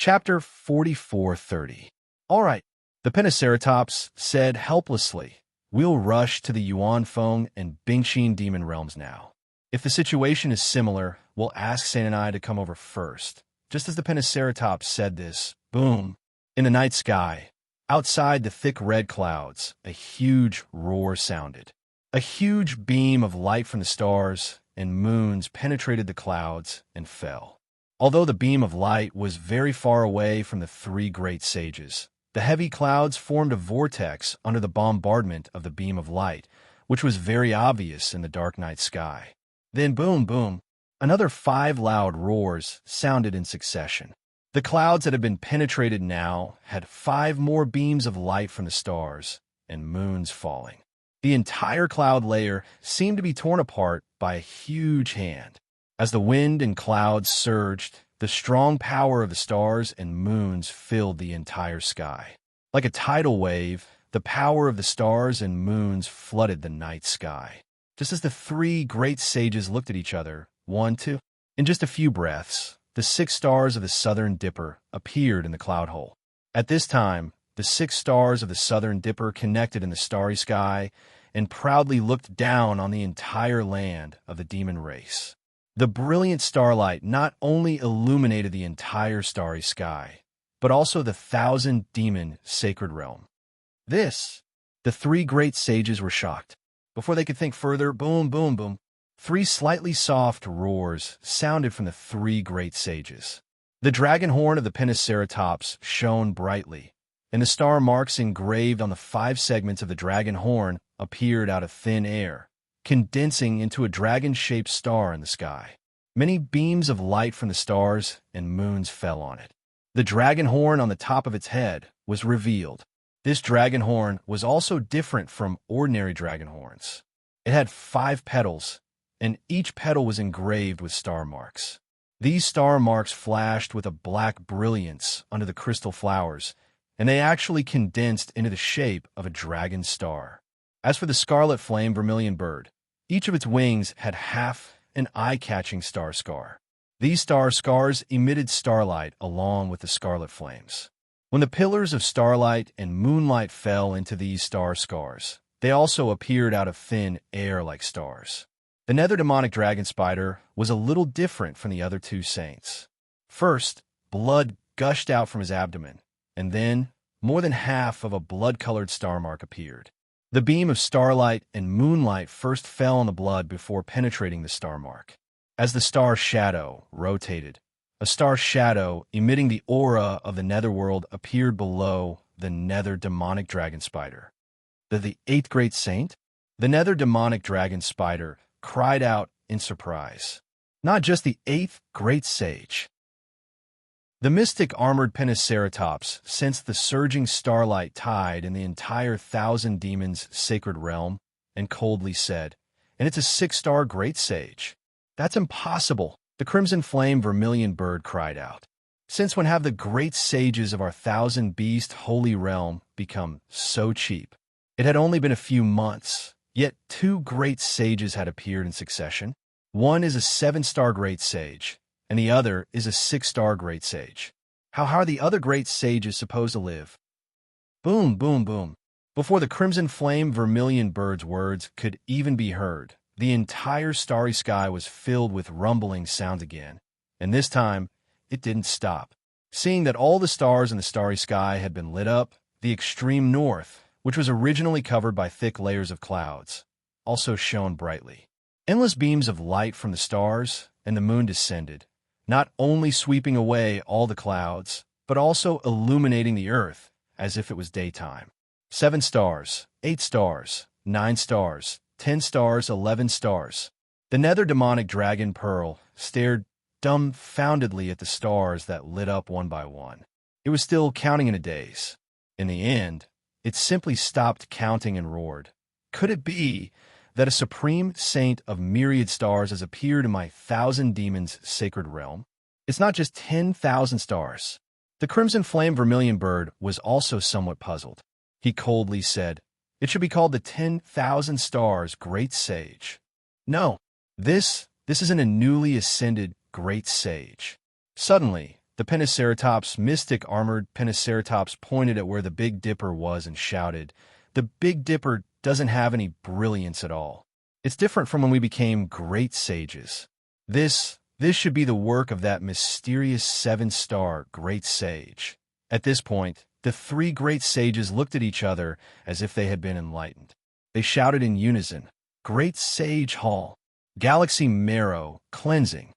Chapter 4430. All right, the Pentaceratops said helplessly. We'll rush to the Yuanfeng and Bingxin demon realms now. If the situation is similar, we'll ask Saint and I to come over first. Just as the Pentaceratops said this, boom, in the night sky, outside the thick red clouds, a huge roar sounded. A huge beam of light from the stars and moons penetrated the clouds and fell. Although the beam of light was very far away from the three great sages, the heavy clouds formed a vortex under the bombardment of the beam of light, which was very obvious in the dark night sky. Then boom, boom, another 5 loud roars sounded in succession. The clouds that had been penetrated now had 5 more beams of light from the stars and moons falling. The entire cloud layer seemed to be torn apart by a huge hand. As the wind and clouds surged, the strong power of the stars and moons filled the entire sky. Like a tidal wave, the power of the stars and moons flooded the night sky. Just as the 3 great sages looked at each other, 1, 2, in just a few breaths, the 6 stars of the Southern Dipper appeared in the cloud hole. At this time, the 6 stars of the Southern Dipper connected in the starry sky and proudly looked down on the entire land of the demon race. The brilliant starlight not only illuminated the entire starry sky, but also the 1,000-demon sacred realm. The 3 great sages were shocked. Before they could think further, boom, boom, boom, 3 slightly soft roars sounded from the 3 great sages. The dragon horn of the Pentaceratops shone brightly, and the star marks engraved on the 5 segments of the dragon horn appeared out of thin air, condensing into a dragon-shaped star in the sky. Many beams of light from the stars and moons fell on it. The dragon horn on the top of its head was revealed. This dragon horn was also different from ordinary dragon horns. It had 5 petals, and each petal was engraved with star marks. These star marks flashed with a black brilliance under the crystal flowers, and they actually condensed into the shape of a dragon star. As for the scarlet flame vermilion bird, each of its wings had half an eye-catching star scar. These star scars emitted starlight along with the scarlet flames. When the pillars of starlight and moonlight fell into these star scars, they also appeared out of thin air like stars. The nether demonic dragon spider was a little different from the other 2 saints. First, blood gushed out from his abdomen, and then more than half of a blood-colored star mark appeared. The beam of starlight and moonlight first fell on the blood before penetrating the star mark. As the star shadow rotated, a star shadow emitting the aura of the netherworld appeared below the nether demonic dragon spider. The 8th great saint? The nether demonic dragon spider cried out in surprise. Not just the 8th great sage. The mystic armored Pentaceratops sensed the surging starlight tide in the entire 1,000 demons sacred realm and coldly said, "And it's a 6-star great sage." "That's impossible," the crimson flame vermilion bird cried out. "Since when have the great sages of our 1,000-beast holy realm become so cheap?" It had only been a few months, yet 2 great sages had appeared in succession. One is a 7-star great sage, and the other is a 6-star great sage. How are the other great sages supposed to live? Boom, boom, boom. Before the crimson flame vermilion bird's words could even be heard, the entire starry sky was filled with rumbling sounds again, and this time it didn't stop. Seeing that all the stars in the starry sky had been lit up, the extreme north, which was originally covered by thick layers of clouds, also shone brightly. Endless beams of light from the stars and the moon descended, not only sweeping away all the clouds, but also illuminating the earth as if it was daytime. 7 stars, 8 stars, 9 stars, 10 stars, 11 stars. The nether demonic dragon Pearl stared dumbfoundedly at the stars that lit up one by one. It was still counting in a daze. In the end, it simply stopped counting and roared. Could it be that a supreme saint of myriad stars has appeared in my 1,000 demons sacred realm? It's not just 10,000 stars. The crimson flame vermilion bird was also somewhat puzzled. He coldly said, "It should be called the 10,000 stars great sage." "No, this isn't a newly ascended great sage." Suddenly, the Pentaceratops, mystic armored Pentaceratops, pointed at where the Big Dipper was and shouted, "The Big Dipper doesn't have any brilliance at all. It's different from when we became great sages. This should be the work of that mysterious seven-star great sage." At this point, the three great sages looked at each other as if they had been enlightened. They shouted in unison, "Great Sage Hall! Galaxy Marrow Cleansing!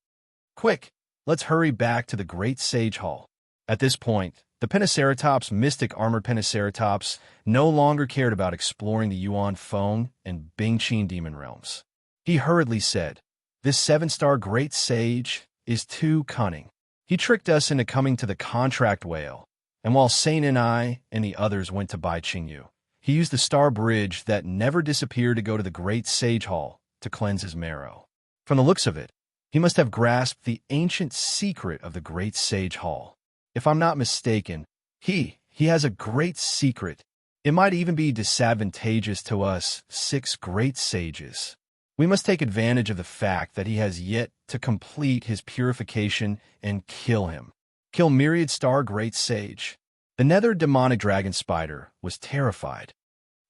Quick, let's hurry back to the Great Sage Hall." At this point, the Pentaceratops, mystic armored Pentaceratops, no longer cared about exploring the Yuan Feng and Bingqin demon realms. He hurriedly said, "This seven-star great sage is too cunning. He tricked us into coming to the contract whale, and while Saint and I and the others went to buy Qingyu, he used the star bridge that never disappeared to go to the Great Sage Hall to cleanse his marrow. From the looks of it, he must have grasped the ancient secret of the Great Sage Hall. If I'm not mistaken, he has a great secret. It might even be disadvantageous to us 6 great sages. We must take advantage of the fact that he has yet to complete his purification and kill him. Kill Myriad Star Great Sage." The nether demonic dragon spider was terrified.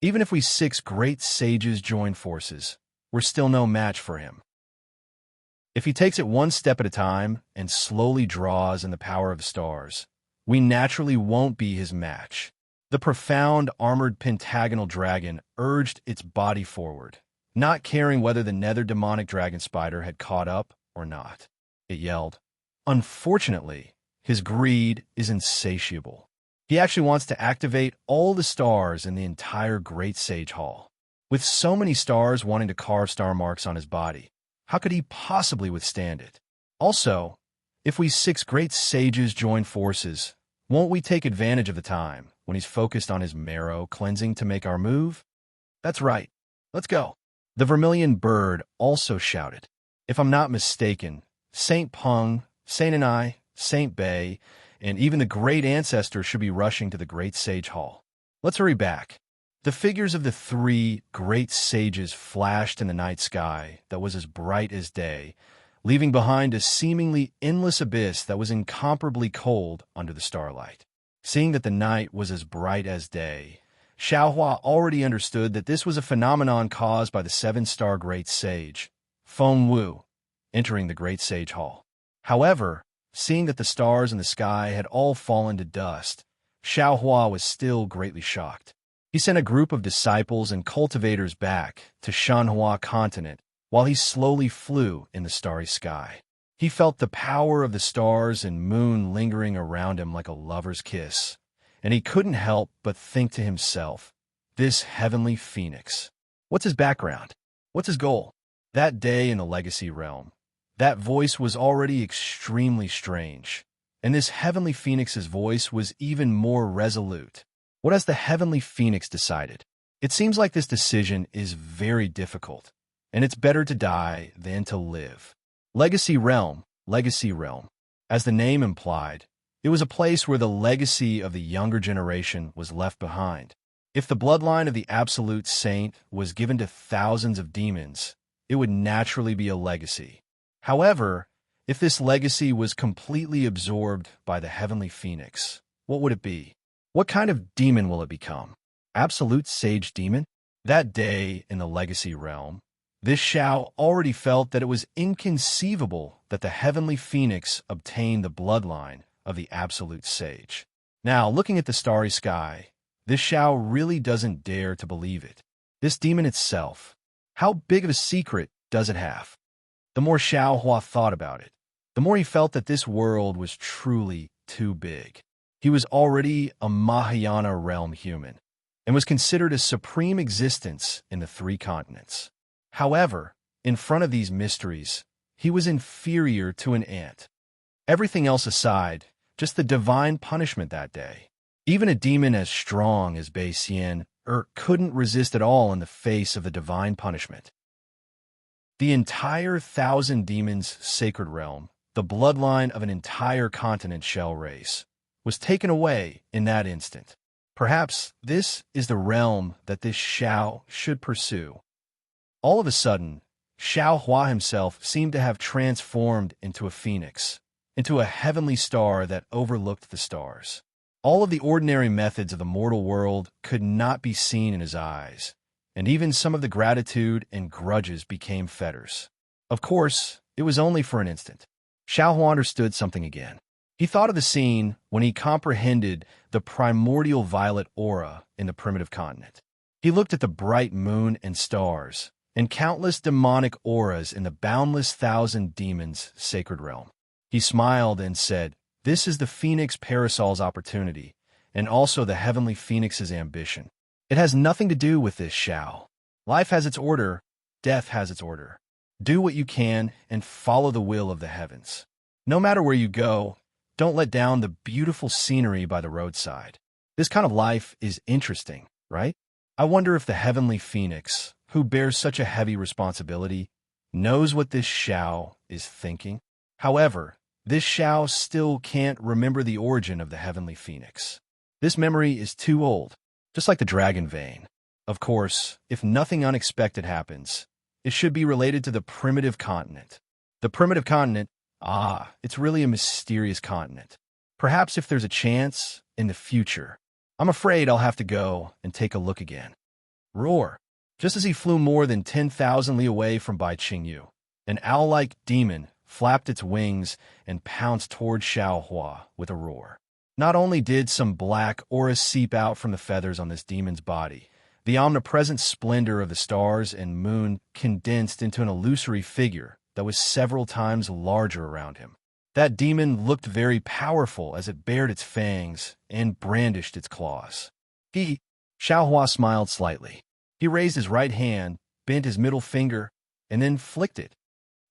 Even if we 6 great sages join forces, we're still no match for him. If he takes it one step at a time and slowly draws in the power of the stars, we naturally won't be his match. The profound armored pentagonal dragon urged its body forward, not caring whether the nether demonic dragon spider had caught up or not. It yelled. Unfortunately, his greed is insatiable. He actually wants to activate all the stars in the entire Great Sage Hall. With so many stars wanting to carve star marks on his body, how could he possibly withstand it? Also, if we 6 great sages join forces, won't we take advantage of the time when he's focused on his marrow cleansing to make our move? That's right. Let's go. The vermilion bird also shouted. If I'm not mistaken, Saint Peng, Saint and I, Saint Bei, and even the great ancestor should be rushing to the Great Sage Hall. Let's hurry back. The figures of the 3 great sages flashed in the night sky that was as bright as day, leaving behind a seemingly endless abyss that was incomparably cold under the starlight. Seeing that the night was as bright as day, Xiaohua already understood that this was a phenomenon caused by the 7-star great sage, Feng Wu, entering the Great Sage Hall. However, seeing that the stars in the sky had all fallen to dust, Xiaohua was still greatly shocked. He sent a group of disciples and cultivators back to Shanhua continent while he slowly flew in the starry sky. He felt the power of the stars and moon lingering around him like a lover's kiss, and he couldn't help but think to himself, this heavenly phoenix. What's his background? What's his goal? That day in the legacy realm, that voice was already extremely strange, and this heavenly phoenix's voice was even more resolute. What has the heavenly phoenix decided? It seems like this decision is very difficult, and it's better to die than to live. Legacy realm. As the name implied, it was a place where the legacy of the younger generation was left behind. If the bloodline of the absolute saint was given to thousands of demons, it would naturally be a legacy. However, if this legacy was completely absorbed by the heavenly phoenix, what would it be? What kind of demon will it become? Absolute sage demon? That day in the legacy realm, this Xiao already felt that it was inconceivable that the heavenly phoenix obtained the bloodline of the absolute sage. Now, looking at the starry sky, this Xiao really doesn't dare to believe it. This demon itself, how big of a secret does it have? The more Xiaohua thought about it, the more he felt that this world was truly too big. He was already a Mahayana realm human, and was considered a supreme existence in the 3 continents. However, in front of these mysteries, he was inferior to an ant. Everything else aside, just the divine punishment that day. Even a demon as strong as Bei Xian couldn't resist at all in the face of the divine punishment. The entire 1,000 demons sacred realm, the bloodline of an entire continent shell race, was taken away in that instant. Perhaps this is the realm that this Xiao should pursue. All of a sudden, Xiaohua himself seemed to have transformed into a phoenix, into a heavenly star that overlooked the stars. All of the ordinary methods of the mortal world could not be seen in his eyes, and even some of the gratitude and grudges became fetters. Of course, it was only for an instant. Xiaohua understood something again. He thought of the scene when he comprehended the primordial violet aura in the primitive continent. He looked at the bright moon and stars, and countless demonic auras in the boundless thousand demons' sacred realm. He smiled and said, "This is the Phoenix Parasol's opportunity, and also the Heavenly Phoenix's ambition. It has nothing to do with this, Xiao. Life has its order, death has its order. Do what you can and follow the will of the heavens. No matter where you go, don't let down the beautiful scenery by the roadside. This kind of life is interesting, right? I wonder if the Heavenly Phoenix, who bears such a heavy responsibility, knows what this Xiao is thinking. However, this Xiao still can't remember the origin of the Heavenly Phoenix. This memory is too old, just like the dragon vein. Of course, if nothing unexpected happens, it should be related to the primitive continent. The primitive continent, it's really a mysterious continent. Perhaps if there's a chance, in the future. I'm afraid I'll have to go and take a look again." Roar! Just as he flew more than 10,000 li away from Bai Qingyu, an owl-like demon flapped its wings and pounced toward Xiaohua with a roar. Not only did some black auras seep out from the feathers on this demon's body, the omnipresent splendor of the stars and moon condensed into an illusory figure that was several times larger around him. That demon looked very powerful as it bared its fangs and brandished its claws. Xiaohua smiled slightly. He raised his right hand, bent his middle finger, and then flicked it.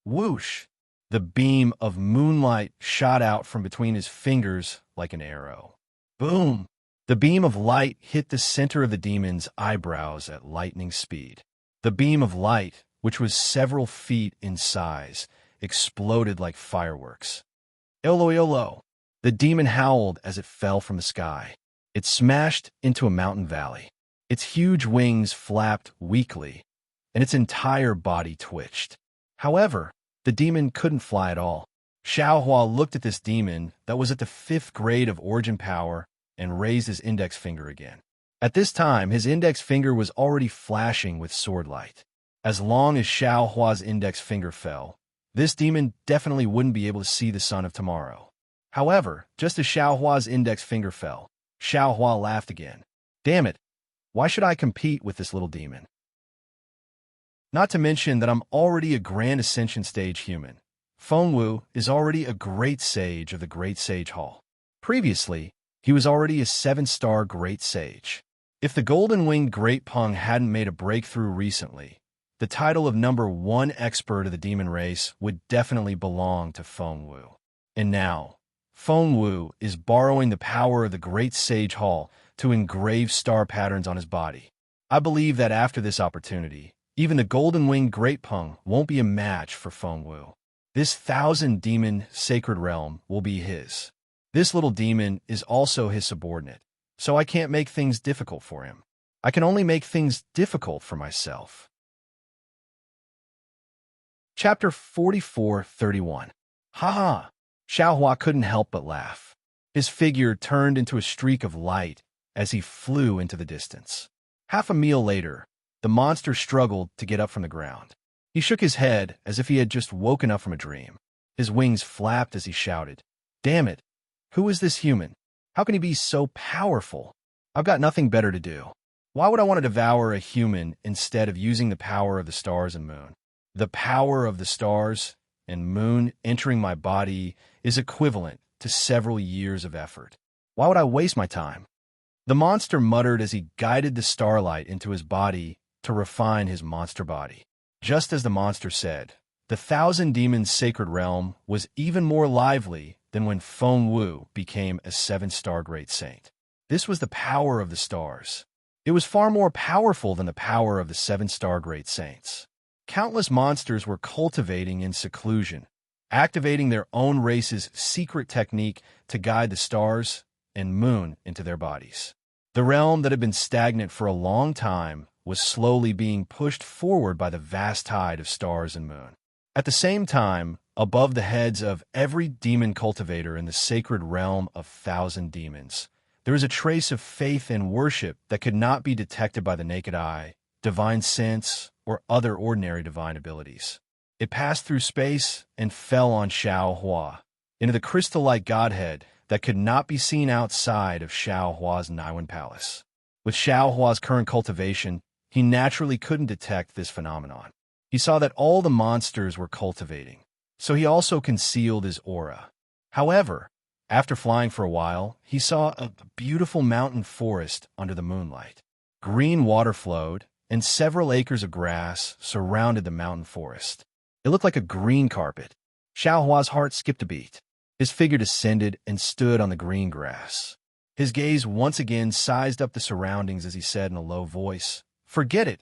Whoosh! The beam of moonlight shot out from between his fingers like an arrow. Boom! The beam of light hit the center of the demon's eyebrows at lightning speed. The beam of light, which was several feet in size, exploded like fireworks. Olo, olo! The demon howled as it fell from the sky. It smashed into a mountain valley. Its huge wings flapped weakly, and its entire body twitched. However, the demon couldn't fly at all. Xiaohua looked at this demon that was at the 5th grade of origin power and raised his index finger again. At this time, his index finger was already flashing with sword light. As long as Xiaohua's index finger fell, this demon definitely wouldn't be able to see the sun of tomorrow. However, just as Xiaohua's index finger fell, Xiaohua laughed again. Damn it! Why should I compete with this little demon? Not to mention that I'm already a Grand Ascension stage human. Fengwu is already a Great Sage of the Great Sage Hall. Previously, he was already a 7-star Great Sage. If the golden-winged Great Peng hadn't made a breakthrough recently, the title of #1 expert of the demon race would definitely belong to Fengwu. And now, Fengwu is borrowing the power of the Great Sage Hall to engrave star patterns on his body. I believe that after this opportunity, even the golden-winged Great Peng won't be a match for Fengwu. This 1,000-demon sacred realm will be his. This little demon is also his subordinate, so I can't make things difficult for him. I can only make things difficult for myself. Chapter 44:31. Ha! Xiaohua couldn't help but laugh. His figure turned into a streak of light as he flew into the distance. Half a meal later, the monster struggled to get up from the ground. He shook his head as if he had just woken up from a dream. His wings flapped as he shouted, "Damn it! Who is this human? How can he be so powerful? I've got nothing better to do. Why would I want to devour a human instead of using the power of the stars and moon? The power of the stars and moon entering my body is equivalent to several years of effort. Why would I waste my time?" The monster muttered as he guided the starlight into his body to refine his monster body. Just as the monster said, the 1,000-demon sacred realm was even more lively than when Fengwu became a 7-star great saint. This was the power of the stars. It was far more powerful than the power of the 7-star great saints. Countless monsters were cultivating in seclusion, activating their own race's secret technique to guide the stars and moon into their bodies. The realm that had been stagnant for a long time was slowly being pushed forward by the vast tide of stars and moon. At the same time, above the heads of every demon cultivator in the sacred realm of 1,000 demons, there is a trace of faith and worship that could not be detected by the naked eye, divine sense, or other ordinary divine abilities. It passed through space and fell on Xiao Hua, into the crystal-like godhead that could not be seen outside of Xiao Hua's Naiwan Palace. With Xiao Hua's current cultivation, he naturally couldn't detect this phenomenon. He saw that all the monsters were cultivating, so he also concealed his aura. However, after flying for a while, he saw a beautiful mountain forest under the moonlight. Green water flowed, and several acres of grass surrounded the mountain forest. It looked like a green carpet. Xiao Hua's heart skipped a beat. His figure descended and stood on the green grass. His gaze once again sized up the surroundings as he said in a low voice, "Forget it.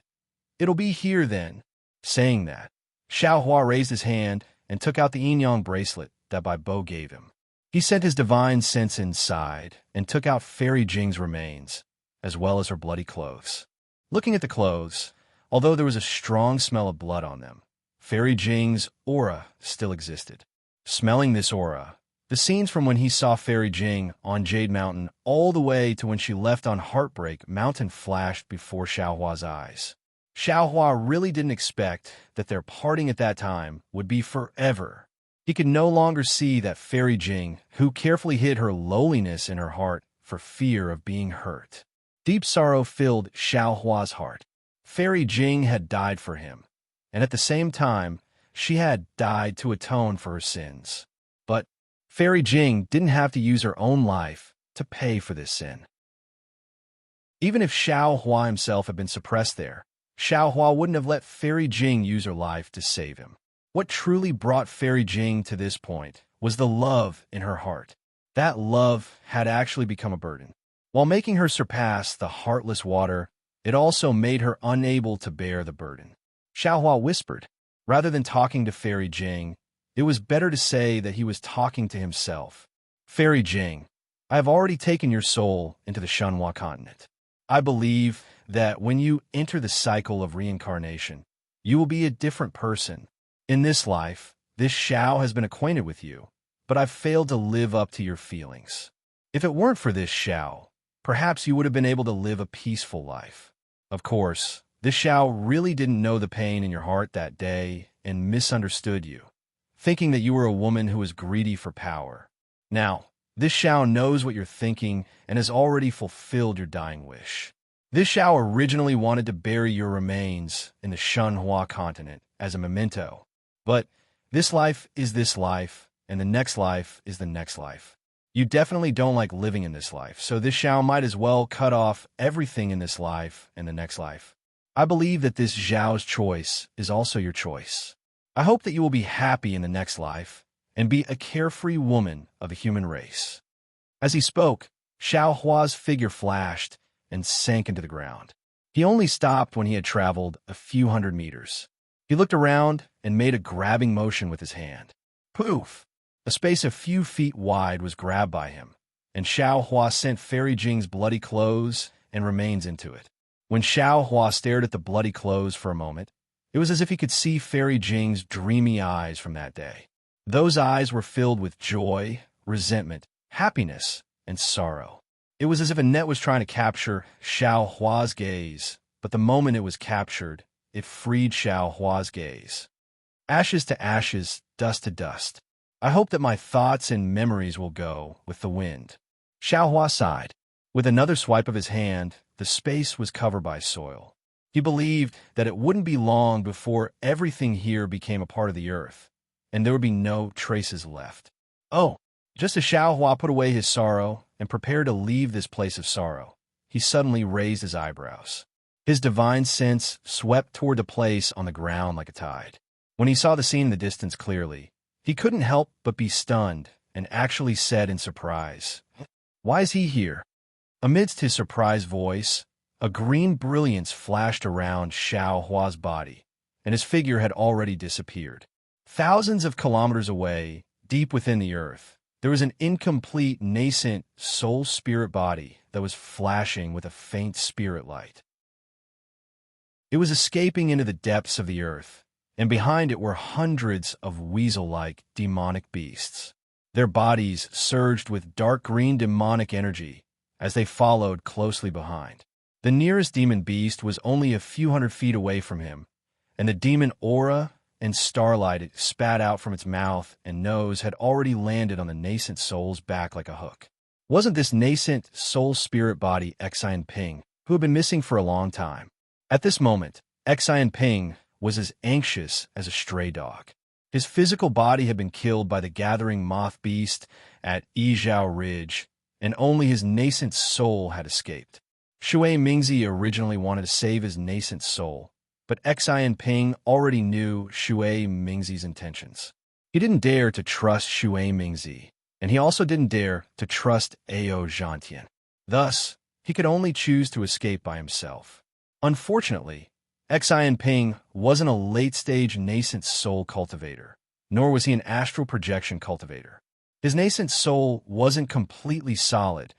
It'll be here then." Saying that, Xiao Hua raised his hand and took out the yin-yang bracelet that Bai Bo gave him. He sent his divine sense inside and took out Fairy Jing's remains, as well as her bloody clothes. Looking at the clothes, although there was a strong smell of blood on them, Fairy Jing's aura still existed. Smelling this aura, the scenes from when he saw Fairy Jing on Jade Mountain all the way to when she left on Heartbreak Mountain flashed before Xiao Hua's eyes. Xiao Hua really didn't expect that their parting at that time would be forever. He could no longer see that Fairy Jing, who carefully hid her lowliness in her heart for fear of being hurt. Deep sorrow filled Xiao Hua's heart. Fairy Jing had died for him, and at the same time, she had died to atone for her sins. But Fairy Jing didn't have to use her own life to pay for this sin. Even if Xiao Hua himself had been suppressed there, Xiao Hua wouldn't have let Fairy Jing use her life to save him. What truly brought Fairy Jing to this point was the love in her heart. That love had actually become a burden. While making her surpass the heartless water, it also made her unable to bear the burden. Xiao Hua whispered, rather than talking to Fairy Jing, it was better to say that he was talking to himself. "Fairy Jing, I have already taken your soul into the Shenhua continent. I believe that when you enter the cycle of reincarnation, you will be a different person. In this life, this Xiao has been acquainted with you, but I've failed to live up to your feelings. If it weren't for this Xiao, perhaps you would have been able to live a peaceful life. Of course, this Xiao really didn't know the pain in your heart that day and misunderstood you, thinking that you were a woman who was greedy for power. Now, this Xiao knows what you're thinking and has already fulfilled your dying wish. This Xiao originally wanted to bury your remains in the Shenhua continent as a memento. But this life is this life, and the next life is the next life. You definitely don't like living in this life, so this Xiao might as well cut off everything in this life and the next life. I believe that this Xiao's choice is also your choice. I hope that you will be happy in the next life and be a carefree woman of the human race." As he spoke, Xiao Hua's figure flashed and sank into the ground. He only stopped when he had traveled a few hundred meters. He looked around and made a grabbing motion with his hand. Poof! A space a few feet wide was grabbed by him, and Xiao Hua sent Fairy Jing's bloody clothes and remains into it. When Xiao Hua stared at the bloody clothes for a moment, it was as if he could see Fairy Jing's dreamy eyes from that day. Those eyes were filled with joy, resentment, happiness, and sorrow. It was as if a net was trying to capture Xiao Hua's gaze, but the moment it was captured, it freed Xiao Hua's gaze. Ashes to ashes, dust to dust. I hope that my thoughts and memories will go with the wind. Xiao Hua sighed. With another swipe of his hand, the space was covered by soil. He believed that it wouldn't be long before everything here became a part of the earth, and there would be no traces left. Oh, just as Xiao Hua put away his sorrow and prepared to leave this place of sorrow, he suddenly raised his eyebrows. His divine sense swept toward the place on the ground like a tide. When he saw the scene in the distance clearly, he couldn't help but be stunned and actually said in surprise, "Why is he here?" Amidst his surprised voice, a green brilliance flashed around Xiao Hua's body, and his figure had already disappeared. Thousands of kilometers away, deep within the earth, there was an incomplete, nascent soul-spirit body that was flashing with a faint spirit light. It was escaping into the depths of the earth, and behind it were hundreds of weasel-like demonic beasts. Their bodies surged with dark green demonic energy as they followed closely behind. The nearest demon beast was only a few hundred feet away from him, and the demon aura and starlight it spat out from its mouth and nose had already landed on the nascent soul's back like a hook. Wasn't this nascent soul spirit body Xian Ping, who had been missing for a long time? At this moment, Xian Ping was as anxious as a stray dog. His physical body had been killed by the gathering moth beast at Yizhao Ridge, and only his nascent soul had escaped. Shui Mingzi originally wanted to save his nascent soul, but Xian Ping already knew Shui Mingzi's intentions. He didn't dare to trust Shui Mingzi, and he also didn't dare to trust Ao Zhantian. Thus, he could only choose to escape by himself. Unfortunately, Xian Ping wasn't a late-stage nascent soul cultivator, nor was he an astral projection cultivator. His nascent soul wasn't completely solid,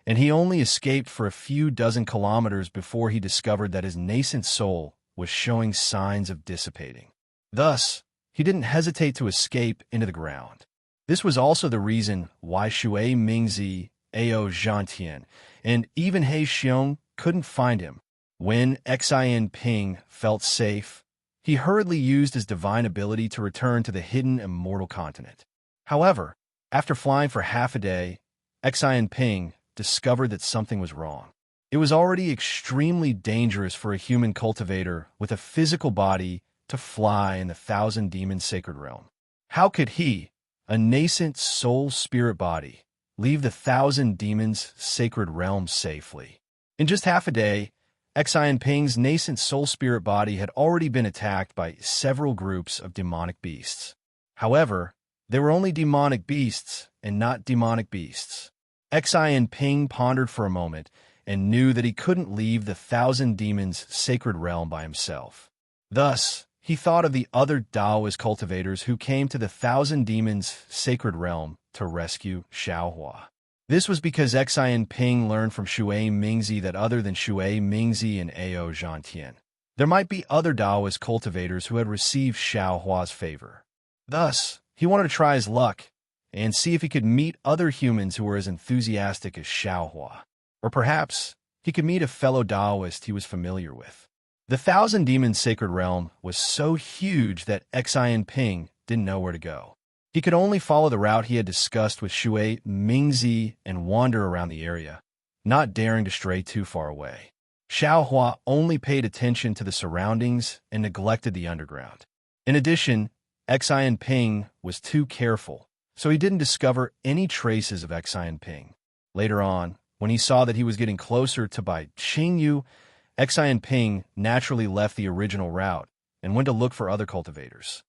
and he only escaped for a few dozen kilometers before he discovered that his nascent soul was showing signs of dissipating. Thus, he didn't hesitate to escape into the ground. This was also the reason why Shui Mingzi, Ao Zhantian, and even He Xiong couldn't find him. When Xian Ping felt safe, he hurriedly used his divine ability to return to the hidden immortal continent. However, after flying for half a day, Xian Ping discovered that something was wrong. It was already extremely dangerous for a human cultivator with a physical body to fly in the Thousand Demon Sacred Realm. How could he, a nascent soul spirit body, leave the Thousand Demons Sacred Realm safely? In just half a day, Xian Ping's nascent soul spirit body had already been attacked by several groups of demonic beasts. However, they were only demonic beasts and not demonic beasts. Xian Ping pondered for a moment and knew that he couldn't leave the Thousand Demons Sacred Realm by himself. Thus, he thought of the other Taoist cultivators who came to the Thousand Demons Sacred Realm to rescue Xiaohua. This was because Xian Ping learned from Shui Mingzi that other than Shui Mingzi and Ao Zhantian, there might be other Taoist cultivators who had received Xiaohua's favor. Thus, he wanted to try his luck and see if he could meet other humans who were as enthusiastic as Xiaohua. Or perhaps he could meet a fellow Taoist he was familiar with. The Thousand Demons Sacred Realm was so huge that Xian Ping didn't know where to go. He could only follow the route he had discussed with Shui Mingzi and wander around the area, not daring to stray too far away. Xiaohua only paid attention to the surroundings and neglected the underground. In addition, Xian Ping was too careful, so he didn't discover any traces of Xian Ping. Later on, when he saw that he was getting closer to Bai Qingyu, Xian Ping naturally left the original route and went to look for other cultivators.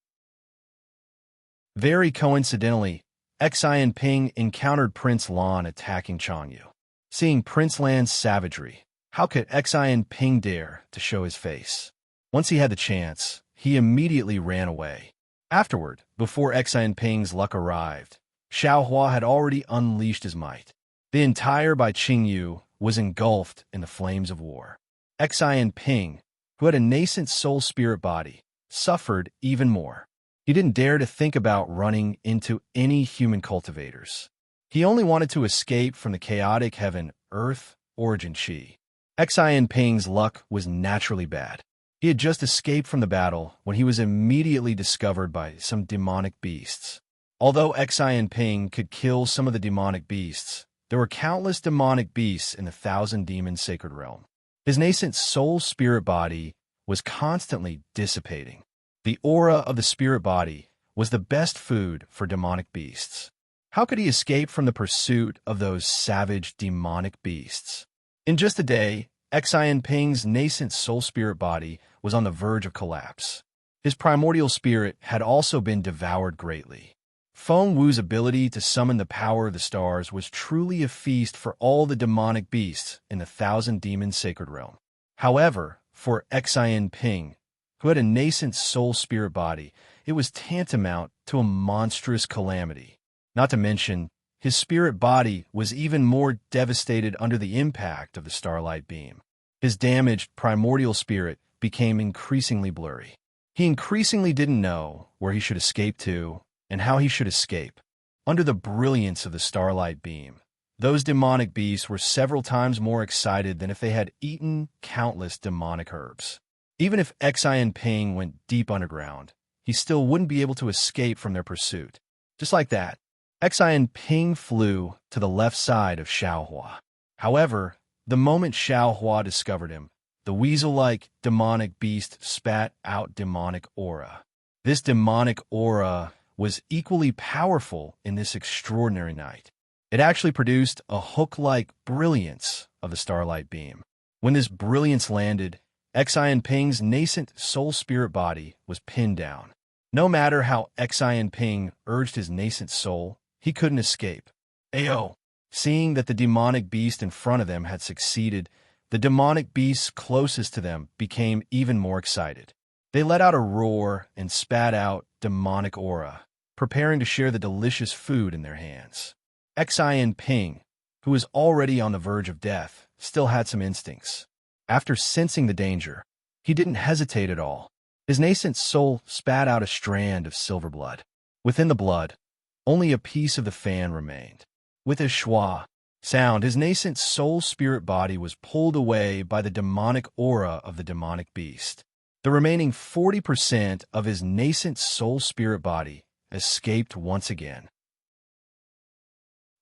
Very coincidentally, Xian Ping encountered Prince Lan attacking Changyu. Seeing Prince Lan's savagery, how could Xian Ping dare to show his face? Once he had the chance, he immediately ran away. Afterward, before Xian Ping's luck arrived, Xiaohua had already unleashed his might. The entire Bai Qingyu was engulfed in the flames of war. Xian Ping, who had a nascent soul spirit body, suffered even more. He didn't dare to think about running into any human cultivators. He only wanted to escape from the chaotic heaven, earth, origin chi. Xian Ping's luck was naturally bad. He had just escaped from the battle when he was immediately discovered by some demonic beasts. Although Xian Ping could kill some of the demonic beasts, there were countless demonic beasts in the Thousand Demons Sacred Realm. His nascent soul spirit body was constantly dissipating. The aura of the spirit body was the best food for demonic beasts. How could he escape from the pursuit of those savage demonic beasts? In just a day, Xian Ping's nascent soul spirit body was on the verge of collapse. His primordial spirit had also been devoured greatly. Feng Wu's ability to summon the power of the stars was truly a feast for all the demonic beasts in the Thousand Demons Sacred Realm. However, for Xian Ping, who had a nascent soul spirit body, it was tantamount to a monstrous calamity. Not to mention, his spirit body was even more devastated under the impact of the starlight beam. His damaged primordial spirit became increasingly blurry. He increasingly didn't know where he should escape to and how he should escape. Under the brilliance of the starlight beam, those demonic beasts were several times more excited than if they had eaten countless demonic herbs. Even if Xian Ping went deep underground, he still wouldn't be able to escape from their pursuit. Just like that, Xian Ping flew to the left side of Xiaohua. However, the moment Xiaohua discovered him, the weasel-like demonic beast spat out demonic aura. This demonic aura was equally powerful in this extraordinary night. It actually produced a hook-like brilliance of the starlight beam. When this brilliance landed, Xian Ping's nascent soul spirit body was pinned down. No matter how Xian Ping urged his nascent soul, he couldn't escape. Ayo! Seeing that the demonic beast in front of them had succeeded, the demonic beasts closest to them became even more excited. They let out a roar and spat out demonic aura, preparing to share the delicious food in their hands. Xian Ping, who was already on the verge of death, still had some instincts. After sensing the danger, he didn't hesitate at all. His nascent soul spat out a strand of silver blood. Within the blood, only a piece of the fan remained. With a schwa sound, his nascent soul spirit body was pulled away by the demonic aura of the demonic beast. The remaining 40% of his nascent soul spirit body escaped once again.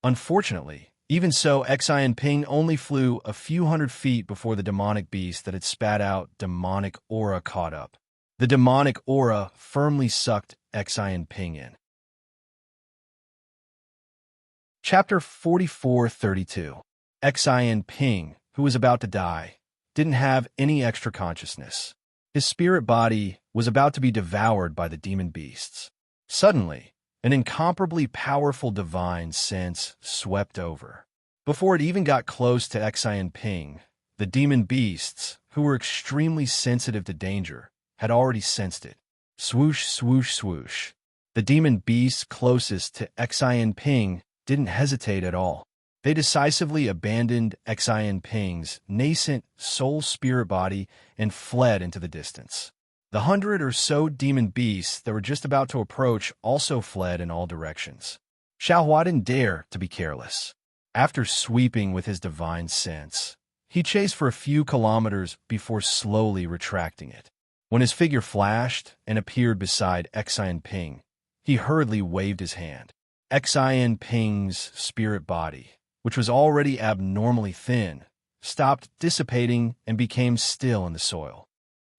Unfortunately, even so, Xian Ping only flew a few hundred feet before the demonic beast that had spat out demonic aura caught up. The demonic aura firmly sucked Xian Ping in. Chapter 44:32. Xian Ping, who was about to die, didn't have any extra consciousness. His spirit body was about to be devoured by the demon beasts. Suddenly, an incomparably powerful divine sense swept over. Before it even got close to Xian Ping, the demon beasts, who were extremely sensitive to danger, had already sensed it. Swoosh, swoosh, swoosh. The demon beasts closest to Xian Ping didn't hesitate at all. They decisively abandoned Xian Ping's nascent soul spirit body and fled into the distance. The 100 or so demon beasts that were just about to approach also fled in all directions. Xiaohua didn't dare to be careless. After sweeping with his divine sense, he chased for a few kilometers before slowly retracting it. When his figure flashed and appeared beside Xian Ping, he hurriedly waved his hand. Xian Ping's spirit body, which was already abnormally thin, stopped dissipating and became still in the soil.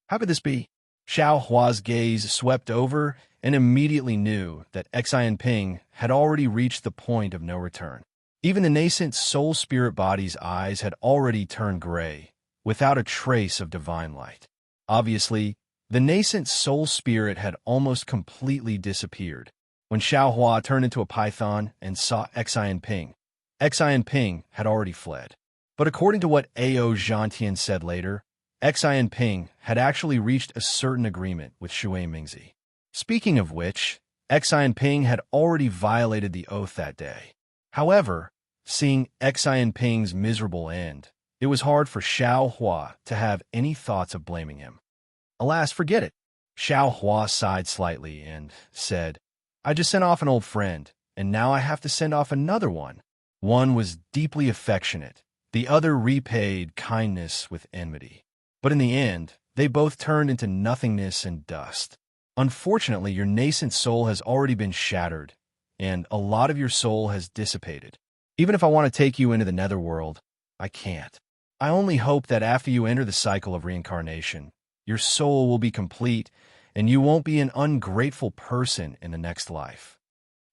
How could this be? Xiaohua's gaze swept over and immediately knew that Xian Ping had already reached the point of no return. Even the nascent soul spirit body's eyes had already turned gray, without a trace of divine light. Obviously, the nascent soul spirit had almost completely disappeared. When Xiaohua turned into a python and saw Xian Ping had already fled. But according to what Ao Zhantian said later, Xian Ping had actually reached a certain agreement with Shui Mingzi. Speaking of which, Xian Ping had already violated the oath that day. However, seeing Xian Ping's miserable end, it was hard for Xiaohua to have any thoughts of blaming him. Alas, forget it. Xiaohua sighed slightly and said, I just sent off an old friend, and now I have to send off another one. One was deeply affectionate. The other repaid kindness with enmity. But in the end, they both turned into nothingness and dust. Unfortunately, your nascent soul has already been shattered, and a lot of your soul has dissipated. Even if I want to take you into the netherworld, I can't. I only hope that after you enter the cycle of reincarnation, your soul will be complete, and you won't be an ungrateful person in the next life.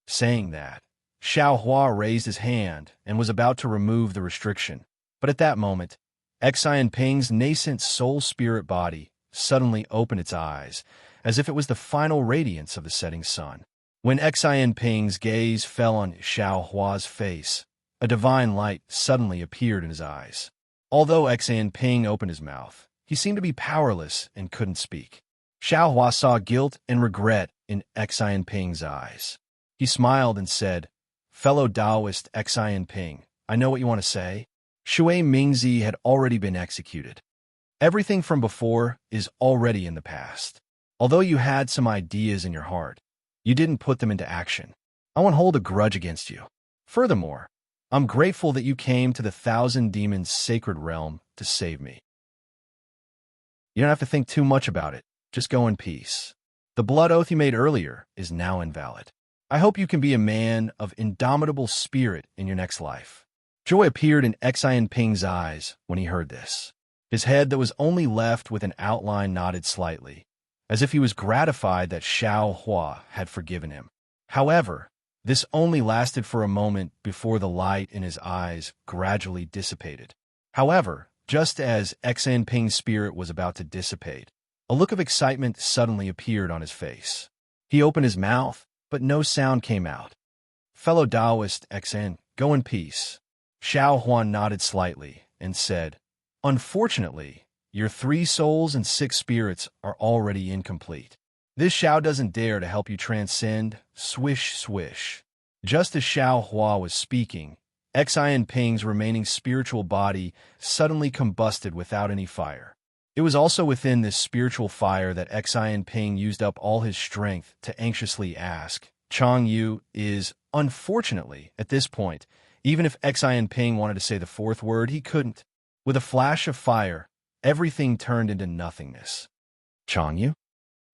Saying that, Xiaohua raised his hand and was about to remove the restriction, but at that moment, Xian Ping's nascent soul spirit body suddenly opened its eyes, as if it was the final radiance of the setting sun. When Xian Ping's gaze fell on Xiaohua's face, a divine light suddenly appeared in his eyes. Although Xian Ping opened his mouth, he seemed to be powerless and couldn't speak. Xiaohua saw guilt and regret in Xian Ping's eyes. He smiled and said, Fellow Taoist Xian Ping, I know what you want to say. Shui Mingzi had already been executed. Everything from before is already in the past. Although you had some ideas in your heart, you didn't put them into action. I won't hold a grudge against you. Furthermore, I'm grateful that you came to the Thousand Demons' sacred realm to save me. You don't have to think too much about it. Just go in peace. The blood oath you made earlier is now invalid. I hope you can be a man of indomitable spirit in your next life. Joy appeared in Xian Ping's eyes when he heard this. His head that was only left with an outline nodded slightly, as if he was gratified that Xiao Hua had forgiven him. However, this only lasted for a moment before the light in his eyes gradually dissipated. However, just as Xian Ping's spirit was about to dissipate, a look of excitement suddenly appeared on his face. He opened his mouth, but no sound came out. Fellow Taoist Xian, go in peace. Xiao Huan nodded slightly and said, Unfortunately, your 3 souls and 6 spirits are already incomplete. This Xiao doesn't dare to help you transcend. Swish, swish. Just as Xiao Hua was speaking, Xian Ping's remaining spiritual body suddenly combusted without any fire. It was also within this spiritual fire that Xian Ping used up all his strength to anxiously ask. Chang Yu is, unfortunately, at this point, even if Xian Ping wanted to say the 4th word, he couldn't. With a flash of fire, everything turned into nothingness. Chang Yu?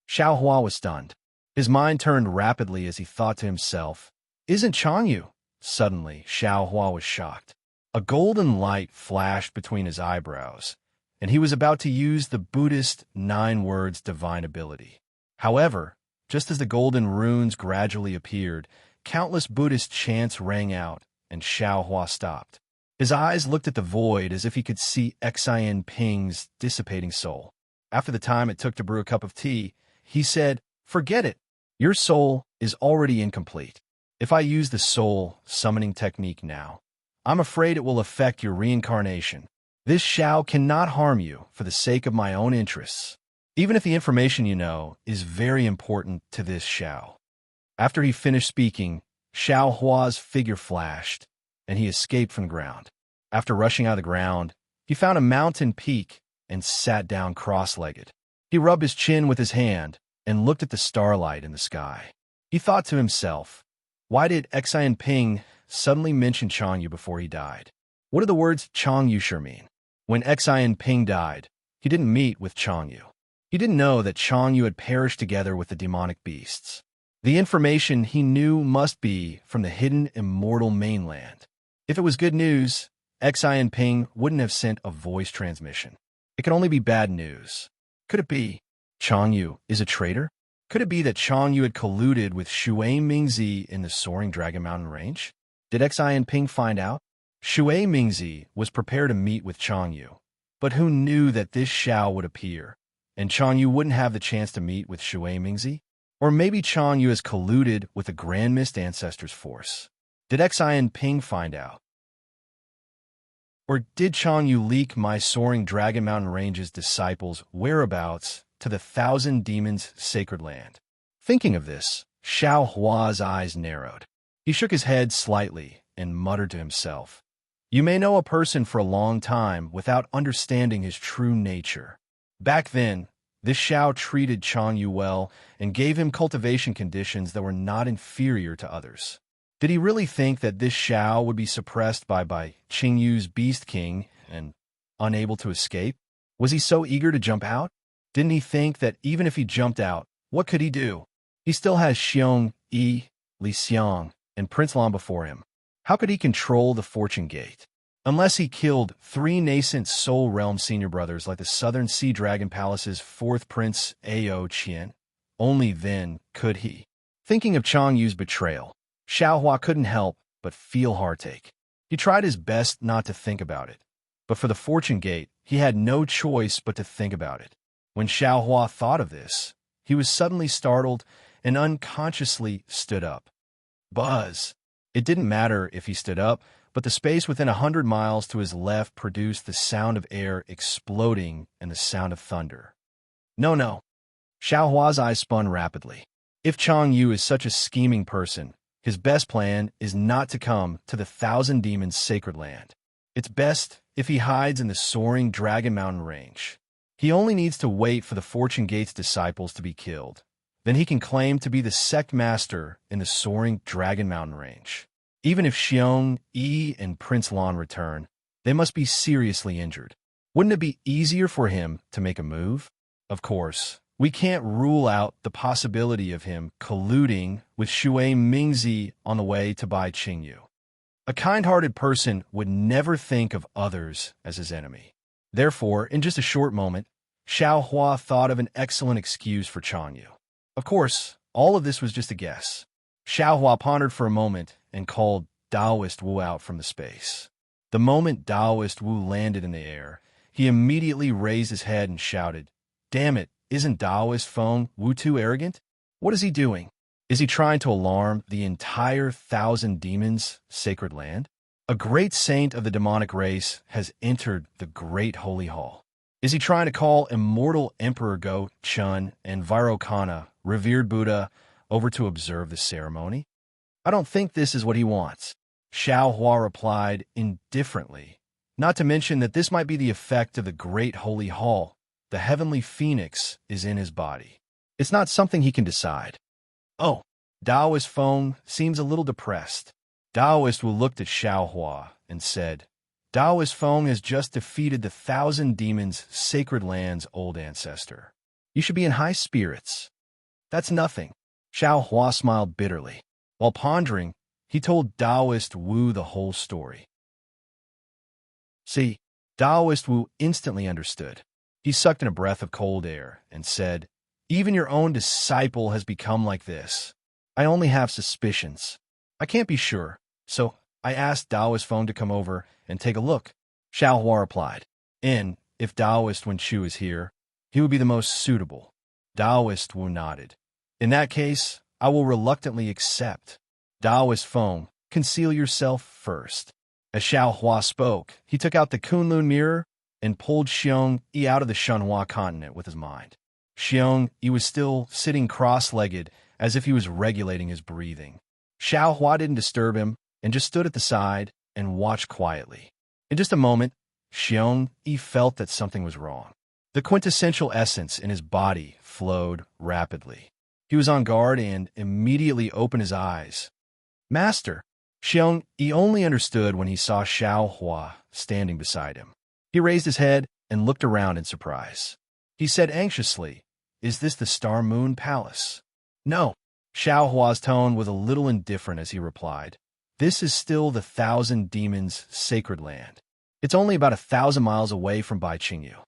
Xiao Hua was stunned. His mind turned rapidly as he thought to himself, Isn't Chang Yu? Suddenly, Xiao Hua was shocked. A golden light flashed between his eyebrows, and he was about to use the Buddhist 9 words divine ability. However, just as the golden runes gradually appeared, countless Buddhist chants rang out, and Xiao Hua stopped. His eyes looked at the void as if he could see Xian Ping's dissipating soul. After the time it took to brew a cup of tea, he said, Forget it. Your soul is already incomplete. If I use the soul summoning technique now, I'm afraid it will affect your reincarnation. This Xiao cannot harm you for the sake of my own interests, even if the information you know is very important to this Xiao. After he finished speaking, Xiao Hua's figure flashed, and he escaped from the ground. After rushing out of the ground, he found a mountain peak and sat down cross-legged. He rubbed his chin with his hand and looked at the starlight in the sky. He thought to himself, why did Xian Ping suddenly mention Chang Yu before he died? What do the words Chang Yu sure mean? When Xian Ping died, he didn't meet with Chang Yu. He didn't know that Chang Yu had perished together with the demonic beasts. The information he knew must be from the hidden immortal mainland. If it was good news, Xian Ping wouldn't have sent a voice transmission. It could only be bad news. Could it be Chang Yu is a traitor? Could it be that Chang Yu had colluded with Shui Mingzi in the soaring Dragon Mountain range? Did Xian Ping find out? Shui Mingzi was prepared to meet with Chang Yu, but who knew that this Xiao would appear, and Chang Yu wouldn't have the chance to meet with Shui Mingzi? Or maybe Chang Yu has colluded with the Grand Mist Ancestors force. Did Xian Ping find out? Or did Chang Yu leak my soaring Dragon Mountain Range's disciples' whereabouts to the Thousand Demons' sacred land? Thinking of this, Xiao Hua's eyes narrowed. He shook his head slightly and muttered to himself, You may know a person for a long time without understanding his true nature. Back then, this Xiao treated Chang Yu well and gave him cultivation conditions that were not inferior to others. Did he really think that this Xiao would be suppressed by Qing Yu's Beast King and unable to escape? Was he so eager to jump out? Didn't he think that even if he jumped out, what could he do? He still has Xiong Yi, Li Xiang, and Prince Lan before him. How could he control the Fortune Gate? Unless he killed 3 nascent Soul Realm senior brothers like the Southern Sea Dragon Palace's 4th Prince Ao Qian, only then could he. Thinking of Chang Yu's betrayal, Xiao Hua couldn't help but feel heartache. He tried his best not to think about it, but for the Fortune Gate, he had no choice but to think about it. When Xiao Hua thought of this, he was suddenly startled and unconsciously stood up. Buzz! It didn't matter if he stood up, but the space within 100 miles to his left produced the sound of air exploding and the sound of thunder. No. Xiao Hua's eyes spun rapidly. If Chang Yu is such a scheming person, his best plan is not to come to the Thousand Demons' sacred land. It's best if he hides in the soaring Dragon Mountain range. He only needs to wait for the Fortune Gate's disciples to be killed. Then he can claim to be the sect master in the soaring Dragon Mountain range. Even if Xiong, Yi, and Prince Lan return, they must be seriously injured. Wouldn't it be easier for him to make a move? Of course, we can't rule out the possibility of him colluding with Shui Mingzi on the way to buy Qingyu. A kind-hearted person would never think of others as his enemy. Therefore, in just a short moment, Xiao Hua thought of an excellent excuse for Changyu. Of course, all of this was just a guess. Xiao Hua pondered for a moment and called Taoist Wu out from the space. The moment Taoist Wu landed in the air, he immediately raised his head and shouted, "Damn it, isn't Taoist Feng Wu too arrogant? What is he doing? Is he trying to alarm the entire 1,000 demons' sacred land? A great saint of the demonic race has entered the great holy hall. Is he trying to call immortal Emperor Go Chun and Vairocana, revered Buddha, over to observe the ceremony? I don't think this is what he wants." Xiao Hua replied indifferently, not to mention that this might be the effect of the great holy hall. The heavenly phoenix is in his body. It's not something he can decide. Oh, Taoist Feng seems a little depressed. Taoist Wu looked at Xiao Hua and said, "Taoist Feng has just defeated the 1,000 demons' sacred land's old ancestor. You should be in high spirits." "That's nothing." Xiao Hua smiled bitterly. While pondering, he told Taoist Wu the whole story. See, Taoist Wu instantly understood. He sucked in a breath of cold air and said, "Even your own disciple has become like this. I only have suspicions. I can't be sure, so I asked Taoist Feng to come over and take a look." Xiao Hua replied, "And if Taoist Wen Chu is here, he would be the most suitable." Taoist Wu nodded. "In that case, I will reluctantly accept. Taoist Feng, conceal yourself first." As Xiao Hua spoke, he took out the Kunlun mirror and pulled Xiong Yi out of the Shenhua continent with his mind. Xiong Yi was still sitting cross-legged as if he was regulating his breathing. Xiao Hua didn't disturb him and just stood at the side and watched quietly. In just a moment, Xiong Yi felt that something was wrong. The quintessential essence in his body flowed rapidly. He was on guard and immediately opened his eyes. "Master!" Xiong Yi only understood when he saw Xiao Hua standing beside him. He raised his head and looked around in surprise. He said anxiously, "Is this the Star Moon Palace?" "No." Xiao Hua's tone was a little indifferent as he replied, "This is still the 1,000 demons' sacred land. It's only about 1,000 miles away from Bai Qingyu."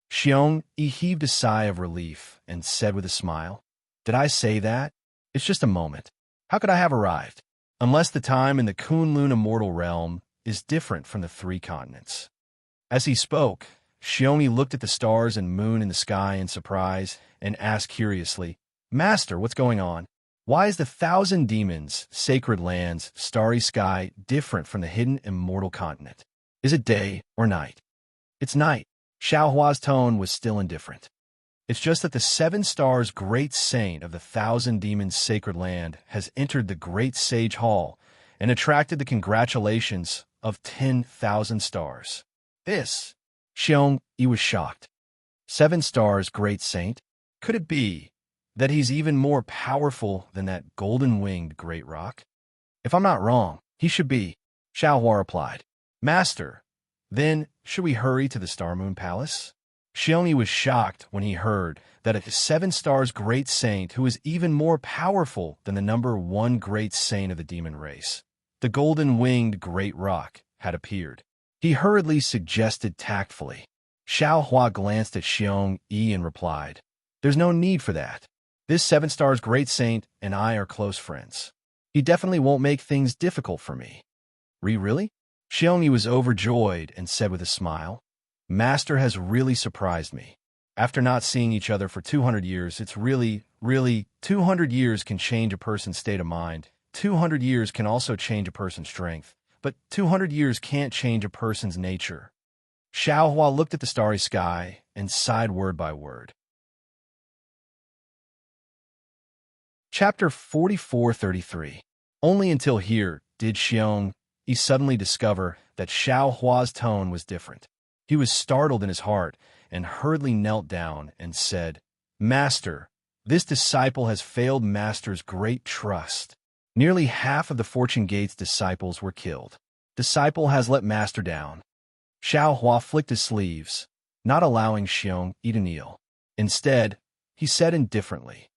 Xiong Yi heaved a sigh of relief and said with a smile, "Did I say that? It's just a moment. How could I have arrived? Unless the time in the Kunlun immortal realm is different from the 3 continents." As he spoke, Xiong Yi looked at the stars and moon in the sky in surprise and asked curiously, "Master, what's going on? Why is the 1,000 demons' sacred land's starry sky different from the hidden immortal continent? Is it day or night?" "It's night." Xiao Hua's tone was still indifferent. "It's just that the 7 stars' great saint of the 1,000 demons' sacred land has entered the great sage hall and attracted the congratulations of 10,000 stars. This." Xiong Yi was shocked. 7 stars' great saint? Could it be that he's even more powerful than that golden-winged great rock? "If I'm not wrong, he should be," Xiao Hua replied. "Master, then should we hurry to the Star Moon Palace?" Xiong Yi was shocked when he heard that a 7 stars great saint who is even more powerful than the number 1 great saint of the demon race, the golden-winged great rock, had appeared. He hurriedly suggested tactfully. Xiao Hua glanced at Xiong Yi and replied, "There's no need for that. This 7 stars great saint and I are close friends. He definitely won't make things difficult for me." Really?" Xiong Yi was overjoyed and said with a smile, "Master has really surprised me. After not seeing each other for 200 years, it's really, 200 years can change a person's state of mind. 200 years can also change a person's strength. But 200 years can't change a person's nature." Xiao Hua looked at the starry sky and sighed word by word. Chapter 4433. Only until here did Xiong Yi suddenly discover that Xiao Hua's tone was different. He was startled in his heart and hurriedly knelt down and said, "Master, this disciple has failed Master's great trust." Nearly half of the Fortune Gate's disciples were killed. Disciple has let Master down. Xiao Hua flicked his sleeves, not allowing Xiong Yi to kneel. Instead, he said indifferently,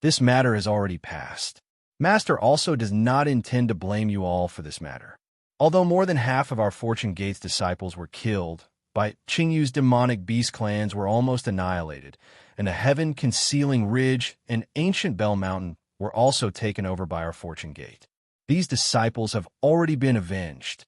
"This matter has already passed. Master also does not intend to blame you all for this matter." Although more than half of our Fortune Gate's disciples were killed, by Qingyu's demonic beast clans were almost annihilated, and a heaven-concealing ridge and ancient Bell Mountain were also taken over by our Fortune Gate. These disciples have already been avenged.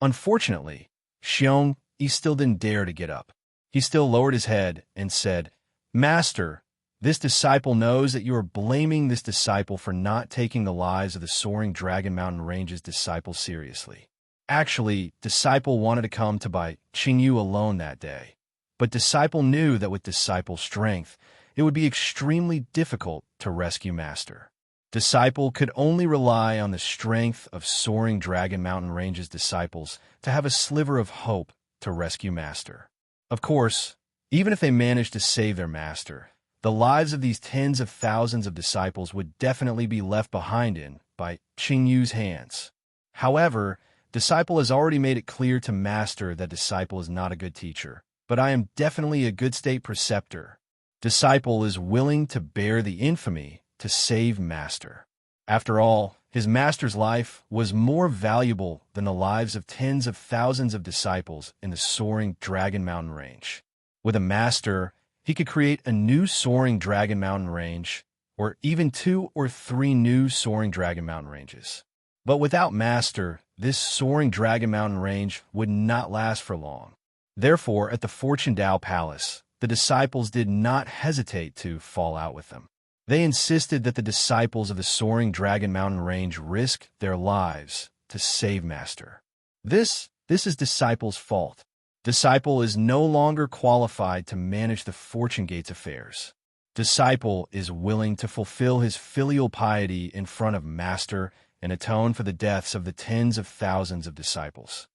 Unfortunately, Xiong Yi still didn't dare to get up. He still lowered his head and said, "Master, this disciple knows that you are blaming this disciple for not taking the lives of the soaring Dragon Mountain Range's disciples seriously. Actually, disciple wanted to come to Bai Qingyu alone that day, but disciple knew that with disciple's strength, it would be extremely difficult to rescue Master. Disciple could only rely on the strength of soaring Dragon Mountain Range's disciples to have a sliver of hope to rescue Master. Of course, even if they managed to save their Master, the lives of these tens of thousands of disciples would definitely be left behind in Bai Qingyu's hands. However, disciple has already made it clear to Master that disciple is not a good teacher, but I am definitely a good state preceptor. Disciple is willing to bear the infamy to save Master. After all, his Master's life was more valuable than the lives of tens of thousands of disciples in the soaring Dragon Mountain Range. With a Master, he could create a new soaring Dragon Mountain Range, or even 2 or 3 new soaring Dragon Mountain Ranges. But without Master, this soaring Dragon Mountain Range would not last for long. Therefore, at the Fortune Dao Palace, the disciples did not hesitate to fall out with them. They insisted that the disciples of the soaring Dragon Mountain Range risk their lives to save Master. This is disciple's fault. Disciple is no longer qualified to manage the Fortune Gate's affairs. Disciple is willing to fulfill his filial piety in front of Master and atone for the deaths of the tens of thousands of disciples.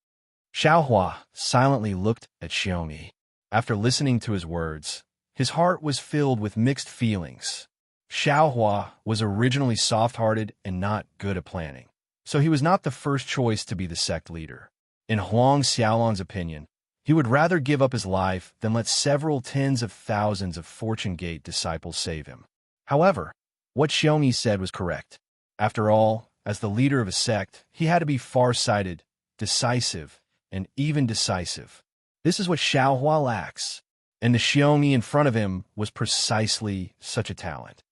Xiao Hua silently looked at Xiong Yi. After listening to his words, his heart was filled with mixed feelings. Xiao Hua was originally soft-hearted and not good at planning, so he was not the first choice to be the sect leader. In Huang Xiaolong's opinion, he would rather give up his life than let several tens of thousands of Fortune Gate disciples save him. However, what Xiong Yi said was correct. After all, as the leader of a sect, he had to be far-sighted, decisive, and even decisive. This is what Xiao Hua lacks, and the Xiong Yi in front of him was precisely such a talent.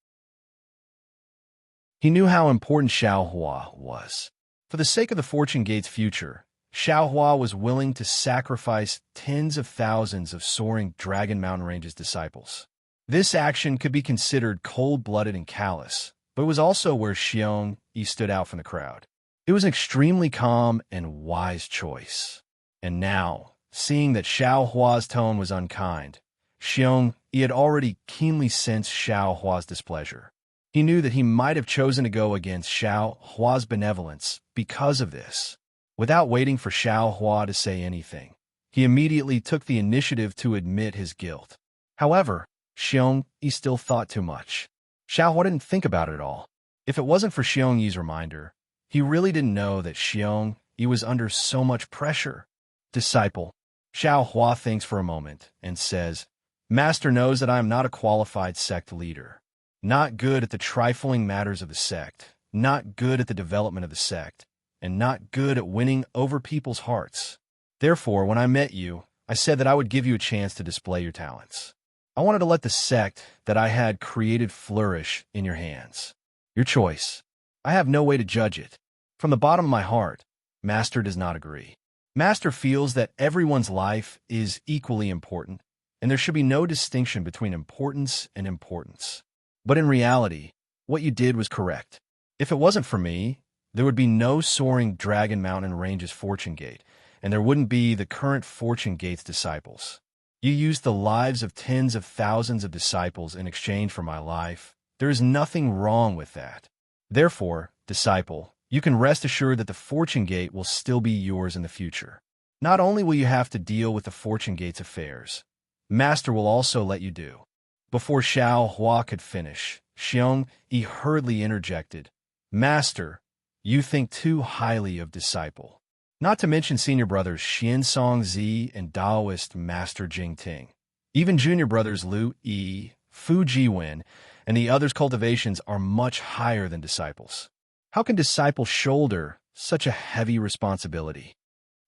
He knew how important Xiao Hua was. For the sake of the Fortune Gate's future, Xiao Hua was willing to sacrifice tens of thousands of soaring Dragon Mountain Range's disciples. This action could be considered cold-blooded and callous, but it was also where Xiong Yi stood out from the crowd. It was an extremely calm and wise choice. And now, seeing that Xiao Hua's tone was unkind, Xiong Yi had already keenly sensed Xiao Hua's displeasure. He knew that he might have chosen to go against Xiao Hua's benevolence because of this. Without waiting for Xiao Hua to say anything, he immediately took the initiative to admit his guilt. However, Xiong Yi still thought too much. Xiao Hua didn't think about it at all. If it wasn't for Xiong Yi's reminder, he really didn't know that Xiong Yi was under so much pressure. Disciple. Xiao Hua thinks for a moment and says, "Master knows that I am not a qualified sect leader. Not good at the trifling matters of the sect, not good at the development of the sect, and not good at winning over people's hearts. Therefore, when I met you, I said that I would give you a chance to display your talents. I wanted to let the sect that I had created flourish in your hands. Your choice. I have no way to judge it. From the bottom of my heart, Master does not agree. Master feels that everyone's life is equally important, and there should be no distinction between importance and importance. But in reality, what you did was correct. If it wasn't for me, there would be no soaring Dragon Mountain Range's Fortune Gate, and there wouldn't be the current Fortune Gate's disciples. You used the lives of tens of thousands of disciples in exchange for my life. There is nothing wrong with that. Therefore, disciple, you can rest assured that the Fortune Gate will still be yours in the future. Not only will you have to deal with the Fortune Gate's affairs, Master will also let you do. Before Xiao Hua could finish, Xiong Yi hurriedly interjected, Master, you think too highly of disciple. Not to mention senior brothers Xian Songzi and Taoist Master Jingting. Even junior brothers Lu Yi, Fu Jiwen, and the others' cultivations are much higher than disciples. How can disciples shoulder such a heavy responsibility?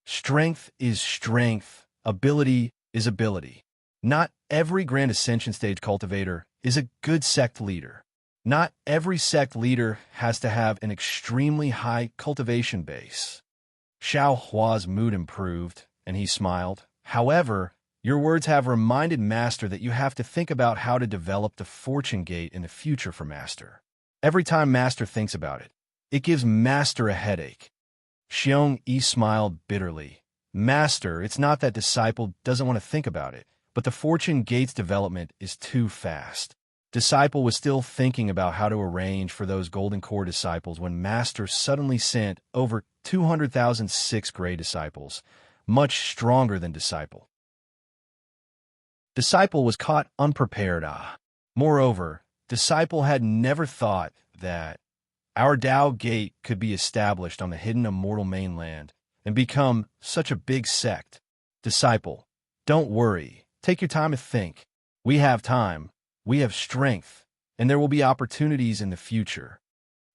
Strength is strength, ability is ability. Not every Grand Ascension Stage cultivator is a good sect leader. Not every sect leader has to have an extremely high cultivation base. Xiao Hua's mood improved, and he smiled. However, your words have reminded Master that you have to think about how to develop the Fortune Gate in the future for Master. Every time Master thinks about it, it gives Master a headache. Xiong Yi smiled bitterly. Master, it's not that Disciple doesn't want to think about it, but the Fortune Gate's development is too fast. Disciple was still thinking about how to arrange for those Golden Core disciples when Master suddenly sent over 200,000 sixth grade disciples, much stronger than Disciple. Disciple was caught unprepared. Moreover, Disciple had never thought that our Dao Gate could be established on the hidden immortal mainland and become such a big sect. Disciple, don't worry. Take your time to think. We have time, we have strength, and there will be opportunities in the future.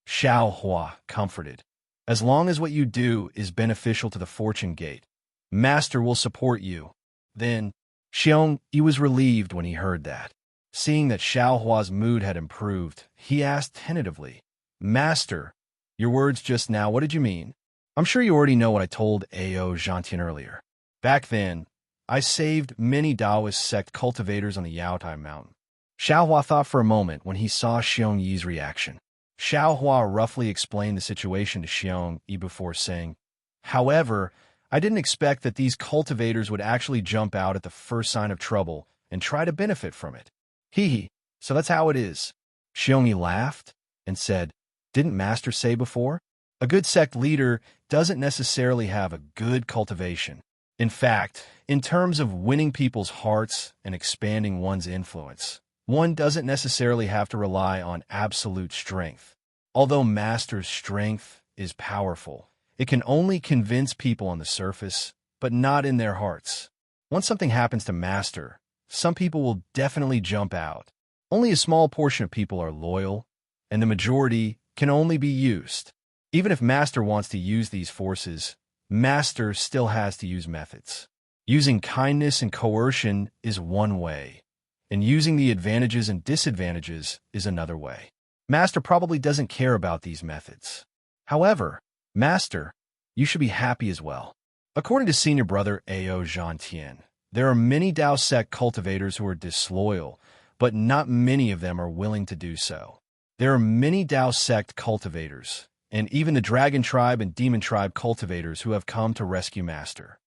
Xiao Hua comforted. As long as what you do is beneficial to the Fortune Gate, Master will support you. Then, Xiong Yi was relieved when he heard that. Seeing that Xiao Hua's mood had improved, he asked tentatively, Master, your words just now, what did you mean? I'm sure you already know what I told Ao Zhantian earlier. Back then, I saved many Taoist sect cultivators on the Yaotai Mountain. Xiao Hua thought for a moment when he saw Xiong Yi's reaction. Xiao Hua roughly explained the situation to Xiong Yi before saying, However, I didn't expect that these cultivators would actually jump out at the first sign of trouble and try to benefit from it. Hee, so that's how it is. Xiong Yi laughed and said, Didn't Master say before? A good sect leader doesn't necessarily have a good cultivation. In fact, in terms of winning people's hearts and expanding one's influence, one doesn't necessarily have to rely on absolute strength. Although Master's strength is powerful, it can only convince people on the surface, but not in their hearts. Once something happens to Master, some people will definitely jump out. Only a small portion of people are loyal, and the majority can only be used. Even if Master wants to use these forces, Master still has to use methods. Using kindness and coercion is one way, and using the advantages and disadvantages is another way. Master probably doesn't care about these methods. However, Master, you should be happy as well. According to senior brother Ao Zhantian, there are many Dao sect cultivators who are disloyal, but not many of them are willing to do so. There are many Dao sect cultivators, and even the Dragon Tribe and Demon Tribe cultivators who have come to rescue Master.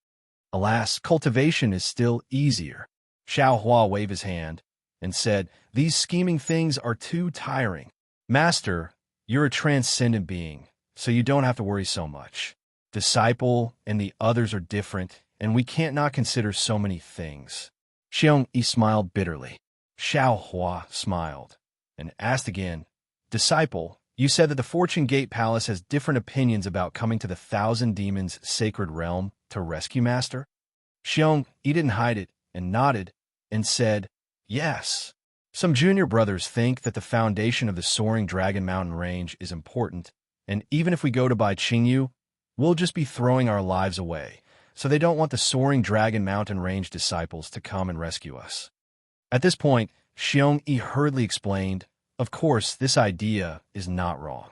Alas, cultivation is still easier. Xiao Hua waved his hand and said, These scheming things are too tiring. Master, you're a transcendent being, so you don't have to worry so much. Disciple and the others are different, and we can't not consider so many things. Xiong Yi smiled bitterly. Xiao Hua smiled and asked again, Disciple, you said that the Fortune Gate Palace has different opinions about coming to the Thousand Demons' sacred realm to rescue Master? Xiong Yi didn't hide it and nodded and said, Yes. Some junior brothers think that the foundation of the soaring Dragon Mountain Range is important, and even if we go to Bai Qingyu, we'll just be throwing our lives away, so they don't want the soaring Dragon Mountain Range disciples to come and rescue us. At this point, Xiong Yi hurriedly explained, Of course, this idea is not wrong.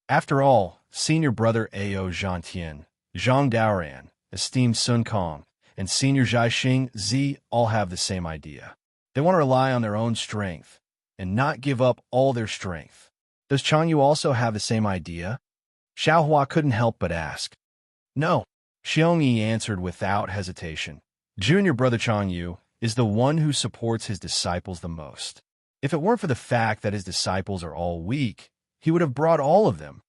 After all, senior brother Ao Zhantian, Zhang Daoran, esteemed Sun Kong, and senior Zhaixing Zi all have the same idea. They want to rely on their own strength and not give up all their strength. Does Changyu also have the same idea? Xiao Hua couldn't help but ask. No, Xiong Yi answered without hesitation. Junior brother Changyu is the one who supports his disciples the most. If it weren't for the fact that his disciples are all weak, he would have brought all of them.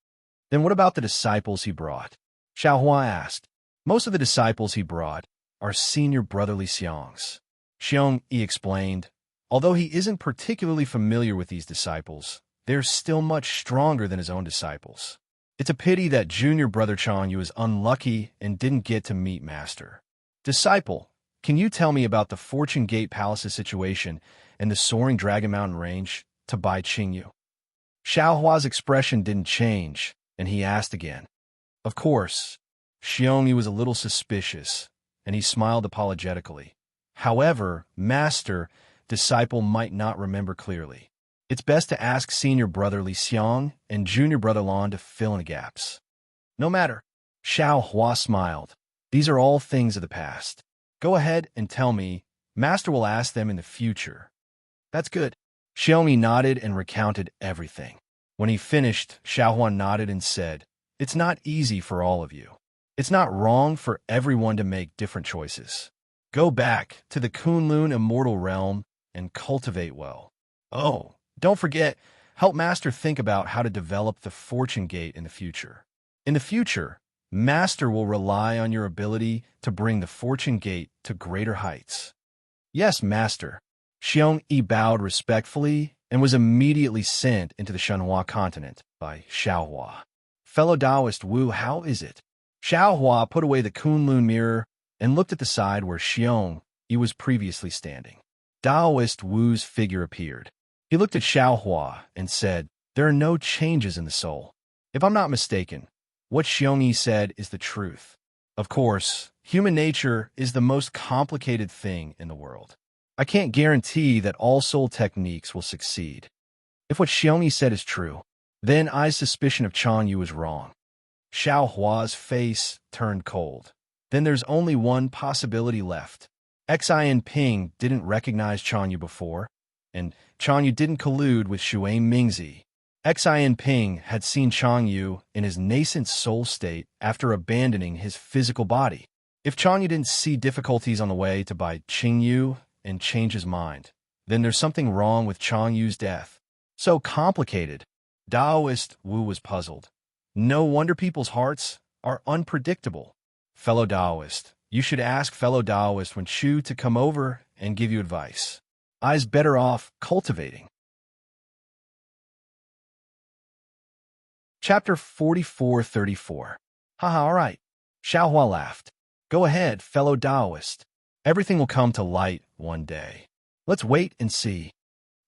Then what about the disciples he brought? Xiao Hua asked. Most of the disciples he brought are senior brotherly Xiangs. Xiong Yi explained, although he isn't particularly familiar with these disciples, they're still much stronger than his own disciples. It's a pity that junior brother Changyu is unlucky and didn't get to meet Master. Disciple, can you tell me about the Fortune Gate Palace's situation and the soaring Dragon Mountain range to Bai Qingyu? Xiaohua's expression didn't change, and he asked again. Of course, Xiongyu was a little suspicious, and he smiled apologetically. However, Master, disciple might not remember clearly. It's best to ask senior brother Li Xiang and junior brother Lan to fill in the gaps. No matter. Xiaohua smiled. These are all things of the past. Go ahead and tell me. Master will ask them in the future. That's good. Xiaomi nodded and recounted everything. When he finished, Xiaohua nodded and said, it's not easy for all of you. It's not wrong for everyone to make different choices. Go back to the Kunlun immortal realm and cultivate well. Oh, don't forget, help Master think about how to develop the Fortune Gate in the future. In the future, Master will rely on your ability to bring the Fortune Gate to greater heights. Yes, Master. Xiong Yi bowed respectfully and was immediately sent into the Shenhua continent by Xiaohua. Fellow Taoist Wu, how is it? Xiaohua put away the Kunlun mirror and looked at the side where Xiong Yi was previously standing. Taoist Wu's figure appeared. He looked at Xiaohua and said, there are no changes in the soul. If I'm not mistaken, what Xiong Yi said is the truth. Of course, human nature is the most complicated thing in the world. I can't guarantee that all soul techniques will succeed. If what Xiong Yi said is true, then I's suspicion of Changyu was wrong. Xiaohua's face turned cold. Then there's only one possibility left. Xin Ping didn't recognize Changyu before, and Changyu didn't collude with Xue Mingzi. Xin Ping had seen Changyu in his nascent soul state after abandoning his physical body. If Changyu didn't see difficulties on the way to Bai Qingyu and change his mind, then there's something wrong with Changyu's death. So complicated. Taoist Wu was puzzled. No wonder people's hearts are unpredictable. Fellow Taoist, you should ask fellow Taoist when Shu to come over and give you advice. I's better off cultivating. Chapter 44-34. Haha, all right. Xiaohua laughed. Go ahead, fellow Taoist. Everything will come to light one day. Let's wait and see.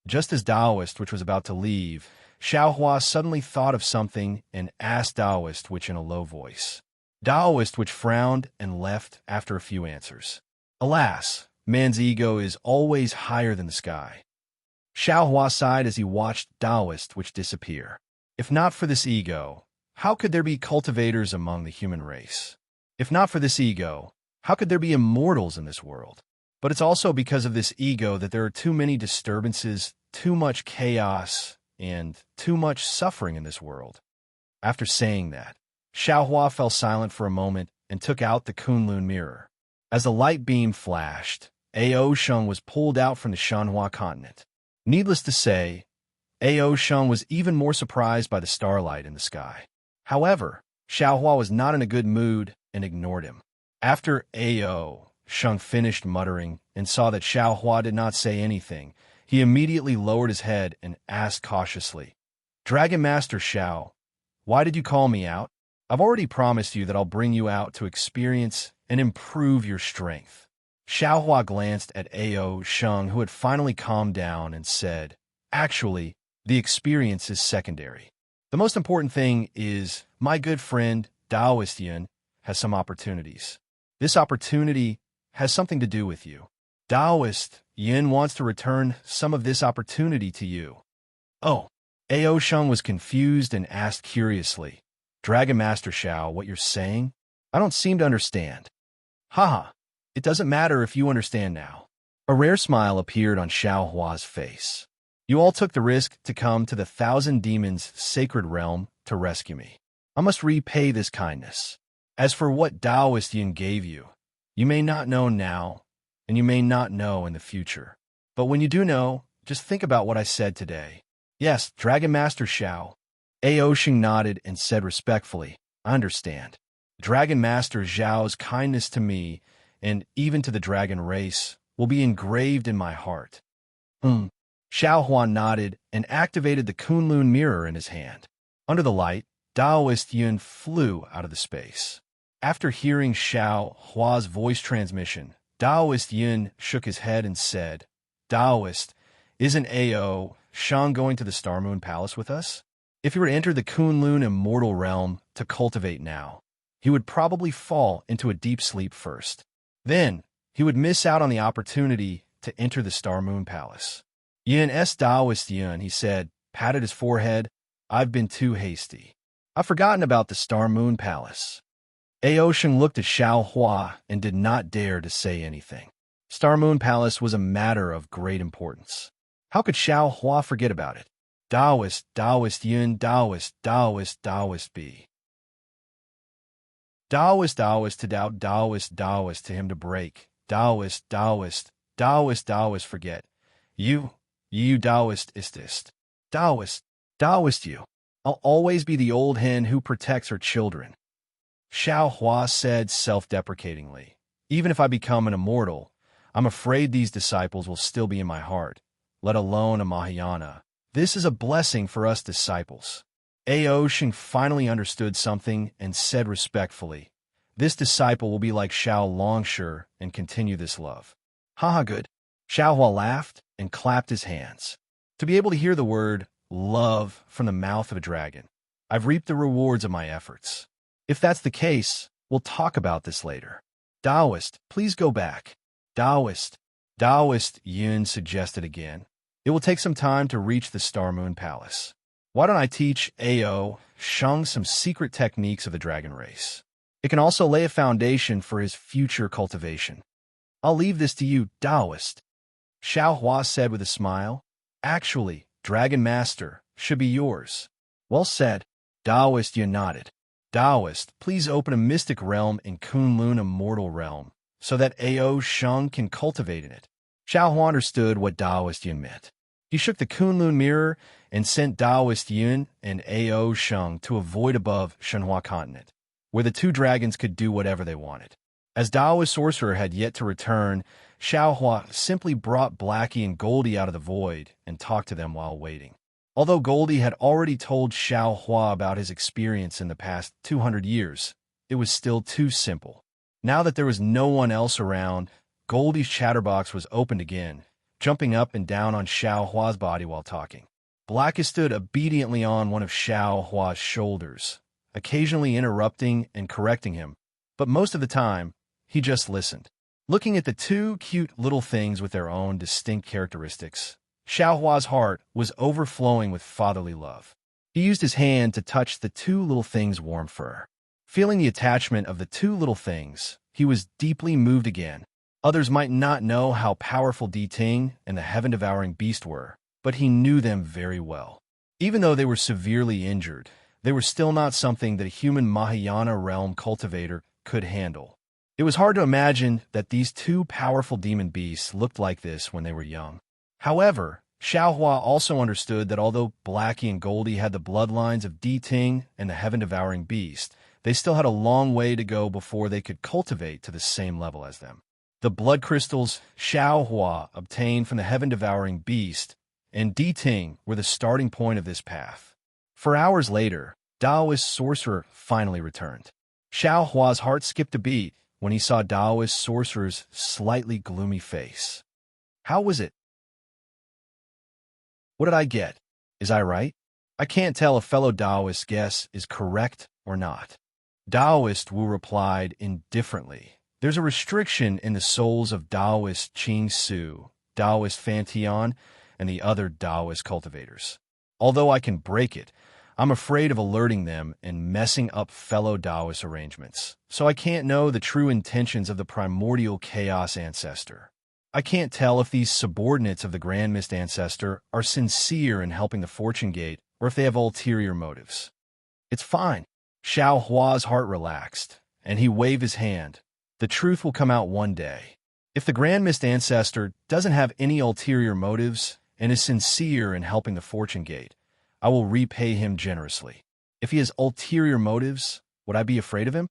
Just as Taoist, which was about to leave, Xiaohua suddenly thought of something and asked Taoist, which in a low voice. Taoist, which frowned and left after a few answers. Alas, man's ego is always higher than the sky. Xiaohua sighed as he watched Taoist, which disappear. If not for this ego, how could there be cultivators among the human race? If not for this ego, how could there be immortals in this world? But it's also because of this ego that there are too many disturbances, too much chaos, and too much suffering in this world. After saying that, Xiaohua fell silent for a moment and took out the Kunlun mirror. As the light beam flashed, Ao Sheng was pulled out from the Shenhua continent. Needless to say, Ao Sheng was even more surprised by the starlight in the sky. However, Xiaohua was not in a good mood and ignored him. After Ao Sheng finished muttering and saw that Xiaohua did not say anything, he immediately lowered his head and asked cautiously, Dragon Master Xiao, why did you call me out? I've already promised you that I'll bring you out to experience and improve your strength. Xiaohua glanced at Ao Sheng, who had finally calmed down, and said, actually, the experience is secondary. The most important thing is my good friend Taoist Yin has some opportunities. This opportunity has something to do with you. Taoist Yin wants to return some of this opportunity to you. Oh, Ao Sheng was confused and asked curiously, Dragon Master Xiao, what you're saying? I don't seem to understand. Haha, it doesn't matter if you understand now. A rare smile appeared on Xiaohua's face. You all took the risk to come to the Thousand Demons' sacred realm to rescue me. I must repay this kindness. As for what Taoist Yin gave you, you may not know now, and you may not know in the future. But when you do know, just think about what I said today. Yes, Dragon Master Xiao. Ao Sheng nodded and said respectfully, I understand. Dragon Master Zhao's kindness to me, and even to the dragon race, will be engraved in my heart. Xiao Hua nodded and activated the Kunlun mirror in his hand. Under the light, Daoist Yun flew out of the space. After hearing Xiao Hua's voice transmission, Daoist Yun shook his head and said, "Daoist, isn't A.O. Shang going to the Star Moon Palace with us? If he were to enter the Kunlun immortal realm to cultivate now, he would probably fall into a deep sleep first. Then, he would miss out on the opportunity to enter the Star Moon Palace." Yun's Daoist Yun, he said, patted his forehead. "I've been too hasty. I've forgotten about the Star Moon Palace." Aosheng looked at Xiao Hua and did not dare to say anything. Star Moon Palace was a matter of great importance. How could Xiao Hua forget about it? Daoist, Daoist Yun, Daoist, Daoist, Daoist be. Daoist, Daoist to doubt, Daoist, Daoist to him to break. Daoist, Daoist, Daoist, Daoist forget. You Daoist istist. Daoist, Daoist you. I'll always be the old hen who protects her children. Xiao Hua said self-deprecatingly. Even if I become an immortal, I'm afraid these disciples will still be in my heart, let alone a Mahayana. This is a blessing for us disciples. Aosheng finally understood something and said respectfully, "This disciple will be like Xiao Longshu and continue this love." Haha, good. Xiao Hua laughed and clapped his hands. To be able to hear the word love from the mouth of a dragon, I've reaped the rewards of my efforts. If that's the case, we'll talk about this later. Daoist, please go back. Daoist, Yun suggested again. It will take some time to reach the Star Moon Palace. Why don't I teach A.O. Shang some secret techniques of the dragon race? It can also lay a foundation for his future cultivation. I'll leave this to you, Daoist. Xiao Hua said with a smile. Actually, Dragon Master, should be yours. Well said. Daoist Yun nodded. Daoist, please open a mystic realm in Kunlun Immortal Realm, so that A.O. Shang can cultivate in it. Xiao Hua understood what Daoist Yun meant. He shook the Kunlun mirror and sent Daoist Yun and A.O. Shang to a void above Shenhua continent, where the two dragons could do whatever they wanted. As Daoist sorcerer had yet to return, Xiao Hua simply brought Blackie and Goldie out of the void and talked to them while waiting. Although Goldie had already told Xiao Hua about his experience in the past 200 years, it was still too simple. Now that there was no one else around, Goldie's chatterbox was opened again, jumping up and down on Xiao Hua's body while talking. Blackie stood obediently on one of Xiao Hua's shoulders, occasionally interrupting and correcting him, but most of the time, he just listened. Looking at the two cute little things with their own distinct characteristics, Xiao Hua's heart was overflowing with fatherly love. He used his hand to touch the two little things' warm fur. Feeling the attachment of the two little things, he was deeply moved again. Others might not know how powerful Di Ting and the heaven-devouring beast were, but he knew them very well. Even though they were severely injured, they were still not something that a human Mahayana realm cultivator could handle. It was hard to imagine that these two powerful demon beasts looked like this when they were young. However, Xiao Hua also understood that although Blackie and Goldie had the bloodlines of Di Ting and the heaven-devouring beast, they still had a long way to go before they could cultivate to the same level as them. The blood crystals Xiao Hua obtained from the heaven-devouring beast and Di Ting were the starting point of this path. 4 hours later, Daoist sorcerer finally returned. Xiao Hua's heart skipped a beat when he saw Daoist sorcerer's slightly gloomy face. How was it? What did I get? Is I right? I can't tell if fellow Daoist guess is correct or not. Daoist Wu replied indifferently. There's a restriction in the souls of Daoist Qing Su, Daoist Fantian, and the other Daoist cultivators. Although I can break it, I'm afraid of alerting them and messing up fellow Daoist arrangements, so I can't know the true intentions of the primordial chaos ancestor. I can't tell if these subordinates of the Grand Mist Ancestor are sincere in helping the Fortune Gate or if they have ulterior motives. It's fine. Xiao Hua's heart relaxed, and he waved his hand. The truth will come out one day. If the Grand Mist Ancestor doesn't have any ulterior motives and is sincere in helping the Fortune Gate, I will repay him generously. If he has ulterior motives, would I be afraid of him?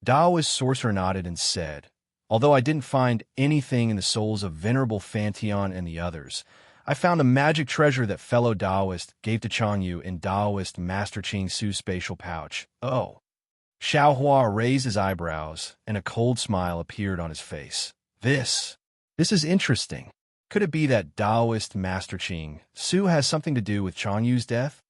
Daoist sorcerer nodded and said, "Although I didn't find anything in the souls of Venerable Fantion and the others, I found a magic treasure that fellow Daoist gave to Changyu in Daoist Master Ching Su's spatial pouch." Oh. Xiao Hua raised his eyebrows, and a cold smile appeared on his face. This is interesting. Could it be that Daoist Master Ching Su has something to do with Changyu's death?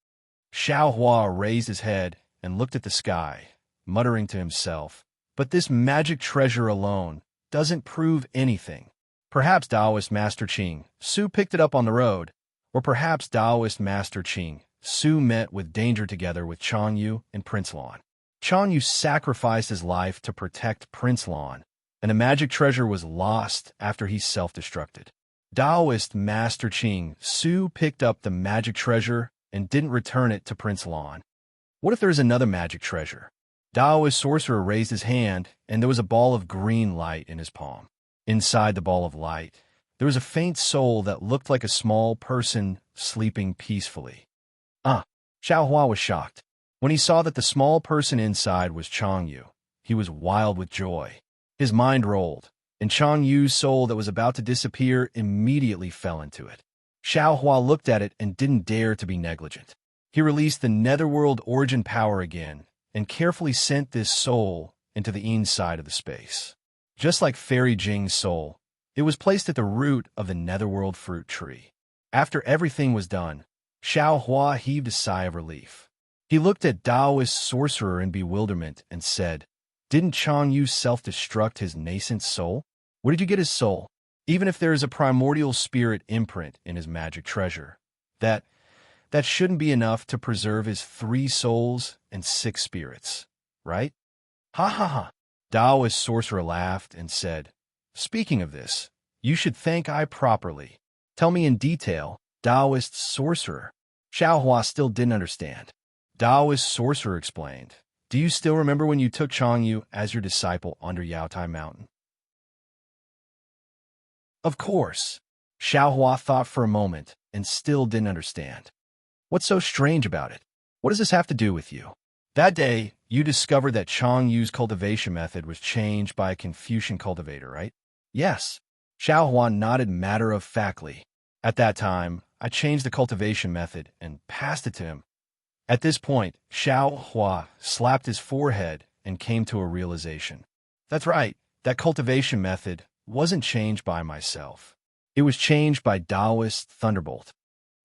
Xiao Hua raised his head and looked at the sky, muttering to himself, "But this magic treasure alone doesn't prove anything. Perhaps Daoist Master Ching Su picked it up on the road, or perhaps Daoist Master Ching Su met with danger together with Changyu and Prince Lan. Changyu sacrificed his life to protect Prince Lan, and the magic treasure was lost after he self-destructed. Daoist Master Ching Su picked up the magic treasure and didn't return it to Prince Lan. What if there is another magic treasure?" Daoist sorcerer raised his hand, and there was a ball of green light in his palm. Inside the ball of light, there was a faint soul that looked like a small person sleeping peacefully. Xiao Hua was shocked. When he saw that the small person inside was Changyu, he was wild with joy. His mind rolled, and Changyu's soul that was about to disappear immediately fell into it. Xiao Hua looked at it and didn't dare to be negligent. He released the netherworld origin power again and carefully sent this soul into the inside of the space. Just like Fairy Jing's soul, it was placed at the root of the netherworld fruit tree. After everything was done, Xiao Hua heaved a sigh of relief. He looked at Daoist sorcerer in bewilderment and said, "Didn't Changyu self-destruct his nascent soul? Where did you get his soul? Even if there is a primordial spirit imprint in his magic treasure, that shouldn't be enough to preserve his 3 souls and 6 spirits, right?" "Ha ha ha." Daoist sorcerer laughed and said, "Speaking of this, you should thank I properly. Tell me in detail, Daoist sorcerer." Xiao Hua still didn't understand. Daoist sorcerer explained, "Do you still remember when you took Changyu as your disciple under Yaotai Mountain?" "Of course." Xiao Hua thought for a moment and still didn't understand. "What's so strange about it? What does this have to do with you? That day, you discovered that Changyu's cultivation method was changed by a Confucian cultivator, right?" "Yes." Xiao Hua nodded matter-of-factly. "At that time, I changed the cultivation method and passed it to him." At this point, Xiao Hua slapped his forehead and came to a realization. "That's right, that cultivation method wasn't changed by myself. It was changed by Daoist Thunderbolt."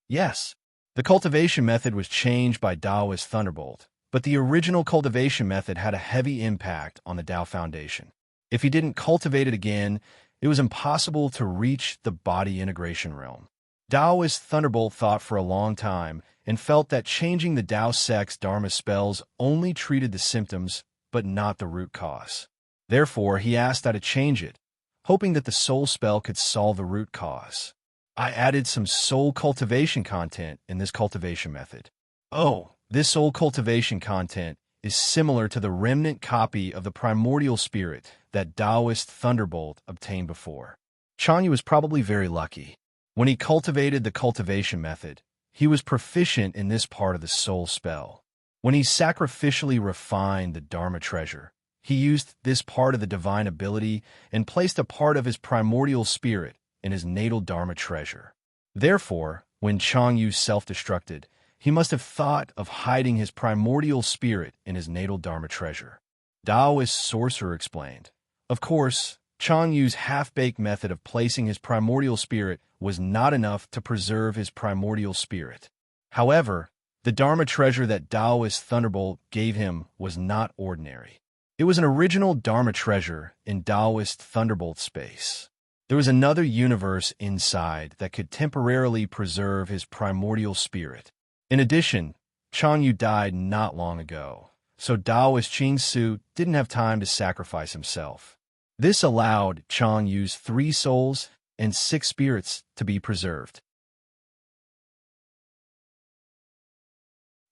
"Yes, the cultivation method was changed by Daoist Thunderbolt, but the original cultivation method had a heavy impact on the Dao Foundation. If he didn't cultivate it again, it was impossible to reach the body integration realm." Daoist Thunderbolt thought for a long time and felt that changing the Dao Sect's Dharma spells only treated the symptoms, but not the root cause. Therefore, he asked how to change it, hoping that the soul spell could solve the root cause. "I added some soul cultivation content in this cultivation method." "Oh, this soul cultivation content is similar to the remnant copy of the primordial spirit that Daoist Thunderbolt obtained before." Changyu was probably very lucky. When he cultivated the cultivation method, he was proficient in this part of the soul spell. When he sacrificially refined the Dharma treasure, he used this part of the divine ability and placed a part of his primordial spirit in his natal Dharma treasure. Therefore, when Changyu self-destructed, he must have thought of hiding his primordial spirit in his natal Dharma treasure. Daoist sorcerer explained, "Of course, Changyu's half-baked method of placing his primordial spirit was not enough to preserve his primordial spirit. However, the Dharma treasure that Daoist Thunderbolt gave him was not ordinary. It was an original Dharma treasure in Daoist Thunderbolt space. There was another universe inside that could temporarily preserve his primordial spirit. In addition, Changyu died not long ago, so Daoist Ching Su didn't have time to sacrifice himself. This allowed Changyu's 3 souls and 6 spirits to be preserved."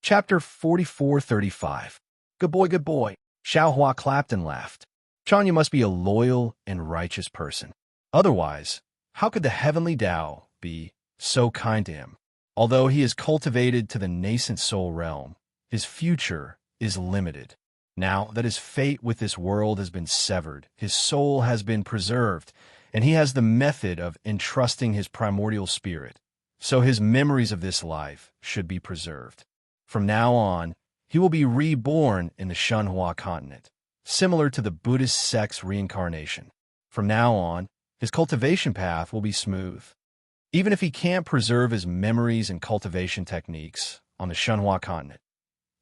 Chapter 44-35. Good boy, good boy. Xiao Hua clapped and laughed. Changyu must be a loyal and righteous person. Otherwise, how could the heavenly Tao be so kind to him? Although he is cultivated to the nascent soul realm, his future is limited. Now that his fate with this world has been severed, his soul has been preserved, and he has the method of entrusting his primordial spirit, so his memories of this life should be preserved. From now on, he will be reborn in the Shenhua continent, similar to the Buddhist sect's reincarnation. From now on, his cultivation path will be smooth. Even if he can't preserve his memories and cultivation techniques on the Shenhua continent,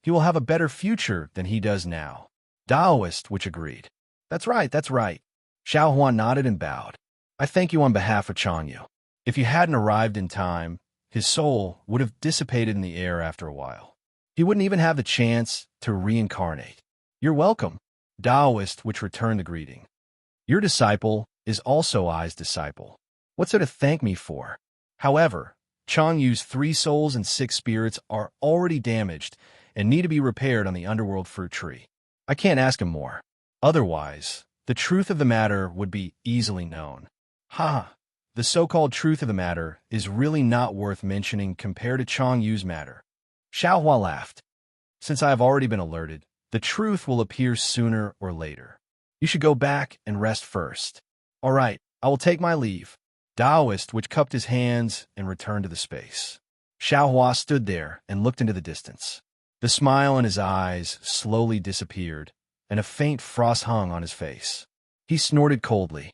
he will have a better future than he does now. Daoist, which agreed. That's right, that's right. Xiaohua nodded and bowed. I thank you on behalf of Changyu. If you hadn't arrived in time, his soul would have dissipated in the air after a while. He wouldn't even have the chance to reincarnate. You're welcome. Daoist, which returned the greeting. Your disciple is also I's disciple. What's there to thank me for? However, Changyu's 3 souls and 6 spirits are already damaged and need to be repaired on the underworld fruit tree. I can't ask him more. Otherwise, the truth of the matter would be easily known. Ha! The so-called truth of the matter is really not worth mentioning compared to Changyu's matter. Xiaohua laughed. Since I have already been alerted, the truth will appear sooner or later. You should go back and rest first. All right, I will take my leave. Daoist, which cupped his hands and returned to the space. Xiaohua stood there and looked into the distance. The smile in his eyes slowly disappeared, and a faint frost hung on his face. He snorted coldly.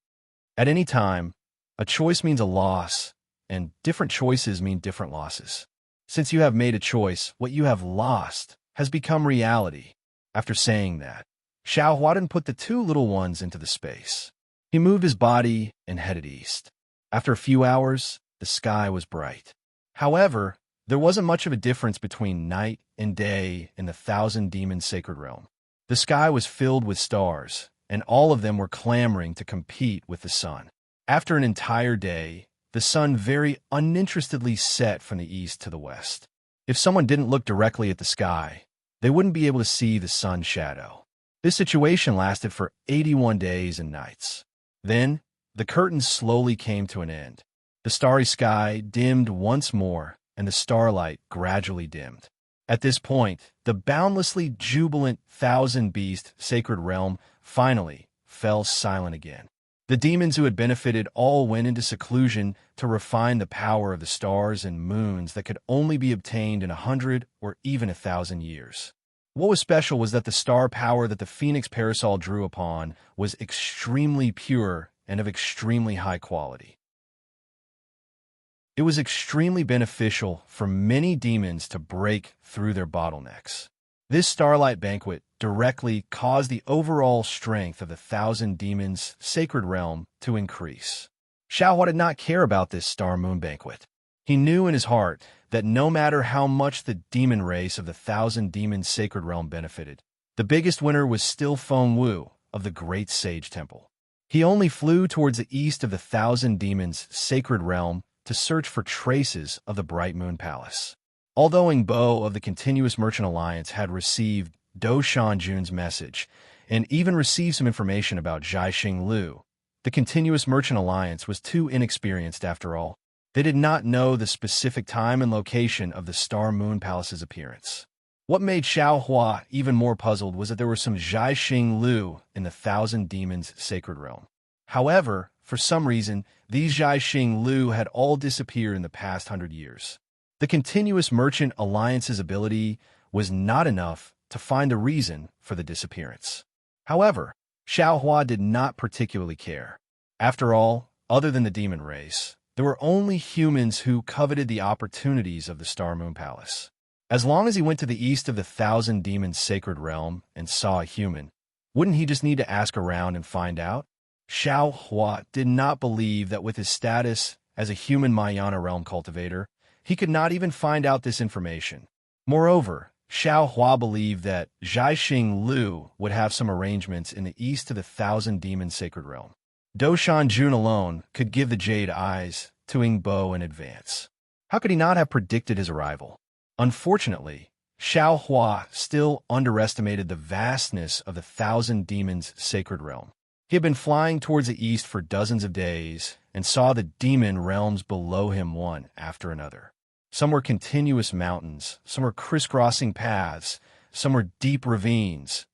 At any time, a choice means a loss, and different choices mean different losses. Since you have made a choice, what you have lost has become reality. After saying that, Xiaohua didn't put the 2 little ones into the space. He moved his body and headed east. After a few hours, the sky was bright. However, there wasn't much of a difference between night and day in the 1,000 Demons Sacred Realm. The sky was filled with stars, and all of them were clamoring to compete with the sun. After an entire day, the sun very uninterestedly set from the east to the west. If someone didn't look directly at the sky, they wouldn't be able to see the sun's shadow. This situation lasted for 81 days and nights. Then, the curtains slowly came to an end. The starry sky dimmed once more, and the starlight gradually dimmed. At this point, the boundlessly jubilant 1,000 Beast Sacred Realm finally fell silent again. The demons who had benefited all went into seclusion to refine the power of the stars and moons that could only be obtained in 100 or even 1,000 years. What was special was that the star power that the Phoenix Parasol drew upon was extremely pure and of extremely high quality. It was extremely beneficial for many demons to break through their bottlenecks. This Starlight Banquet directly caused the overall strength of the 1,000 Demons Sacred Realm to increase. Xiaohua did not care about this Star Moon Banquet. He knew in his heart that no matter how much the demon race of the 1,000 Demons Sacred Realm benefited, the biggest winner was still Feng Wu of the Great Sage Temple. He only flew towards the east of the 1,000 Demons Sacred Realm to search for traces of the Bright Moon Palace. Although Ingbo of the Continuous Merchant Alliance had received Do Shanjun's message and even received some information about Zhaixing Liu, the Continuous Merchant Alliance was too inexperienced after all. They did not know the specific time and location of the Star Moon Palace's appearance. What made Xiaohua even more puzzled was that there were some Zhaixing Liu in the 1,000 Demons Sacred Realm. However, for some reason, these Zhaixing Liu had all disappeared in the past 100 years. The Continuous Merchant Alliance's ability was not enough to find the reason for the disappearance. However, Xiaohua did not particularly care. After all, other than the demon race, there were only humans who coveted the opportunities of the Star Moon Palace. As long as he went to the east of the 1,000 Demons Sacred Realm and saw a human, wouldn't he just need to ask around and find out? Xiaohua did not believe that with his status as a human Mayana realm cultivator, he could not even find out this information. Moreover, Xiaohua believed that Zhaixing Liu would have some arrangements in the east of the 1,000 Demons Sacred Realm. Do Shanjun alone could give the Jade Eyes to Ingbo in advance. How could he not have predicted his arrival? Unfortunately, Xiaohua still underestimated the vastness of the 1,000 Demons Sacred Realm. He had been flying towards the east for dozens of days and saw the demon realms below him one after another. Some were continuous mountains, some were crisscrossing paths, some were deep ravines,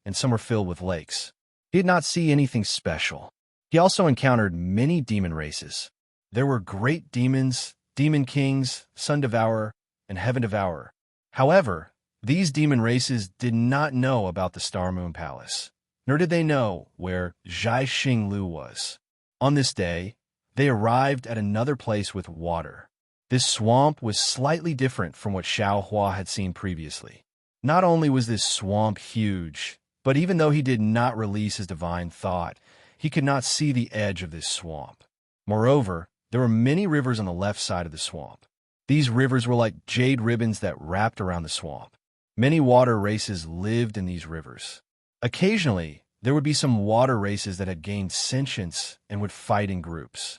and some were filled with lakes. He did not see anything special. He also encountered many demon races. There were great demons, demon kings, sun devourer, and heaven devourer. However, these demon races did not know about the Star Moon Palace, nor did they know where Zhai Xing Lu was. On this day, they arrived at another place with water. This swamp was slightly different from what Xiao Hua had seen previously. Not only was this swamp huge, but even though he did not release his divine thought, he could not see the edge of this swamp. Moreover, there were many rivers on the left side of the swamp. These rivers were like jade ribbons that wrapped around the swamp. Many water races lived in these rivers. Occasionally, there would be some water races that had gained sentience and would fight in groups.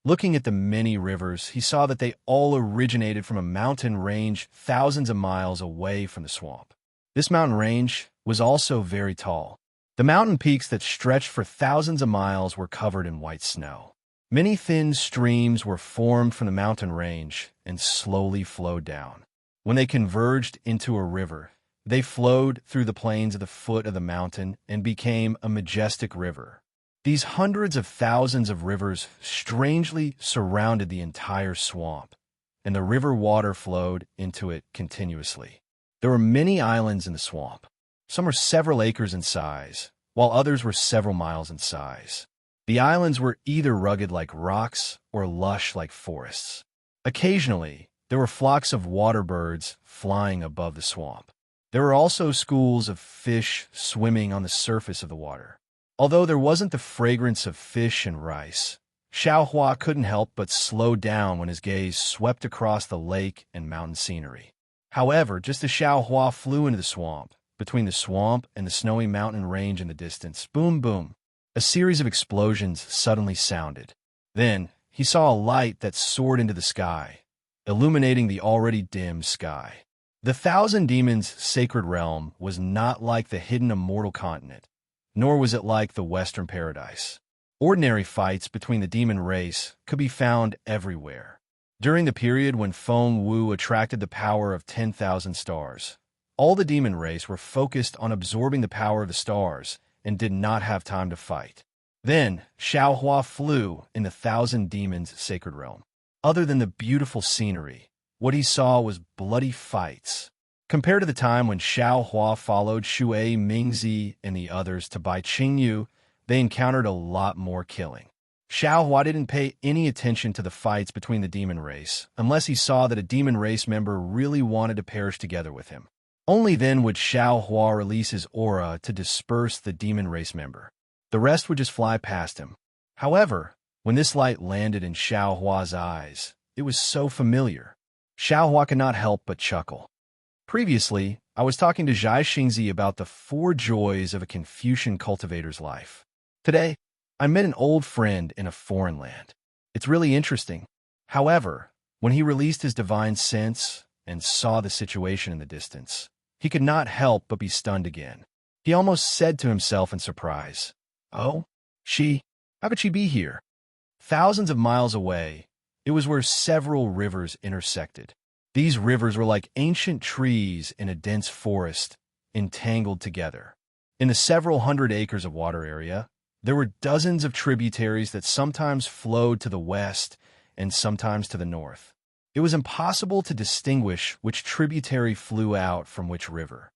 Looking at the many rivers, he saw that they all originated from a mountain range thousands of miles away from the swamp. This mountain range was also very tall. The mountain peaks that stretched for thousands of miles were covered in white snow. Many thin streams were formed from the mountain range and slowly flowed down. When they converged into a river, they flowed through the plains at the foot of the mountain and became a majestic river. These hundreds of thousands of rivers strangely surrounded the entire swamp, and the river water flowed into it continuously. There were many islands in the swamp. Some were several acres in size, while others were several miles in size. The islands were either rugged like rocks or lush like forests. Occasionally, there were flocks of water birds flying above the swamp. There were also schools of fish swimming on the surface of the water. Although there wasn't the fragrance of fish and rice, Xiao Hua couldn't help but slow down when his gaze swept across the lake and mountain scenery. However, just as Xiao Hua flew into the swamp, between the swamp and the snowy mountain range in the distance, boom, boom, a series of explosions suddenly sounded. Then, he saw a light that soared into the sky, illuminating the already dim sky. The Thousand Demons' sacred realm was not like the hidden immortal continent, nor was it like the Western Paradise. Ordinary fights between the demon race could be found everywhere. During the period when Feng Wu attracted the power of 10,000 stars, all the demon race were focused on absorbing the power of the stars and did not have time to fight. Then, Xiao Hua flew in the Thousand Demons' sacred realm. Other than the beautiful scenery, what he saw was bloody fights. Compared to the time when Xiao Hua followed Xue Mingzi and the others to Bai Qingyu, they encountered a lot more killing. Xiao Hua didn't pay any attention to the fights between the demon race, unless he saw that a demon race member really wanted to perish together with him. Only then would Xiao Hua release his aura to disperse the demon race member. The rest would just fly past him. However, when this light landed in Xiao Hua's eyes, it was so familiar. Xiao Hua could not help but chuckle. Previously, I was talking to Zhai Xingzi about the 4 joys of a Confucian cultivator's life. Today, I met an old friend in a foreign land. It's really interesting. However, when he released his divine sense and saw the situation in the distance, he could not help but be stunned again. He almost said to himself in surprise, "Oh, how could she be here?" Thousands of miles away, it was where several rivers intersected. These rivers were like ancient trees in a dense forest, entangled together. In the several hundred acres of water area, there were dozens of tributaries that sometimes flowed to the west and sometimes to the north. It was impossible to distinguish which tributary flew out from which river.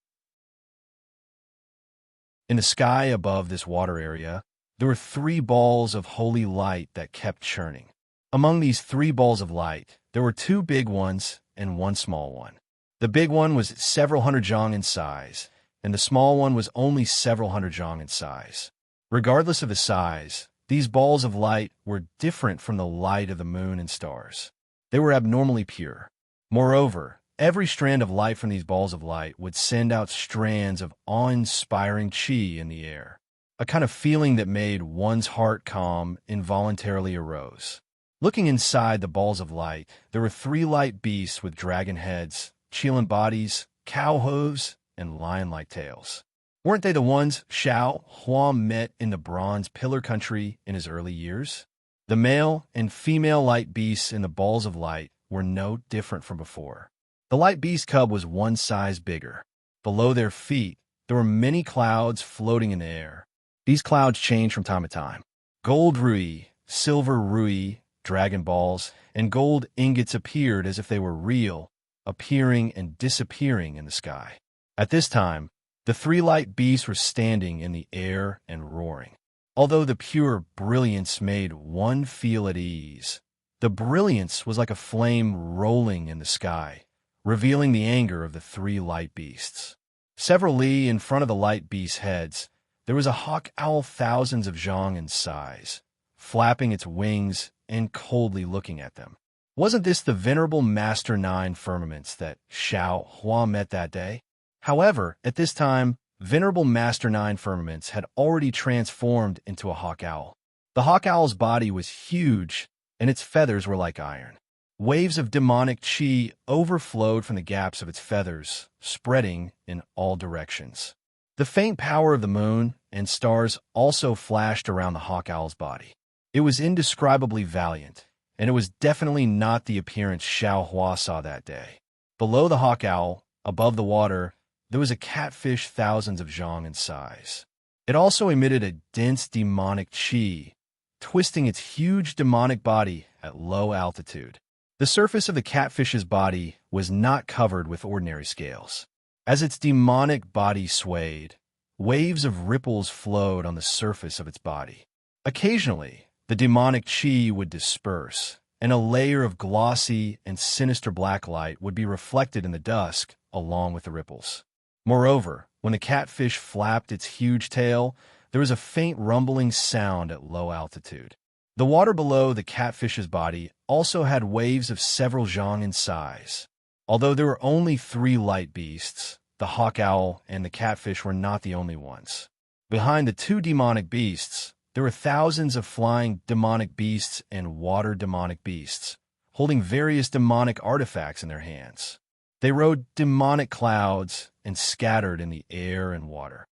In the sky above this water area, there were 3 balls of holy light that kept churning. Among these 3 balls of light, there were 2 big ones and 1 small one. The big one was several hundred zhang in size, and the small one was only several hundred zhang in size. Regardless of the size, these balls of light were different from the light of the moon and stars. They were abnormally pure. Moreover, every strand of light from these balls of light would send out strands of awe-inspiring qi in the air. A kind of feeling that made one's heart calm involuntarily arose. Looking inside the balls of light, there were 3 light beasts with dragon heads, qilin bodies, cow hooves, and lion-like tails. Weren't they the ones Xiao Hua met in the Bronze Pillar Country in his early years? The male and female light beasts in the balls of light were no different from before. The light beast cub was 1 size bigger. Below their feet, There were many clouds floating in the air. These clouds changed from time to time. Gold rui, silver rui, dragon balls, and gold ingots appeared as if they were real, appearing and disappearing in the sky. At this time, the three light beasts were standing in the air and roaring. Although the pure brilliance made one feel at ease, the brilliance was like a flame rolling in the sky, revealing the anger of the three light beasts. Several li in front of the light beasts' heads, there was a hawk owl thousands of zhang in size, flapping its wings and coldly looking at them. Wasn't this the venerable Master Nine Firmaments that Xiao Hua met that day? However, at this time, venerable Master Nine Firmaments had already transformed into a hawk owl. The hawk owl's body was huge, and its feathers were like iron. Waves of demonic qi overflowed from the gaps of its feathers, spreading in all directions. The faint power of the moon and stars also flashed around the hawk owl's body. It was indescribably valiant, and it was definitely not the appearance Xiao Hua saw that day. Below the hawk owl, above the water, there was a catfish thousands of zhang in size. It also emitted a dense demonic qi, twisting its huge demonic body at low altitude. The surface of the catfish's body was not covered with ordinary scales. As its demonic body swayed, waves of ripples flowed on the surface of its body. Occasionally, the demonic qi would disperse, and a layer of glossy and sinister black light would be reflected in the dusk along with the ripples. Moreover, when the catfish flapped its huge tail, there was a faint rumbling sound at low altitude. The water below the catfish's body also had waves of several zhang in size. Although there were only three light beasts, the hawk owl and the catfish were not the only ones. Behind the two demonic beasts, there were thousands of flying demonic beasts and water demonic beasts, holding various demonic artifacts in their hands. They rode demonic clouds and scattered in the air and water.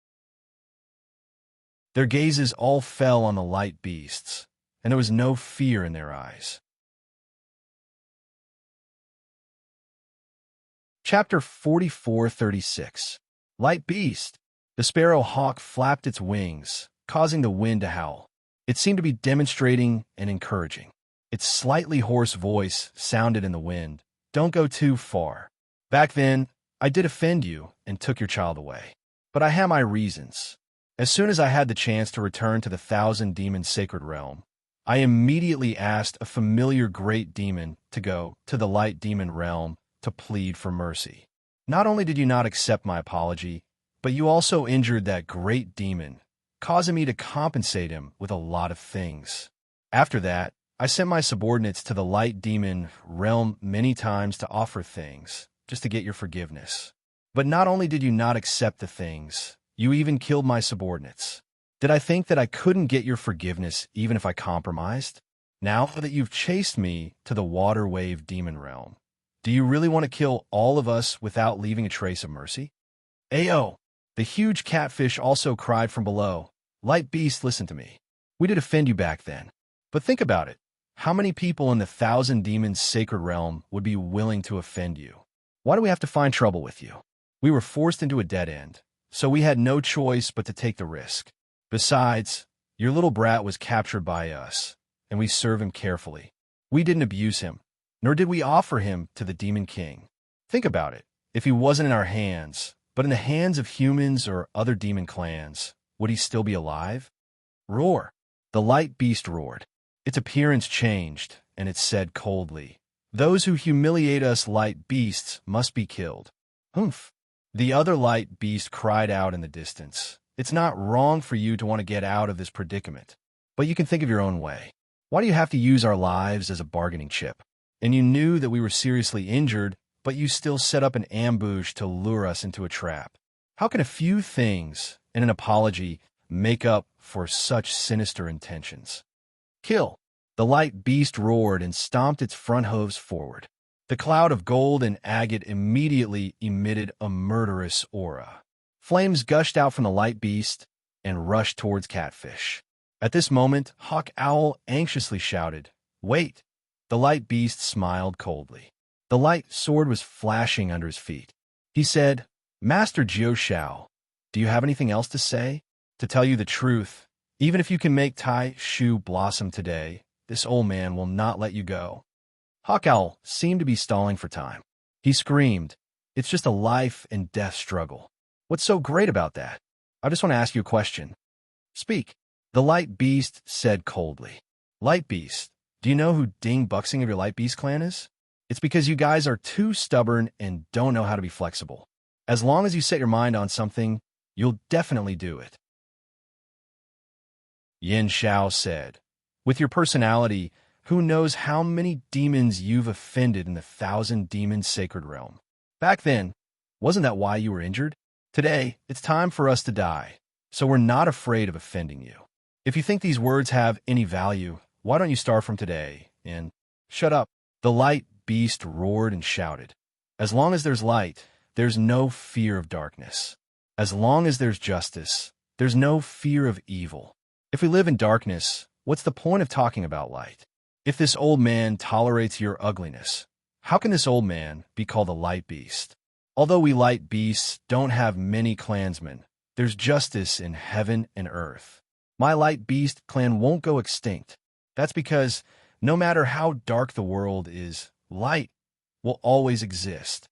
Their gazes all fell on the light beasts, and there was no fear in their eyes. Chapter 44:36. Light Beast. The sparrow hawk flapped its wings, causing the wind to howl. It seemed to be demonstrating and encouraging. Its slightly hoarse voice sounded in the wind. Don't go too far. Back then, I did offend you and took your child away. But I had my reasons. As soon as I had the chance to return to the Thousand Demon Sacred Realm, I immediately asked a familiar great demon to go to the Light Demon Realm to plead for mercy. Not only did you not accept my apology, but you also injured that great demon, causing me to compensate him with a lot of things. After that, I sent my subordinates to the Light Demon Realm many times to offer things, just to get your forgiveness. But not only did you not accept the things, you even killed my subordinates. Did I think that I couldn't get your forgiveness even if I compromised? Now that you've chased me to the Water Wave Demon Realm, do you really want to kill all of us without leaving a trace of mercy? Ayo! The huge catfish also cried from below. Light Beast, listen to me. We did offend you back then. But think about it. How many people in the Thousand Demons Sacred Realm would be willing to offend you? Why do we have to find trouble with you? We were forced into a dead end, so we had no choice but to take the risk. Besides, your little brat was captured by us, and we serve him carefully. We didn't abuse him, nor did we offer him to the Demon King. Think about it. If he wasn't in our hands, but in the hands of humans or other demon clans, would he still be alive? Roar! The light beast roared. Its appearance changed, and it said coldly, "Those who humiliate us light beasts must be killed." Humph! The other light beast cried out in the distance. It's not wrong for you to want to get out of this predicament, but you can think of your own way. Why do you have to use our lives as a bargaining chip? And you knew that we were seriously injured, but you still set up an ambush to lure us into a trap. How can a few things and an apology make up for such sinister intentions? Kill! The light beast roared and stomped its front hooves forward. The cloud of gold and agate immediately emitted a murderous aura. Flames gushed out from the light beast and rushed towards Catfish. At this moment, Hawk Owl anxiously shouted, "Wait!" The light beast smiled coldly. The light sword was flashing under his feet. He said, "Master Jiu Shao, Do you have anything else to say? To tell you the truth, even if you can make Tai Shu blossom today, this old man will not let you go. Hawk Owl seemed to be stalling for time. He screamed, "It's just a life and death struggle. What's so great about that? I just want to ask you a question." "Speak." The Light Beast said coldly. "Light Beast, do you know who Ding Buxing of your Light Beast clan is? It's because you guys are too stubborn and don't know how to be flexible. As long as you set your mind on something, you'll definitely do it." Yin Xiao said, "With your personality, who knows how many demons you've offended in the 1,000-demon sacred realm. Back then, wasn't that why you were injured? Today, it's time for us to die, so we're not afraid of offending you. If you think these words have any value, why don't you start from today and shut up?" The Light Beast roared and shouted, "As long as there's light, there's no fear of darkness. As long as there's justice, there's no fear of evil. If we live in darkness, what's the point of talking about light? If this old man tolerates your ugliness, how can this old man be called a Light Beast? Although we Light Beasts don't have many clansmen, there's justice in heaven and earth. My Light Beast clan won't go extinct. That's because no matter how dark the world is, light will always exist."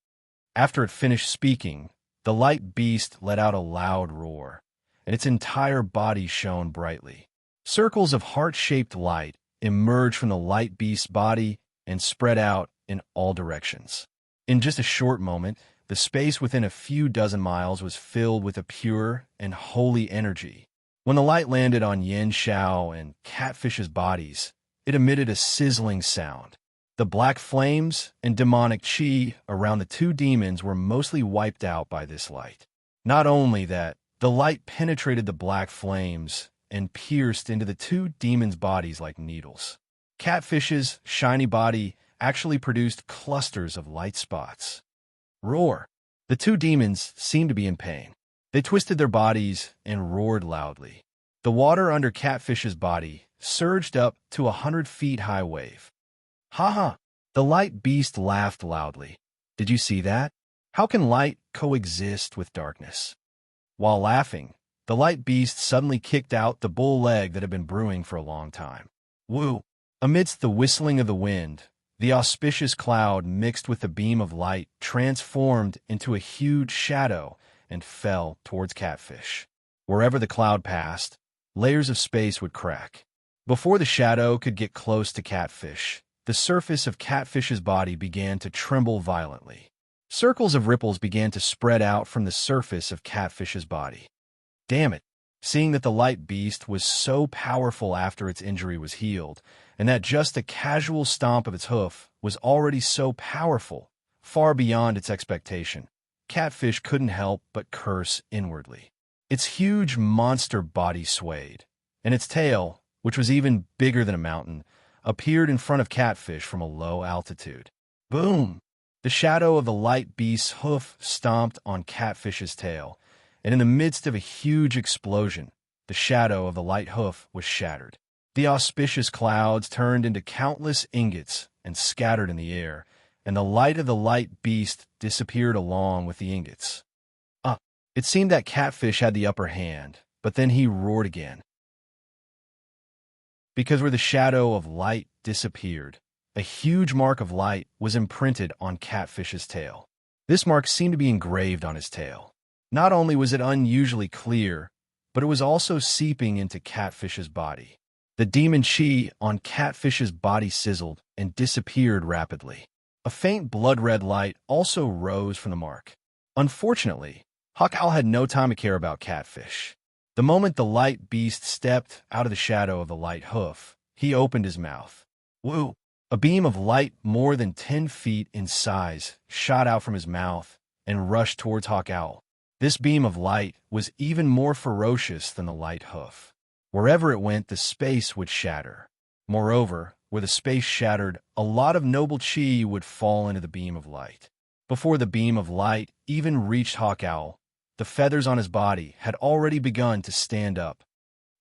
After it finished speaking, the Light Beast let out a loud roar, and its entire body shone brightly. Circles of heart-shaped light emerged from the Light Beast's body and spread out in all directions. In just a short moment, the space within a few dozen miles was filled with a pure and holy energy. When the light landed on Yin Xiao and Catfish's bodies, it emitted a sizzling sound. The black flames and demonic chi around the two demons were mostly wiped out by this light. Not only that, the light penetrated the black flames and pierced into the two demons' bodies like needles. Catfish's shiny body actually produced clusters of light spots. Roar! The two demons seemed to be in pain. They twisted their bodies and roared loudly. The water under Catfish's body surged up to 100 feet high wave. "Ha ha!" The Light Beast laughed loudly. "Did you see that? How can light coexist with darkness?" While laughing, the Light Beast suddenly kicked out the bull leg that had been brewing for a long time. Woo! Amidst the whistling of the wind, the auspicious cloud mixed with the beam of light transformed into a huge shadow and fell towards Catfish. Wherever the cloud passed, layers of space would crack. Before the shadow could get close to Catfish, the surface of Catfish's body began to tremble violently. Circles of ripples began to spread out from the surface of Catfish's body. Damn it! Seeing that the Light Beast was so powerful after its injury was healed, and that just a casual stomp of its hoof was already so powerful, far beyond its expectation, Catfish couldn't help but curse inwardly. Its huge monster body swayed, and its tail, which was even bigger than a mountain, appeared in front of Catfish from a low altitude. Boom! The shadow of the Light Beast's hoof stomped on Catfish's tail, and in the midst of a huge explosion, the shadow of the light hoof was shattered. The auspicious clouds turned into countless ingots and scattered in the air, and the light of the Light Beast disappeared along with the ingots. It seemed that Catfish had the upper hand, but then he roared again. Because where the shadow of light disappeared, a huge mark of light was imprinted on Catfish's tail. This mark seemed to be engraved on his tail. Not only was it unusually clear, but it was also seeping into Catfish's body. The demon chi on Catfish's body sizzled and disappeared rapidly. A faint blood-red light also rose from the mark. Unfortunately, Hawk Owl had no time to care about Catfish. The moment the Light Beast stepped out of the shadow of the light hoof, he opened his mouth. Woo! A beam of light more than 10 feet in size shot out from his mouth and rushed towards Hawk Owl. This beam of light was even more ferocious than the light hoof. Wherever it went, the space would shatter. Moreover, where the space shattered, a lot of noble chi would fall into the beam of light. Before the beam of light even reached Hawk Owl, the feathers on his body had already begun to stand up.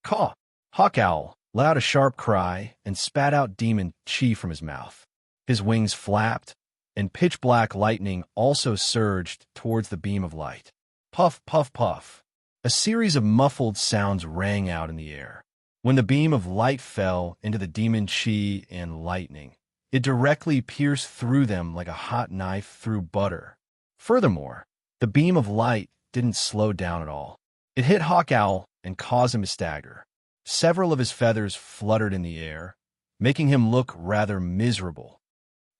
Caw! Hawk Owl let out a sharp cry and spat out demon chi from his mouth. His wings flapped, and pitch-black lightning also surged towards the beam of light. Puff, puff, puff. A series of muffled sounds rang out in the air. When the beam of light fell into the demon chi and lightning, it directly pierced through them like a hot knife through butter. Furthermore, the beam of light didn't slow down at all. It hit Hawk Owl and caused him to stagger. Several of his feathers fluttered in the air, making him look rather miserable.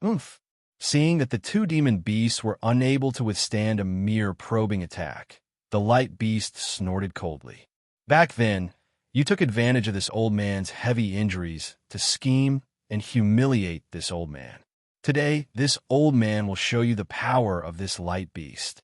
Oomph! Seeing that the two demon beasts were unable to withstand a mere probing attack, the light beast snorted coldly. Back then, you took advantage of this old man's heavy injuries to scheme and humiliate this old man. Today, this old man will show you the power of this light beast.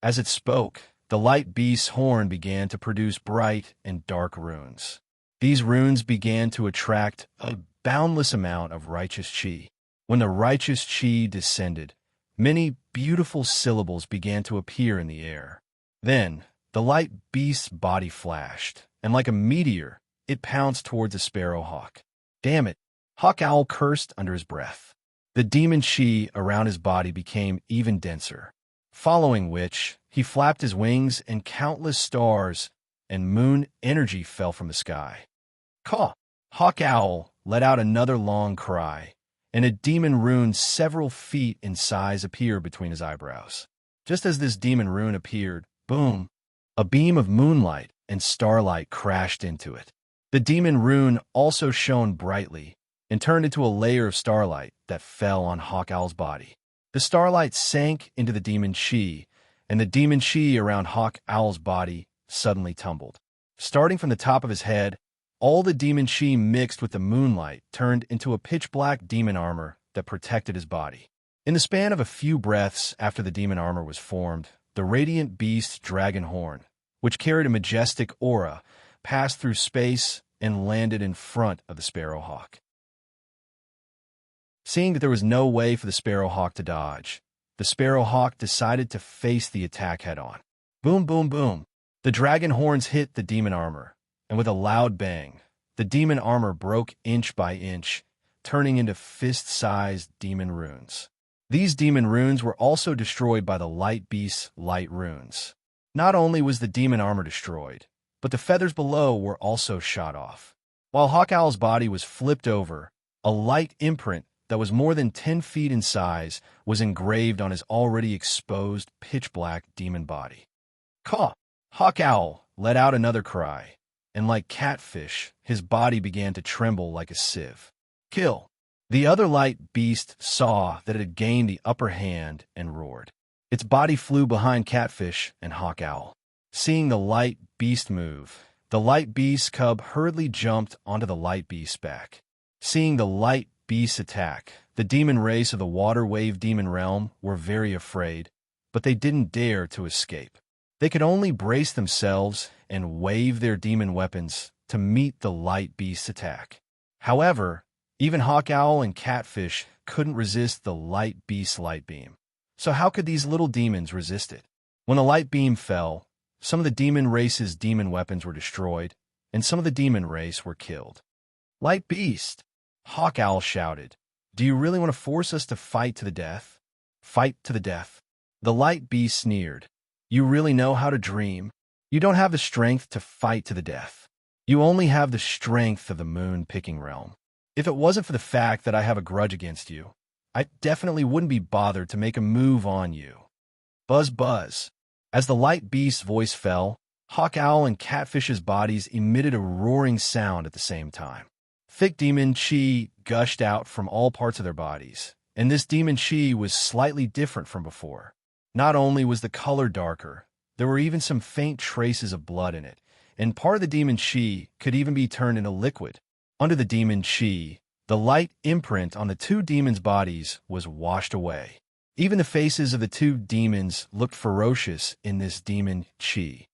As it spoke, the light beast's horn began to produce bright and dark runes. These runes began to attract a boundless amount of righteous chi. When the righteous chi descended, many beautiful syllables began to appear in the air. Then, the light beast's body flashed, and like a meteor, it pounced towards the sparrowhawk. Damn it! Hawk Owl cursed under his breath. The demon chi around his body became even denser, following which, he flapped his wings and countless stars and moon energy fell from the sky. Caw! Hawk Owl let out another long cry, and a demon rune several feet in size appeared between his eyebrows. Just as this demon rune appeared, boom! A beam of moonlight and starlight crashed into it. The demon rune also shone brightly and turned into a layer of starlight that fell on Hawk Owl's body. The starlight sank into the demon chi, and the demon chi around Hawk Owl's body suddenly tumbled. Starting from the top of his head, all the demon chi mixed with the moonlight turned into a pitch-black demon armor that protected his body. In the span of a few breaths after the demon armor was formed, the radiant beast dragon horn, which carried a majestic aura, passed through space and landed in front of the sparrowhawk. Seeing that there was no way for the sparrowhawk to dodge, the sparrowhawk decided to face the attack head-on. Boom, boom, boom! The dragon horns hit the demon armor, and with a loud bang, the demon armor broke inch by inch, turning into fist-sized demon runes. These demon runes were also destroyed by the light beast's light runes. Not only was the demon armor destroyed, but the feathers below were also shot off. While Hawk Owl's body was flipped over, a light imprint that was more than 10 feet in size was engraved on his already exposed pitch-black demon body. Caw! Hawk Owl let out another cry, and like catfish, his body began to tremble like a sieve. Kill! The other light beast saw that it had gained the upper hand and roared. Its body flew behind Catfish and Hawk Owl. Seeing the light beast move, the light beast cub hurriedly jumped onto the light beast's back. Seeing the light beast attack, the demon race of the water wave demon realm were very afraid, but they didn't dare to escape. They could only brace themselves and wave their demon weapons to meet the light beast's attack. However, even Hawk Owl and Catfish couldn't resist the light beast's light beam. So how could these little demons resist it? When the light beam fell, some of the demon race's demon weapons were destroyed, and some of the demon race were killed. Light beast! Hawk Owl shouted. Do you really want to force us to fight to the death? Fight to the death. The light beast sneered. You really know how to dream. You don't have the strength to fight to the death. You only have the strength of the moon-picking realm. If it wasn't for the fact that I have a grudge against you, I definitely wouldn't be bothered to make a move on you. Buzz, buzz. As the light beast's voice fell, Hawk Owl and Catfish's bodies emitted a roaring sound at the same time. Thick demon chi gushed out from all parts of their bodies, and this demon chi was slightly different from before. Not only was the color darker, there were even some faint traces of blood in it, and part of the demon chi could even be turned into liquid. Under the demon chi, the light imprint on the two demons' bodies was washed away. Even the faces of the two demons looked ferocious in this demon chi.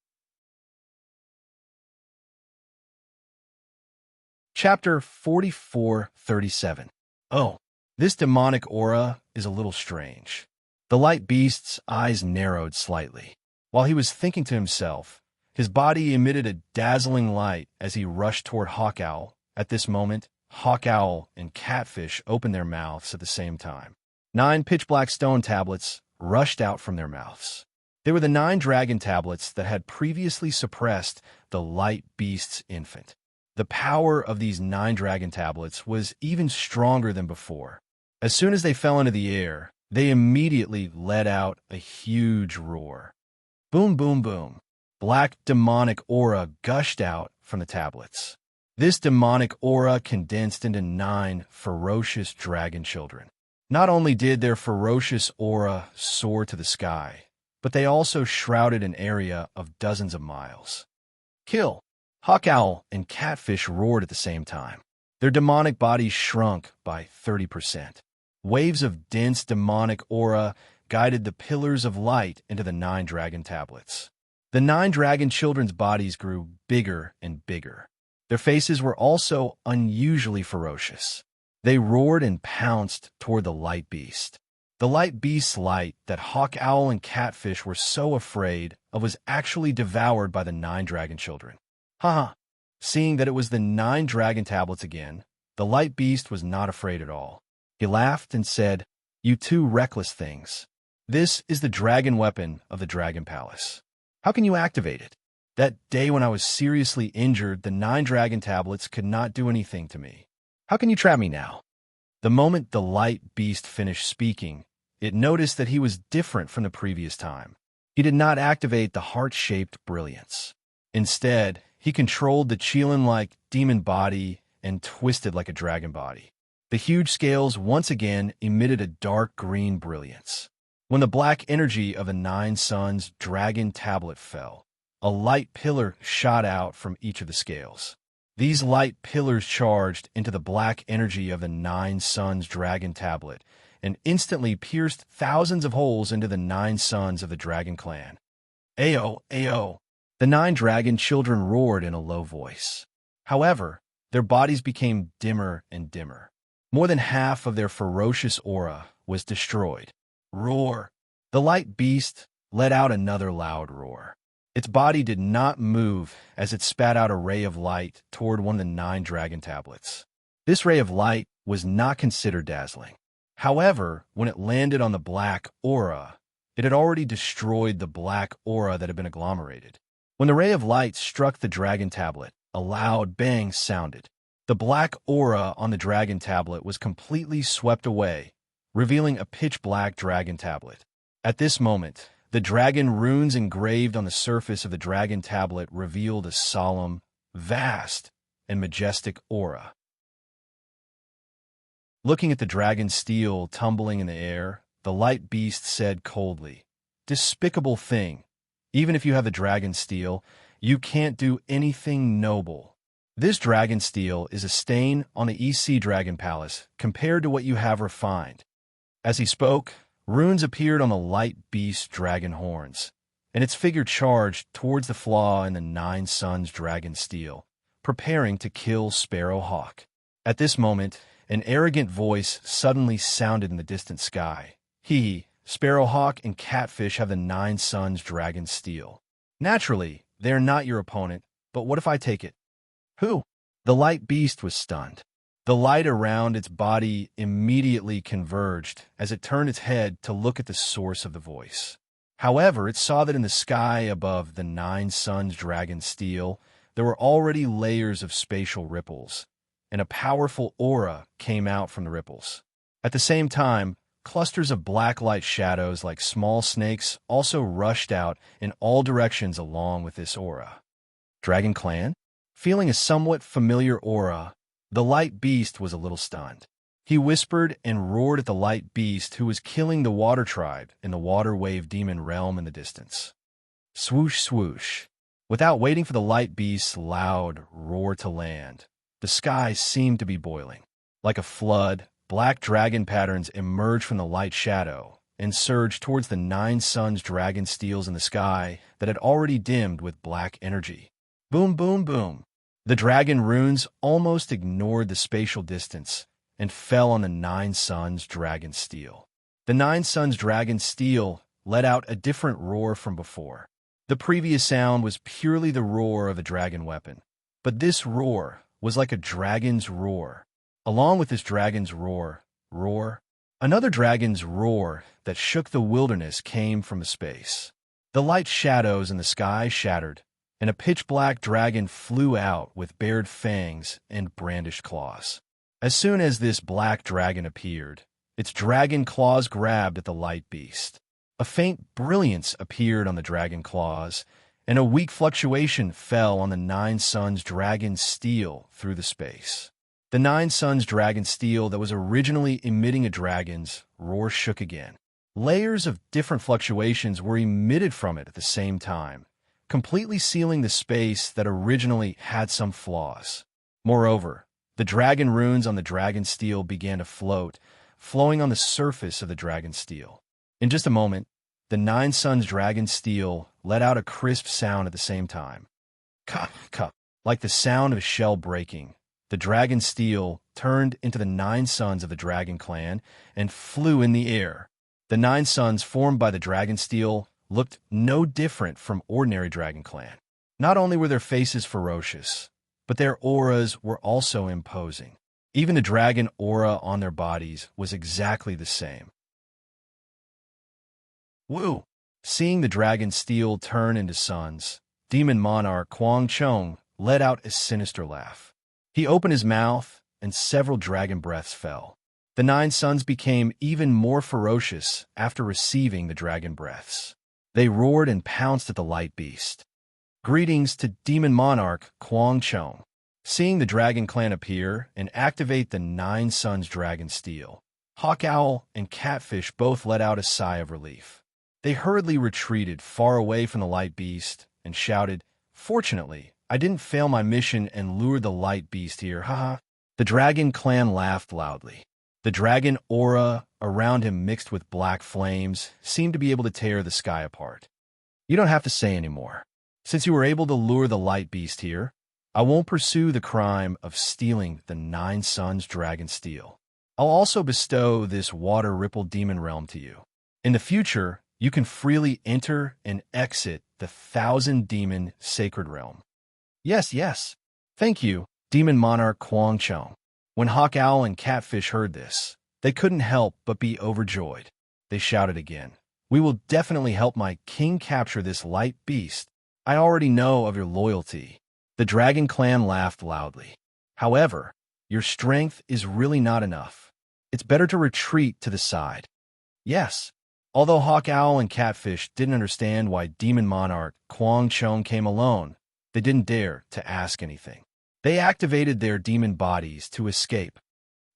Chapter 44:37. Oh, this demonic aura is a little strange. The light beast's eyes narrowed slightly. While he was thinking to himself, his body emitted a dazzling light as he rushed toward Hawk Owl. At this moment, Hawk Owl and Catfish opened their mouths at the same time. 9 pitch-black stone tablets rushed out from their mouths. They were the 9 dragon tablets that had previously suppressed the light beast's infant. The power of these 9 dragon tablets was even stronger than before. As soon as they fell into the air, they immediately let out a huge roar. Boom, boom, boom. Black demonic aura gushed out from the tablets. This demonic aura condensed into 9 ferocious dragon children. Not only did their ferocious aura soar to the sky, but they also shrouded an area of dozens of miles. Kill! Hawk owl and catfish roared at the same time. Their demonic bodies shrunk by 30%. Waves of dense demonic aura guided the pillars of light into the 9 dragon tablets. The 9 dragon children's bodies grew bigger and bigger. Their faces were also unusually ferocious. They roared and pounced toward the light beast. The light beast's light that hawk owl and catfish were so afraid of was actually devoured by the 9 dragon children. Haha! Seeing that it was the 9 dragon tablets again, the light beast was not afraid at all. He laughed and said, "You 2 reckless things. This is the dragon weapon of the Dragon Palace. How can you activate it? That day when I was seriously injured, the 9 dragon tablets could not do anything to me. How can you trap me now?" The moment the light beast finished speaking, it noticed that he was different from the previous time. He did not activate the heart-shaped brilliance. Instead, he controlled the Qilin-like demon body and twisted like a dragon body. The huge scales once again emitted a dark green brilliance. When the black energy of the 9 suns dragon tablet fell, a light pillar shot out from each of the scales. These light pillars charged into the black energy of the 9 suns dragon tablet and instantly pierced thousands of holes into the 9 sons of the dragon clan. Ayo, ayo! The 9 dragon children roared in a low voice. However, their bodies became dimmer and dimmer. More than half of their ferocious aura was destroyed. Roar! The light beast let out another loud roar. Its body did not move as it spat out a ray of light toward one of the 9 dragon tablets. This ray of light was not considered dazzling. However, when it landed on the black aura, it had already destroyed the black aura that had been agglomerated. When the ray of light struck the dragon tablet, a loud bang sounded. The black aura on the dragon tablet was completely swept away, revealing a pitch-black dragon tablet. At this moment, the dragon runes engraved on the surface of the dragon tablet revealed a solemn, vast, and majestic aura. Looking at the dragon steel tumbling in the air, the light beast said coldly, "Despicable thing! Even if you have the dragon steel, you can't do anything noble. This dragon steel is a stain on the EC Dragon Palace compared to what you have refined." As he spoke, runes appeared on the light beast's dragon horns, and its figure charged towards the flaw in the 9 suns dragon steel, preparing to kill Sparrow Hawk. At this moment, an arrogant voice suddenly sounded in the distant sky. He, Sparrow Hawk, and Catfish have the 9 suns dragon steel. Naturally, they are not your opponent, but what if I take it? Who? The light beast was stunned. The light around its body immediately converged as it turned its head to look at the source of the voice. However, it saw that in the sky above the 9 suns dragon steel, there were already layers of spatial ripples, and a powerful aura came out from the ripples. At the same time, clusters of black light shadows like small snakes also rushed out in all directions along with this aura. Dragon Clan? Feeling a somewhat familiar aura, the light beast was a little stunned. He whispered and roared at the light beast who was killing the water tribe in the water wave demon realm in the distance. Swoosh, swoosh. Without waiting for the light beast's loud roar to land, the sky seemed to be boiling. Like a flood, black dragon patterns emerged from the light shadow and surged towards the 9 suns dragon steels in the sky that had already dimmed with black energy. Boom, boom, boom. The dragon runes almost ignored the spatial distance and fell on the 9 suns dragon steel. The 9 suns dragon steel let out a different roar from before. The previous sound was purely the roar of the dragon weapon, but this roar was like a dragon's roar. Along with this dragon's roar, another dragon's roar that shook the wilderness came from the space. The light shadows in the sky shattered, and a pitch-black dragon flew out with bared fangs and brandished claws. As soon as this black dragon appeared, its dragon claws grabbed at the light beast. A faint brilliance appeared on the dragon claws, and a weak fluctuation fell on the Nine Suns dragon steel through the space. The Nine Suns dragon steel that was originally emitting a dragon's roar shook again. Layers of different fluctuations were emitted from it at the same time, completely sealing the space that originally had some flaws. Moreover, the dragon runes on the dragon steel began to float, flowing on the surface of the dragon steel. In just a moment, the Nine Suns dragon steel let out a crisp sound at the same time. Cup, cup, like the sound of a shell breaking. The dragon steel turned into the Nine Suns of the dragon clan and flew in the air. The Nine Suns formed by the dragon steel looked no different from ordinary dragon clan. Not only were their faces ferocious, but their auras were also imposing. Even the dragon aura on their bodies was exactly the same. Woo! Seeing the dragon steel turn into suns, demon monarch Kwang Chong let out a sinister laugh. He opened his mouth, and several dragon breaths fell. The Nine Suns became even more ferocious after receiving the dragon breaths. They roared and pounced at the light beast. Greetings to demon monarch Kwang Chong. Seeing the dragon clan appear and activate the Nine Suns dragon steel, Hawk Owl and Catfish both let out a sigh of relief. They hurriedly retreated far away from the light beast and shouted, "Fortunately, I didn't fail my mission and lured the light beast here, haha." The dragon clan laughed loudly. The dragon aura around him mixed with black flames seemed to be able to tear the sky apart. "You don't have to say anymore. Since you were able to lure the light beast here, I won't pursue the crime of stealing the Nine Suns dragon steel. I'll also bestow this water-rippled demon realm to you. In the future, you can freely enter and exit the 1,000-demon sacred realm." Yes, yes. Thank you, demon monarch Kwang Chong. When Hawk Owl and Catfish heard this, they couldn't help but be overjoyed. They shouted again, "We will definitely help my king capture this light beast. I already know of your loyalty." The dragon clan laughed loudly. "However, your strength is really not enough. It's better to retreat to the side." Yes. Although Hawk Owl and Catfish didn't understand why demon monarch Kwang Chong came alone, they didn't dare to ask anything. They activated their demon bodies to escape.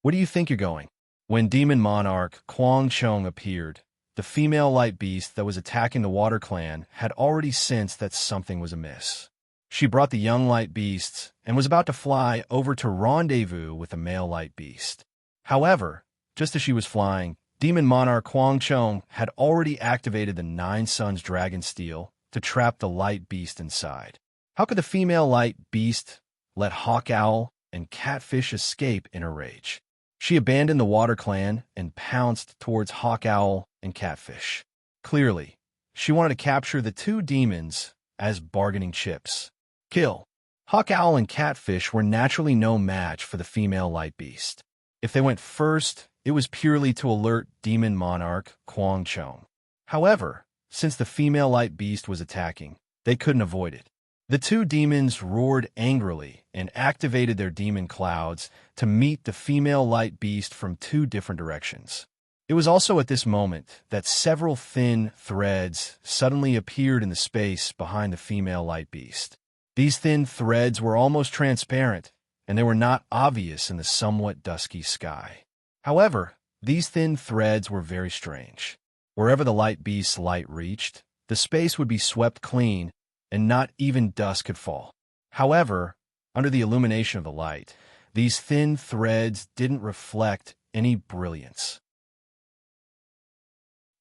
"Where do you think you're going?" When demon monarch Kwang Chong appeared, the female light beast that was attacking the water clan had already sensed that something was amiss. She brought the young light beasts and was about to fly over to rendezvous with the male light beast. However, just as she was flying, demon monarch Kwang Chong had already activated the Nine Suns dragon steel to trap the light beast inside. How could the female light beast let Hawk Owl and Catfish escape in her rage? She abandoned the water clan and pounced towards Hawk Owl and Catfish. Clearly, she wanted to capture the two demons as bargaining chips. Kill. Hawk Owl and Catfish were naturally no match for the female light beast. If they went first, it was purely to alert demon monarch Kwang Chong. However, since the female light beast was attacking, they couldn't avoid it. The two demons roared angrily and activated their demon clouds to meet the female light beast from two different directions. It was also at this moment that several thin threads suddenly appeared in the space behind the female light beast. These thin threads were almost transparent, and they were not obvious in the somewhat dusky sky. However, these thin threads were very strange. Wherever the light beast's light reached, the space would be swept clean, and not even dust could fall. However, under the illumination of the light, these thin threads didn't reflect any brilliance.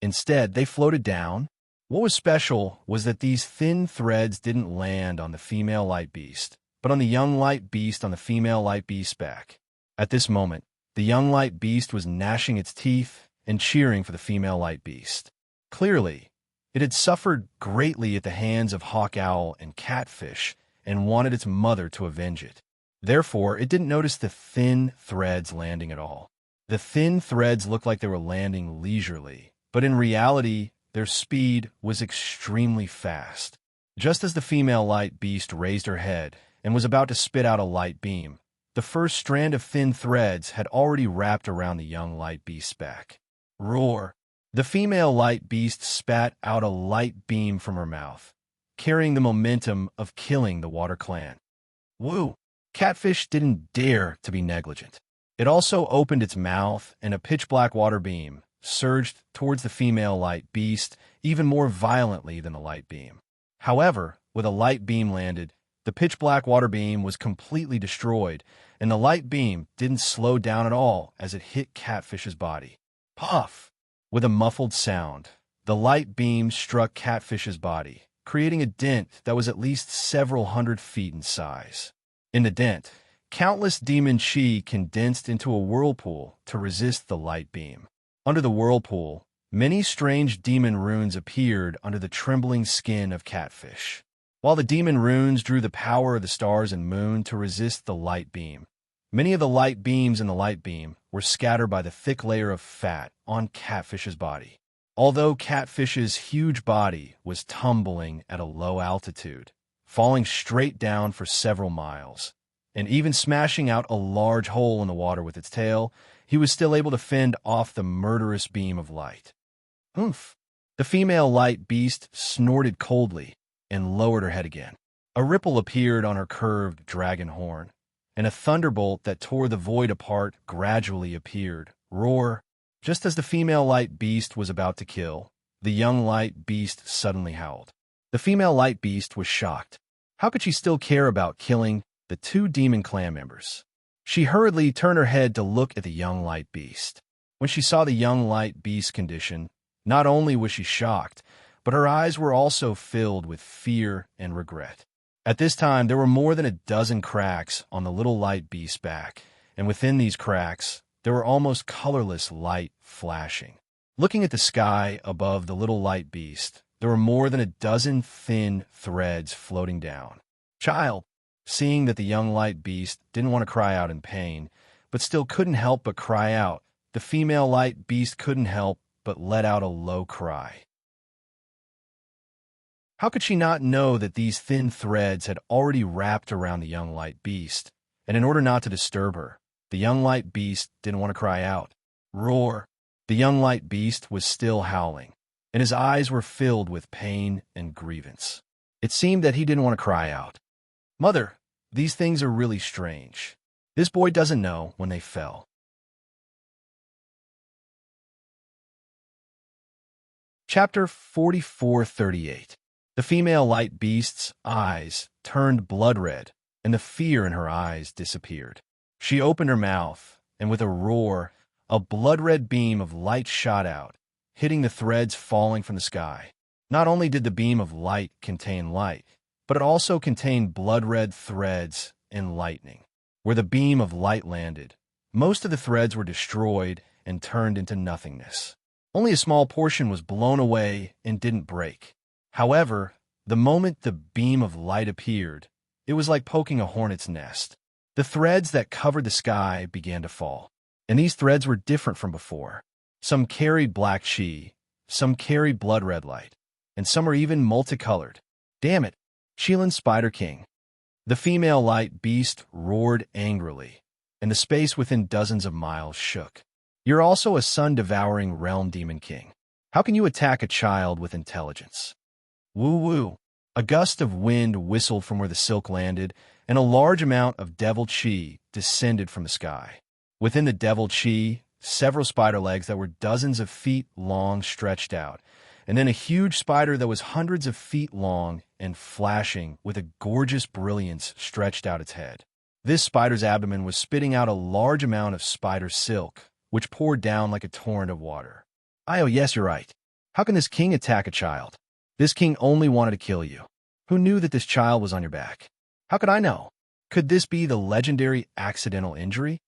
Instead, they floated down. What was special was that these thin threads didn't land on the female light beast, but on the young light beast on the female light beast's back. At this moment, the young light beast was gnashing its teeth and cheering for the female light beast. Clearly, it had suffered greatly at the hands of Hawk Owl and Catfish and wanted its mother to avenge it. Therefore, it didn't notice the thin threads landing at all. The thin threads looked like they were landing leisurely, but in reality, their speed was extremely fast. Just as the female light beast raised her head and was about to spit out a light beam, the first strand of thin threads had already wrapped around the young light beast's back. Roar! The female light beast spat out a light beam from her mouth, carrying the momentum of killing the water clan. Woo! Catfish didn't dare to be negligent. It also opened its mouth, and a pitch-black water beam surged towards the female light beast even more violently than the light beam. However, when a light beam landed, the pitch-black water beam was completely destroyed, and the light beam didn't slow down at all as it hit Catfish's body. Puff! With a muffled sound, the light beam struck Catfish's body, creating a dent that was at least several hundred feet in size. In the dent, countless demon chi condensed into a whirlpool to resist the light beam. Under the whirlpool, many strange demon runes appeared under the trembling skin of Catfish. While the demon runes drew the power of the stars and moon to resist the light beam, many of the light beams in the light beam were scattered by the thick layer of fat on Catfish's body. Although Catfish's huge body was tumbling at a low altitude, falling straight down for several miles, and even smashing out a large hole in the water with its tail, he was still able to fend off the murderous beam of light. Oomph! The female light beast snorted coldly and lowered her head again. A ripple appeared on her curved dragon horn, and a thunderbolt that tore the void apart gradually appeared. Roar! Just as the female light beast was about to kill, the young light beast suddenly howled. The female light beast was shocked. How could she still care about killing the two demon clan members? She hurriedly turned her head to look at the young light beast. When she saw the young light beast's condition, not only was she shocked, but her eyes were also filled with fear and regret. At this time, there were more than a dozen cracks on the little light beast's back, and within these cracks, there were almost colorless light flashing. Looking at the sky above the little light beast, there were more than a dozen thin threads floating down. Child, seeing that the young light beast didn't want to cry out in pain, but still couldn't help but cry out, the female light beast couldn't help but let out a low cry. How could she not know that these thin threads had already wrapped around the young light beast, and in order not to disturb her, the young light beast didn't want to cry out. Roar! The young light beast was still howling, and his eyes were filled with pain and grievance. It seemed that he didn't want to cry out. Mother, these things are really strange. This boy doesn't know when they fell. Chapter 4438. The female light beast's eyes turned blood red, and the fear in her eyes disappeared. She opened her mouth, and with a roar, a blood-red beam of light shot out, hitting the threads falling from the sky. Not only did the beam of light contain light, but it also contained blood-red threads and lightning. Where the beam of light landed, most of the threads were destroyed and turned into nothingness. Only a small portion was blown away and didn't break. However, the moment the beam of light appeared, it was like poking a hornet's nest. The threads that covered the sky began to fall, and these threads were different from before. Some carried black chi, some carried blood-red light, and some are even multicolored. Damn it, Chelan Spider King. The female light beast roared angrily, and the space within dozens of miles shook. You're also a sun-devouring realm demon king. How can you attack a child with intelligence? Woo-woo. A gust of wind whistled from where the silk landed, and a large amount of devil chi descended from the sky. Within the devil chi, several spider legs that were dozens of feet long stretched out, and then a huge spider that was hundreds of feet long and flashing with a gorgeous brilliance stretched out its head. This spider's abdomen was spitting out a large amount of spider silk, which poured down like a torrent of water. Oh, yes, you're right. How can this king attack a child? This king only wanted to kill you. Who knew that this child was on your back? How could I know? Could this be the legendary accidental injury?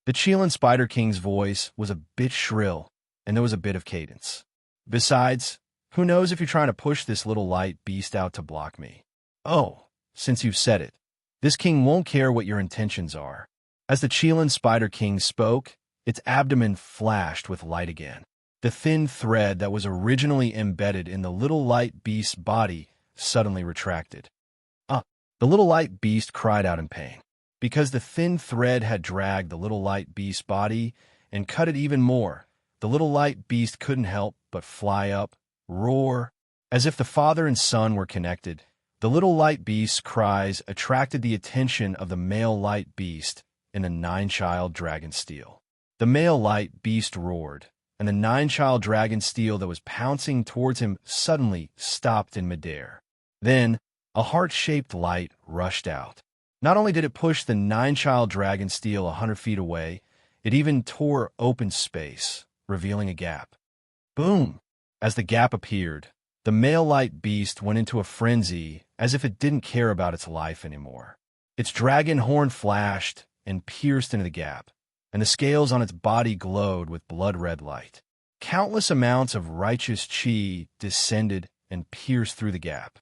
The Chelan Spider King's voice was a bit shrill, and there was a bit of cadence. Besides, who knows if you're trying to push this little light beast out to block me? Oh, since you've said it, this king won't care what your intentions are. As the Chelan Spider King spoke, its abdomen flashed with light again. The thin thread that was originally embedded in the little light beast's body suddenly retracted. Ah! The little light beast cried out in pain, because the thin thread had dragged the little light beast's body and cut it even more. The little light beast couldn't help but fly up, roar, as if the father and son were connected. The little light beast's cries attracted the attention of the male light beast in the nine-child dragon steel. The male light beast roared, and the nine-child dragon steel that was pouncing towards him suddenly stopped in midair. Then, a heart-shaped light rushed out. Not only did it push the nine-child dragon steel 100 feet away, it even tore open space, revealing a gap. Boom! As the gap appeared, the male light beast went into a frenzy as if it didn't care about its life anymore. Its dragon horn flashed and pierced into the gap, and the scales on its body glowed with blood-red light. Countless amounts of righteous chi descended and pierced through the gap.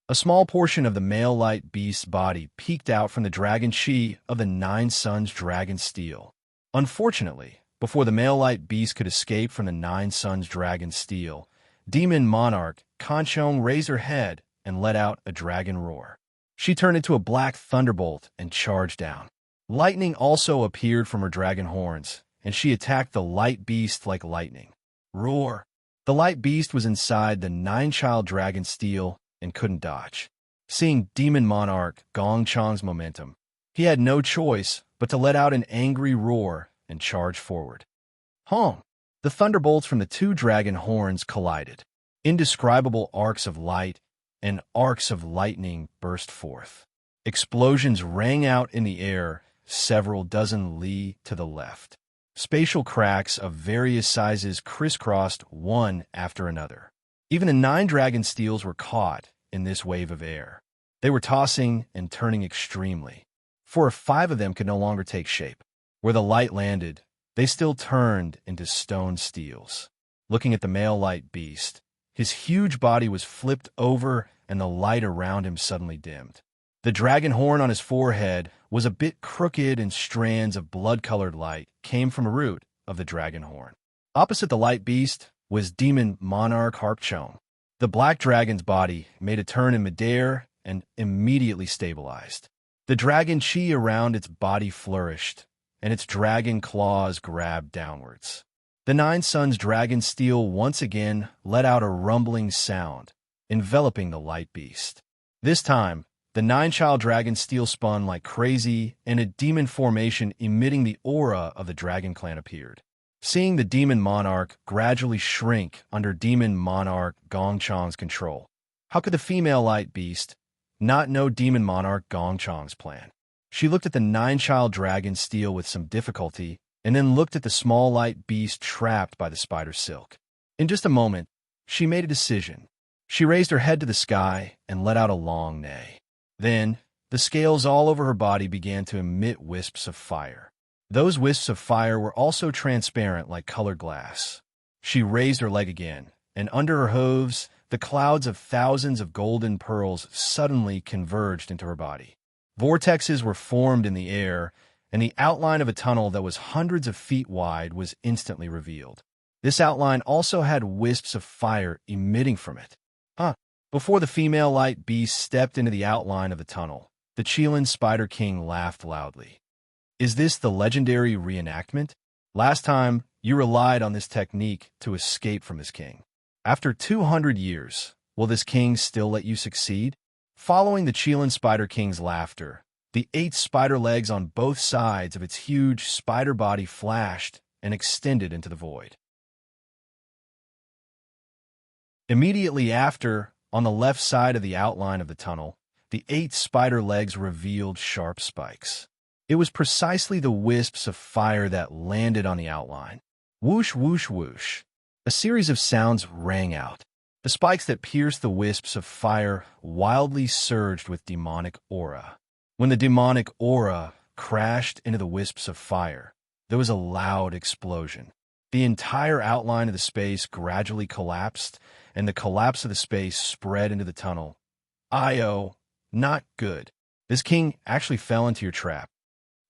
A small portion of the male light beast's body peeked out from the dragon chi of the Nine Suns dragon steel. Unfortunately, before the male light beast could escape from the Nine Suns dragon steel, demon monarch Kanchong raised her head and let out a dragon roar. She turned into a black thunderbolt and charged down. Lightning also appeared from her dragon horns, and she attacked the light beast like lightning. Roar! The light beast was inside the nine-child dragon steel and couldn't dodge. Seeing demon monarch Gong Chang's momentum, he had no choice but to let out an angry roar and charge forward. Honk! The thunderbolts from the two dragon horns collided. Indescribable arcs of light and arcs of lightning burst forth. Explosions rang out in the air several dozen li to the left. Spatial cracks of various sizes crisscrossed one after another. Even the 9 dragon steels were caught in this wave of air. They were tossing and turning extremely. 4 or 5 of them could no longer take shape. Where the light landed, they still turned into stone steels. Looking at the male light beast, his huge body was flipped over and the light around him suddenly dimmed. The dragon horn on his forehead was a bit crooked and strands of blood-colored light came from a root of the dragon horn. Opposite the light beast was demon monarch Harpchong. The black dragon's body made a turn in midair and immediately stabilized. The dragon chi around its body flourished, and its dragon claws grabbed downwards. The Nine Suns dragon steel once again let out a rumbling sound, enveloping the light beast. This time, the nine-child dragon steel spun like crazy, and a demon formation emitting the aura of the dragon clan appeared. Seeing the demon monarch gradually shrink under demon monarch Gong Chang's control, how could the female light beast not know demon monarch Gong Chang's plan? She looked at the nine-child dragon steel with some difficulty, and then looked at the small light beast trapped by the spider silk. In just a moment, she made a decision. She raised her head to the sky and let out a long neigh. Then, the scales all over her body began to emit wisps of fire. Those wisps of fire were also transparent like colored glass. She raised her leg again, and under her hooves, the clouds of thousands of golden pearls suddenly converged into her body. Vortexes were formed in the air, and the outline of a tunnel that was hundreds of feet wide was instantly revealed. This outline also had wisps of fire emitting from it. Before the female light beast stepped into the outline of the tunnel, the Qilin Spider King laughed loudly. Is this the legendary reenactment? Last time, you relied on this technique to escape from this king. After 200 years, will this king still let you succeed? Following the Qilin Spider King's laughter, the 8 spider legs on both sides of its huge spider body flashed and extended into the void. Immediately after, on the left side of the outline of the tunnel, the 8 spider legs revealed sharp spikes. It was precisely the wisps of fire that landed on the outline. Whoosh, whoosh, whoosh. A series of sounds rang out. The spikes that pierced the wisps of fire wildly surged with demonic aura. When the demonic aura crashed into the wisps of fire, there was a loud explosion. The entire outline of the space gradually collapsed, and the collapse of the space spread into the tunnel. Io, not good. This king actually fell into your trap.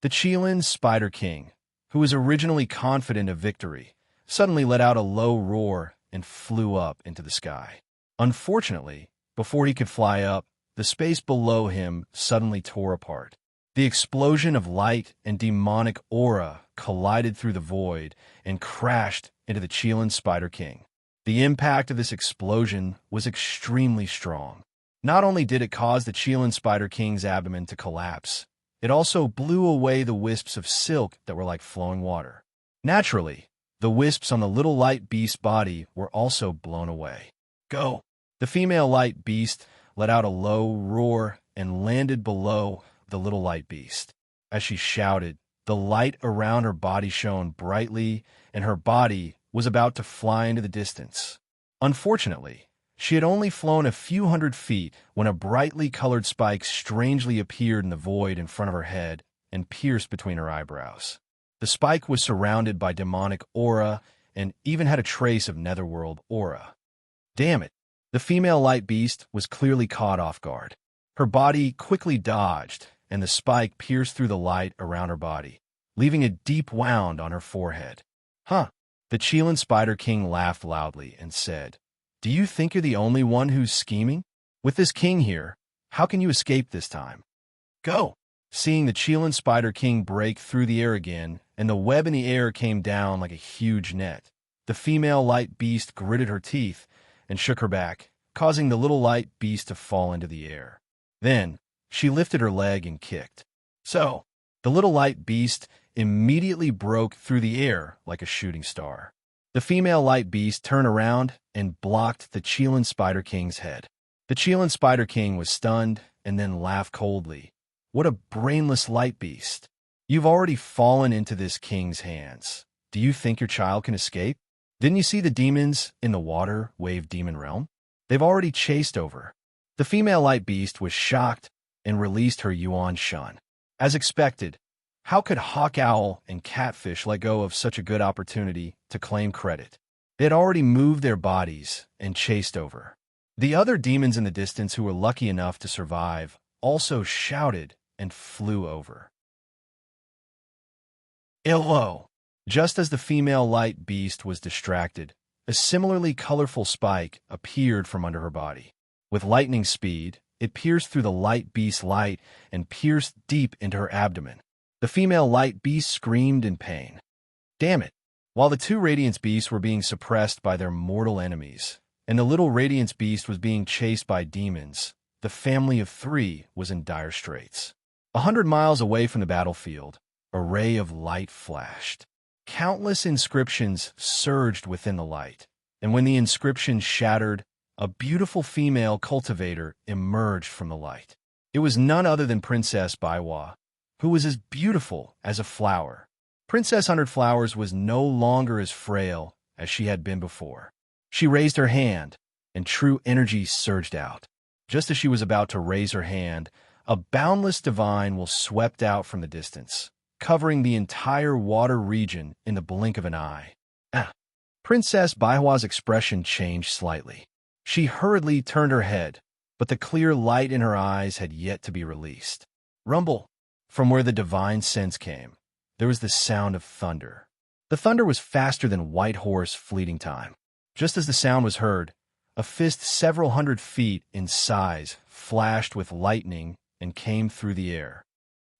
The Qilin Spider King, who was originally confident of victory, suddenly let out a low roar and flew up into the sky. Unfortunately, before he could fly up, the space below him suddenly tore apart. The explosion of light and demonic aura collided through the void and crashed into the Chelan Spider King. The impact of this explosion was extremely strong. Not only did it cause the Chelan Spider King's abdomen to collapse, it also blew away the wisps of silk that were like flowing water. Naturally, the wisps on the little light beast's body were also blown away. Go! The female light beast let out a low roar and landed below the little light beast. As she shouted, the light around her body shone brightly, and her body was about to fly into the distance. Unfortunately, she had only flown a few hundred feet when a brightly colored spike strangely appeared in the void in front of her head and pierced between her eyebrows. The spike was surrounded by demonic aura and even had a trace of netherworld aura. Damn it! The female light beast was clearly caught off guard. Her body quickly dodged, and the spike pierced through the light around her body, leaving a deep wound on her forehead. Huh! The Chelan Spider King laughed loudly and said, "Do you think you're the only one who's scheming? With this king here, how can you escape this time? Go!" Seeing the Chelan Spider King break through the air again, and the web in the air came down like a huge net, the female light beast gritted her teeth and shook her back, causing the little light beast to fall into the air. Then, she lifted her leg and kicked. So, the little light beast immediately broke through the air like a shooting star. The female light beast turned around and blocked the Chelan Spider King's head. The Chelan Spider King was stunned and then laughed coldly. What a brainless light beast. You've already fallen into this king's hands. Do you think your child can escape? Didn't you see the demons in the water wave demon realm? They've already chased over. The female light beast was shocked and released her Yuan Shun. As expected, how could Hawk Owl and Catfish let go of such a good opportunity to claim credit? They had already moved their bodies and chased over. The other demons in the distance who were lucky enough to survive also shouted and flew over. Illo! Just as the female light beast was distracted, a similarly colorful spike appeared from under her body. With lightning speed, it pierced through the light beast's light and pierced deep into her abdomen. The female light beast screamed in pain. Damn it! While the two Radiance beasts were being suppressed by their mortal enemies, and the little Radiance beast was being chased by demons, the family of three was in dire straits. 100 miles away from the battlefield, a ray of light flashed. Countless inscriptions surged within the light, and when the inscriptions shattered, a beautiful female cultivator emerged from the light. It was none other than Princess Baiwa, who was as beautiful as a flower. Princess Hundred Flowers was no longer as frail as she had been before. She raised her hand, and true energy surged out. Just as she was about to raise her hand, a boundless divine will swept out from the distance, covering the entire water region in the blink of an eye. Princess Baihua's expression changed slightly. She hurriedly turned her head, but the clear light in her eyes had yet to be released. Rumble! From where the divine sense came, there was the sound of thunder. The thunder was faster than White Horse fleeting time. Just as the sound was heard, a fist several hundred feet in size flashed with lightning and came through the air.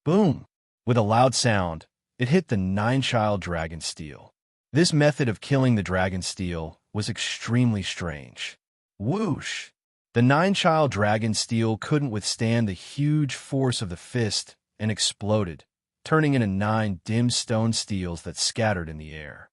Boom! With a loud sound, it hit the nine-child dragon steel. This method of killing the dragon steel was extremely strange. Whoosh! The nine-child dragon steel couldn't withstand the huge force of the fist and exploded, turning into 9 dim stone steels that scattered in the air.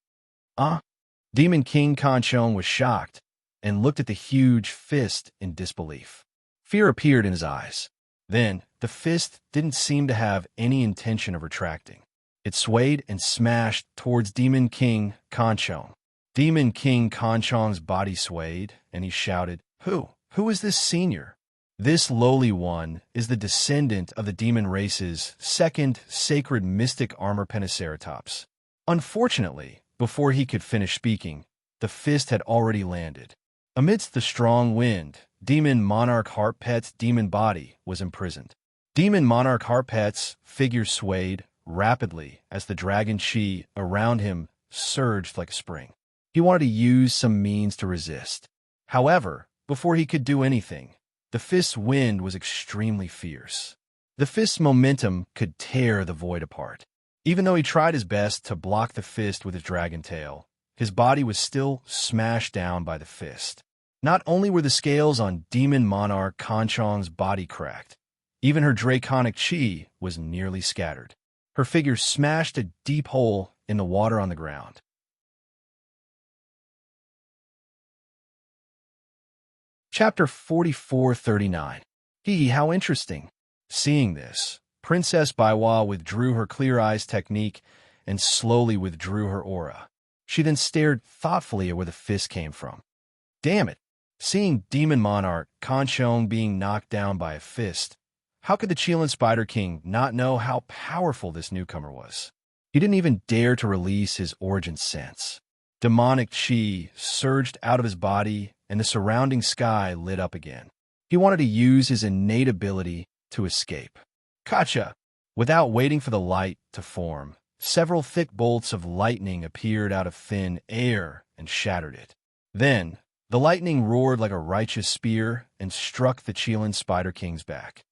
Demon King Kanchong was shocked and looked at the huge fist in disbelief. Fear appeared in his eyes. Then, the fist didn't seem to have any intention of retracting. It swayed and smashed towards Demon King Kanchong. Demon King Kanchong's body swayed, and he shouted, Who is this senior? This lowly one is the descendant of the demon race's second sacred mystic armor Pentaceratops. Unfortunately, before he could finish speaking, the fist had already landed. Amidst the strong wind, Demon Monarch Harpet's demon body was imprisoned. Demon Monarch Harpet's figure swayed, rapidly as the dragon chi around him surged like a spring. He wanted to use some means to resist. However, before he could do anything, the fist's wind was extremely fierce. The fist's momentum could tear the void apart. Even though he tried his best to block the fist with his dragon tail, his body was still smashed down by the fist. Not only were the scales on Demon Monarch Kanchong's body cracked, even her draconic chi was nearly scattered. Her figure smashed a deep hole in the water on the ground. Chapter 4439. How interesting. Seeing this, Princess Baiwa withdrew her clear eyes technique and slowly withdrew her aura. She then stared thoughtfully at where the fist came from. Damn it! Seeing Demon Monarch Kanchong being knocked down by a fist, how could the Qilin Spider King not know how powerful this newcomer was? He didn't even dare to release his origin sense. Demonic chi surged out of his body, and the surrounding sky lit up again. He wanted to use his innate ability to escape. Gotcha! Without waiting for the light to form, several thick bolts of lightning appeared out of thin air and shattered it. Then, the lightning roared like a righteous spear and struck the Qilin Spider King's back.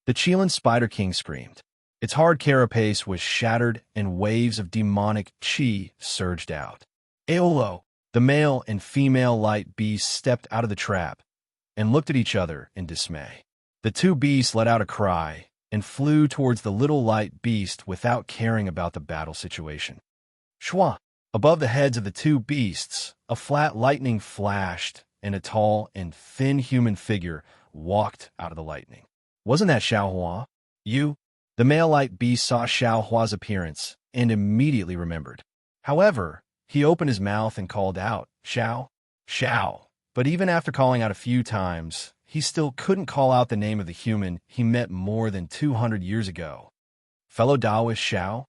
The Qilin Spider King screamed. Its hard carapace was shattered and waves of demonic chi surged out. Aolo! The male and female light beasts stepped out of the trap and looked at each other in dismay. The two beasts let out a cry and flew towards the little light beast without caring about the battle situation. Shwa! Above the heads of the two beasts, a flat lightning flashed, and a tall and thin human figure walked out of the lightning. Wasn't that Xiaohua? You? The male light beast saw Xiaohua's appearance and immediately remembered. However, he opened his mouth and called out, Xiao, Xiao. But even after calling out a few times, he still couldn't call out the name of the human he met more than 200 years ago. Fellow Taoist Xiao?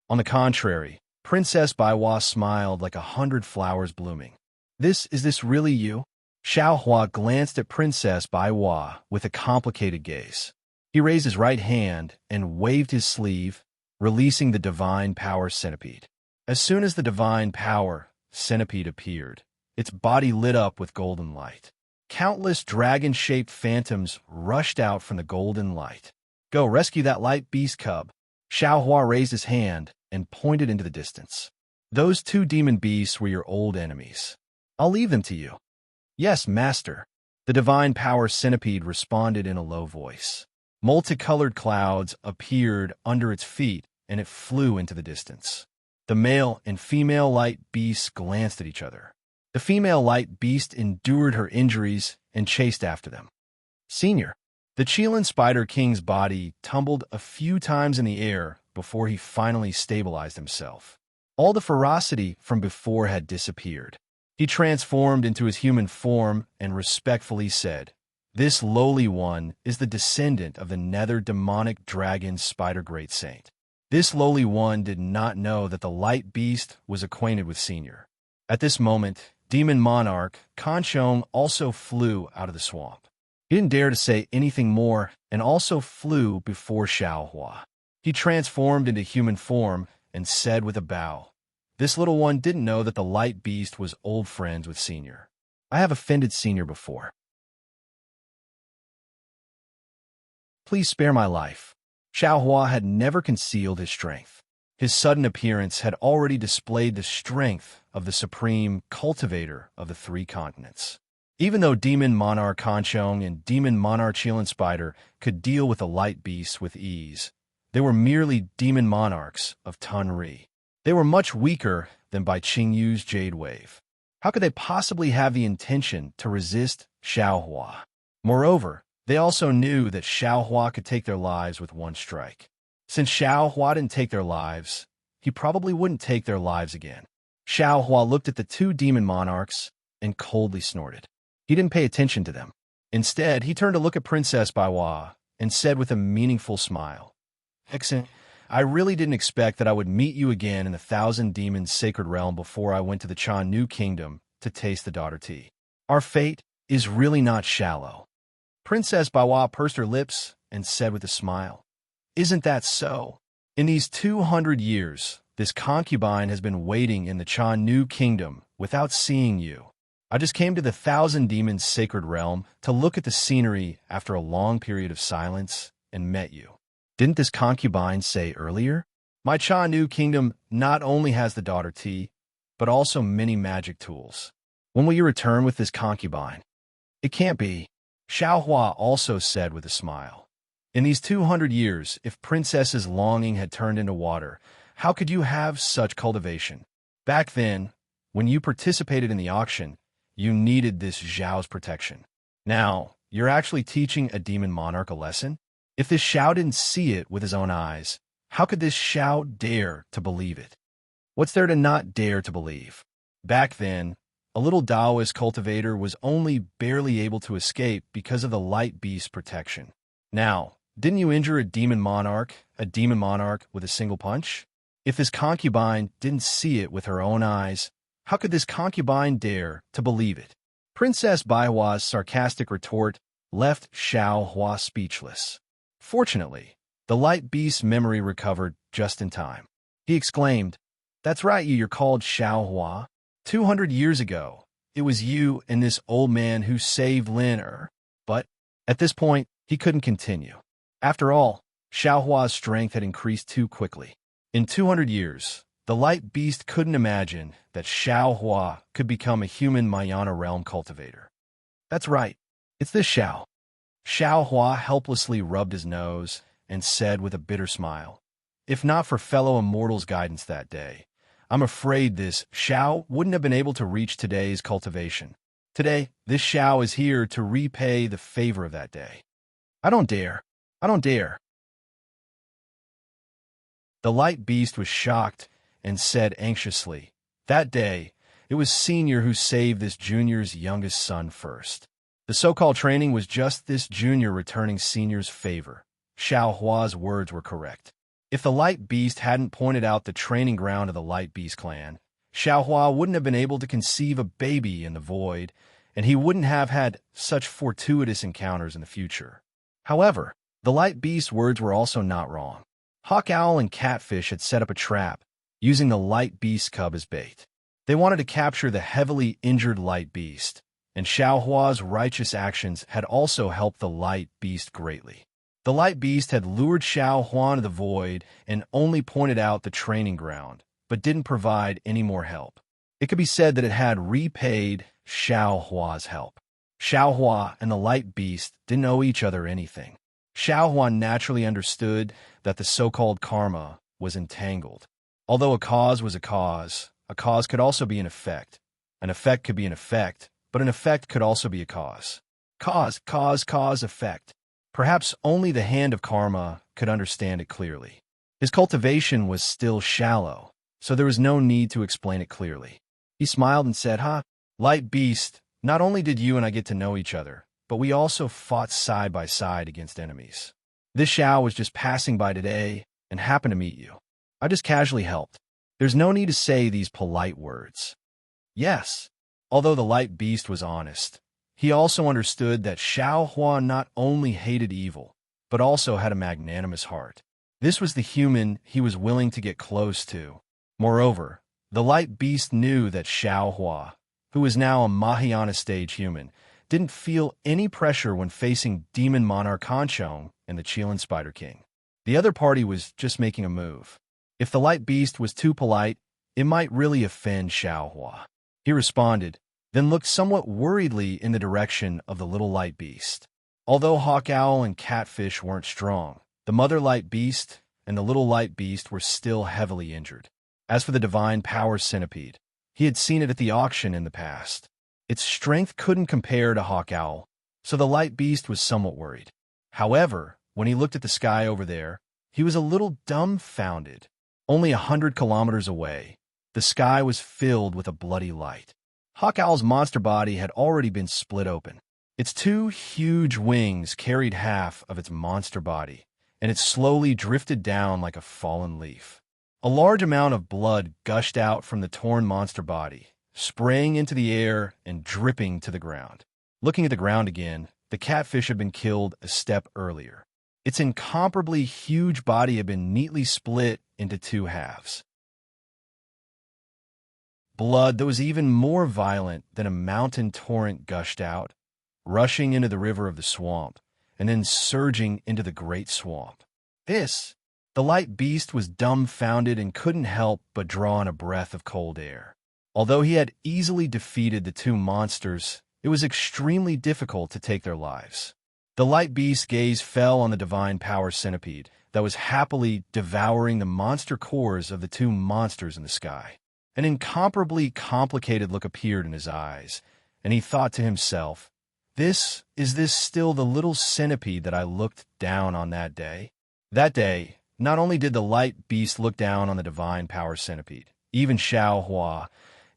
On the contrary, Princess Baiwa smiled like 100 flowers blooming. Is this really you? Xiaohua glanced at Princess Baiwa with a complicated gaze. He raised his right hand and waved his sleeve, releasing the Divine Power Centipede. As soon as the Divine Power Centipede appeared, its body lit up with golden light. Countless dragon-shaped phantoms rushed out from the golden light. Go rescue that light beast cub. Xiaohua raised his hand and pointed into the distance. Those two demon beasts were your old enemies. I'll leave them to you. Yes, master. The Divine Power Centipede responded in a low voice. Multicolored clouds appeared under its feet, and it flew into the distance. The male and female light beasts glanced at each other. The female light beast endured her injuries and chased after them. Senior, the Qilin Spider King's body tumbled a few times in the air before he finally stabilized himself. All the ferocity from before had disappeared. He transformed into his human form and respectfully said, This lowly one is the descendant of the nether demonic dragon Spider Great Saint. This lowly one did not know that the light beast was acquainted with Senior. At this moment, Demon Monarch Kanchong also flew out of the swamp. He didn't dare to say anything more and also flew before Xiaohua. He transformed into human form and said with a bow, This little one didn't know that the light beast was old friends with Senior. I have offended Senior before. Please spare my life. Xiaohua had never concealed his strength. His sudden appearance had already displayed the strength of the supreme cultivator of the three continents. Even though Demon Monarch Kanchong and Demon Monarch Qilin Spider could deal with the light beasts with ease, they were merely demon monarchs of Tunri. They were much weaker than Bai Qingyu's Jade Wave. How could they possibly have the intention to resist Xiaohua? Moreover, they also knew that Xiaohua could take their lives with one strike. Since Xiaohua didn't take their lives, he probably wouldn't take their lives again. Xiaohua looked at the two demon monarchs and coldly snorted. He didn't pay attention to them. Instead, he turned to look at Princess Baiwa and said with a meaningful smile, Excellent. I really didn't expect that I would meet you again in the Thousand Demons Sacred Realm before I went to the Channu Kingdom to taste the daughter tea. Our fate is really not shallow. Princess Baiwa pursed her lips and said with a smile, Isn't that so? In these 200 years, this concubine has been waiting in the Chan kingdom without seeing you. I just came to the Thousand Demons sacred realm to look at the scenery after a long period of silence and met you. Didn't this concubine say earlier? My Chan kingdom not only has the daughter T, but also many magic tools. When will you return with this concubine? It can't be. Xiao Hua also said with a smile. In these 200 years, if Princess's longing had turned into water, how could you have such cultivation? Back then, when you participated in the auction, you needed this Zhao's protection. Now, you're actually teaching a demon monarch a lesson? If this Xiao didn't see it with his own eyes, how could this Xiao dare to believe it? What's there to not dare to believe? Back then, a little Taoist cultivator was only barely able to escape because of the light beast protection. Now, didn't you injure a demon monarch with a single punch? If this concubine didn't see it with her own eyes, how could this concubine dare to believe it? Princess Baihua's sarcastic retort left Xiao Hua speechless. Fortunately, the light beast's memory recovered just in time. He exclaimed, "That's right, you're called Xiao Hua. 200 years ago, it was you and this old man who saved Lin. But at this point, he couldn't continue. After all, Xiao Hua's strength had increased too quickly. In 200 years, the light beast couldn't imagine that Xiao Hua could become a human Mayana realm cultivator. That's right, it's this Xiao." Xiao Hua helplessly rubbed his nose and said with a bitter smile, "If not for fellow immortals' guidance that day, I'm afraid this Xiao wouldn't have been able to reach today's cultivation. Today, this Xiao is here to repay the favor of that day. I don't dare. I don't dare." The light beast was shocked and said anxiously, "That day, it was Senior who saved this junior's youngest son first. The so-called training was just this junior returning Senior's favor." Xiao Hua's words were correct. If the light beast hadn't pointed out the training ground of the light beast clan, Xiao Hua wouldn't have been able to conceive a baby in the void, and he wouldn't have had such fortuitous encounters in the future. However, the light beast's words were also not wrong. Hawk Owl and Catfish had set up a trap, using the light beast cub as bait. They wanted to capture the heavily injured light beast, and Xiao Hua's righteous actions had also helped the light beast greatly. The light beast had lured Xiao Hua into the void and only pointed out the training ground, but didn't provide any more help. It could be said that it had repaid Xiao Hua's help. Xiao Hua and the light beast didn't owe each other anything. Xiao Hua naturally understood that the so-called karma was entangled. Although a cause was a cause could also be an effect. An effect could be an effect, but an effect could also be a cause. Cause, effect. Perhaps only the hand of karma could understand it clearly. His cultivation was still shallow, so there was no need to explain it clearly. He smiled and said, Light beast, not only did you and I get to know each other, but we also fought side by side against enemies. This Xiao was just passing by today and happened to meet you. I just casually helped. There's no need to say these polite words." Yes, although the light beast was honest, he also understood that Xiao Hua not only hated evil, but also had a magnanimous heart. This was the human he was willing to get close to. Moreover, the light beast knew that Xiao Hua, who is now a Mahayana stage human, didn't feel any pressure when facing Demon Monarch Kanchong and the Qilin Spider King. The other party was just making a move. If the light beast was too polite, it might really offend Xiao Hua. He responded, then looked somewhat worriedly in the direction of the little light beast. Although Hawk Owl and Catfish weren't strong, the mother light beast and the little light beast were still heavily injured. As for the divine power centipede, he had seen it at the auction in the past. Its strength couldn't compare to Hawk Owl, so the light beast was somewhat worried. However, when he looked at the sky over there, he was a little dumbfounded. Only 100 kilometers away, the sky was filled with a bloody light. Hawk Owl's monster body had already been split open. Its two huge wings carried half of its monster body, and it slowly drifted down like a fallen leaf. A large amount of blood gushed out from the torn monster body, spraying into the air and dripping to the ground. Looking at the ground again, the catfish had been killed a step earlier. Its incomparably huge body had been neatly split into two halves. Blood that was even more violent than a mountain torrent gushed out, rushing into the river of the swamp, and then surging into the great swamp. The light beast was dumbfounded and couldn't help but draw in a breath of cold air. Although he had easily defeated the two monsters, it was extremely difficult to take their lives. The light beast's gaze fell on the divine power centipede that was happily devouring the monster cores of the two monsters in the sky. An incomparably complicated look appeared in his eyes, and he thought to himself, Is this still the little centipede that I looked down on that day? That day, not only did the light beast look down on the divine power centipede, even Xiao Hua,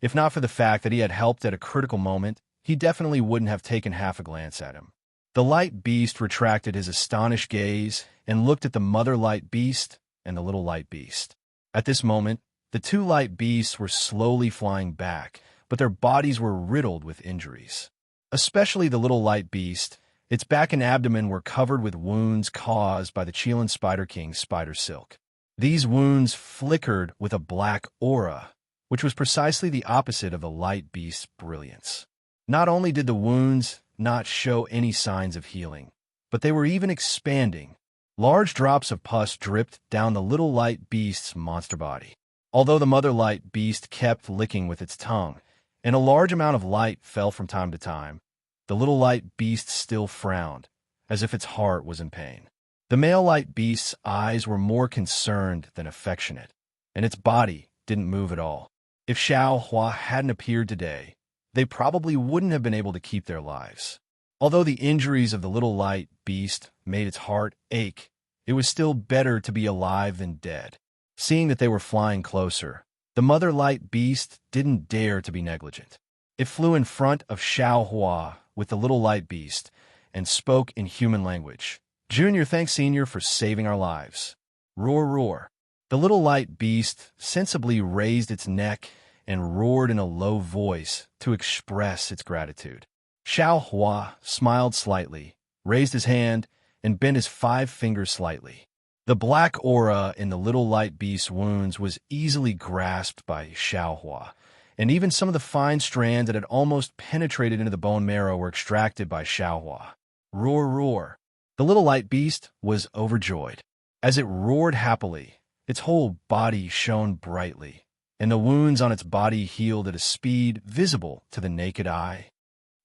if not for the fact that he had helped at a critical moment, he definitely wouldn't have taken half a glance at him. The light beast retracted his astonished gaze and looked at the mother light beast and the little light beast. At this moment, the two light beasts were slowly flying back, but their bodies were riddled with injuries. Especially the little light beast, its back and abdomen were covered with wounds caused by the Chilean Spider King's spider silk. These wounds flickered with a black aura, which was precisely the opposite of the light beast's brilliance. Not only did the wounds not show any signs of healing, but they were even expanding. Large drops of pus dripped down the little light beast's monster body. Although the mother light beast kept licking with its tongue, and a large amount of light fell from time to time, the little light beast still frowned, as if its heart was in pain. The male light beast's eyes were more concerned than affectionate, and its body didn't move at all. If Xiao Hua hadn't appeared today, they probably wouldn't have been able to keep their lives. Although the injuries of the little light beast made its heart ache, it was still better to be alive than dead. Seeing that they were flying closer, the mother light beast didn't dare to be negligent. It flew in front of Xiao Hua with the little light beast and spoke in human language. Junior thanks Senior for saving our lives. Roar, roar. The little light beast sensibly raised its neck and roared in a low voice to express its gratitude. Xiao Hua smiled slightly, raised his hand, and bent his 5 fingers slightly. The black aura in the little light beast's wounds was easily grasped by Xiao Hua, and even some of the fine strands that had almost penetrated into the bone marrow were extracted by Xiao Hua. Roar, roar. The little light beast was overjoyed. As it roared happily, its whole body shone brightly, and the wounds on its body healed at a speed visible to the naked eye.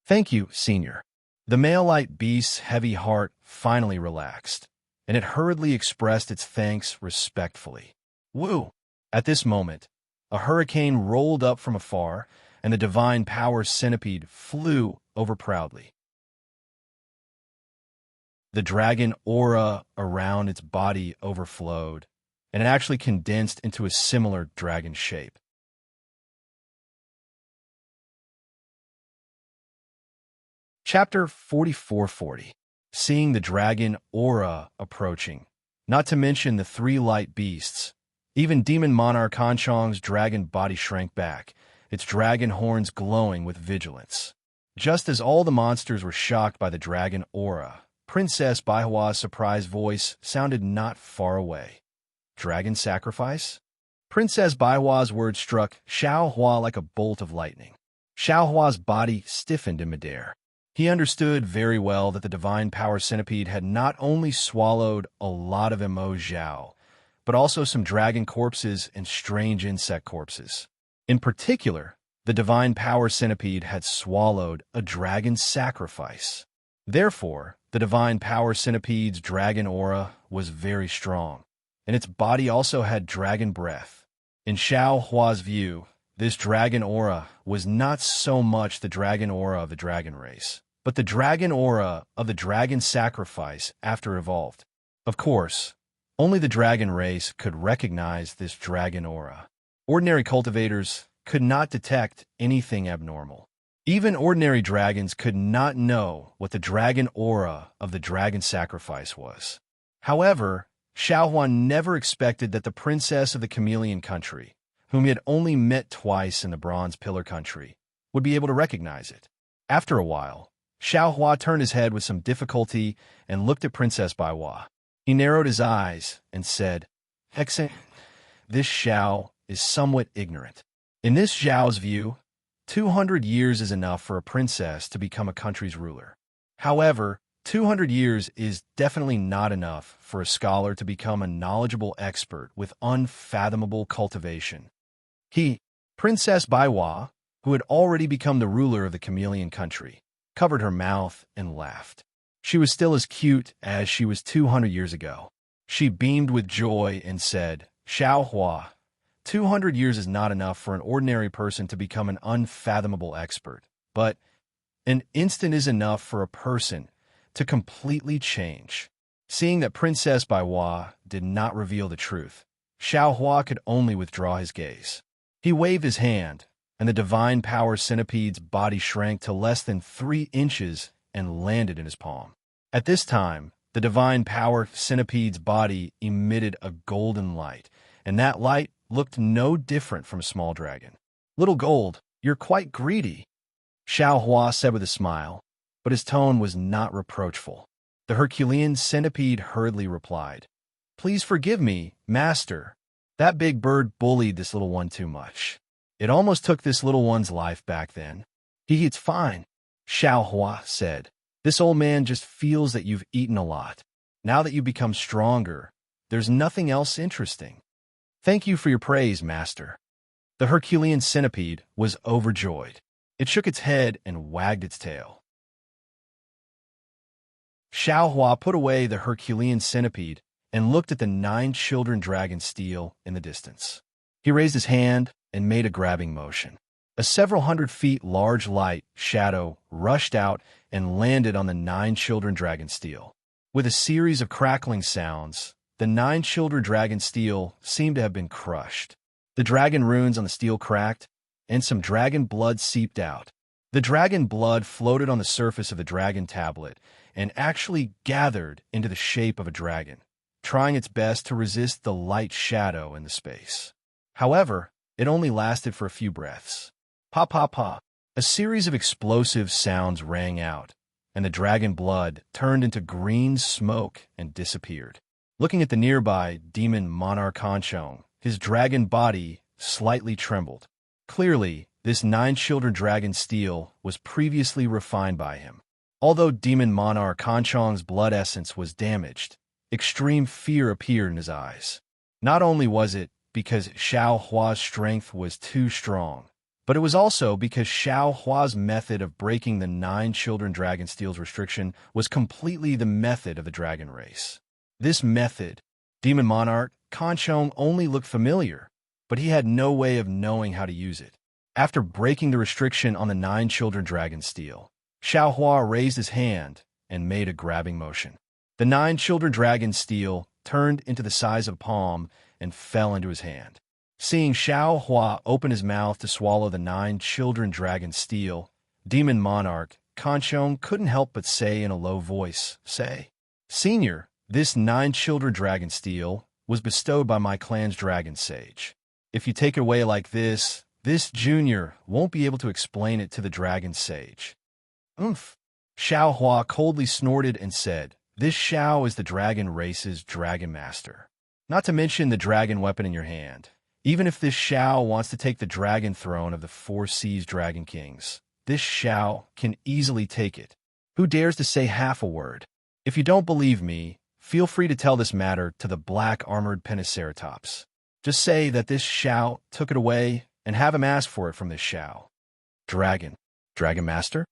Thank you, Senior. The male light beast's heavy heart finally relaxed, and it hurriedly expressed its thanks respectfully. Woo! At this moment, a hurricane rolled up from afar, and the divine power centipede flew over proudly. The dragon aura around its body overflowed, and it actually condensed into a similar dragon shape. Chapter 4440. Seeing the dragon aura approaching, not to mention the 3 light beasts, even Demon Monarch Hanchong's dragon body shrank back, its dragon horns glowing with vigilance. Just as all the monsters were shocked by the dragon aura, Princess Baihua's surprised voice sounded not far away. Dragon sacrifice? Princess Baihua's words struck Xiao Hua like a bolt of lightning. Xiao Hua's body stiffened in midair. He understood very well that the divine power centipede had not only swallowed a lot of Mo Zhao, but also some dragon corpses and strange insect corpses. In particular, the divine power centipede had swallowed a dragon sacrifice. Therefore, the divine power centipede's dragon aura was very strong, and its body also had dragon breath. In Xiao Hua's view, this dragon aura was not so much the dragon aura of the dragon race, but the dragon aura of the dragon sacrifice after evolved. Of course, only the dragon race could recognize this dragon aura. Ordinary cultivators could not detect anything abnormal. Even ordinary dragons could not know what the dragon aura of the dragon sacrifice was. However, Xiao Huan never expected that the princess of the Chameleon Country, whom he had only met twice in the Bronze Pillar Country, would be able to recognize it. After a while, Xiao Hua turned his head with some difficulty and looked at Princess Baihua. He narrowed his eyes and said, "Hexen, this Xiao is somewhat ignorant. In this Xiao's view, 200 years is enough for a princess to become a country's ruler. However, 200 years is definitely not enough for a scholar to become a knowledgeable expert with unfathomable cultivation." Princess Baiwa, who had already become the ruler of the chameleon country, covered her mouth and laughed. She was still as cute as she was 200 years ago. She beamed with joy and said, "Xiao Hua, 200 years is not enough for an ordinary person to become an unfathomable expert, but an instant is enough for a person to completely change." Seeing that Princess Baiwa did not reveal the truth, Xiao Hua could only withdraw his gaze. He waved his hand, and the divine power centipede's body shrank to less than 3 inches and landed in his palm. At this time, the divine power centipede's body emitted a golden light, and that light looked no different from a small dragon. "Little Gold, you're quite greedy," Xiao Hua said with a smile, but his tone was not reproachful. The Herculean centipede hurriedly replied, "Please forgive me, master. That big bird bullied this little one too much. It almost took this little one's life back then." It's fine," Xiao Hua said. "This old man just feels that you've eaten a lot. Now that you've become stronger, there's nothing else interesting." "Thank you for your praise, master." The Herculean centipede was overjoyed. It shook its head and wagged its tail. Xiao Hua put away the Herculean centipede and looked at the 9 children dragon steel in the distance. He raised his hand and made a grabbing motion. A several hundred feet large light shadow rushed out and landed on the 9 children dragon steel. With a series of crackling sounds, the 9 children dragon steel seemed to have been crushed. The dragon runes on the steel cracked, and some dragon blood seeped out. The dragon blood floated on the surface of the dragon tablet and actually gathered into the shape of a dragon, trying its best to resist the light shadow in the space. However, it only lasted for a few breaths. Pa pa pa. A series of explosive sounds rang out, and the dragon blood turned into green smoke and disappeared. Looking at the nearby demon monarch Kanchong, his dragon body slightly trembled. Clearly, this 9 children dragon steel was previously refined by him. Although demon monarch Kanchong's blood essence was damaged, extreme fear appeared in his eyes. Not only was it because Xiao Hua's strength was too strong, but it was also because Xiao Hua's method of breaking the 9 children dragon steel's restriction was completely the method of the dragon race. This method, demon monarch Kanchong only looked familiar, but he had no way of knowing how to use it. After breaking the restriction on the 9 children dragon steel, Xiao Hua raised his hand and made a grabbing motion. The 9 children dragon steel turned into the size of a palm and fell into his hand. Seeing Xiao Hua open his mouth to swallow the 9 children dragon steel, demon monarch Kanchong couldn't help but say in a low voice, "Senior, this 9 children dragon steel was bestowed by my clan's dragon sage. If you take it away like this junior won't be able to explain it to the dragon sage." "Oomph." Xiao Hua coldly snorted and said, "This Xiao is the dragon race's dragon master. Not to mention the dragon weapon in your hand. Even if this Xiao wants to take the dragon throne of the 4 seas dragon kings, this Xiao can easily take it. Who dares to say half a word? If you don't believe me, feel free to tell this matter to the black-armored Peniceratops. Just say that this Xiao took it away and have him ask for it from this Xiao." Dragon master?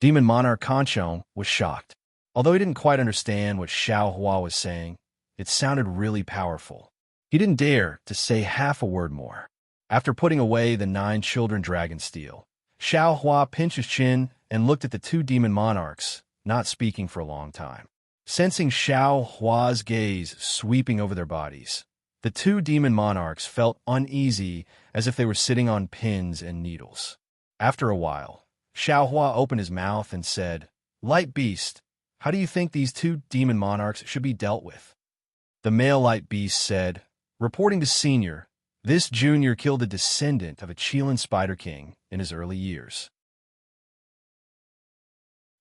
Demon monarch Kanchong was shocked. Although he didn't quite understand what Xiao Hua was saying, it sounded really powerful. He didn't dare to say half a word more. After putting away the 9 children dragon steel, Xiao Hua pinched his chin and looked at the 2 demon monarchs, not speaking for a long time. Sensing Xiao Hua's gaze sweeping over their bodies, the 2 demon monarchs felt uneasy as if they were sitting on pins and needles. After a while, Xiao Hua opened his mouth and said, "Light beast, how do you think these 2 demon monarchs should be dealt with?" The male light beast said, "Reporting to senior, this junior killed a descendant of a Chilean spider king in his early years.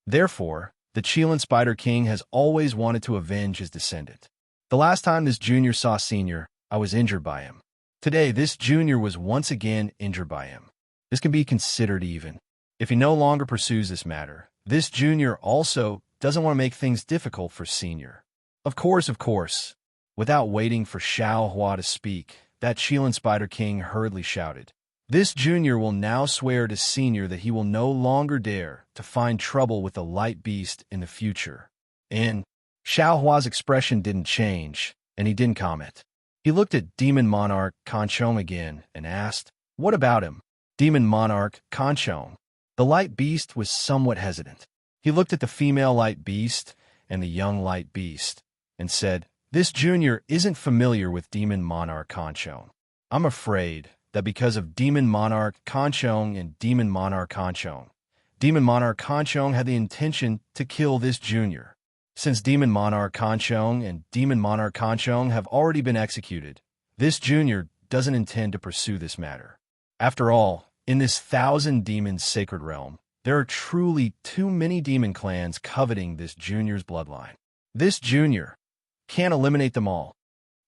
Therefore, the Chilean spider king has always wanted to avenge his descendant. The last time this junior saw senior, I was injured by him. Today, this junior was once again injured by him. This can be considered even. If he no longer pursues this matter, this junior also doesn't want to make things difficult for senior. Of course. Without waiting for Xiao Hua to speak, that Qilin Spider King hurriedly shouted, "This junior will now swear to senior that he will no longer dare to find trouble with the light beast in the future." And Xiao Hua's expression didn't change, and he didn't comment. He looked at Demon Monarch Kanchong again and asked, "What about him?" Demon Monarch Kanchong. The light beast was somewhat hesitant. He looked at the female light beast and the young light beast and said, "This junior isn't familiar with Demon Monarch Kanchong. I'm afraid that because of Demon Monarch Kanchong and Demon Monarch Kanchong, Demon Monarch Kanchong had the intention to kill this junior. Since Demon Monarch Kanchong and Demon Monarch Kanchong have already been executed, this junior doesn't intend to pursue this matter. After all, in this 1,000 demons sacred realm, there are truly too many demon clans coveting this junior's bloodline. This junior can't eliminate them all.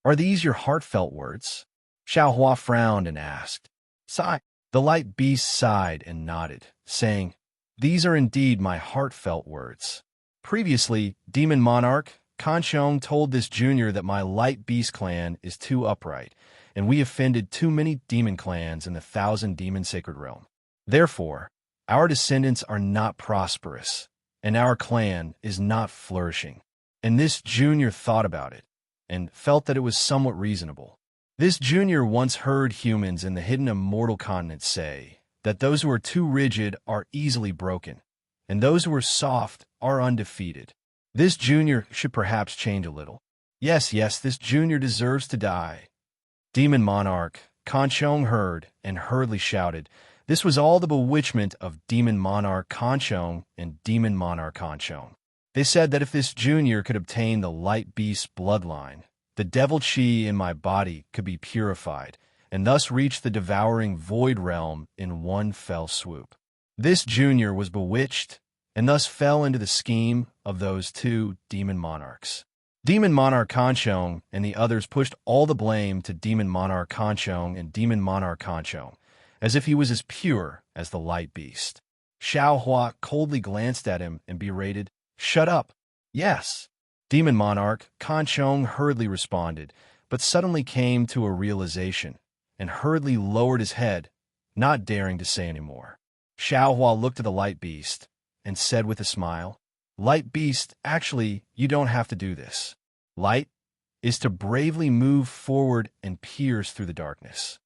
Are these your heartfelt words?" Xiao Hua frowned and asked. "Sigh." The light beast sighed and nodded, saying, "These are indeed my heartfelt words. Previously, Demon Monarch Kanchong told this junior that my light beast clan is too upright, and we offended too many demon clans in the 1,000 demon sacred realm. Therefore, our descendants are not prosperous, and our clan is not flourishing." And this junior thought about it, and felt that it was somewhat reasonable. This junior once heard humans in the hidden immortal continent say that those who are too rigid are easily broken, and those who are soft are undefeated. This junior should perhaps change a little. Yes, this junior deserves to die. Demon Monarch Kanchong heard and hurriedly shouted. This was all the bewitchment of Demon Monarch Kanchong and Demon Monarch Kanchong. They said that if this junior could obtain the light beast's bloodline, the devil chi in my body could be purified, and thus reach the devouring void realm in one fell swoop. This junior was bewitched, and thus fell into the scheme of those two demon monarchs. Demon Monarch Kanchong and the others pushed all the blame to Demon Monarch Kanchong and Demon Monarch Kanchong, as if he was as pure as the light beast. Xiao Hua coldly glanced at him and berated, "Shut up." "Yes." Demon Monarch Kanchong hurriedly responded, but suddenly came to a realization, and hurriedly lowered his head, not daring to say any more. Xiao Hua looked at the light beast, and said with a smile, "Light beast, actually, you don't have to do this. Light is to bravely move forward and pierce through the darkness.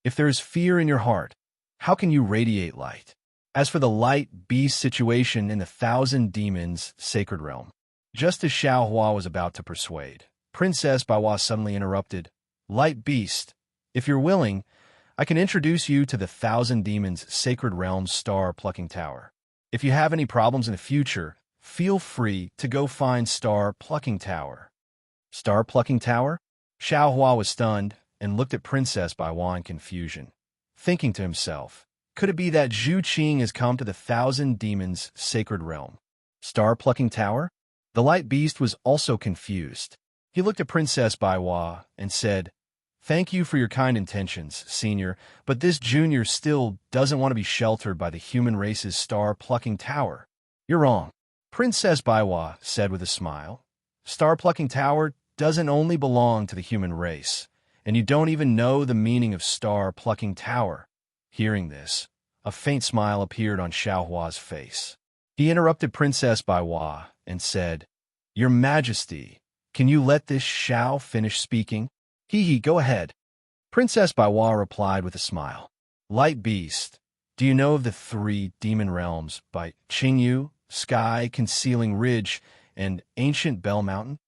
If there is fear in your heart, how can you radiate light? As for the light beast situation in the 1,000 demons sacred realm," just as Xiao Hua was about to persuade, Princess Baiwa suddenly interrupted, "Light beast, if you're willing, I can introduce you to the 1,000 demons sacred realm's star-plucking tower. If you have any problems in the future, feel free to go find Star-Plucking Tower." Star-Plucking Tower? Xiao Hua was stunned and looked at Princess Baiwa in confusion, thinking to himself, could it be that Zhu Qing has come to the 1,000 demons sacred realm? Star-Plucking Tower? The light beast was also confused. He looked at Princess Baiwa and said, "Thank you for your kind intentions, Senior, but this junior still doesn't want to be sheltered by the human race's Star-Plucking Tower." "You're wrong," Princess Baiwa said with a smile. "Star-Plucking Tower doesn't only belong to the human race, and you don't even know the meaning of Star-Plucking Tower." Hearing this, a faint smile appeared on Xiao Hua's face. He interrupted Princess Baiwa and said, "Your Majesty, can you let this Xiao finish speaking?" "Hee, go ahead." Princess Baiwa replied with a smile. "Light beast, do you know of the 3 demon realms by Qingyu, Sky Concealing Ridge, and Ancient Bell Mountain?"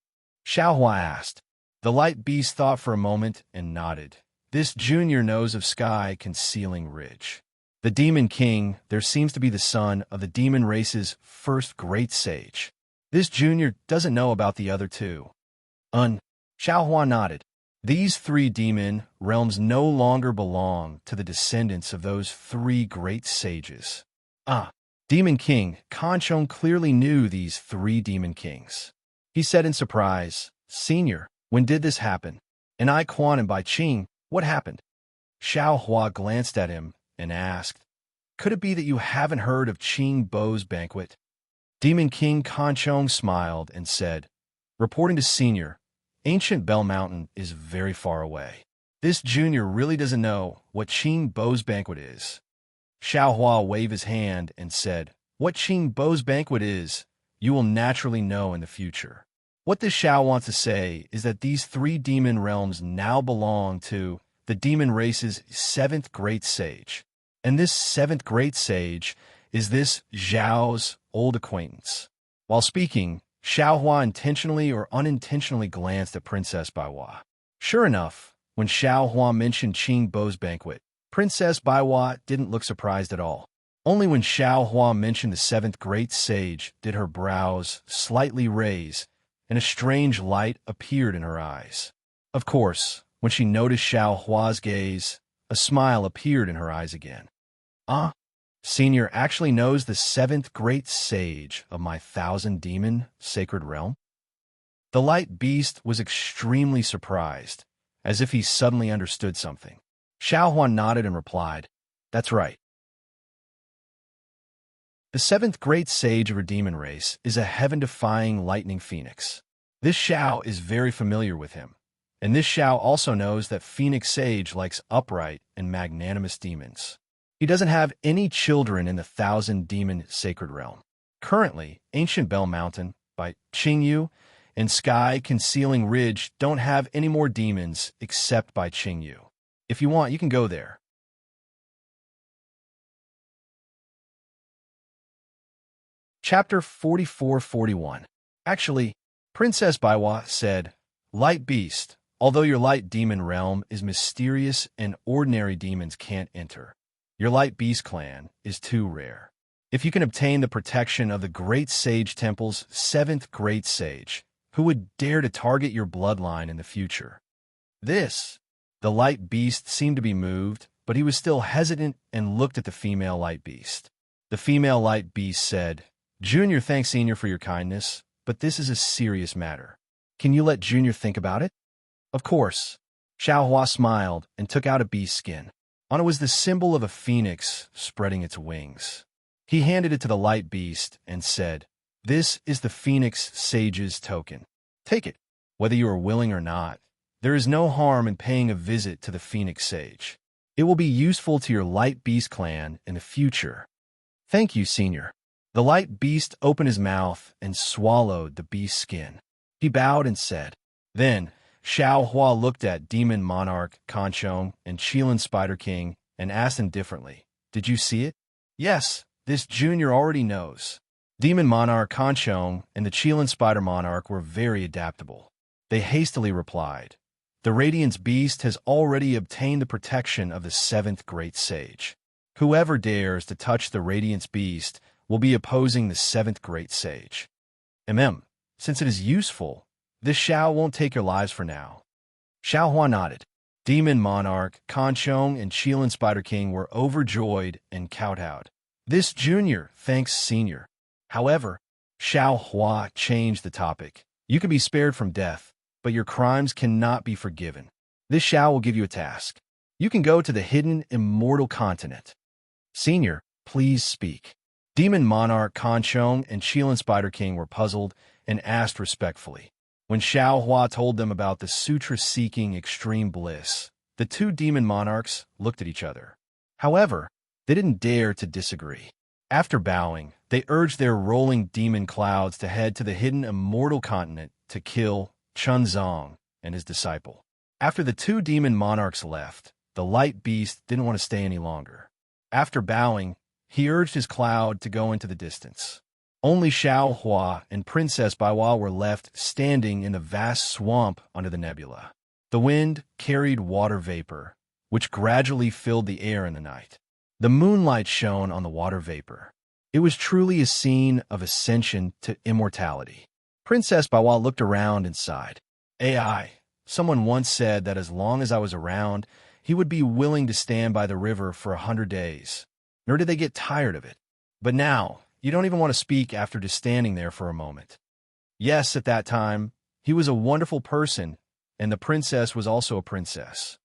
Xiao Hua asked. The light beast thought for a moment and nodded. This junior knows of Sky Concealing Ridge. The Demon King there seems to be the son of the demon race's first great sage. This junior doesn't know about the other 2. Xiao Hua nodded. These 3 demon realms no longer belong to the descendants of those 3 great sages. Demon King Kanchong clearly knew these 3 demon kings. He said in surprise, "Senior, when did this happen?" "And I Quan and Bai Qing, what happened?" Xiao Hua glanced at him and asked, "Could it be that you haven't heard of Qing Bo's banquet?" Demon King Kanchong smiled and said, "Reporting to Senior, ancient Bell Mountain is very far away. This junior really doesn't know what Qing Bo's banquet is." Xiao Hua waved his hand and said, "What Qing Bo's banquet is, you will naturally know in the future." What this Xiao wants to say is that these three demon realms now belong to the demon race's seventh great sage. And this seventh great sage is this Zhao's old acquaintance. While speaking, Xiao Hua intentionally or unintentionally glanced at Princess Baiwa. Sure enough, when Xiao Hua mentioned Qing Bo's banquet, Princess Baiwa didn't look surprised at all. Only when Xiao Hua mentioned the seventh great sage did her brows slightly raise, and a strange light appeared in her eyes. Of course, when she noticed Xiao Hua's gaze, a smile appeared in her eyes again. Senior actually knows the seventh great sage of my 1,000-demon sacred realm?" The light beast was extremely surprised, as if he suddenly understood something. Xiao Hua nodded and replied, "That's right. The seventh great sage of her demon race is a heaven-defying lightning phoenix. This Xiao is very familiar with him, and this Xiao also knows that Phoenix Sage likes upright and magnanimous demons. He doesn't have any children in the 1,000-demon sacred realm. Currently, Ancient Bell Mountain, by Qingyu, and Sky Concealing Ridge don't have any more demons except by Qingyu. If you want, you can go there." Chapter 44-41. Actually, Princess Baiwa said, "Light Beast, although your light demon realm is mysterious and ordinary demons can't enter, your Light Beast clan is too rare. If you can obtain the protection of the Great Sage Temple's seventh Great Sage, who would dare to target your bloodline in the future?" The Light Beast seemed to be moved, but he was still hesitant and looked at the female Light Beast. The female Light Beast said, "Junior thanks Senior for your kindness, but this is a serious matter. Can you let Junior think about it?" "Of course." Xiao Hua smiled and took out a beast skin. On it was the symbol of a phoenix spreading its wings. He handed it to the Light Beast and said, "This is the Phoenix Sage's token. Take it, whether you are willing or not. There is no harm in paying a visit to the Phoenix Sage. It will be useful to your Light Beast clan in the future." "Thank you, Senior." The Light Beast opened his mouth and swallowed the beast skin. He bowed and said. Then Xiao Hua looked at Demon Monarch Kanchong and Qilin Spider King and asked indifferently, "Did you see it?" "Yes, this junior already knows." Demon Monarch Kanchong and the Qilin Spider Monarch were very adaptable. They hastily replied, "The Radiance Beast has already obtained the protection of the seventh Great Sage. Whoever dares to touch the Radiance Beast will be opposing the seventh Great Sage. Since it is useful, this Xiao won't take your lives for now." Xiao Hua nodded. Demon Monarch, Kanchong, and Qilin Spider King were overjoyed and kowtowed. "This junior thanks Senior." However, Xiao Hua changed the topic. "You can be spared from death, but your crimes cannot be forgiven. This Xiao will give you a task. You can go to the hidden immortal continent." "Senior, please speak." Demon Monarch Kanchong and Qilin Spider King were puzzled and asked respectfully. When Xiao Hua told them about the sutra-seeking extreme bliss, the two demon monarchs looked at each other. However, they didn't dare to disagree. After bowing, they urged their rolling demon clouds to head to the hidden immortal continent to kill Chunzong and his disciple. After the two demon monarchs left, the Light Beast didn't want to stay any longer. After bowing, he urged his cloud to go into the distance. Only Xiao Hua and Princess Baiwa were left standing in the vast swamp under the nebula. The wind carried water vapor, which gradually filled the air in the night. The moonlight shone on the water vapor. It was truly a scene of ascension to immortality. Princess Baiwa looked around and sighed. Someone once said that as long as I was around, he would be willing to stand by the river for 100 days. Nor did they get tired of it. But now, you don't even want to speak after just standing there for a moment. Yes, at that time, he was a wonderful person, and the princess was also a princess.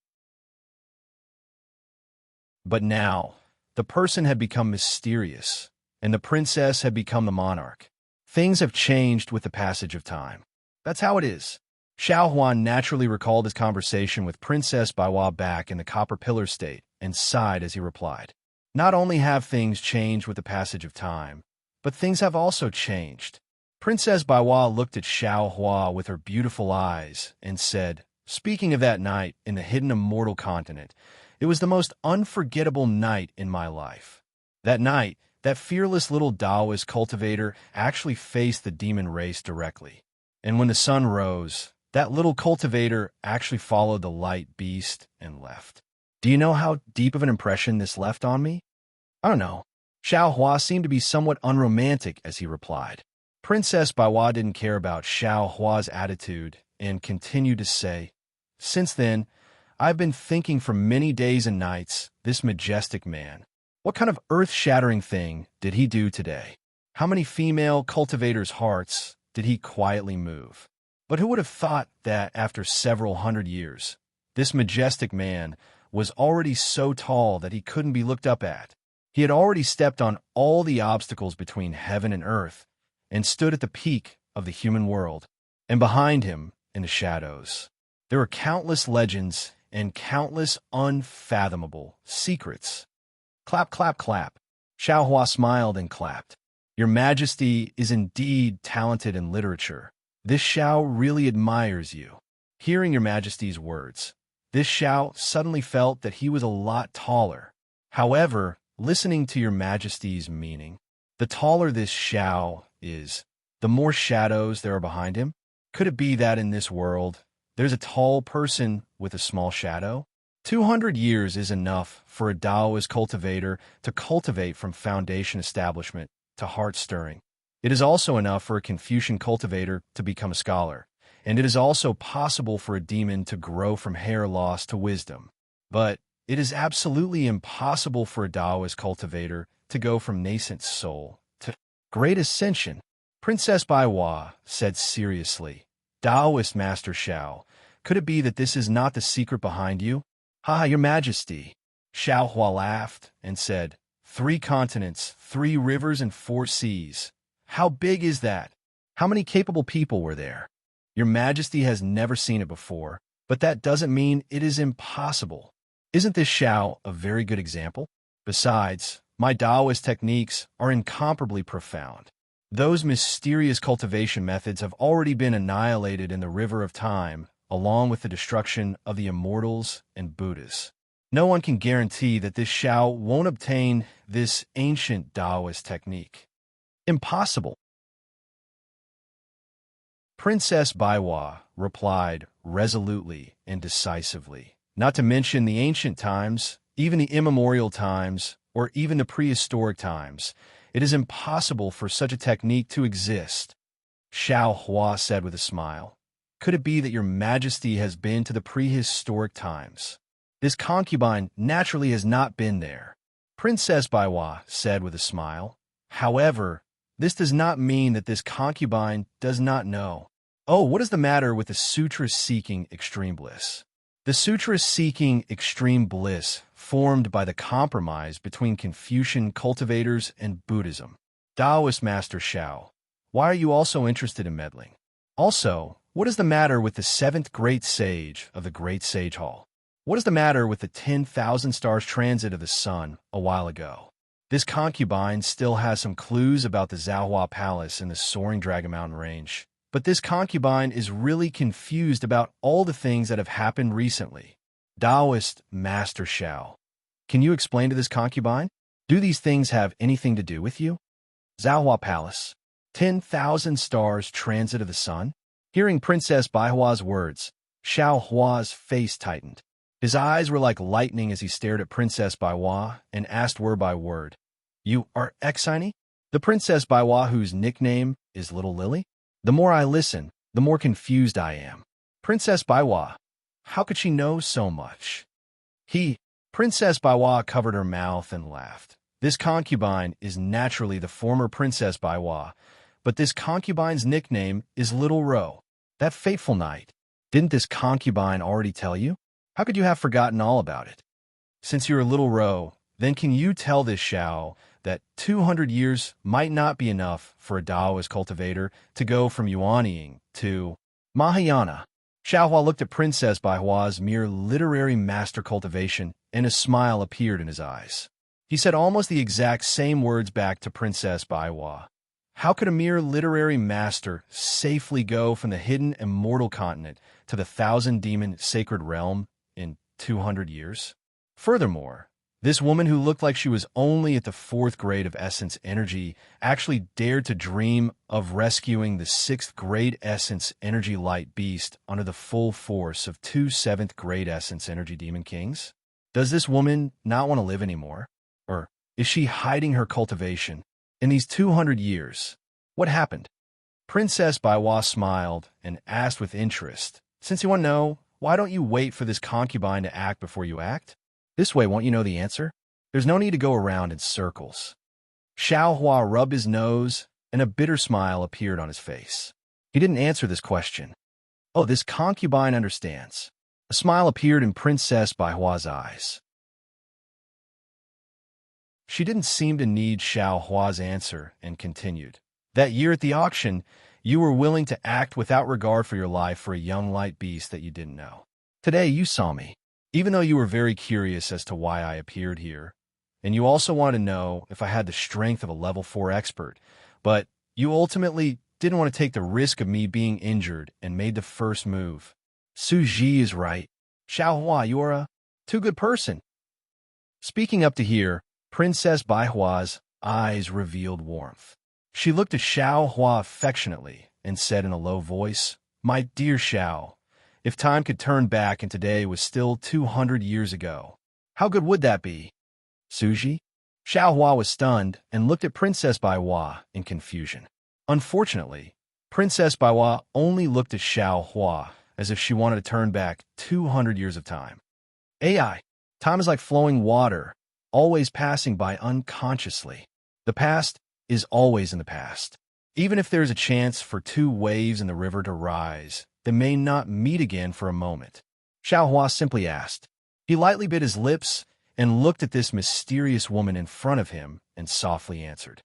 But now, the person had become mysterious, and the princess had become the monarch. Things have changed with the passage of time. That's how it is. Xiao Huan naturally recalled his conversation with Princess Baiwa back in the Copper Pillar state and sighed as he replied. Not only have things changed with the passage of time, but things have also changed. Princess Baiwa looked at Xiao Hua with her beautiful eyes and said, "Speaking of that night in the hidden immortal continent, it was the most unforgettable night in my life. That night, that fearless little Taoist cultivator actually faced the demon race directly. And when the sun rose, that little cultivator actually followed the light beast and left. Do you know how deep of an impression this left on me?" "I don't know." Xiao Hua seemed to be somewhat unromantic as he replied. Princess Baiwa didn't care about Xiao Hua's attitude and continued to say, "Since then, I've been thinking for many days and nights, this majestic man. What kind of earth-shattering thing did he do today? How many female cultivators' hearts did he quietly move? But who would have thought that after several hundred years, this majestic man was already so tall that he couldn't be looked up at? He had already stepped on all the obstacles between heaven and earth and stood at the peak of the human world. And behind him, in the shadows, there were countless legends and countless unfathomable secrets." Clap, clap, clap. Xiao Hua smiled and clapped. "Your Majesty is indeed talented in literature. This Xiao really admires you." Hearing Your Majesty's words, this Xiao suddenly felt that he was a lot taller. However, listening to Your Majesty's meaning, the taller this Xiao is, the more shadows there are behind him. Could it be that in this world, there's a tall person with a small shadow? 200 years is enough for a Taoist cultivator to cultivate from foundation establishment to heart stirring. It is also enough for a Confucian cultivator to become a scholar, and it is also possible for a demon to grow from hair loss to wisdom. But it is absolutely impossible for a Taoist cultivator to go from nascent soul to great ascension. Princess Baiwa said seriously, "Taoist Master Xiao, could it be that this is not the secret behind you?" "Ha, Your Majesty." Xiao Hua laughed and said, 3 continents, 3 rivers, and 4 seas. How big is that? How many capable people were there? Your Majesty has never seen it before, but that doesn't mean it is impossible. Isn't this Xiao a very good example? Besides, my Taoist techniques are incomparably profound. Those mysterious cultivation methods have already been annihilated in the river of time, along with the destruction of the immortals and Buddhas. No one can guarantee that this Xiao won't obtain this ancient Taoist technique. Impossible. Princess Baiwa replied resolutely and decisively. Not to mention the ancient times, even the immemorial times, or even the prehistoric times, it is impossible for such a technique to exist. Xiao Hua said with a smile. Could it be that Your Majesty has been to the prehistoric times? This concubine naturally has not been there. Princess Baiwa said with a smile. However, this does not mean that this concubine does not know. Oh, what is the matter with the sutra-seeking extreme bliss? The sutra-seeking extreme bliss formed by the compromise between Confucian cultivators and Buddhism. Taoist Master Xiao, why are you also interested in meddling? Also, what is the matter with the 7th great sage of the Great Sage Hall? What is the matter with the 10,000 stars transit of the sun a while ago? This concubine still has some clues about the Zhaohua Palace in the soaring Dragon Mountain Range, but this concubine is really confused about all the things that have happened recently. Taoist Master Xiao, can you explain to this concubine? Do these things have anything to do with you? Zhaohua Palace, 10,000 stars transit of the sun? Hearing Princess Baihua's words, Xiao Hua's face tightened. His eyes were like lightning as he stared at Princess Baihua and asked word by word, "You are Exine?" The Princess Baihua, whose nickname is Little Lily? The more I listen, the more confused I am. Princess Baihua, how could she know so much? Princess Baihua covered her mouth and laughed. This concubine is naturally the former Princess Baihua, but this concubine's nickname is Little Ro. That fateful night, didn't this concubine already tell you? How could you have forgotten all about it? Since you're a Little Ro, then can you tell this Xiao that 200 years might not be enough for a Taoist cultivator to go from Yuanying to Mahayana? Xiaohua looked at Princess Baihua's mere literary master cultivation, and a smile appeared in his eyes. He said almost the exact same words back to Princess Baihua. How could a mere literary master safely go from the hidden immortal continent to the thousand-demon sacred realm in 200 years? Furthermore, this woman who looked like she was only at the 4th grade of Essence Energy actually dared to dream of rescuing the 6th grade Essence Energy Light Beast under the full force of 2 7th grade Essence Energy Demon Kings? Does this woman not want to live anymore? Or is she hiding her cultivation? In these 200 years, what happened? Princess Baihua smiled and asked with interest, "Since you want to know, why don't you wait for this concubine to act before you act? This way, won't you know the answer? There's no need to go around in circles." Xiaohua rubbed his nose, and a bitter smile appeared on his face. He didn't answer this question. Oh, this concubine understands. A smile appeared in Princess Baihua's eyes. She didn't seem to need Xiaohua's answer and continued. That year at the auction, you were willing to act without regard for your life for a young light beast that you didn't know. Today, you saw me. Even though you were very curious as to why I appeared here, and you also wanted to know if I had the strength of a level 4 expert, but you ultimately didn't want to take the risk of me being injured and made the first move. Su Ji is right. Xiaohua, you are a too good person. Speaking up to here, Princess Baihua's eyes revealed warmth. She looked at Xiaohua affectionately and said in a low voice, "My dear Xiao, if time could turn back and today was still 200 years ago, how good would that be?" Suji? Xiaohua was stunned and looked at Princess Baihua in confusion. Unfortunately, Princess Baihua only looked at Xiaohua as if she wanted to turn back 200 years of time. AI, time is like flowing water, always passing by unconsciously. The past is always in the past. Even if there is a chance for 2 waves in the river to rise, they may not meet again for a moment. Xiaohua simply asked. He lightly bit his lips and looked at this mysterious woman in front of him and softly answered.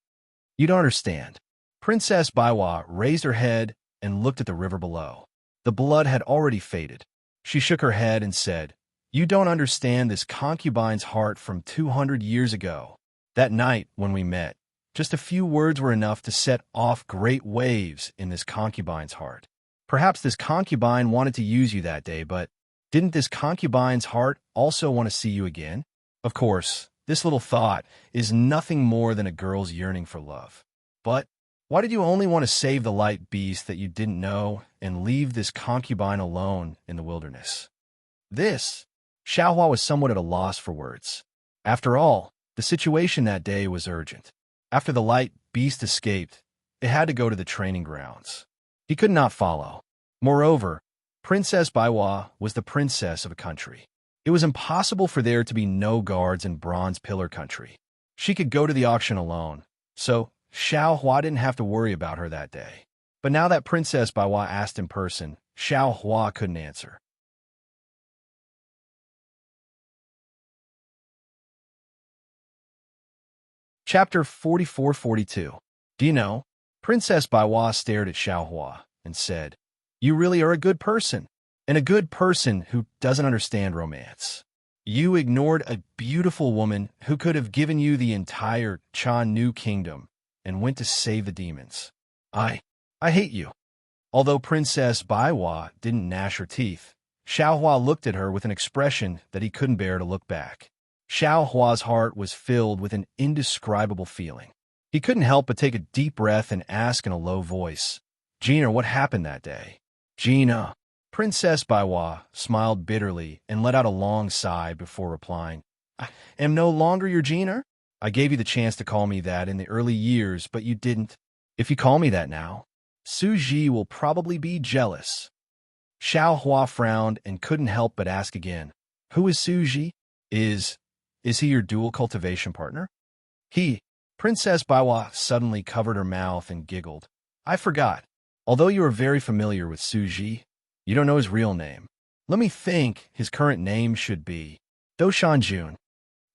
You don't understand. Princess Baihua raised her head and looked at the river below. The blood had already faded. She shook her head and said, You don't understand this concubine's heart from 200 years ago. That night when we met, just a few words were enough to set off great waves in this concubine's heart. Perhaps this concubine wanted to use you that day, but didn't this concubine's heart also want to see you again? Of course, this little thought is nothing more than a girl's yearning for love. But why did you only want to save the light beast that you didn't know and leave this concubine alone in the wilderness? Xiaohua was somewhat at a loss for words. After all, the situation that day was urgent. After the light beast escaped, it had to go to the training grounds. He could not follow. Moreover, Princess Baihua was the princess of a country. It was impossible for there to be no guards in Bronze Pillar Country. She could go to the auction alone, so Xiaohua didn't have to worry about her that day. But now that Princess Baihua asked in person, Xiaohua couldn't answer. Chapter 44-42. Do you know? Princess Baihua stared at Xiaohua and said, You really are a good person, and a good person who doesn't understand romance. You ignored a beautiful woman who could have given you the entire Chan Nu kingdom and went to save the demons. I hate you. Although Princess Baihua didn't gnash her teeth, Xiaohua looked at her with an expression that he couldn't bear to look back. Xiaohua's heart was filled with an indescribable feeling. He couldn't help but take a deep breath and ask in a low voice, Gina, what happened that day? Gina. Princess Baihua smiled bitterly and let out a long sigh before replying, I am no longer your Gina. I gave you the chance to call me that in the early years, but you didn't. If you call me that now, Su Ji will probably be jealous. Xiaohua frowned and couldn't help but ask again, Who is Su Ji? Is he your dual cultivation partner? Princess Baihua suddenly covered her mouth and giggled. I forgot. Although you are very familiar with Su Ji, you don't know his real name. Let me think. His current name should be Do Shanjun.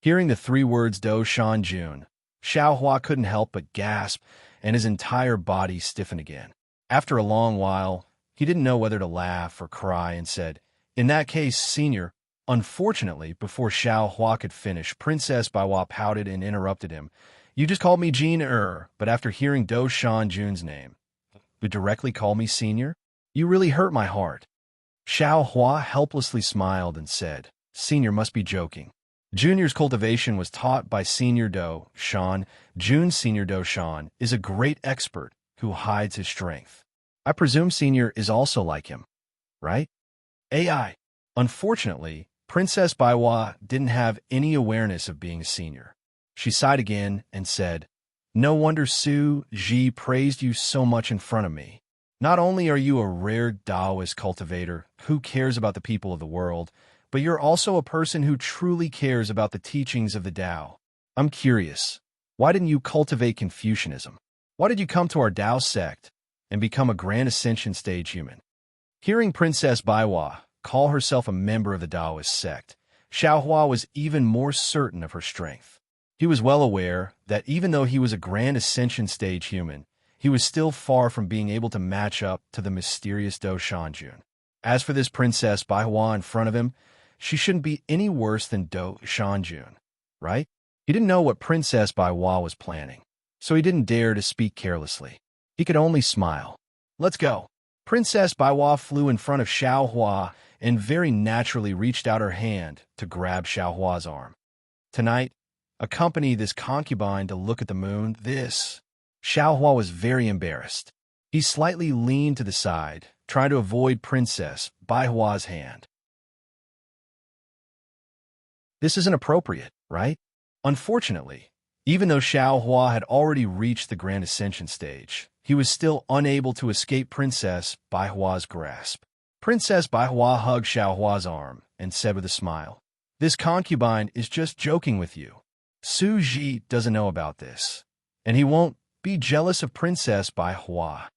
Hearing the 3 words Do Shanjun, Xiao Hua couldn't help but gasp, and his entire body stiffened again. After a long while, he didn't know whether to laugh or cry and said, "In that case, Senior." Unfortunately, before Xiao Hua could finish, Princess Baiwa pouted and interrupted him. "You just called me Jean but after hearing Do Shanjun's name, you directly call me Senior? You really hurt my heart." Xiao Hua helplessly smiled and said, "Senior must be joking. Junior's cultivation was taught by Senior Do Shan. June Senior Do Shan is a great expert who hides his strength. I presume Senior is also like him, right?" AI. Unfortunately, Princess Baiwa didn't have any awareness of being a senior. She sighed again and said, "No wonder Su Ji praised you so much in front of me. Not only are you a rare Taoist cultivator who cares about the people of the world, but you're also a person who truly cares about the teachings of the Tao. I'm curious, why didn't you cultivate Confucianism? Why did you come to our Tao sect and become a Grand Ascension stage human?" Hearing Princess Baiwa call herself a member of the Taoist sect, Xiao Hua was even more certain of her strength. He was well aware that even though he was a Grand Ascension stage human, he was still far from being able to match up to the mysterious Do Shanjun. As for this Princess Baiwa in front of him, she shouldn't be any worse than Do Shanjun, right? He didn't know what Princess Baiwa was planning, so he didn't dare to speak carelessly. He could only smile. "Let's go." Princess Baiwa flew in front of Xiao Hua and very naturally reached out her hand to grab Xiao Hua's arm. "Tonight, accompany this concubine to look at the moon." Xiao Hua was very embarrassed. He slightly leaned to the side, trying to avoid Princess Baihua's hand. This isn't appropriate, right? Unfortunately, even though Xiao Hua had already reached the Grand Ascension stage, he was still unable to escape Princess Baihua's grasp. Princess Baihua hugged Xiao Hua's arm and said with a smile, "This concubine is just joking with you. Su Ji doesn't know about this, and he won't be jealous of Princess Baihua."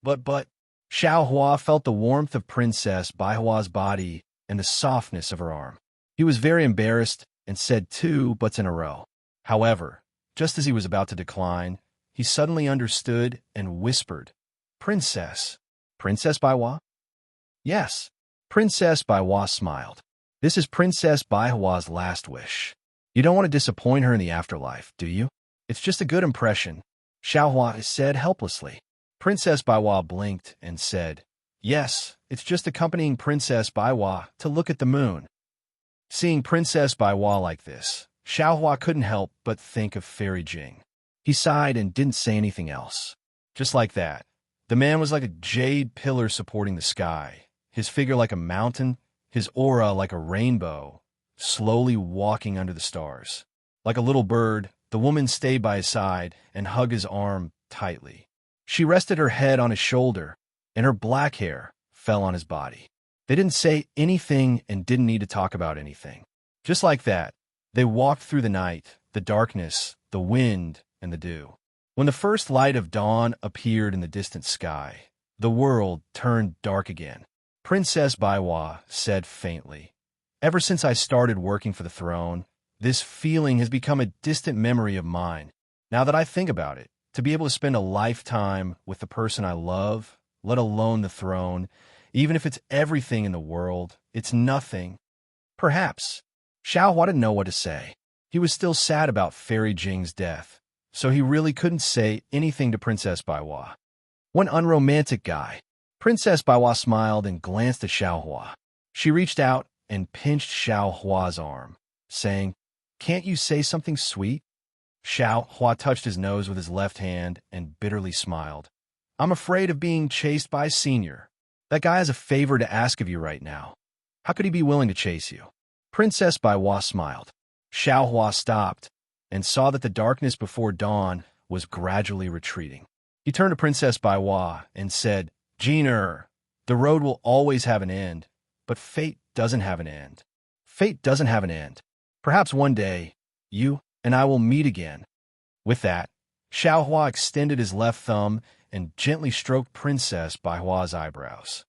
But Xiao Hua felt the warmth of Princess Baihua's body and the softness of her arm. He was very embarrassed and said 2 buts in a row. However, just as he was about to decline, he suddenly understood and whispered, "Princess Baiwa?" "Yes." Princess Baiwa smiled. "This is Princess Baihua's last wish. You don't want to disappoint her in the afterlife, do you? It's just a good impression," Xiao Hua said helplessly. Princess Baiwa blinked and said, "Yes, it's just accompanying Princess Baiwa to look at the moon." Seeing Princess Baiwa like this, Xiao Hua couldn't help but think of Fairy Jing. He sighed and didn't say anything else. Just like that, the man was like a jade pillar supporting the sky, his figure like a mountain, his aura like a rainbow, slowly walking under the stars. Like a little bird, the woman stayed by his side and hugged his arm tightly. She rested her head on his shoulder, and her black hair fell on his body. They didn't say anything and didn't need to talk about anything. Just like that, they walked through the night, the darkness, the wind, and the dew. When the first light of dawn appeared in the distant sky, the world turned dark again. Princess Baiwa said faintly, "Ever since I started working for the throne, this feeling has become a distant memory of mine. Now that I think about it, to be able to spend a lifetime with the person I love, let alone the throne, even if it's everything in the world, it's nothing." Perhaps. Xiao Hua didn't know what to say. He was still sad about Fairy Jing's death, so he really couldn't say anything to Princess Baiwa. One unromantic guy. Princess Baiwa smiled and glanced at Xiao Hua. She reached out and pinched Xiao Hua's arm, saying, "Can't you say something sweet?" Xiao Hua touched his nose with his left hand and bitterly smiled. "I'm afraid of being chased by Senior. That guy has a favor to ask of you right now. How could he be willing to chase you?" Princess Baiwa smiled. Xiao Hua stopped and saw that the darkness before dawn was gradually retreating. He turned to Princess Baiwa and said, "Jean, the road will always have an end, but fate doesn't have an end. Fate doesn't have an end. Perhaps one day, you and I will meet again." With that, Xiao Hua extended his left thumb and gently stroked Princess Baihua's eyebrows.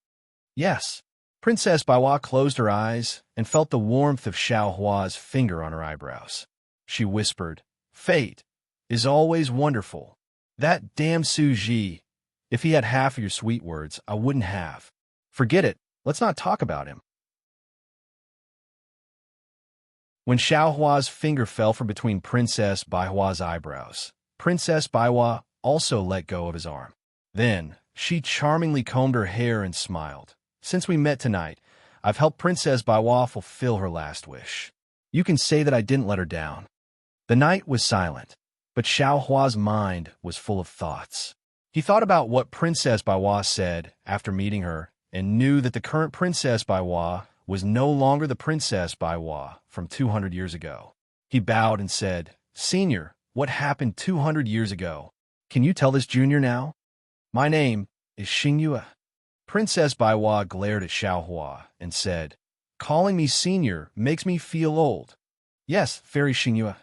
Yes. Princess Baiwa closed her eyes and felt the warmth of Xiao Hua's finger on her eyebrows. She whispered, "Fate is always wonderful. That damn Su Ji. If he had half of your sweet words, I wouldn't have. Forget it. Let's not talk about him." When Xiao Hua's finger fell from between Princess Baihua's eyebrows, Princess Baiwa also let go of his arm. Then, she charmingly combed her hair and smiled. "Since we met tonight, I've helped Princess Baiwa fulfill her last wish. You can say that I didn't let her down." The night was silent, but Xiao Hua's mind was full of thoughts. He thought about what Princess Baiwa said after meeting her and knew that the current Princess Baiwa was no longer the Princess Baiwa from 200 years ago. He bowed and said, "Senior, what happened 200 years ago? Can you tell this junior now?" "My name is Xingyue." Princess Baiwa glared at Xiao Hua and said, "Calling me senior makes me feel old." "Yes, Fairy Xingyue."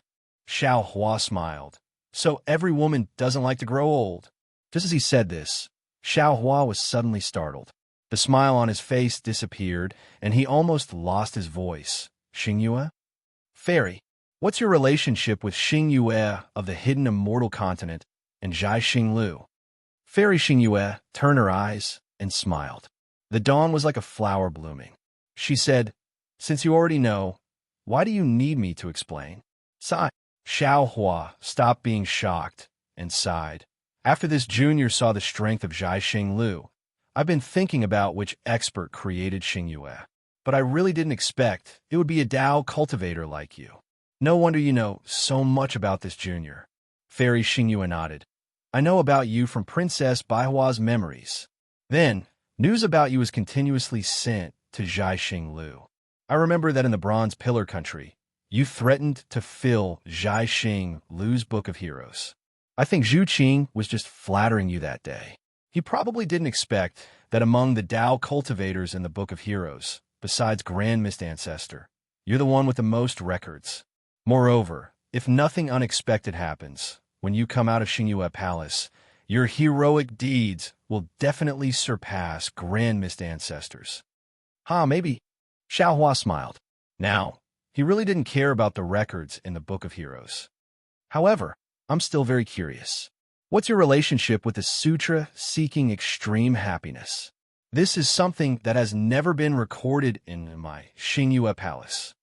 Xiao Hua smiled. "So every woman doesn't like to grow old." Just as he said this, Xiao Hua was suddenly startled. The smile on his face disappeared, and he almost lost his voice. "Xingyue? Fairy, what's your relationship with Xingyue of the hidden immortal continent and Zhai Xinglu?" Fairy Xingyue turned her eyes and smiled. The dawn was like a flower blooming. She said, "Since you already know, why do you need me to explain?" Sigh. Xiao Hua stopped being shocked and sighed. "After this junior saw the strength of Zhai Xinglu, I've been thinking about which expert created Xingyue, but I really didn't expect it would be a Dao cultivator like you. No wonder you know so much about this junior." Fairy Xingyue nodded. "I know about you from Princess Baihua's memories. Then, news about you was continuously sent to Zhai Xinglu. I remember that in the Bronze Pillar country, you threatened to fill Zhai Xinglu's Book of Heroes. I think Zhu Qing was just flattering you that day. He probably didn't expect that among the Dao cultivators in the Book of Heroes, besides Grand Mist Ancestor, you're the one with the most records. Moreover, if nothing unexpected happens, when you come out of Xingyue Palace, your heroic deeds will definitely surpass Grand Mist Ancestors." Maybe. Xiao Hua smiled. Now, he really didn't care about the records in the Book of Heroes. "However, I'm still very curious. What's your relationship with the sutra seeking extreme happiness? This is something that has never been recorded in my Xingyue Palace."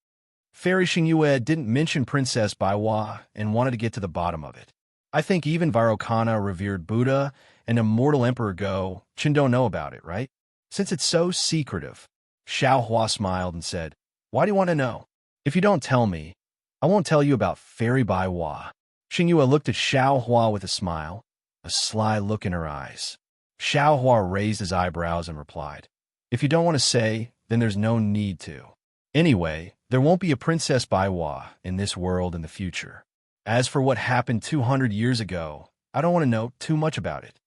Fairy Xingyue didn't mention Princess Baiwa and wanted to get to the bottom of it. "I think even Vairocana, revered Buddha, and immortal Emperor Go Chen don't know about it, right? Since it's so secretive." Xiao Hua smiled and said, "Why do you want to know? If you don't tell me, I won't tell you about Fairy Baiwa." Xingyue looked at Xiao Hua with a smile, a sly look in her eyes. Xiao Hua raised his eyebrows and replied, "If you don't want to say, then there's no need to. Anyway, there won't be a Princess Baiwa in this world in the future. As for what happened 200 years ago, I don't want to know too much about it.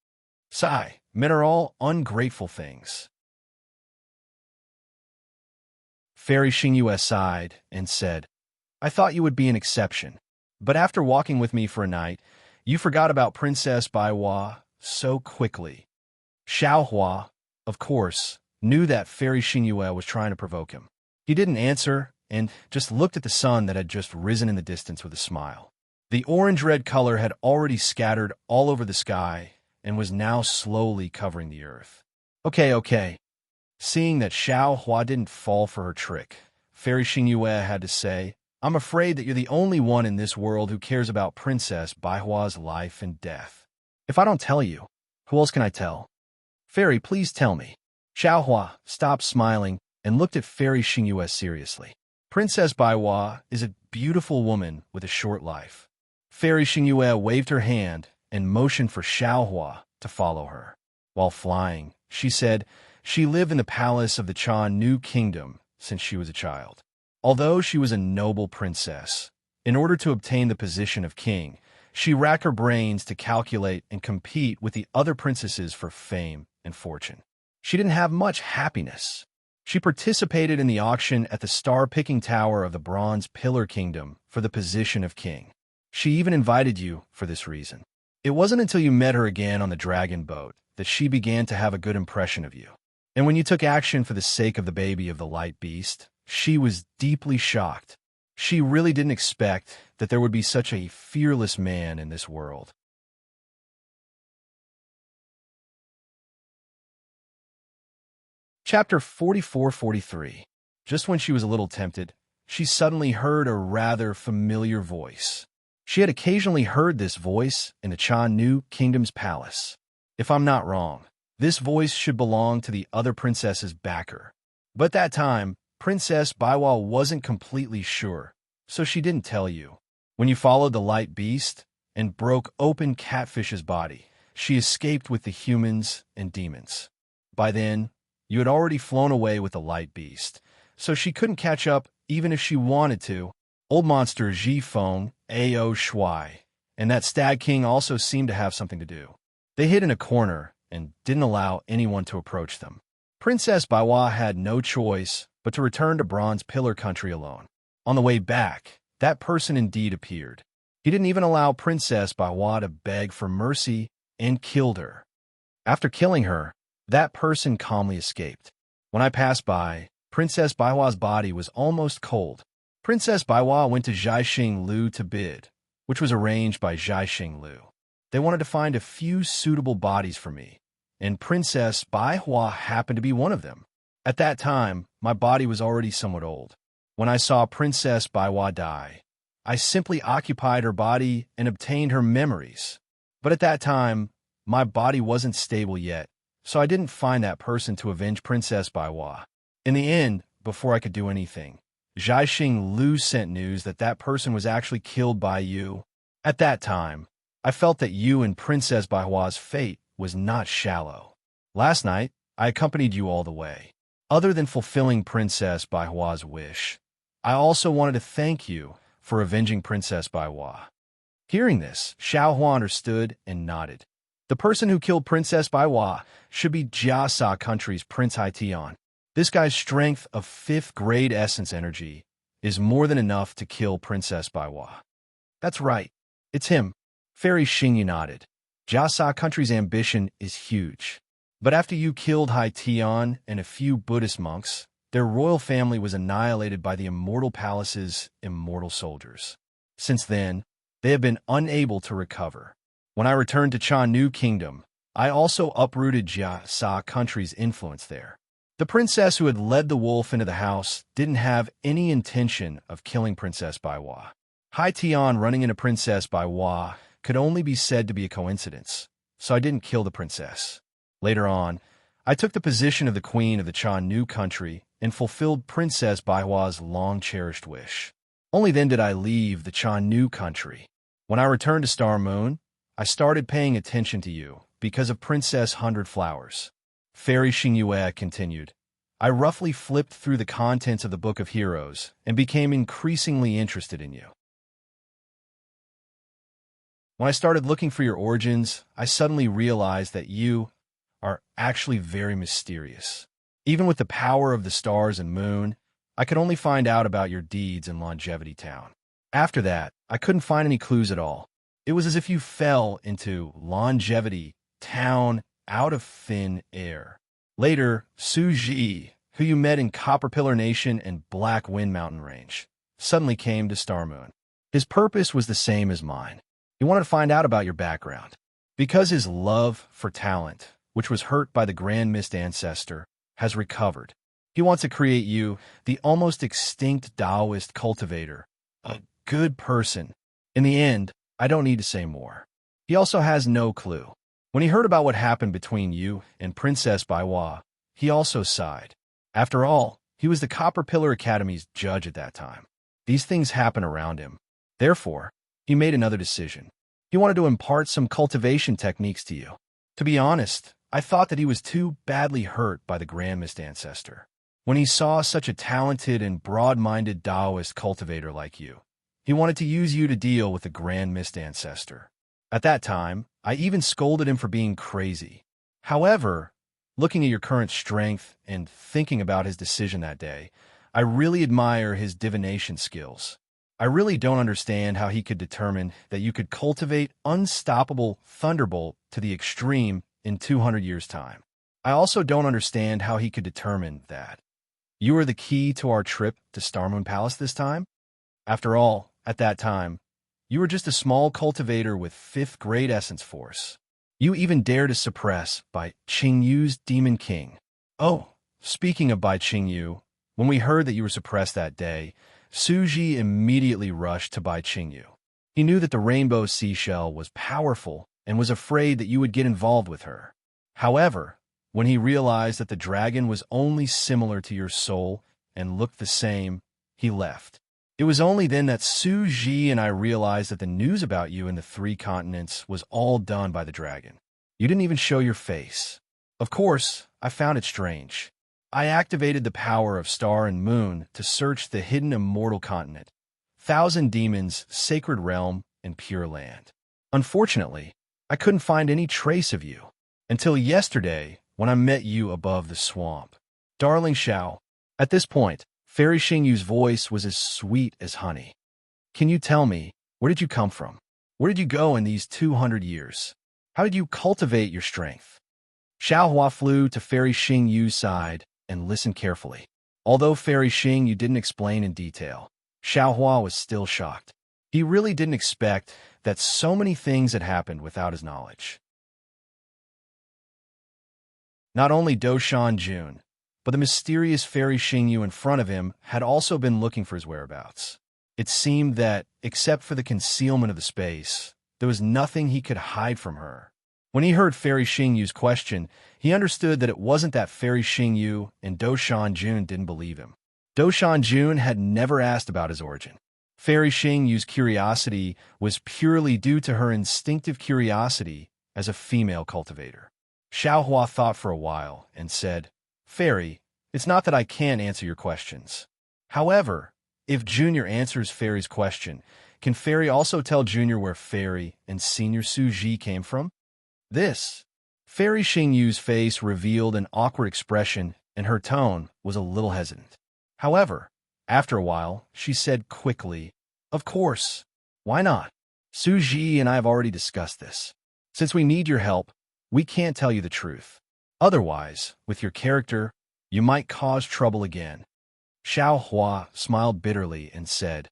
Sigh, men are all ungrateful things." Fairy Xingyue sighed and said, "I thought you would be an exception. But after walking with me for a night, you forgot about Princess Baiwa so quickly." Xiao Hua, of course, knew that Fairy Xingyue was trying to provoke him. He didn't answer and just looked at the sun that had just risen in the distance with a smile. The orange-red color had already scattered all over the sky and was now slowly covering the earth. Okay. Seeing that Xiao Hua didn't fall for her trick, Fairy Xingyue had to say, "I'm afraid that you're the only one in this world who cares about Princess Baihua's life and death. If I don't tell you, who else can I tell? Fairy, please tell me." Xiao Hua stopped smiling and looked at Fairy Xingyue seriously. "Princess Baiwa is a beautiful woman with a short life." Fairy Xingyue waved her hand and motioned for Xiao Hua to follow her. While flying, she said she lived in the palace of the Chan New Kingdom since she was a child. Although she was a noble princess, in order to obtain the position of king, she racked her brains to calculate and compete with the other princesses for fame and fortune. She didn't have much happiness. She participated in the auction at the star-picking tower of the Bronze Pillar Kingdom for the position of king. She even invited you for this reason. It wasn't until you met her again on the dragon boat that she began to have a good impression of you. And when you took action for the sake of the baby of the light beast, she was deeply shocked. She really didn't expect that there would be such a fearless man in this world. Chapter 44-43. Just when she was a little tempted, she suddenly heard a rather familiar voice. She had occasionally heard this voice in the Chan Kingdom's palace. If I'm not wrong, this voice should belong to the other princess's backer. But at that time, Princess Baiwa wasn't completely sure, so she didn't tell you. When you followed the light beast and broke open Catfish's body, she escaped with the humans and demons. By then, you had already flown away with the light beast, so she couldn't catch up even if she wanted to. Old monster Ji Feng, Ao Shui, and that Stag King also seemed to have something to do. They hid in a corner and didn't allow anyone to approach them. Princess Baiwa had no choice but to return to Bronze Pillar Country alone. On the way back, that person indeed appeared. He didn't even allow Princess Baiwa to beg for mercy and killed her. After killing her, that person calmly escaped. When I passed by, Princess Baiwa's body was almost cold. Princess Baiwa went to Zhaixing Lu to bid, which was arranged by Zhaixing Lu. They wanted to find a few suitable bodies for me, and Princess Baiwa happened to be one of them. At that time, my body was already somewhat old. When I saw Princess Baiwa die, I simply occupied her body and obtained her memories. But at that time, my body wasn't stable yet, so I didn't find that person to avenge Princess Baiwa. In the end, before I could do anything, Zhaixing Lu sent news that that person was actually killed by you. At that time, I felt that you and Princess Baihua's fate was not shallow. Last night, I accompanied you all the way. Other than fulfilling Princess Baihua's wish, I also wanted to thank you for avenging Princess Baihua. Hearing this, Xiaohua understood and nodded. The person who killed Princess Baihua should be Jiasa Country's Prince Haitian. This guy's strength of 5th grade essence energy is more than enough to kill Princess Baihua. That's right. It's him. Fairy Xingyu nodded. Jiasa Country's ambition is huge. But after you killed Haitian and a few Buddhist monks, their royal family was annihilated by the Immortal Palace's immortal soldiers. Since then, they have been unable to recover. When I returned to Channu Kingdom, I also uprooted Jiasa Country's influence there. The princess who had led the wolf into the house didn't have any intention of killing Princess Baihua. Haitian running into Princess Baihua could only be said to be a coincidence, so I didn't kill the princess. Later on, I took the position of the queen of the Channu country and fulfilled Princess Baihua's long-cherished wish. Only then did I leave the Channu country. When I returned to Star Moon, I started paying attention to you because of Princess Hundred Flowers. Fairy Xingyue continued. I roughly flipped through the contents of the Book of Heroes and became increasingly interested in you. When I started looking for your origins, I suddenly realized that you are actually very mysterious. Even with the power of the stars and moon, I could only find out about your deeds in Longevity Town. After that, I couldn't find any clues at all. It was as if you fell into Longevity Town out of thin air. Later, Su Ji, who you met in Copper Pillar Nation and Black Wind Mountain Range, suddenly came to Star Moon. His purpose was the same as mine. He wanted to find out about your background. Because his love for talent, which was hurt by the Grand Mist Ancestor, has recovered. He wants to create you, the almost extinct Taoist cultivator, a good person. In the end, I don't need to say more. He also has no clue. When he heard about what happened between you and Princess Baihua, he also sighed. After all, he was the Copper Pillar Academy's judge at that time. These things happen around him. Therefore, he made another decision. He wanted to impart some cultivation techniques to you. To be honest, I thought that he was too badly hurt by the Grand Mist Ancestor. When he saw such a talented and broad-minded Taoist cultivator like you, he wanted to use you to deal with the Grand Mist Ancestor. At that time, I even scolded him for being crazy. However, looking at your current strength and thinking about his decision that day, I really admire his divination skills. I really don't understand how he could determine that you could cultivate unstoppable thunderbolt to the extreme in 200 years' time. I also don't understand how he could determine that you are the key to our trip to Starmoon Palace this time. After all, at that time, you were just a small cultivator with 5th grade essence force. You even dare to suppress Bai Qingyu's Demon King. Oh, speaking of Bai Qingyu, when we heard that you were suppressed that day, Suji immediately rushed to Bai Qingyu. He knew that the rainbow seashell was powerful and was afraid that you would get involved with her. However, when he realized that the dragon was only similar to your soul and looked the same, he left. It was only then that Suji and I realized that the news about you in the 3 continents was all done by the dragon. You didn't even show your face. Of course, I found it strange. I activated the power of Star and Moon to search the hidden immortal continent, 1,000 demons, sacred realm, and pure land. Unfortunately, I couldn't find any trace of you until yesterday when I met you above the swamp. Darling Xiao. At this point, Fairy Xingyu's voice was as sweet as honey. Can you tell me, where did you come from? Where did you go in these 200 years? How did you cultivate your strength? Xiao Hua flew to Fairy Xingyu's side and listened carefully. Although Fairy Xingyu didn't explain in detail, Xiao Hua was still shocked. He really didn't expect that so many things had happened without his knowledge. Not only Doshan Jun, but the mysterious Fairy Xingyu in front of him had also been looking for his whereabouts. It seemed that, except for the concealment of the space, there was nothing he could hide from her. When he heard Fairy Xingyu's question, he understood that it wasn't that Fairy Xingyu and Doshan Jun didn't believe him. Doshan Jun had never asked about his origin. Fairy Xingyu's curiosity was purely due to her instinctive curiosity as a female cultivator. Xiao Hua thought for a while and said, Fairy, it's not that I can't answer your questions. However, if Junior answers Fairy's question, can Fairy also tell Junior where Fairy and Senior Suji came from? This. Fairy Xingyu's face revealed an awkward expression, and her tone was a little hesitant. However, after a while, she said quickly, Of course. Why not? Suji and I have already discussed this. Since we need your help, we can't tell you the truth. Otherwise, with your character, you might cause trouble again. Xiao Hua smiled bitterly and said,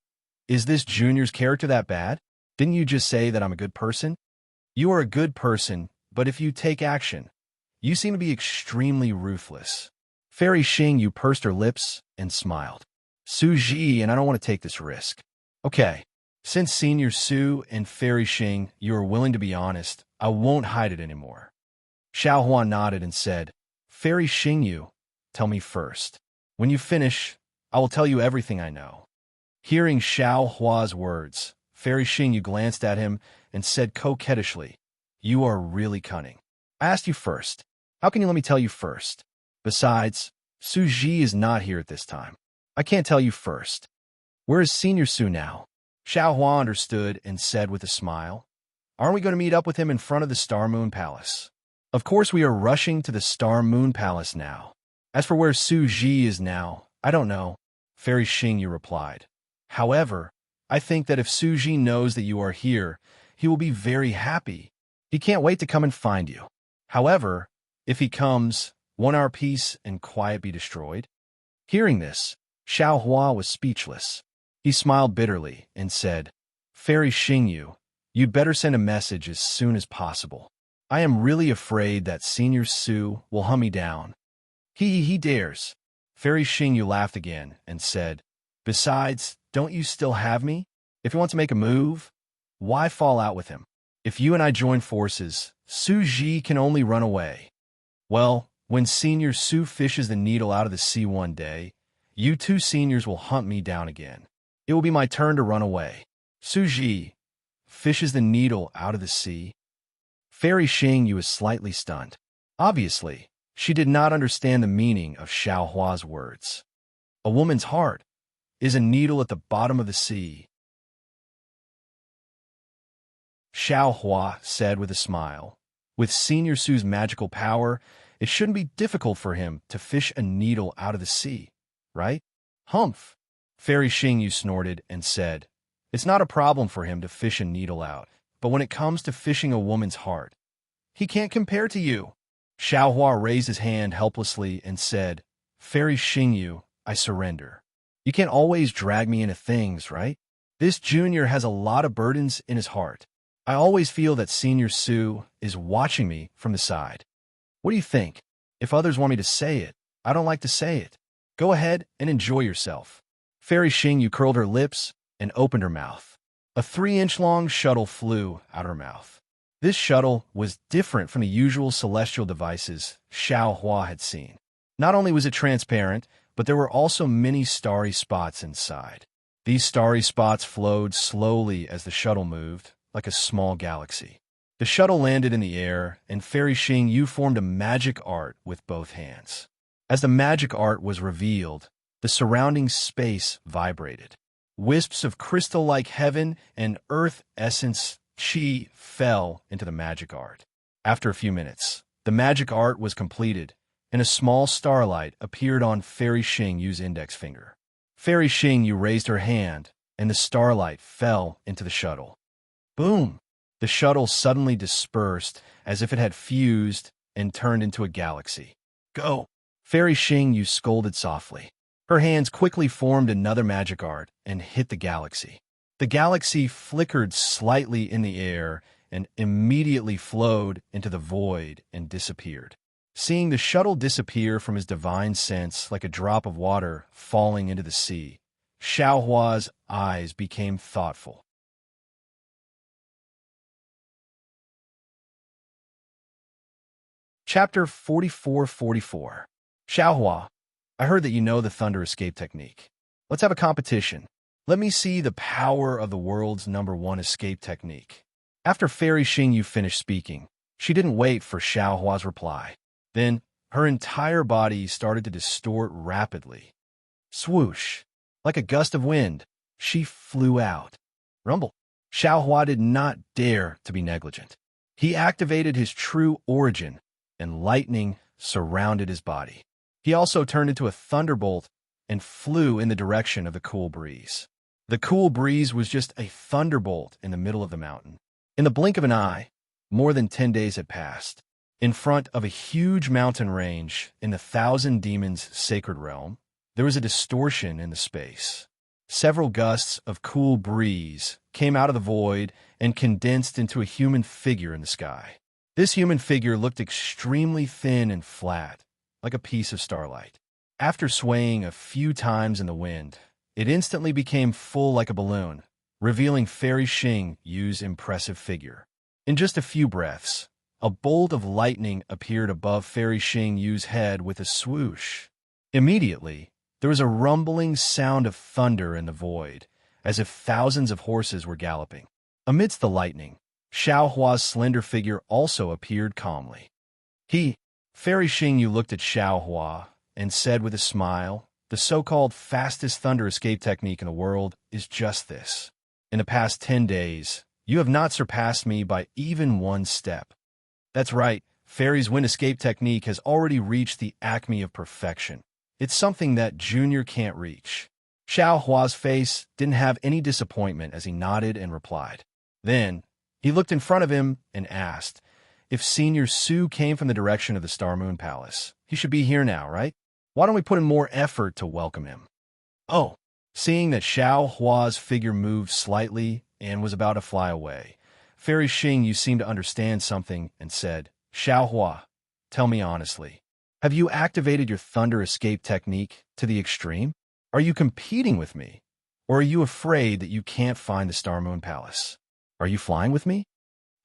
Is this Junior's character that bad? Didn't you just say that I'm a good person? You are a good person, but if you take action, you seem to be extremely ruthless. Fairy Xingyu pursed her lips and smiled. Suji and I don't want to take this risk. Okay, since Senior Su and Fairy Xing, you are willing to be honest, I won't hide it anymore. Xiao Hua nodded and said, Fairy Xingyu, tell me first. When you finish, I will tell you everything I know. Hearing Xiao Hua's words, Fairy Xingyu glanced at him and said coquettishly, You are really cunning. I asked you first. How can you let me tell you first? Besides, Suji is not here at this time. I can't tell you first. Where is Senior Su now? Xiao Hua understood and said with a smile, Aren't we going to meet up with him in front of the Star Moon Palace? Of course we are rushing to the Star Moon Palace now. As for where Suji is now, I don't know, Fairy Xingyu replied. However, I think that if Suji knows that you are here, he will be very happy. He can't wait to come and find you. However, if he comes, won't our peace and quiet be destroyed? Hearing this, Xiao Hua was speechless. He smiled bitterly and said, Fairy Xingyu, you'd better send a message as soon as possible. I am really afraid that Senior Su will hunt me down. He dares. Fairy Xingyu laughed again and said, Besides, don't you still have me? If he wants to make a move, why fall out with him? If you and I join forces, Suji can only run away. Well, when Senior Su fishes the needle out of the sea one day, you two seniors will hunt me down again. It will be my turn to run away. Suji fishes the needle out of the sea. Fairy Xingyu was slightly stunned. Obviously, she did not understand the meaning of Xiao Hua's words. A woman's heart is a needle at the bottom of the sea. Xiao Hua said with a smile, With Senior Su's magical power, it shouldn't be difficult for him to fish a needle out of the sea, right? Humph! Fairy Xingyu snorted and said, It's not a problem for him to fish a needle out, but when it comes to fishing a woman's heart, he can't compare to you. Xiaohua raised his hand helplessly and said, Fairy Xingyu, I surrender. You can't always drag me into things, right? This junior has a lot of burdens in his heart. I always feel that Senior Su is watching me from the side. What do you think? If others want me to say it, I don't like to say it. Go ahead and enjoy yourself. Fairy Xingyu curled her lips and opened her mouth. A 3-inch-long shuttle flew out her mouth. This shuttle was different from the usual celestial devices Xiaohua had seen. Not only was it transparent, but there were also many starry spots inside. These starry spots flowed slowly as the shuttle moved, like a small galaxy. The shuttle landed in the air, and Fairy Xingyu formed a magic art with both hands. As the magic art was revealed, the surrounding space vibrated. Wisps of crystal-like heaven and earth essence chi fell into the magic art. After a few minutes, the magic art was completed, and a small starlight appeared on Fairy Xingyu's index finger. Fairy Xingyu raised her hand, and the starlight fell into the shuttle. Boom! The shuttle suddenly dispersed as if it had fused and turned into a galaxy. Go! Fairy Xingyu scolded softly. Her hands quickly formed another magic art and hit the galaxy. The galaxy flickered slightly in the air and immediately flowed into the void and disappeared. Seeing the shuttle disappear from his divine sense like a drop of water falling into the sea, Xiaohua's eyes became thoughtful. Chapter 44-44. Xiaohua, I heard that you know the thunder escape technique. Let's have a competition. Let me see the power of the world's #1 escape technique. After Fairy Xingyu finished speaking, she didn't wait for Xiaohua's reply. Then, her entire body started to distort rapidly. Swoosh! Like a gust of wind, she flew out. Rumble! Xiaohua did not dare to be negligent. He activated his true origin, and lightning surrounded his body. He also turned into a thunderbolt and flew in the direction of the cool breeze. The cool breeze was just a thunderbolt in the middle of the mountain. In the blink of an eye, more than 10 days had passed. In front of a huge mountain range in the Thousand Demons' sacred realm, there was a distortion in the space. Several gusts of cool breeze came out of the void and condensed into a human figure in the sky. This human figure looked extremely thin and flat, like a piece of starlight. After swaying a few times in the wind, it instantly became full like a balloon, revealing Fairy Xingyu's impressive figure. In just a few breaths, a bolt of lightning appeared above Fairy Xingyu's head with a swoosh. Immediately, there was a rumbling sound of thunder in the void, as if thousands of horses were galloping. Amidst the lightning, Xiaohua's slender figure also appeared calmly. Fairy Xingyu looked at Xiaohua and said with a smile, the so-called fastest thunder escape technique in the world is just this. In the past 10 days, you have not surpassed me by even one step. That's right, Fairy's wind escape technique has already reached the acme of perfection. It's something that Junior can't reach. Xiaohua's face didn't have any disappointment as he nodded and replied. Then, he looked in front of him and asked, if Senior Su came from the direction of the Star Moon Palace, he should be here now, right? Why don't we put in more effort to welcome him? Oh, seeing that Xiaohua's figure moved slightly and was about to fly away, Fairy Xingyu seemed to understand something and said, Xiaohua, tell me honestly, have you activated your thunder escape technique to the extreme? Are you competing with me? Or are you afraid that you can't find the Star Moon Palace? Are you flying with me?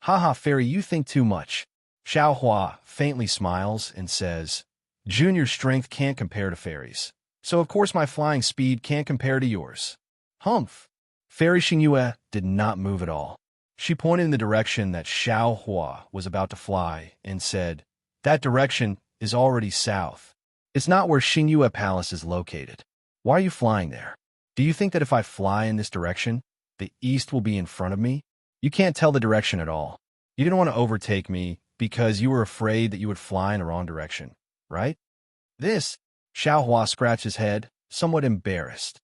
Haha, Fairy, you think too much. Xiaohua faintly smiles and says, Junior's strength can't compare to Fairy's, so of course my flying speed can't compare to yours. Humph! Fairy Xingyu did not move at all. She pointed in the direction that Xiaohua was about to fly and said, that direction is already south. It's not where Xingyu Palace is located. Why are you flying there? Do you think that if I fly in this direction, the east will be in front of me? You can't tell the direction at all. You didn't want to overtake me because you were afraid that you would fly in the wrong direction, right? Xiaohua scratched his head, somewhat embarrassed.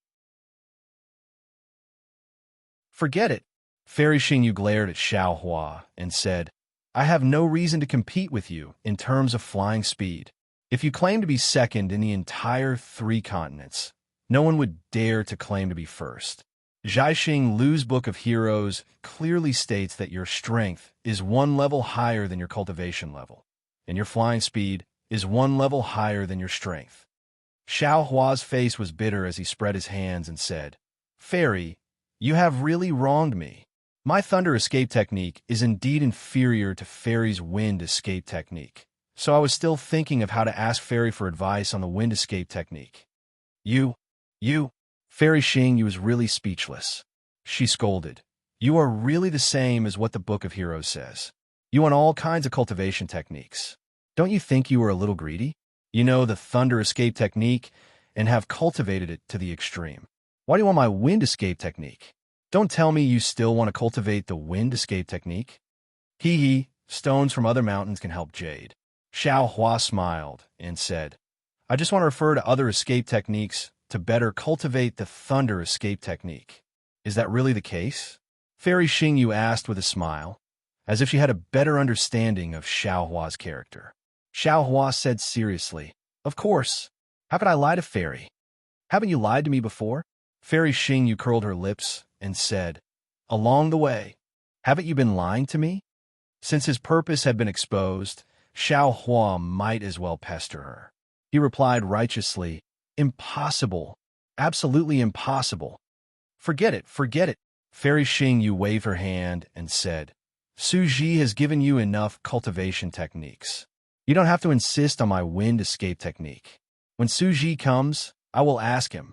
Forget it. Fairy Xingyu glared at Xiao Hua and said, I have no reason to compete with you in terms of flying speed. If you claim to be second in the entire 3 continents, no one would dare to claim to be first. Zhaixing Lu's Book of Heroes clearly states that your strength is 1 level higher than your cultivation level, and your flying speed is 1 level higher than your strength. Xiao Hua's face was bitter as he spread his hands and said, Fairy, you have really wronged me. My thunder escape technique is indeed inferior to Fairy's wind escape technique, so I was still thinking of how to ask Fairy for advice on the wind escape technique. You. Fairy Xingyu was really speechless. She scolded. You are really the same as what the Book of Heroes says. You want all kinds of cultivation techniques. Don't you think you are a little greedy? You know the thunder escape technique and have cultivated it to the extreme. Why do you want my wind escape technique? Don't tell me you still want to cultivate the wind escape technique. Hee, stones from other mountains can help Jade. Xiao Hua smiled and said, I just want to refer to other escape techniques to better cultivate the thunder escape technique. Is that really the case? Fairy Xingyu asked with a smile, as if she had a better understanding of Xiao Hua's character. Xiao Hua said seriously, Of course. How could I lie to Fairy? Haven't you lied to me before? Fairy Xingyu curled her lips and said, Along the way, haven't you been lying to me? Since his purpose had been exposed, Xiao Hua might as well pester her. He replied righteously, Impossible. Absolutely impossible. Forget it. Fairy Xingyu waved her hand and said, Su Ji has given you enough cultivation techniques. You don't have to insist on my wind escape technique. When Su Ji comes, I will ask him.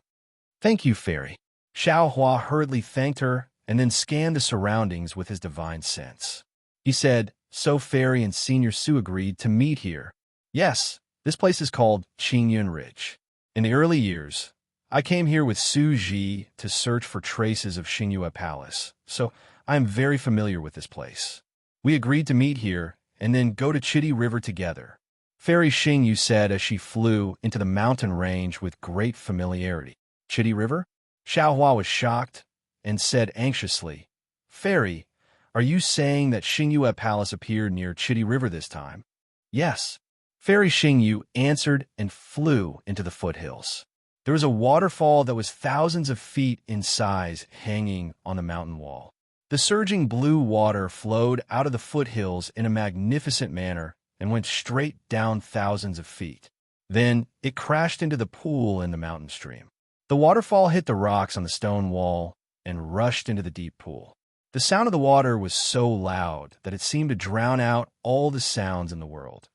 Thank you, Fairy. Xiao Hua hurriedly thanked her and then scanned the surroundings with his divine sense. He said, So Fairy and Senior Su agreed to meet here. Yes, this place is called Enrich. In the early years, I came here with Su Ji to search for traces of Xingyue Palace, so I am very familiar with this place. We agreed to meet here and then go to Chitty River together. Fairy Xingyu said as she flew into the mountain range with great familiarity. Chitty River? Xiao Hua was shocked and said anxiously, Fairy, are you saying that Xingyue Palace appeared near Chitty River this time? Yes. Fairy Xingyu answered and flew into the foothills. There was a waterfall that was thousands of feet in size hanging on the mountain wall. The surging blue water flowed out of the foothills in a magnificent manner and went straight down thousands of feet. Then it crashed into the pool in the mountain stream. The waterfall hit the rocks on the stone wall and rushed into the deep pool. The sound of the water was so loud that it seemed to drown out all the sounds in the world.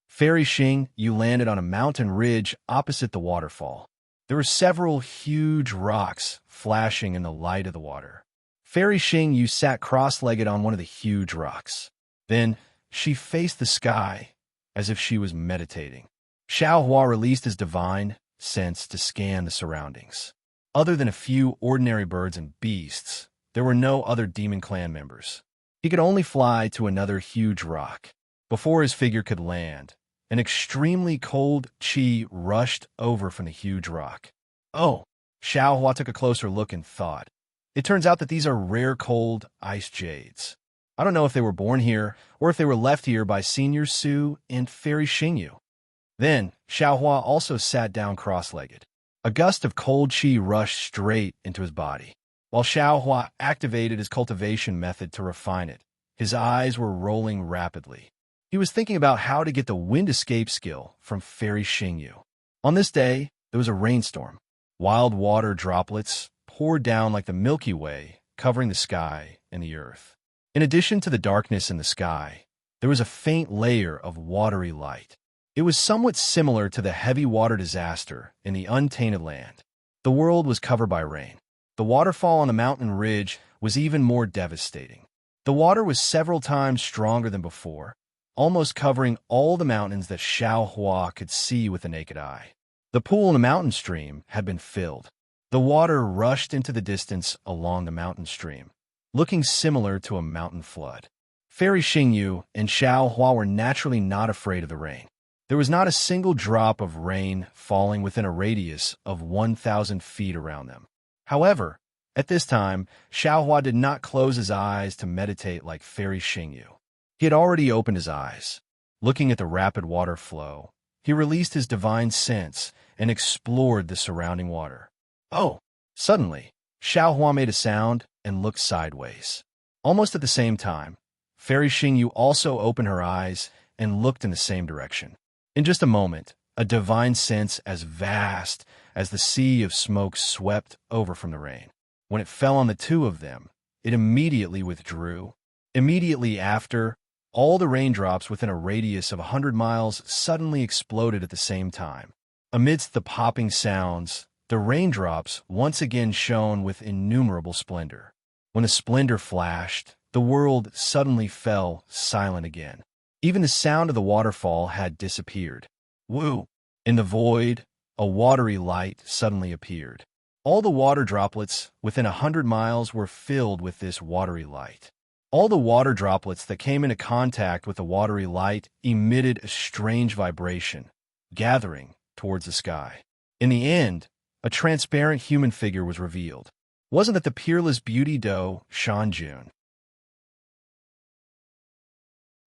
Fairy Xingyu landed on a mountain ridge opposite the waterfall. There were several huge rocks flashing in the light of the water. Fairy Xingyu sat cross-legged on one of the huge rocks. Then she faced the sky as if she was meditating. Xiao Hua released his divine sense to scan the surroundings. Other than a few ordinary birds and beasts, there were no other Demon Clan members. He could only fly to another huge rock. Before his figure could land, an extremely cold chi rushed over from the huge rock. Oh, Xiao Hua took a closer look and thought. It turns out that these are rare cold ice jades. I don't know if they were born here or if they were left here by Senior Su and Fairy Xingyu. Then, Xiao Hua also sat down cross-legged. A gust of cold chi rushed straight into his body. While Xiao Hua activated his cultivation method to refine it, his eyes were rolling rapidly. He was thinking about how to get the wind escape skill from Fairy Xingyu. On this day, there was a rainstorm. Wild water droplets poured down like the Milky Way, covering the sky and the earth. In addition to the darkness in the sky, there was a faint layer of watery light. It was somewhat similar to the heavy water disaster in the Untainted Land. The world was covered by rain. The waterfall on the mountain ridge was even more devastating. The water was several times stronger than before, almost covering all the mountains that Xiao Hua could see with the naked eye. The pool in the mountain stream had been filled. The water rushed into the distance along the mountain stream, looking similar to a mountain flood. Fairy Xingyu and Xiao Hua were naturally not afraid of the rain. There was not a single drop of rain falling within a radius of 1,000 feet around them. However, at this time, Xiaohua did not close his eyes to meditate like Fairy Xingyu. He had already opened his eyes. Looking at the rapid water flow, he released his divine sense and explored the surrounding water. Oh! Suddenly, Xiaohua made a sound and looked sideways. Almost at the same time, Fairy Xingyu also opened her eyes and looked in the same direction. In just a moment, a divine sense as vast as the sea of smoke swept over from the rain. When it fell on the two of them, it immediately withdrew. Immediately after, all the raindrops within a radius of 100 miles suddenly exploded at the same time. Amidst the popping sounds, the raindrops once again shone with innumerable splendor. When the splendor flashed, the world suddenly fell silent again. Even the sound of the waterfall had disappeared. Woo! In the void, a watery light suddenly appeared. All the water droplets within 100 miles were filled with this watery light. All the water droplets that came into contact with the watery light emitted a strange vibration, gathering towards the sky. In the end, a transparent human figure was revealed. Wasn't that the peerless beauty Do Shanjun?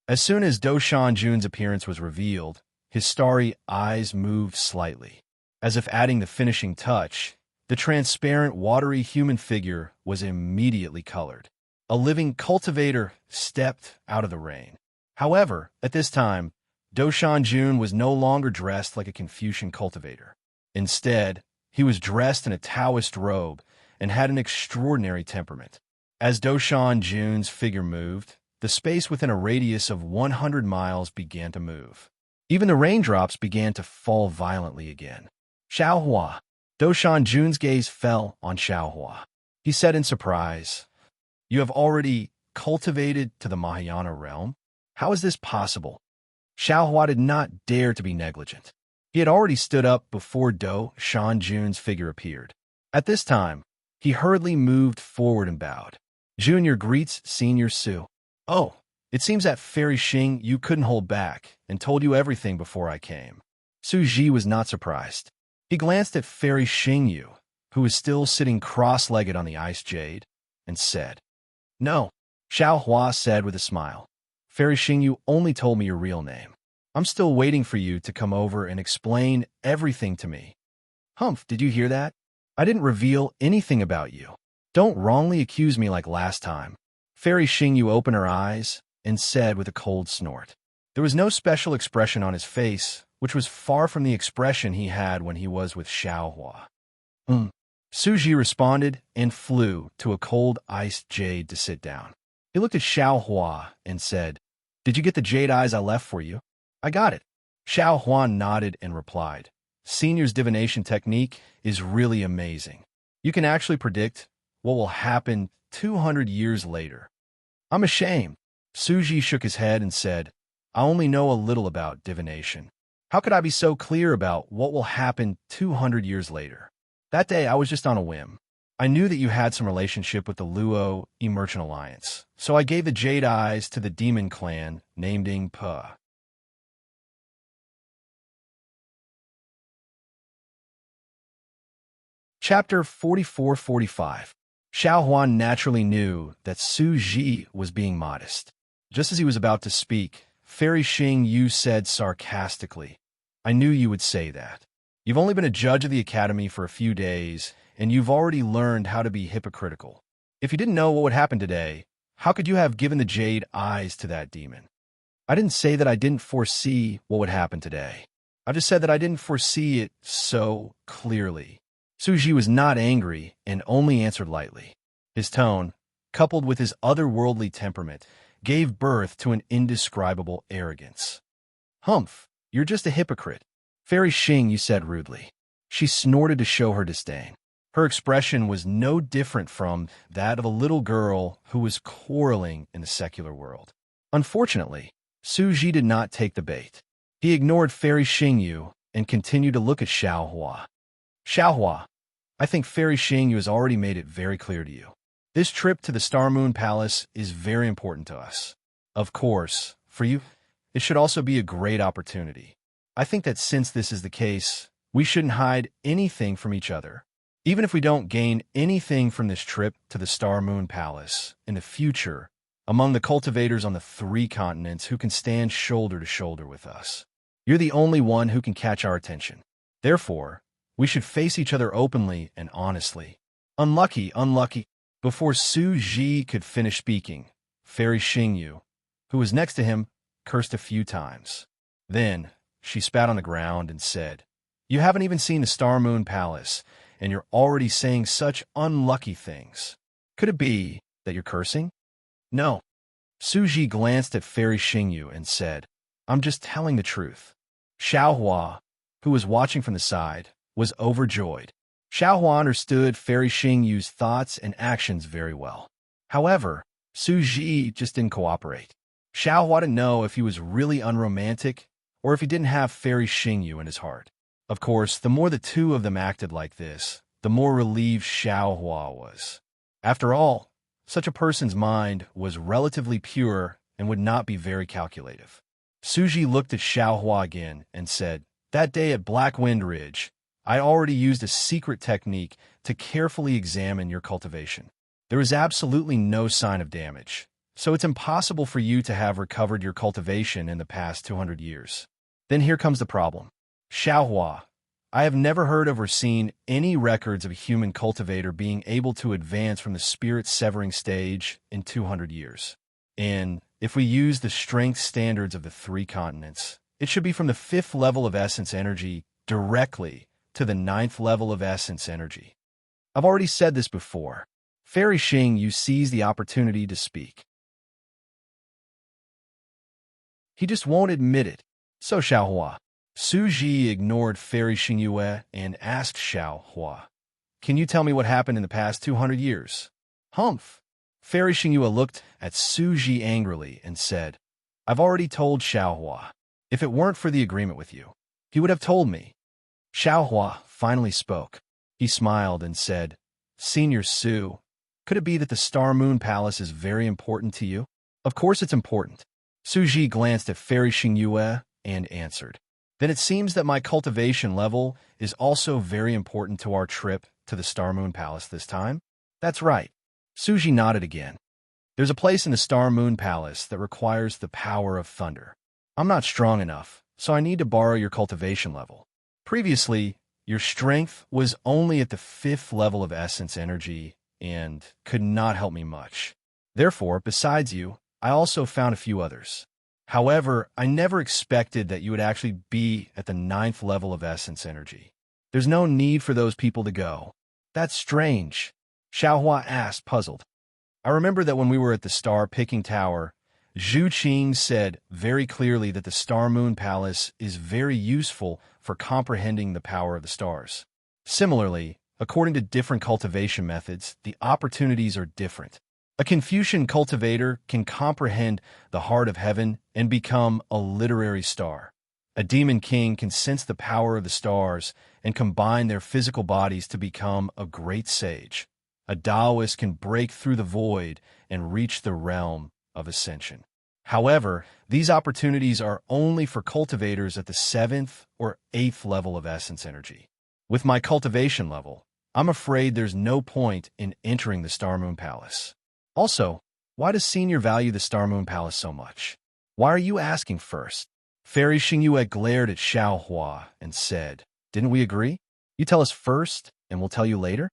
As soon as Do Shanjun's appearance was revealed, his starry eyes moved slightly. As if adding the finishing touch, the transparent, watery human figure was immediately colored. A living cultivator stepped out of the rain. However, at this time, Do Shanjun was no longer dressed like a Confucian cultivator. Instead, he was dressed in a Taoist robe and had an extraordinary temperament. As Do Shanjun's figure moved, the space within a radius of 100 miles began to move. Even the raindrops began to fall violently again. Xiaohua. Do Shanjun's gaze fell on Xiaohua. He said in surprise, "You have already cultivated to the Mahayana realm? How is this possible?" Xiaohua did not dare to be negligent. He had already stood up before Do Shanjun's figure appeared. At this time, he hurriedly moved forward and bowed. "Junior greets Senior Su." "Oh, it seems that Fairy Xing you couldn't hold back and told you everything before I came." Su Ji was not surprised. He glanced at Fairy Xingyu, who was still sitting cross-legged on the ice jade, and said, "No," Xiaohua said with a smile. "Fairy Xingyu only told me your real name. I'm still waiting for you to come over and explain everything to me." "Humph, did you hear that? I didn't reveal anything about you. Don't wrongly accuse me like last time." Fairy Xingyu opened her eyes and said with a cold snort. There was no special expression on his face, which was far from the expression he had when he was with Xiaohua. Suji responded and flew to a cold iced jade to sit down. He looked at Xiaohua and said, "Did you get the jade eyes I left for you?" "I got it." Xiaohua nodded and replied, "Senior's divination technique is really amazing. You can actually predict what will happen 200 years later." "I'm ashamed." Suji shook his head and said, "I only know a little about divination. How could I be so clear about what will happen 200 years later? That day, I was just on a whim. I knew that you had some relationship with the Luo Emergent Alliance, so I gave the Jade Eyes to the demon clan named Ingpa. Chapter 44-45. Xiaohuan naturally knew that Su Ji was being modest. Just as he was about to speak, Fairy Xing Yu said sarcastically, "I knew you would say that. You've only been a judge of the academy for a few days, and you've already learned how to be hypocritical. If you didn't know what would happen today, how could you have given the Jade Eyes to that demon?" "I didn't say that I didn't foresee what would happen today. I just said that I didn't foresee it so clearly." Suji was not angry and only answered lightly. His tone, coupled with his otherworldly temperament, gave birth to an indescribable arrogance. "Humph, you're just a hypocrite." "Fairy Xing," you said rudely. She snorted to show her disdain. Her expression was no different from that of a little girl who was quarreling in the secular world. Unfortunately, Suji did not take the bait. He ignored Fairy Xingyu and continued to look at Xiaohua. "Xiaohua, I think Fairy Xingyu has already made it very clear to you. This trip to the Star Moon Palace is very important to us. Of course, for you, it should also be a great opportunity. I think that since this is the case, we shouldn't hide anything from each other. Even if we don't gain anything from this trip to the Star Moon Palace, in the future, among the cultivators on the 3 continents who can stand shoulder to shoulder with us, you're the only one who can catch our attention. Therefore, we should face each other openly and honestly. Unlucky, unlucky. Before Su Ji could finish speaking, Fairy Xingyu, who was next to him, cursed a few times. Then, she spat on the ground and said, "You haven't even seen the Star Moon Palace, and you're already saying such unlucky things. Could it be that you're cursing?" "No." Su Ji glanced at Fairy Xingyu and said, "I'm just telling the truth." Xiaohua, who was watching from the side, was overjoyed. Xiaohua understood Fairy Xingyu's thoughts and actions very well. However, Su Ji just didn't cooperate. Xiaohua didn't know if he was really unromantic or if he didn't have Fairy Xingyu in his heart. Of course, the more the two of them acted like this, the more relieved Xiaohua was. After all, such a person's mind was relatively pure and would not be very calculative. Su Ji looked at Xiaohua again and said, "That day at Black Wind Ridge, I already used a secret technique to carefully examine your cultivation. There is absolutely no sign of damage, so it's impossible for you to have recovered your cultivation in the past 200 years. Then here comes the problem. Xiaohua, I have never heard of or seen any records of a human cultivator being able to advance from the spirit-severing stage in 200 years. And if we use the strength standards of the 3 continents, it should be from the 5th level of essence energy directly to the 9th level of essence energy." I've already said this before. Fairy Xingyu seized the opportunity to speak. He just won't admit it. So Xiaohua. Su Ji ignored Fairy Xingyu and asked Xiaohua, "Can you tell me what happened in the past 200 years? Humph. Fairy Xingyu looked at Su Ji angrily and said, "I've already told Xiaohua. If it weren't for the agreement with you, he would have told me." Xiaohua finally spoke. He smiled and said, "Senior Su, could it be that the Star Moon Palace is very important to you?" "Of course it's important." Su Ji glanced at Fairy Xingyu and answered, "Then it seems that my cultivation level is also very important to our trip to the Star Moon Palace this time?" "That's right." Su Ji nodded again. "There's a place in the Star Moon Palace that requires the power of thunder. I'm not strong enough, so I need to borrow your cultivation level. Previously, your strength was only at the 5th level of essence energy and could not help me much. Therefore, besides you, I also found a few others. However, I never expected that you would actually be at the 9th level of essence energy. There's no need for those people to go." "That's strange," Xiaohua asked, puzzled. "I remember that when we were at the star-picking tower, Zhu Qing said very clearly that the Star Moon Palace is very useful for comprehending the power of the stars. Similarly, according to different cultivation methods, the opportunities are different. A Confucian cultivator can comprehend the heart of heaven and become a literary star. A demon king can sense the power of the stars and combine their physical bodies to become a great sage. A Taoist can break through the void and reach the realm of ascension. However, these opportunities are only for cultivators at the 7th or 8th level of essence energy. With my cultivation level, I'm afraid there's no point in entering the Star Moon Palace. Also, why does Senior value the Star Moon Palace so much? Why are you asking first?" Fairy Xingyu glared at Xiaohua and said, "Didn't we agree? You tell us first, and we'll tell you later?"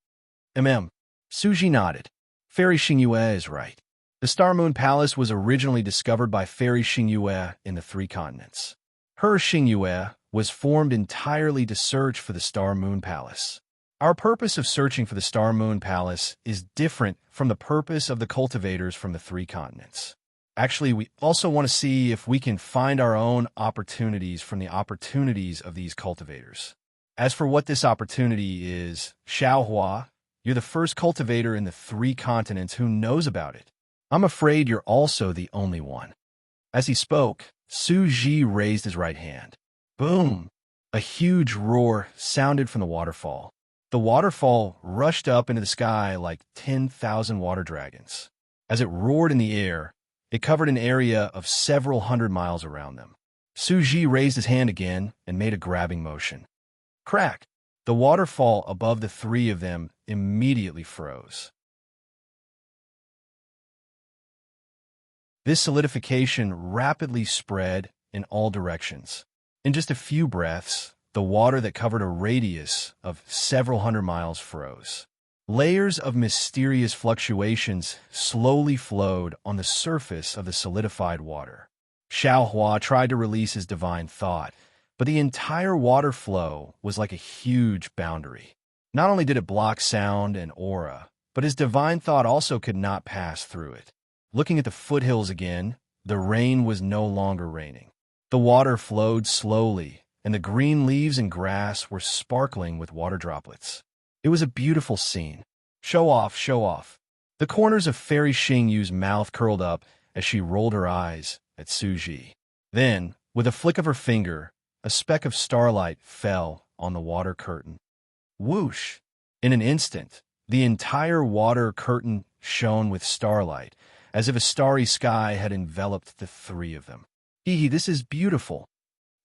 Su Ji nodded. Fairy Xingyu is right. The Star Moon Palace was originally discovered by Fairy Xingyu in the 3 continents. Her Xingyu was formed entirely to search for the Star Moon Palace. Our purpose of searching for the Star Moon Palace is different from the purpose of the cultivators from the 3 continents. Actually, we also want to see if we can find our own opportunities from the opportunities of these cultivators. As for what this opportunity is, Xiaohua, you're the first cultivator in the 3 continents who knows about it. I'm afraid you're also the only one." As he spoke, Su Ji raised his right hand. Boom! A huge roar sounded from the waterfall. The waterfall rushed up into the sky like 10,000 water dragons. As it roared in the air, it covered an area of several hundred miles around them. Su Ji raised his hand again and made a grabbing motion. Crack! The waterfall above the three of them immediately froze. This solidification rapidly spread in all directions. In just a few breaths, the water that covered a radius of several hundred miles froze. Layers of mysterious fluctuations slowly flowed on the surface of the solidified water. Xiaohua tried to release his divine thought, but the entire water flow was like a huge boundary. Not only did it block sound and aura, but his divine thought also could not pass through it. Looking at the foothills again, the rain was no longer raining. The water flowed slowly, and the green leaves and grass were sparkling with water droplets. It was a beautiful scene. Show off, show off. The corners of Fairy Xingyu's mouth curled up as she rolled her eyes at Su Ji. Then, with a flick of her finger, a speck of starlight fell on the water curtain. Whoosh! In an instant, the entire water curtain shone with starlight, as if a starry sky had enveloped the three of them. Hee, this is beautiful,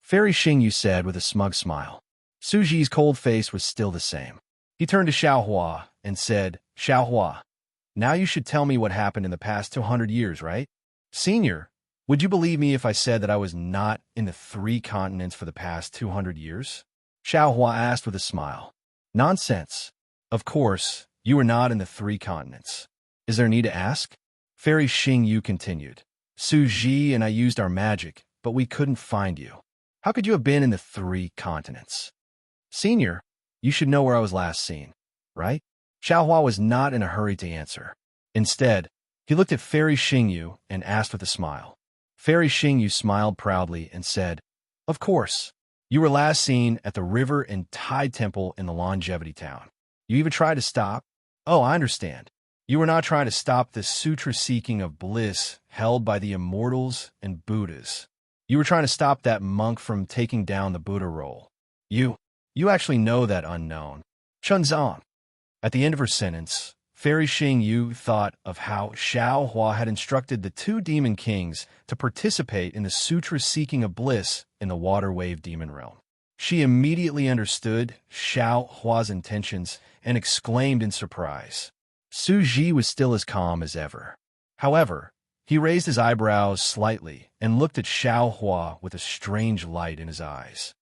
Fairy Xingyu said with a smug smile. Su Ji's cold face was still the same. He turned to Xiaohua and said, Xiaohua, now you should tell me what happened in the past 200 years, right? Senior, would you believe me if I said that I was not in the 3 continents for the past 200 years? Xiaohua asked with a smile. Nonsense. Of course, you were not in the 3 continents. Is there need to ask? Fairy Xingyu continued. Su Ji and I used our magic, but we couldn't find you. How could you have been in the 3 continents? Senior, you should know where I was last seen, right? Xiaohua was not in a hurry to answer. Instead, he looked at Fairy Xingyu and asked with a smile. Fairy Xingyu smiled proudly and said, Of course. You were last seen at the river and tide temple in the Longevity Town. You even tried to stop? Oh, I understand. You were not trying to stop the sutra-seeking of bliss held by the immortals and Buddhas. You were trying to stop that monk from taking down the Buddha roll. You actually know that unknown. Chunzong. At the end of her sentence, Fairy Xingyu thought of how Xiaohua had instructed the 2 demon kings to participate in the sutra-seeking of bliss in the water wave demon realm. She immediately understood Xiaohua's intentions and exclaimed in surprise. Su Ji was still as calm as ever. However, he raised his eyebrows slightly and looked at Xiaohua with a strange light in his eyes.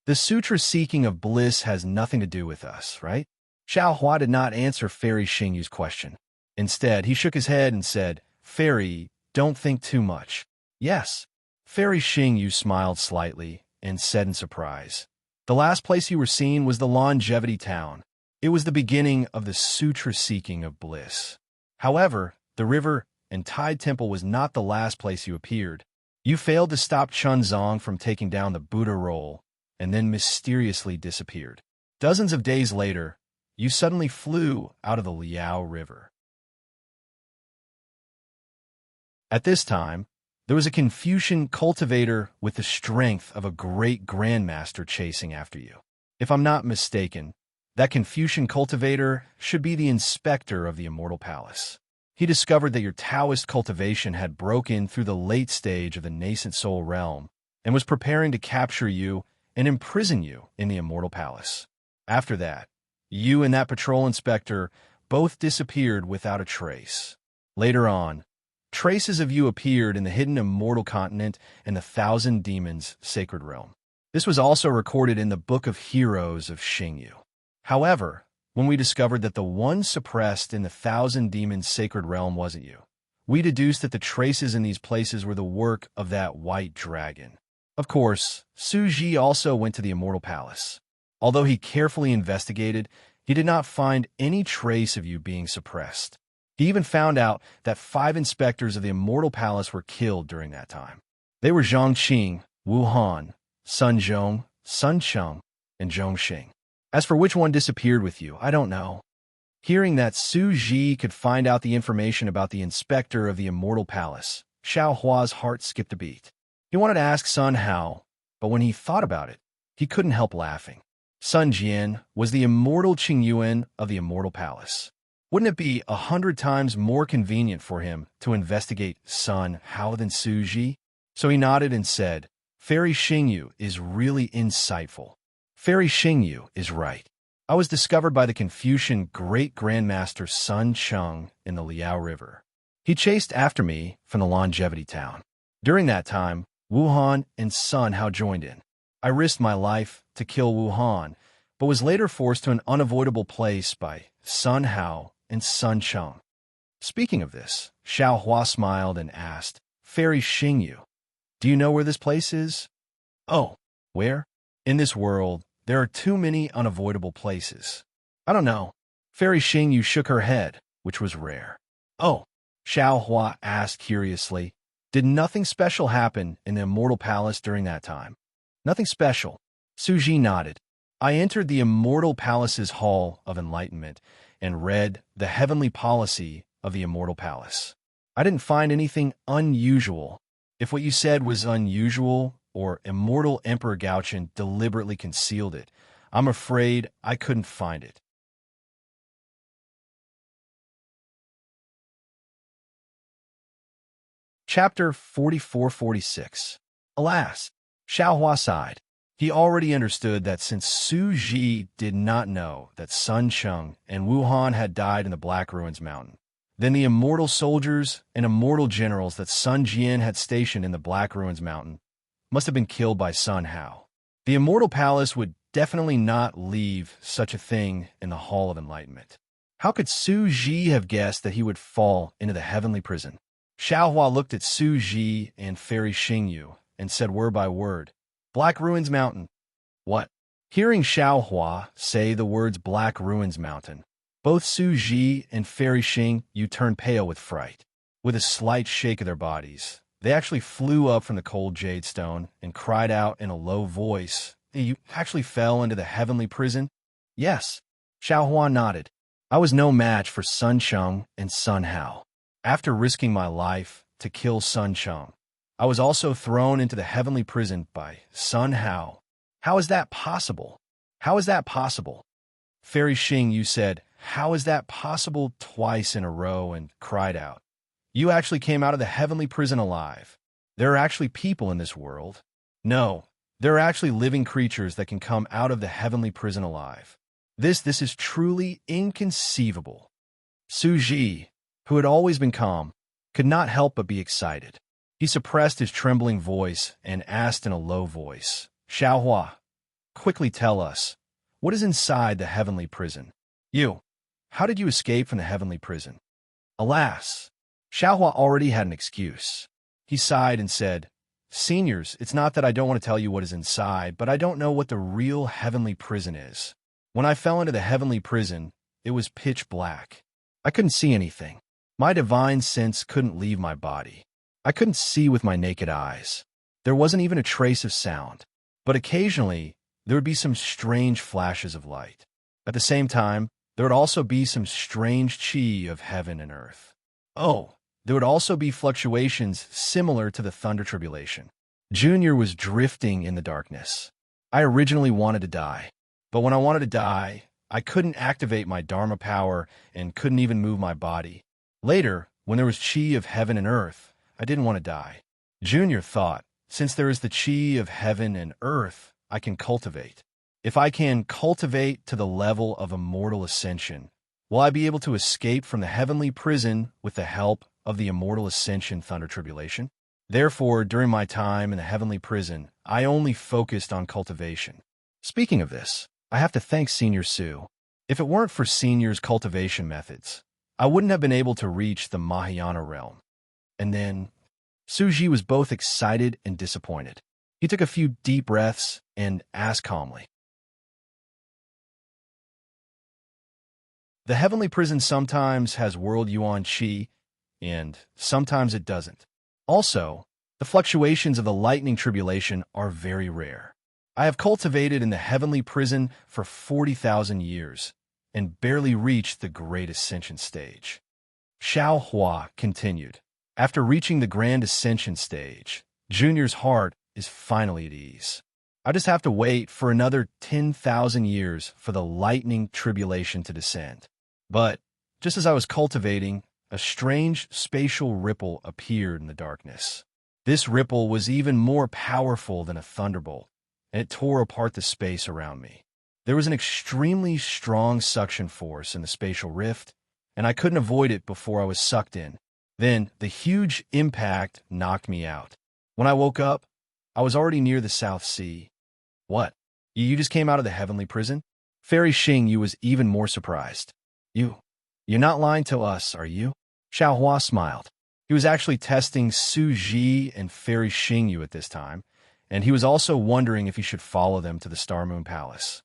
The sutra-seeking of bliss has nothing to do with us, right? Xiaohua did not answer Fairy Xingyu's question. Instead, he shook his head and said, Fairy, don't think too much. Yes. Fairy Xingyu smiled slightly and said in surprise, The last place you were seen was the Longevity Town. It was the beginning of the sutra-seeking of bliss. However, the river and tide temple was not the last place you appeared. You failed to stop Chunzong from taking down the Buddha roll and then mysteriously disappeared. Dozens of days later, you suddenly flew out of the Liao River. At this time, there was a Confucian cultivator with the strength of a great grandmaster chasing after you. If I'm not mistaken, that Confucian cultivator should be the inspector of the Immortal Palace. He discovered that your Taoist cultivation had broken through the late stage of the nascent soul realm and was preparing to capture you and imprison you in the Immortal Palace. After that, you and that patrol inspector both disappeared without a trace. Later on, traces of you appeared in the hidden Immortal Continent and the Thousand Demons Sacred Realm. This was also recorded in the Book of Heroes of Xingyu. However, when we discovered that the one suppressed in the Thousand Demons Sacred Realm wasn't you, we deduced that the traces in these places were the work of that white dragon. Of course, Su Ji also went to the Immortal Palace. Although he carefully investigated, he did not find any trace of you being suppressed. He even found out that 5 inspectors of the Immortal Palace were killed during that time. They were Zhang Qing, Wu Han, Sun Zhong, Sun Cheng, and Zhong Xing. As for which one disappeared with you, I don't know. Hearing that Su Ji could find out the information about the inspector of the Immortal Palace, Xiaohua's heart skipped a beat. He wanted to ask Sun how, but when he thought about it, he couldn't help laughing. Sun Jian was the immortal Qingyuan of the Immortal Palace. Wouldn't it be 100 times more convenient for him to investigate Sun Hao than Su Ji? So he nodded and said, Fairy Xingyu is really insightful. Fairy Xingyu is right. I was discovered by the Confucian Great Grandmaster Sun Cheng in the Liao River. He chased after me from the Longevity Town. During that time, Wuhan and Sun Hao joined in. I risked my life to kill Wuhan, but was later forced to an unavoidable place by Sun Hao and Sun Cheng. Speaking of this, Xiao Hua smiled and asked, Fairy Xingyu, do you know where this place is? Oh, where? In this world, there are too many unavoidable places. I don't know. Fairy Xingyu shook her head, which was rare. Oh, Xiao Hua asked curiously, did nothing special happen in the Immortal Palace during that time? Nothing special. Su Ji nodded. I entered the Immortal Palace's Hall of Enlightenment and read the heavenly policy of the Immortal Palace. I didn't find anything unusual. If what you said was unusual, or Immortal Emperor Gaochen deliberately concealed it, I'm afraid I couldn't find it. Chapter 44-46. Alas, Xiao Hua sighed. He already understood that since Su Ji did not know that Sun Cheng and Wuhan had died in the Black Ruins Mountain, then the immortal soldiers and immortal generals that Sun Jian had stationed in the Black Ruins Mountain must have been killed by Sun Hao. The Immortal Palace would definitely not leave such a thing in the Hall of Enlightenment. How could Su Ji have guessed that he would fall into the heavenly prison? Xiao Hua looked at Su Ji and Fairy Xingyu and said word by word, Black Ruins Mountain. What? Hearing Xiao Hua say the words Black Ruins Mountain, both Su Ji and Fairy Xingyu turned pale with fright. With a slight shake of their bodies, they actually flew up from the cold jade stone and cried out in a low voice, You actually fell into the heavenly prison? Yes. Xiao Hua nodded. I was no match for Sun Cheng and Sun Hao. After risking my life to kill Sun Cheng, I was also thrown into the heavenly prison by Sun Hao. How is that possible? How is that possible? Fairy Xingyu said, How is that possible twice in a row and cried out. You actually came out of the heavenly prison alive. There are actually people in this world. No, there are actually living creatures that can come out of the heavenly prison alive. This is truly inconceivable. Su Ji, who had always been calm, could not help but be excited. He suppressed his trembling voice and asked in a low voice, Xiao Hua, quickly tell us, what is inside the heavenly prison? You, how did you escape from the heavenly prison? Alas, Xiao Hua already had an excuse. He sighed and said, Seniors, it's not that I don't want to tell you what is inside, but I don't know what the real heavenly prison is. When I fell into the heavenly prison, it was pitch black. I couldn't see anything. My divine sense couldn't leave my body. I couldn't see with my naked eyes. There wasn't even a trace of sound. But occasionally, there would be some strange flashes of light. At the same time, there would also be some strange chi of heaven and earth. Oh, there would also be fluctuations similar to the thunder tribulation. Junior was drifting in the darkness. I originally wanted to die. But when I wanted to die, I couldn't activate my Dharma power and couldn't even move my body. Later, when there was chi of heaven and earth, I didn't want to die. Junior thought, since there is the chi of heaven and earth, I can cultivate. If I can cultivate to the level of immortal ascension, will I be able to escape from the heavenly prison with the help of the immortal ascension thunder tribulation? Therefore, during my time in the heavenly prison, I only focused on cultivation. Speaking of this, I have to thank Senior Su. If it weren't for Senior's cultivation methods, I wouldn't have been able to reach the Mahayana realm. And then, Su Ji was both excited and disappointed. He took a few deep breaths and asked calmly, The heavenly prison sometimes has world yuan chi, and sometimes it doesn't. Also, the fluctuations of the lightning tribulation are very rare. I have cultivated in the heavenly prison for 40,000 years and barely reached the great ascension stage. Xiao Hua continued. After reaching the grand ascension stage, Junior's heart is finally at ease. I just have to wait for another 10,000 years for the lightning tribulation to descend. But just as I was cultivating, a strange spatial ripple appeared in the darkness. This ripple was even more powerful than a thunderbolt, and it tore apart the space around me. There was an extremely strong suction force in the spatial rift, and I couldn't avoid it before I was sucked in. Then, the huge impact knocked me out. When I woke up, I was already near the South Sea. What? You just came out of the heavenly prison? Fairy Xing Yu was even more surprised. You're not lying to us, are you? Xiao Hua smiled. He was actually testing Su Ji and Fairy Xing Yu at this time, and he was also wondering if he should follow them to the Star Moon Palace.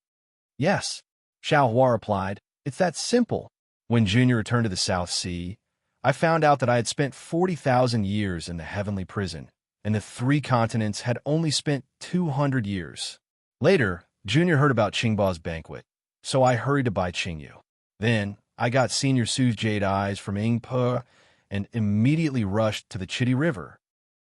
Yes, Xiao Hua replied. It's that simple. When Junior returned to the South Sea, I found out that I had spent 40,000 years in the heavenly prison, and the 3 continents had only spent 200 years. Later, Junior heard about Qingbao's banquet, so I hurried to buy Qingyu. Then, I got Senior Su's jade eyes from Yingpe and immediately rushed to the Chitty River.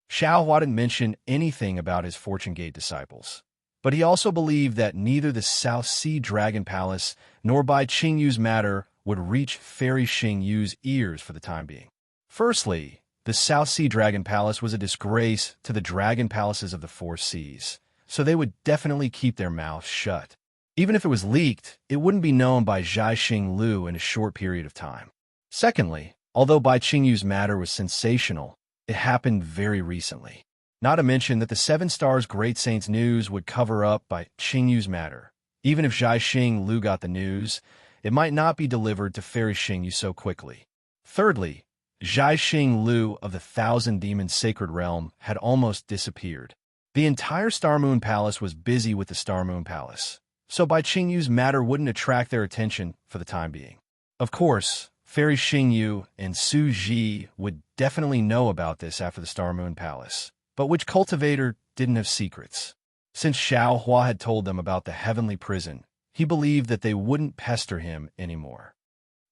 Xiao Hua didn't mention anything about his Fortune Gate disciples, but he also believed that neither the South Sea Dragon Palace nor Bai Qingyu's matter would reach Fairy Xing Yu's ears for the time being. Firstly, the South Sea Dragon Palace was a disgrace to the dragon palaces of the 4 seas, so they would definitely keep their mouths shut. Even if it was leaked, it wouldn't be known by Zhai Xing Lu in a short period of time. Secondly, although Bai Qingyu's matter was sensational, it happened very recently. Not to mention that the 7 Stars Great Saints news would cover up Bai Qingyu's matter. Even if Zhai Xing Lu got the news, it might not be delivered to Fairy Xing Yu so quickly. Thirdly, Zhai Xing Lu of the Thousand Demons Sacred Realm had almost disappeared. The entire Star Moon Palace was busy with the Star Moon Palace, so Bai Qingyu's matter wouldn't attract their attention for the time being. Of course, Fairy Xing Yu and Su Ji would definitely know about this after the Star Moon Palace, but which cultivator didn't have secrets? Since Xiao Hua had told them about the heavenly prison, he believed that they wouldn't pester him anymore.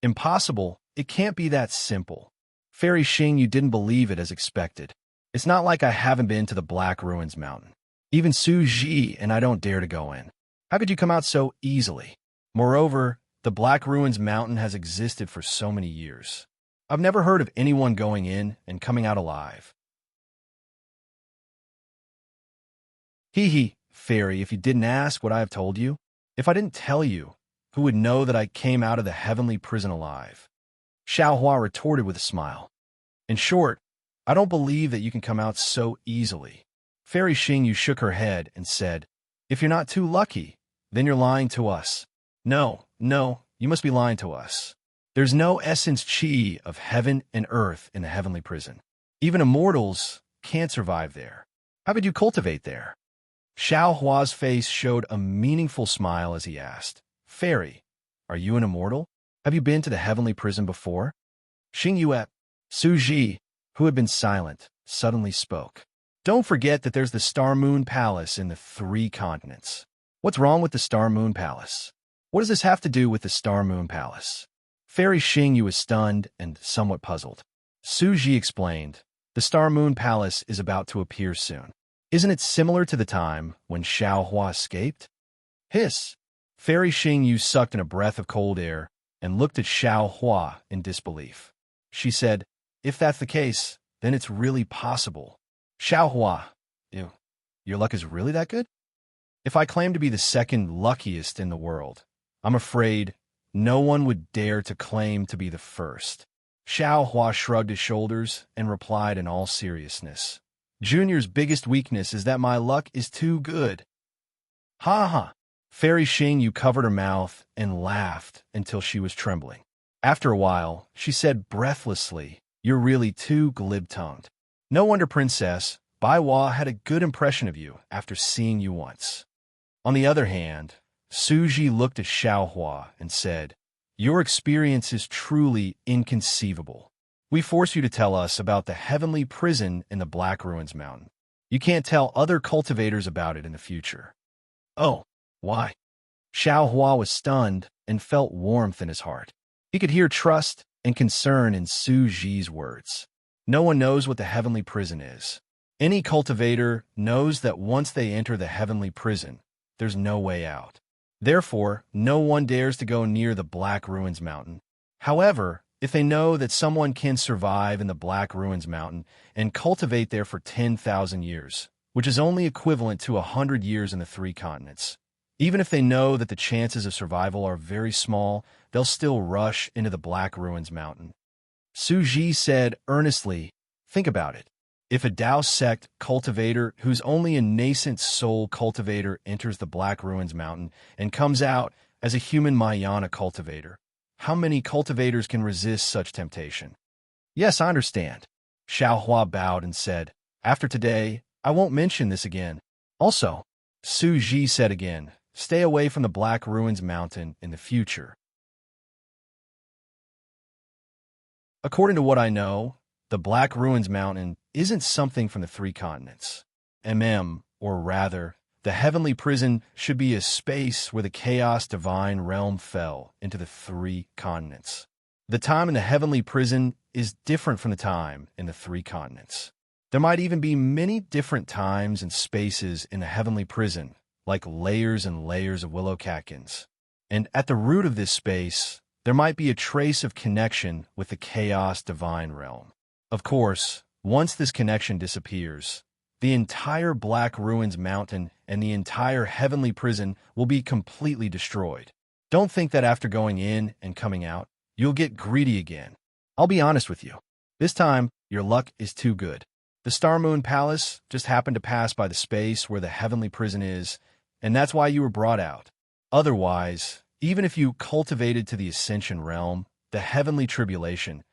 Impossible, it can't be that simple. Fairy Xing Yu didn't believe it as expected. It's not like I haven't been to the Black Ruins Mountain. Even Su Ji and I don't dare to go in. How could you come out so easily? Moreover, the Black Ruins Mountain has existed for so many years. I've never heard of anyone going in and coming out alive. Hee, Fairy, if you didn't ask what I have told you, if I didn't tell you, who would know that I came out of the heavenly prison alive? Xiao Hua retorted with a smile. In short, I don't believe that you can come out so easily. Fairy Xing Yu shook her head and said, if you're not too lucky, then you're lying to us. No, you must be lying to us. There's no essence chi of heaven and earth in the heavenly prison. Even immortals can't survive there. How could you cultivate there? Xiao Hua's face showed a meaningful smile as he asked, Fairy, are you an immortal? Have you been to the heavenly prison before? Xing Yue, Su Ji, who had been silent, suddenly spoke. Don't forget that there's the Star Moon Palace in the 3 continents. What's wrong with the Star Moon Palace? What does this have to do with the Star Moon Palace? Fairy Xing Yu was stunned and somewhat puzzled. Su Ji explained, the Star Moon Palace is about to appear soon. Isn't it similar to the time when Xiao Hua escaped? Hiss! Fairy Xing Yu sucked in a breath of cold air and looked at Xiao Hua in disbelief. She said, if that's the case, then it's really possible. Xiao Hua, your luck is really that good? If I claim to be the 2nd luckiest in the world, I'm afraid no one would dare to claim to be the 1st. Xiao Hua shrugged his shoulders and replied in all seriousness. Junior's biggest weakness is that my luck is too good. Ha ha! Fairy Xing Yu covered her mouth and laughed until she was trembling. After a while, she said breathlessly, you're really too glib-tongued. No wonder Princess Bai Hua had a good impression of you after seeing you once. On the other hand, Su Ji looked at Xiao Hua and said, your experience is truly inconceivable. We force you to tell us about the heavenly prison in the Black Ruins Mountain. You can't tell other cultivators about it in the future. Oh, why? Xiao Hua was stunned and felt warmth in his heart. He could hear trust and concern in Su Ji's words. No one knows what the heavenly prison is. Any cultivator knows that once they enter the heavenly prison, there's no way out. Therefore, no one dares to go near the Black Ruins Mountain. However, if they know that someone can survive in the Black Ruins Mountain and cultivate there for 10,000 years, which is only equivalent to 100 years in the 3 continents, Even if they know that the chances of survival are very small, they'll still rush into the Black Ruins Mountain. Su Ji said earnestly, think about it. If a Dao sect cultivator who's only a nascent soul cultivator enters the Black Ruins Mountain and comes out as a human Mahayana cultivator, how many cultivators can resist such temptation? Yes, I understand. Xiaohua bowed and said, after today, I won't mention this again. Also, Su Ji said again, stay away from the Black Ruins Mountain in the future. According to what I know, the Black Ruins Mountain isn't something from the three continents. Or rather, the heavenly prison should be a space where the chaos divine realm fell into the three continents. The time in the heavenly prison is different from the time in the three continents. There might even be many different times and spaces in the heavenly prison, like layers and layers of willow catkins. And at the root of this space, there might be a trace of connection with the chaos divine realm. Of course, once this connection disappears, the entire Black Ruins Mountain and the entire heavenly prison will be completely destroyed. Don't think that after going in and coming out, you'll get greedy again. I'll be honest with you. This time, your luck is too good. The Star Moon Palace just happened to pass by the space where the heavenly prison is, and that's why you were brought out. Otherwise, even if you cultivated to the Ascension realm, the heavenly tribulation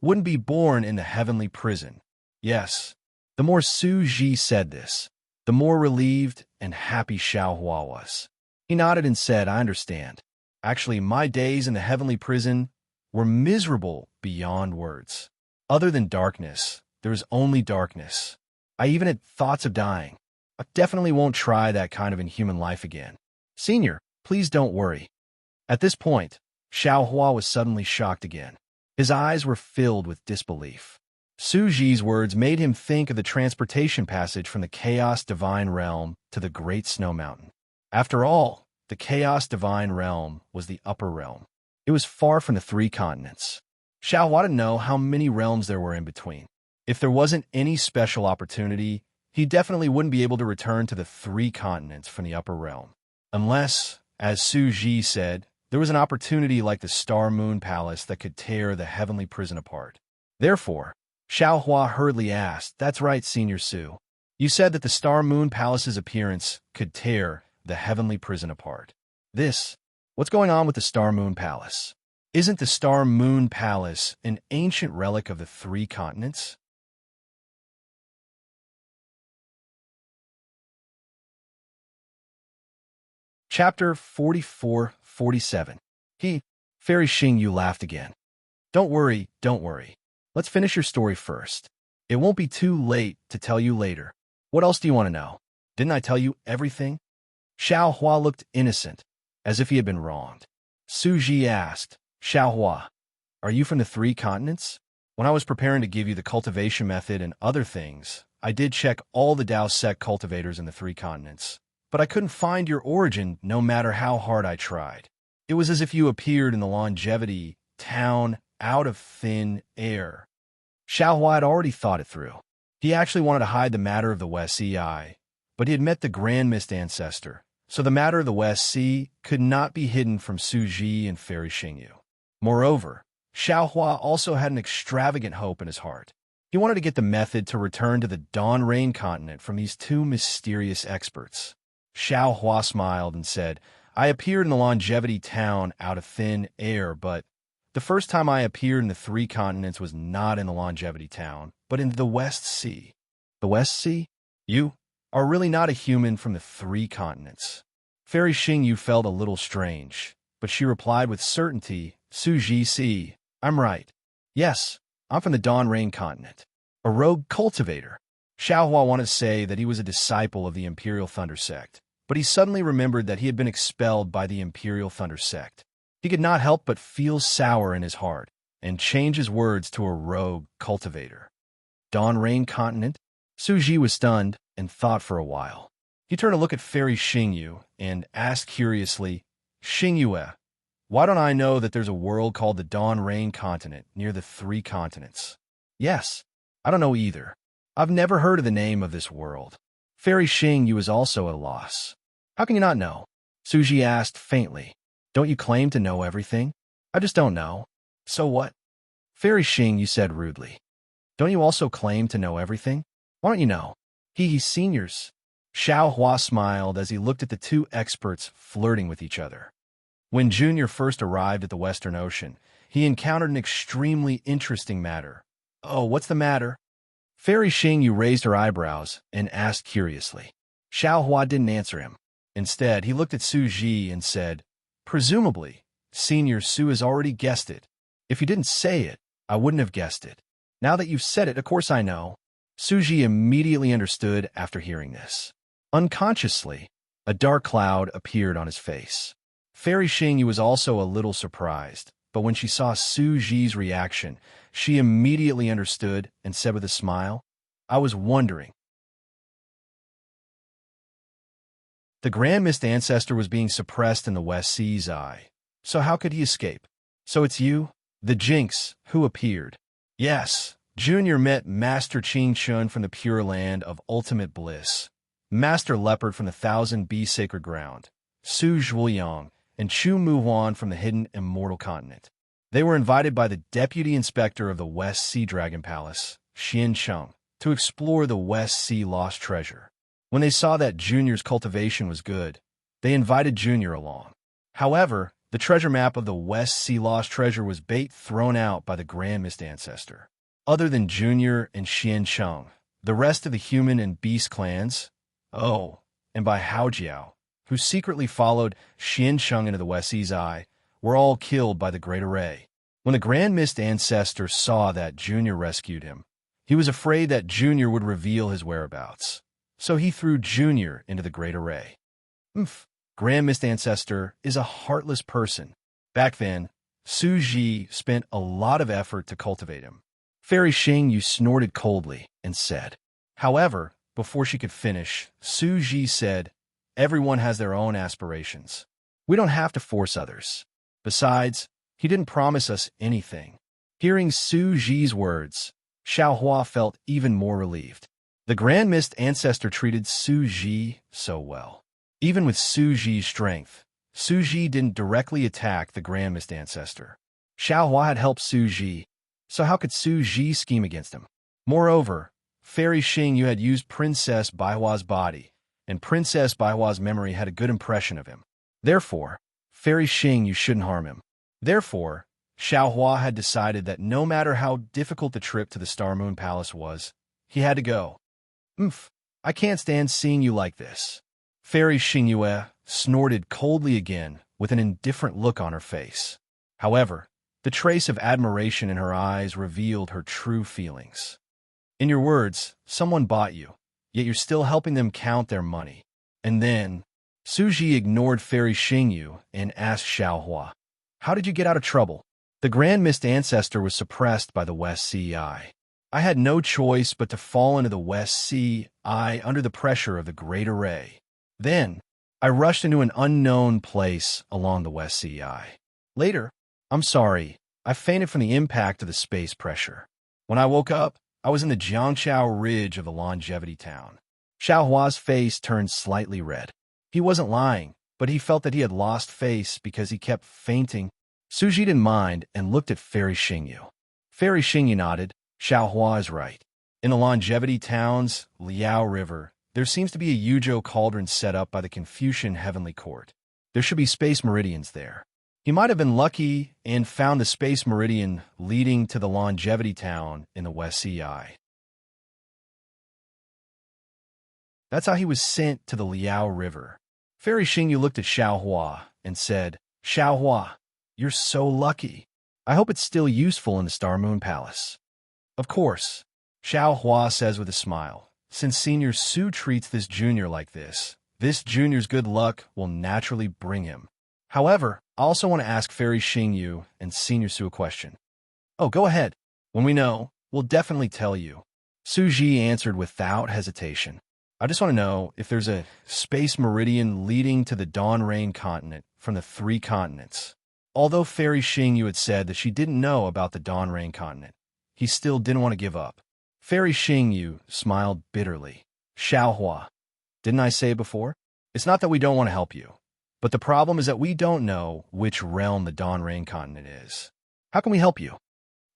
wouldn't be born in the heavenly prison. Yes, the more Su Ji said this, the more relieved and happy Xiaohua was. He nodded and said, I understand. Actually, my days in the heavenly prison were miserable beyond words. Other than darkness, there was only darkness. I even had thoughts of dying. I definitely won't try that kind of inhuman life again. Senior, please don't worry. At this point, Xiaohua was suddenly shocked again. His eyes were filled with disbelief. Su Ji's words made him think of the transportation passage from the Chaos Divine Realm to the Great Snow Mountain. After all, the Chaos Divine Realm was the upper realm. It was far from the three continents. Xiao wanted to know how many realms there were in between. If there wasn't any special opportunity, he definitely wouldn't be able to return to the three continents from the upper realm. Unless, as Su Ji said, there was an opportunity like the Star Moon Palace that could tear the heavenly prison apart. Therefore, Xiaohua hurriedly asked, that's right, Senior Su. You said that the Star Moon Palace's appearance could tear the heavenly prison apart. What's going on with the Star Moon Palace? Isn't the Star Moon Palace an ancient relic of the three continents? Chapter 44-47. Fairy Xingyu laughed again. Don't worry. Let's finish your story first. It won't be too late to tell you later. What else do you want to know? Didn't I tell you everything? Xiaohua looked innocent, as if he had been wronged. Su Ji asked, Xiaohua, are you from the three continents? When I was preparing to give you the cultivation method and other things, I did check all the Dao sect cultivators in the three continents, but I couldn't find your origin no matter how hard I tried. It was as if you appeared in the longevity town out of thin air. Xiaohua had already thought it through. He actually wanted to hide the matter of the West Sea, but he had met the Grand Mist Ancestor, so the matter of the West Sea could not be hidden from Su Ji and Fairy Xingyu. Moreover, Xiaohua also had an extravagant hope in his heart. He wanted to get the method to return to the Dawn Rain continent from these two mysterious experts. Xiaohua smiled and said, I appeared in the longevity town out of thin air, but the first time I appeared in the three continents was not in the longevity town, but in the West Sea. The West Sea? You are really not a human from the three continents. Fairy Xingyu felt a little strange, but she replied with certainty, Su Ji, I'm right. Yes, I'm from the Dawn Rain continent. A rogue cultivator. Xiaohua wanted to say that he was a disciple of the Imperial Thunder sect, but he suddenly remembered that he had been expelled by the Imperial Thunder sect. He could not help but feel sour in his heart, and change his words to a rogue cultivator. Dawn Rain continent? Su Ji was stunned and thought for a while. He turned to look at Fairy Xingyu and asked curiously, Xingyu, why don't I know that there's a world called the Dawn Rain continent near the three continents? Yes, I don't know either. I've never heard of the name of this world. Fairy Xingyu is also at a loss. How can you not know? Suji asked faintly. Don't you claim to know everything? I just don't know. So what? Fairy Xing, you said rudely. Don't you also claim to know everything? Why don't you know? He's seniors. Xiao Hua smiled as he looked at the two experts flirting with each other. When Junior first arrived at the Western Ocean, he encountered an extremely interesting matter. Oh, what's the matter? Fairy Xingyu raised her eyebrows and asked curiously. Xiao Hua didn't answer him. Instead, he looked at Su Ji and said, Presumably, Senior Su has already guessed it. If you didn't say it, I wouldn't have guessed it. Now that you've said it, of course I know. Su Ji immediately understood after hearing this. Unconsciously, a dark cloud appeared on his face. Fairy Xingyu was also a little surprised, but when she saw Su Ji's reaction, she immediately understood and said with a smile, I was wondering. The Grand Mist Ancestor was being suppressed in the West Sea's eye. So how could he escape? So it's you, the Jinx, who appeared. Yes, Junior met Master Qing Chun from the Pure Land of Ultimate Bliss, Master Leopard from the Thousand Bee Sacred Ground, Su Zhuoyang, and Chu Muhuan from the Hidden Immortal Continent. They were invited by the Deputy Inspector of the West Sea Dragon Palace, Xian Cheng, to explore the West Sea Lost Treasure. When they saw that Junior's cultivation was good, they invited Junior along. However, the treasure map of the West Sea Lost Treasure was bait thrown out by the Grand Mist Ancestor. Other than Junior and Xian Cheng, the rest of the human and beast clans, and by Hao Jiao, who secretly followed Xian Cheng into the West Sea's eye, were all killed by the Great Array. When the Grand Mist Ancestor saw that Junior rescued him, he was afraid that Junior would reveal his whereabouts. So he threw Junior into the Great Array. Grand Mist Ancestor is a heartless person. Back then, Su Ji spent a lot of effort to cultivate him. Fairy Xingyu snorted coldly and said. However, before she could finish, Su Ji said, Everyone has their own aspirations. We don't have to force others. Besides, he didn't promise us anything. Hearing Su Ji's words, Xiao Hua felt even more relieved. The Grand Mist Ancestor treated Su Ji so well. Even with Su Ji's strength, Su Ji didn't directly attack the Grand Mist Ancestor. Xiao Hua had helped Su Ji, so how could Su Ji scheme against him? Moreover, Fairy Xingyu had used Princess Baihua's body, and Princess Baihua's memory had a good impression of him. Therefore, Fairy Xingyu shouldn't harm him. Therefore, Xiao Hua had decided that no matter how difficult the trip to the Star Moon Palace was, he had to go. I can't stand seeing you like this. Fairy Xingyue snorted coldly again with an indifferent look on her face. However, the trace of admiration in her eyes revealed her true feelings. In your words, someone bought you, yet you're still helping them count their money. And then, Su Ji ignored Fairy Xingyu and asked Xiao Hua, How did you get out of trouble? The Grand Mist Ancestor was suppressed by the West Sea Eye. I had no choice but to fall into the West Sea Eye under the pressure of the Great Array. Then, I rushed into an unknown place along the West Sea Eye. Later, I'm sorry, I fainted from the impact of the space pressure. When I woke up, I was in the Jiangqiao Ridge of the Longevity Town. Xiao Hua's face turned slightly red. He wasn't lying, but he felt that he had lost face because he kept fainting. Su Ji didn't mind and looked at Fairy Xingyu. Fairy Xingyu nodded. Xiao Hua is right. In the Longevity Town's Liao River, there seems to be a Yuzhou cauldron set up by the Confucian Heavenly Court. There should be space meridians there. He might have been lucky and found the space meridian leading to the Longevity Town in the West Sea Eye. That's how he was sent to the Liao River. Fairy Xingyu looked at Xiao Hua and said, Xiao Hua, you're so lucky. I hope it's still useful in the Star Moon Palace. Of course, Xiao Hua says with a smile, since Senior Su treats this junior like this junior's good luck will naturally bring him. However, I also want to ask Fairy Xingyu and Senior Su a question. Oh, go ahead. When we know, we'll definitely tell you. Su Ji answered without hesitation. I just want to know if there's a space meridian leading to the Dawn Rain continent from the 3 continents. Although Fairy Xingyu had said that she didn't know about the Dawn Rain continent, he still didn't want to give up. Fairy Xingyu smiled bitterly. Xiao Hua, didn't I say before? It's not that we don't want to help you. But the problem is that we don't know which realm the Dawn Rain continent is. How can we help you?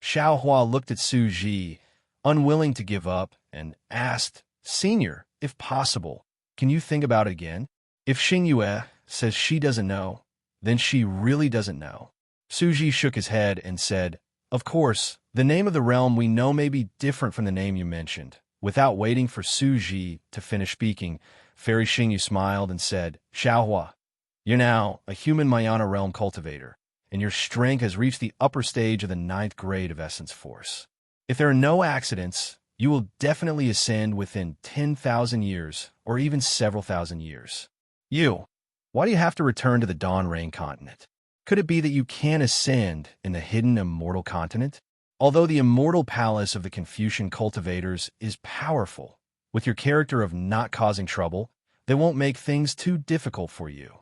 Xiao Hua looked at Su Ji, unwilling to give up, and asked, Senior, if possible, can you think about it again? If Xingyue says she doesn't know, then she really doesn't know. Su Ji shook his head and said, Of course, the name of the realm we know may be different from the name you mentioned. Without waiting for Su Ji to finish speaking, Fairy Xingyu smiled and said, Xiaohua, you're now a human Mayana realm cultivator, and your strength has reached the upper stage of the 9th grade of Essence Force. If there are no accidents, you will definitely ascend within 10,000 years, or even several thousand years. Why do you have to return to the Dawn Rain continent? Could it be that you can ascend in the hidden immortal continent? Although the immortal palace of the Confucian cultivators is powerful, with your character of not causing trouble, they won't make things too difficult for you.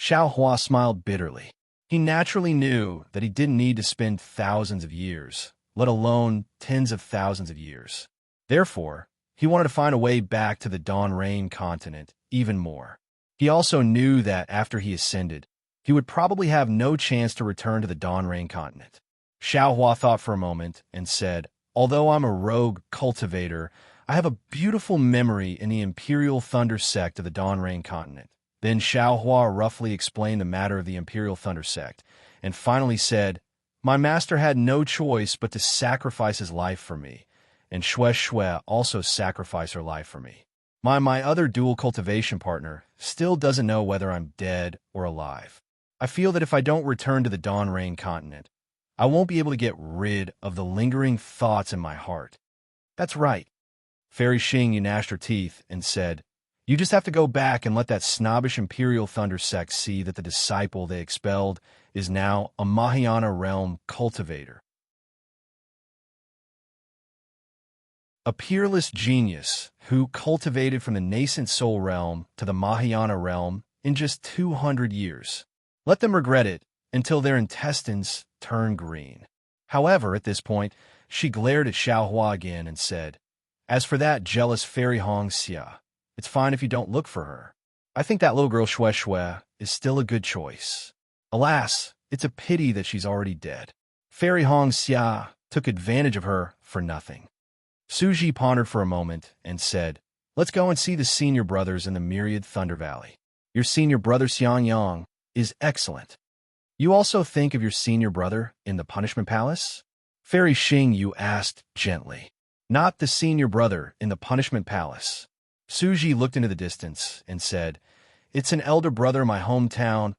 Xiao Hua smiled bitterly. He naturally knew that he didn't need to spend thousands of years, let alone tens of thousands of years. Therefore, he wanted to find a way back to the Dawn Rain continent even more. He also knew that after he ascended, he would probably have no chance to return to the Dawn Rain continent. Xiao Hua thought for a moment and said, Although I'm a rogue cultivator, I have a beautiful memory in the Imperial Thunder sect of the Dawn Rain continent. Then Xiao Hua roughly explained the matter of the Imperial Thunder sect, and finally said, My master had no choice but to sacrifice his life for me, and Xue also sacrificed her life for me. My other dual cultivation partner still doesn't know whether I'm dead or alive. I feel that if I don't return to the Dawn Rain continent, I won't be able to get rid of the lingering thoughts in my heart. That's right. Fairy Xing gnashed her teeth and said, You just have to go back and let that snobbish Imperial Thunder sect see that the disciple they expelled is now a Mahayana realm cultivator. A peerless genius who cultivated from the nascent soul realm to the Mahayana realm in just 200 years. Let them regret it until their intestines turn green. However, at this point, she glared at Xiao Hua again and said, As for that jealous fairy Hong Xia, it's fine if you don't look for her. I think that little girl Xue is still a good choice. Alas, it's a pity that she's already dead. Fairy Hong Xia took advantage of her for nothing. Su Ji pondered for a moment and said, Let's go and see the senior brothers in the Myriad Thunder Valley. Your senior brother Xiang Yang is excellent. You also think of your senior brother in the Punishment Palace? Fairy Xingyu asked gently. Not the senior brother in the Punishment Palace. Su Ji looked into the distance and said, It's an elder brother in my hometown.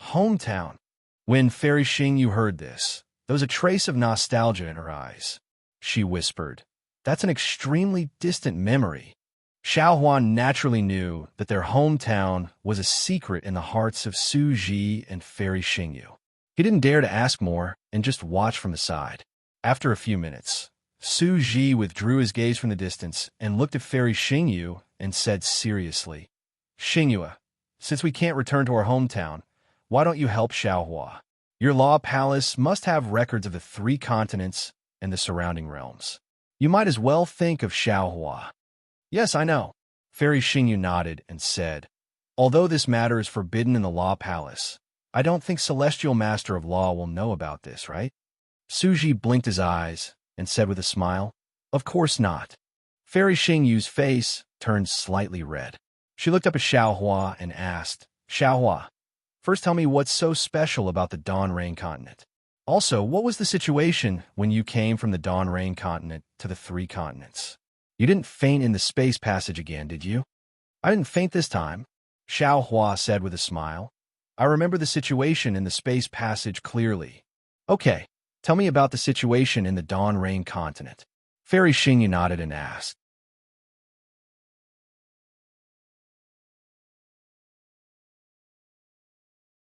Hometown? When Fairy Xingyu heard this, there was a trace of nostalgia in her eyes. She whispered, That's an extremely distant memory. Xiao Huan naturally knew that their hometown was a secret in the hearts of Su Ji and Fairy Xingyu. He didn't dare to ask more and just watched from the side. After a few minutes, Su Ji withdrew his gaze from the distance and looked at Fairy Xingyu and said seriously, Xingyu, since we can't return to our hometown, why don't you help Xiao Hua? Your law palace must have records of the 3 continents and the surrounding realms. You might as well think of Xiao Hua. Yes, I know. Fairy Xingyu nodded and said, Although this matter is forbidden in the Law Palace, I don't think Celestial Master of Law will know about this, right? Su Ji blinked his eyes and said with a smile, Of course not. Fairy Xingyu's face turned slightly red. She looked up at Xiao Hua and asked, Xiao Hua, first tell me what's so special about the Dawn Rain continent. Also, what was the situation when you came from the Dawn Rain continent to the 3 continents? You didn't faint in the space passage again, did you? I didn't faint this time, Xiao Hua said with a smile. I remember the situation in the space passage clearly. Okay, tell me about the situation in the Dawn Rain continent. Fairy Xingyu nodded and asked.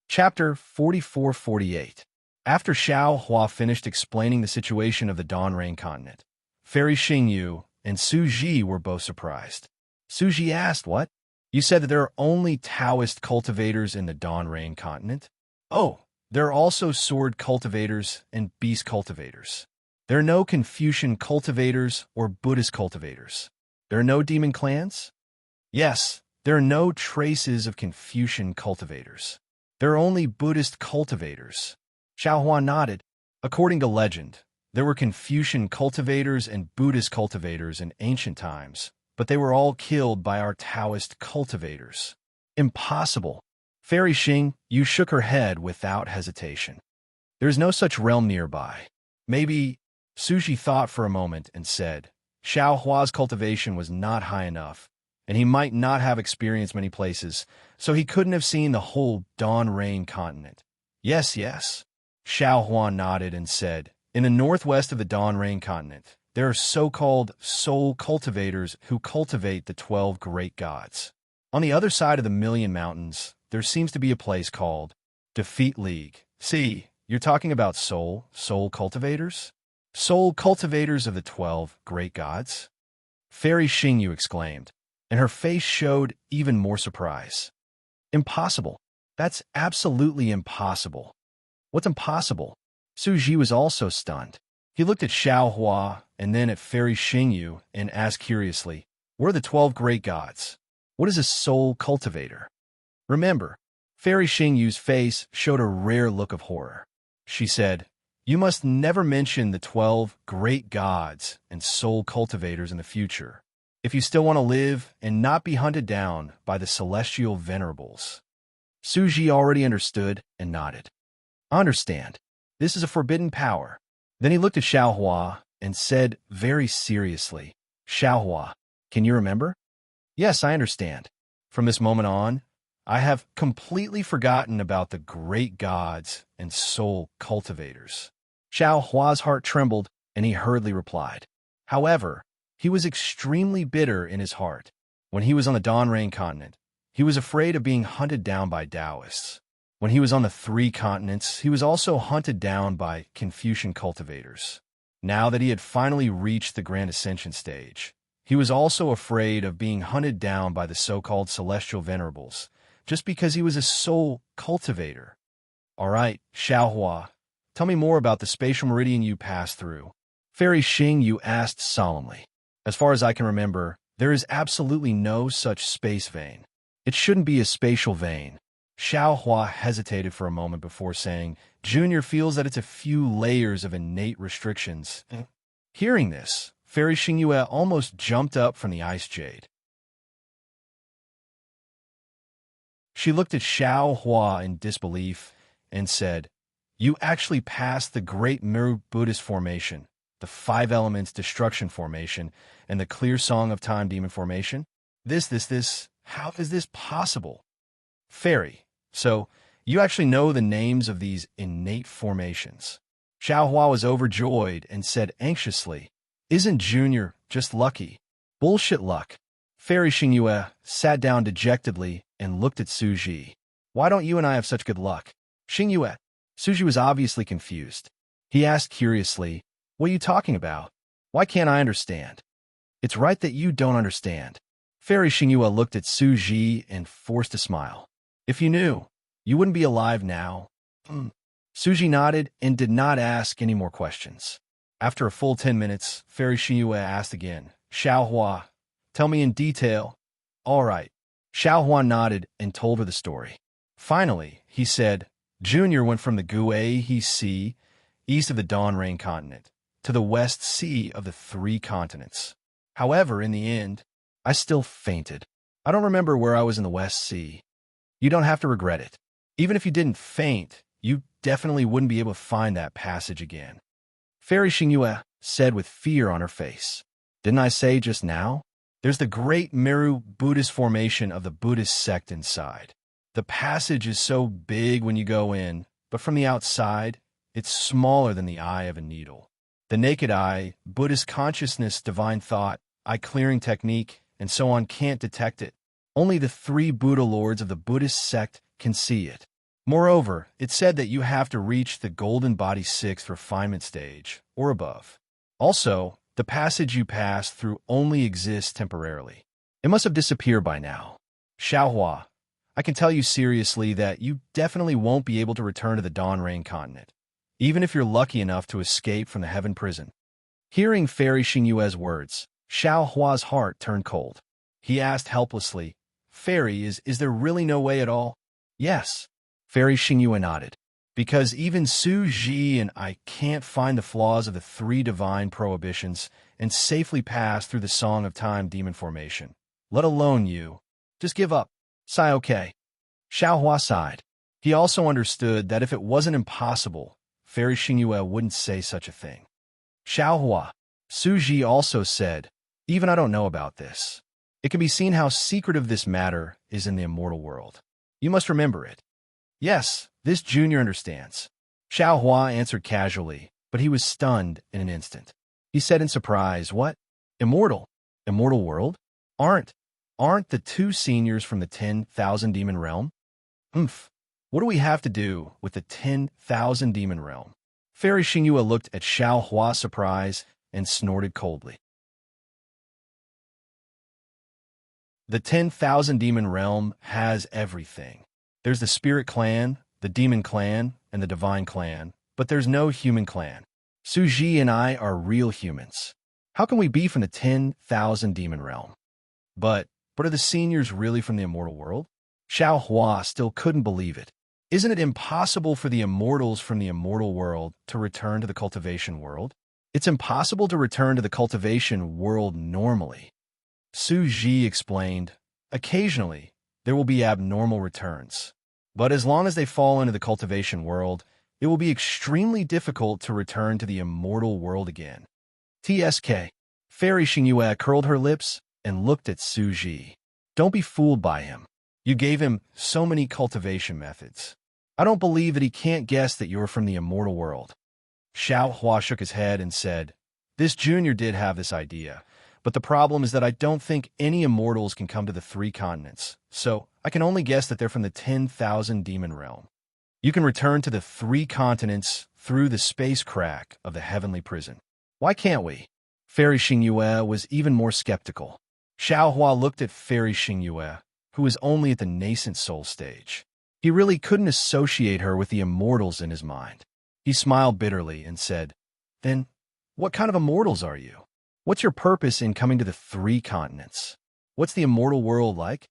Chapter 44-48. After Xiao Hua finished explaining the situation of the Dawn Rain continent, Fairy Xingyu and Su Ji were both surprised. Su Ji asked, What? You said that there are only Taoist cultivators in the Dawn Rain continent? Oh, there are also sword cultivators and beast cultivators. There are no Confucian cultivators or Buddhist cultivators. There are no demon clans? Yes, There are no traces of Confucian cultivators. There are only Buddhist cultivators. Xiaohua nodded. According to legend, there were Confucian cultivators and Buddhist cultivators in ancient times, but they were all killed by our Taoist cultivators. Impossible. Fairy Xing Yu shook her head without hesitation. There is no such realm nearby. Maybe. Suji thought for a moment and said, Xiaohua's cultivation was not high enough, and he might not have experienced many places, so he couldn't have seen the whole Dawn Rain continent. Yes, yes. Xiaohua nodded and said, in the northwest of the Dawn Rain continent, there are so-called soul cultivators who cultivate the 12 great gods. On the other side of the Million Mountains, there seems to be a place called Defeat League. See, you're talking about soul cultivators? Soul cultivators of the 12 great gods? Fairy Xingyu exclaimed, and her face showed even more surprise. Impossible. That's absolutely impossible. What's impossible? Suji was also stunned. He looked at Xiaohua and then at Fairy Xingyu and asked curiously, what are the 12 great gods? What is a soul cultivator? Remember, Fairy Xingyu's face showed a rare look of horror. She said, you must never mention the 12 great gods and soul cultivators in the future, if you still want to live and not be hunted down by the celestial venerables. Suji already understood and nodded. I understand. This is a forbidden power. Then he looked at Xiaohua and said very seriously, Xiaohua, can you remember? Yes, I understand. From this moment on, I have completely forgotten about the great gods and soul cultivators. Xiaohua's heart trembled, and he hurriedly replied. However, he was extremely bitter in his heart. When he was on the Dawn Rain continent, he was afraid of being hunted down by Taoists. When he was on the 3 continents, he was also hunted down by Confucian cultivators. Now that he had finally reached the Grand Ascension stage, he was also afraid of being hunted down by the so-called celestial venerables, just because he was a soul cultivator. All right, Xiaohua, tell me more about the spatial meridian you passed through. Fairy Xingyu asked solemnly. As far as I can remember, there is absolutely no such space vein. It shouldn't be a spatial vein. Xiaohua hesitated for a moment before saying, Junior feels that it's a few layers of innate restrictions. Hearing this, Fairy Xingyue almost jumped up from the ice jade. She looked at Xiaohua in disbelief and said, you actually passed the Great Miru Buddhist formation, the 5 elements destruction formation, and the clear song of time demon formation? How is this possible? Fairy, so you actually know the names of these innate formations. Xiaohua was overjoyed and said anxiously, isn't Junior just lucky? Bullshit luck. Fairy Xingyue sat down dejectedly and looked at Suji. Why don't you and I have such good luck? Xingyue. Suji was obviously confused. He asked curiously, what are you talking about? Why can't I understand? It's right that you don't understand. Fairy Xingyue looked at Suji and forced a smile. If you knew, you wouldn't be alive now. Suji nodded and did not ask any more questions. After a full 10 minutes, Fairy Xingyue asked again, Xiaohua, tell me in detail. All right. Xiaohua nodded and told her the story. Finally, he said, Junior went from the Guihe Sea, east of the Dawn Rain continent, to the West Sea of the 3 continents. However, in the end, I still fainted. I don't remember where I was in the West Sea. You don't have to regret it. Even if you didn't faint, you definitely wouldn't be able to find that passage again. Fairy Xingyue said with fear on her face. Didn't I say just now? There's the Great Miru Buddhist formation of the Buddhist sect inside. The passage is so big when you go in, but from the outside, it's smaller than the eye of a needle. The naked eye, Buddhist consciousness, divine thought, eye-clearing technique, and so on can't detect it. Only the 3 Buddha lords of the Buddhist sect can see it. Moreover, it's said that you have to reach the Golden Body 6th refinement stage, or above. Also, the passage you pass through only exists temporarily. It must have disappeared by now. Xiaohua, I can tell you seriously that you definitely won't be able to return to the Dawn Rain continent, even if you're lucky enough to escape from the Heaven Prison. Hearing Fairy Xingyue's words, Xiaohua's heart turned cold. He asked helplessly, Fairy, is there really no way at all? Yes. Fairy Xingyue nodded. Because even Su Ji and I can't find the flaws of the three divine prohibitions and safely pass through the Song of Time demon formation. Let alone you. Just give up. Sigh okay. Xiaohua sighed. He also understood that if it wasn't impossible, Fairy Xingyue wouldn't say such a thing. Xiaohua. Su Ji also said, even I don't know about this. It can be seen how secretive this matter is in the immortal world. You must remember it. Yes, this junior understands. Xiaohua answered casually, but he was stunned in an instant. He said in surprise, what? Immortal? Immortal world? Aren't the two seniors from the 10,000 demon realm? What do we have to do with the 10,000 demon realm? Fairy Xingyue looked at Xiaohua surprise and snorted coldly. The 10,000 demon realm has everything. There's the spirit clan, the demon clan, and the divine clan, but there's no human clan. Su Ji and I are real humans. How can we be from the 10,000 demon realm? But are the seniors really from the immortal world? Xiaohua still couldn't believe it. Isn't it impossible for the immortals from the immortal world to return to the cultivation world? It's impossible to return to the cultivation world normally. Su Ji explained, occasionally, there will be abnormal returns. But as long as they fall into the cultivation world, it will be extremely difficult to return to the immortal world again. TSK. Fairy Xingyue curled her lips and looked at Su Ji. Don't be fooled by him. You gave him so many cultivation methods. I don't believe that he can't guess that you're from the immortal world. Xiaohua shook his head and said, this junior did have this idea, but the problem is that I don't think any immortals can come to the three continents, so I can only guess that they're from the 10,000 demon realm. You can return to the three continents through the space crack of the heavenly prison. Why can't we? Fairy Xingyue was even more skeptical. Xiaohua looked at Fairy Xingyue, who was only at the nascent soul stage. He really couldn't associate her with the immortals in his mind. He smiled bitterly and said, then, what kind of immortals are you? What's your purpose in coming to the three continents? What's the immortal world like?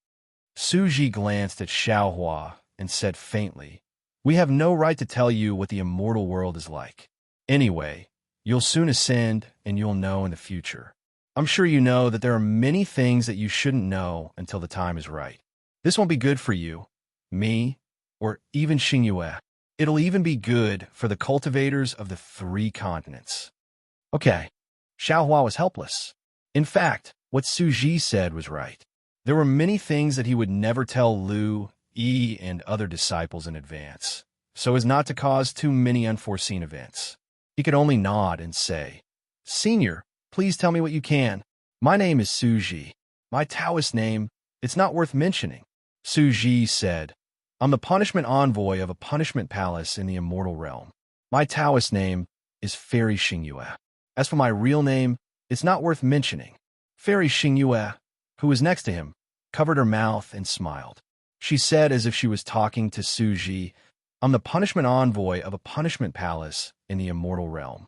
Su Ji glanced at Xiaohua and said faintly, we have no right to tell you what the immortal world is like. Anyway, you'll soon ascend and you'll know in the future. I'm sure you know that there are many things that you shouldn't know until the time is right. This won't be good for you, me, or even Xingyue. It'll even be good for the cultivators of the three continents. Okay, Xiaohua was helpless. In fact, what Su Ji said was right. There were many things that he would never tell Lu, Yi, and other disciples in advance, so as not to cause too many unforeseen events. He could only nod and say, Senior, please tell me what you can. My name is Su Ji. My Taoist name, it's not worth mentioning. Su Ji said, I'm the punishment envoy of a punishment palace in the immortal realm. My Taoist name is Fairy Xingyue. As for my real name, it's not worth mentioning. Fairy Xingyue, who was next to him, covered her mouth and smiled. She said as if she was talking to Su Ji, I'm the punishment envoy of a punishment palace in the immortal realm.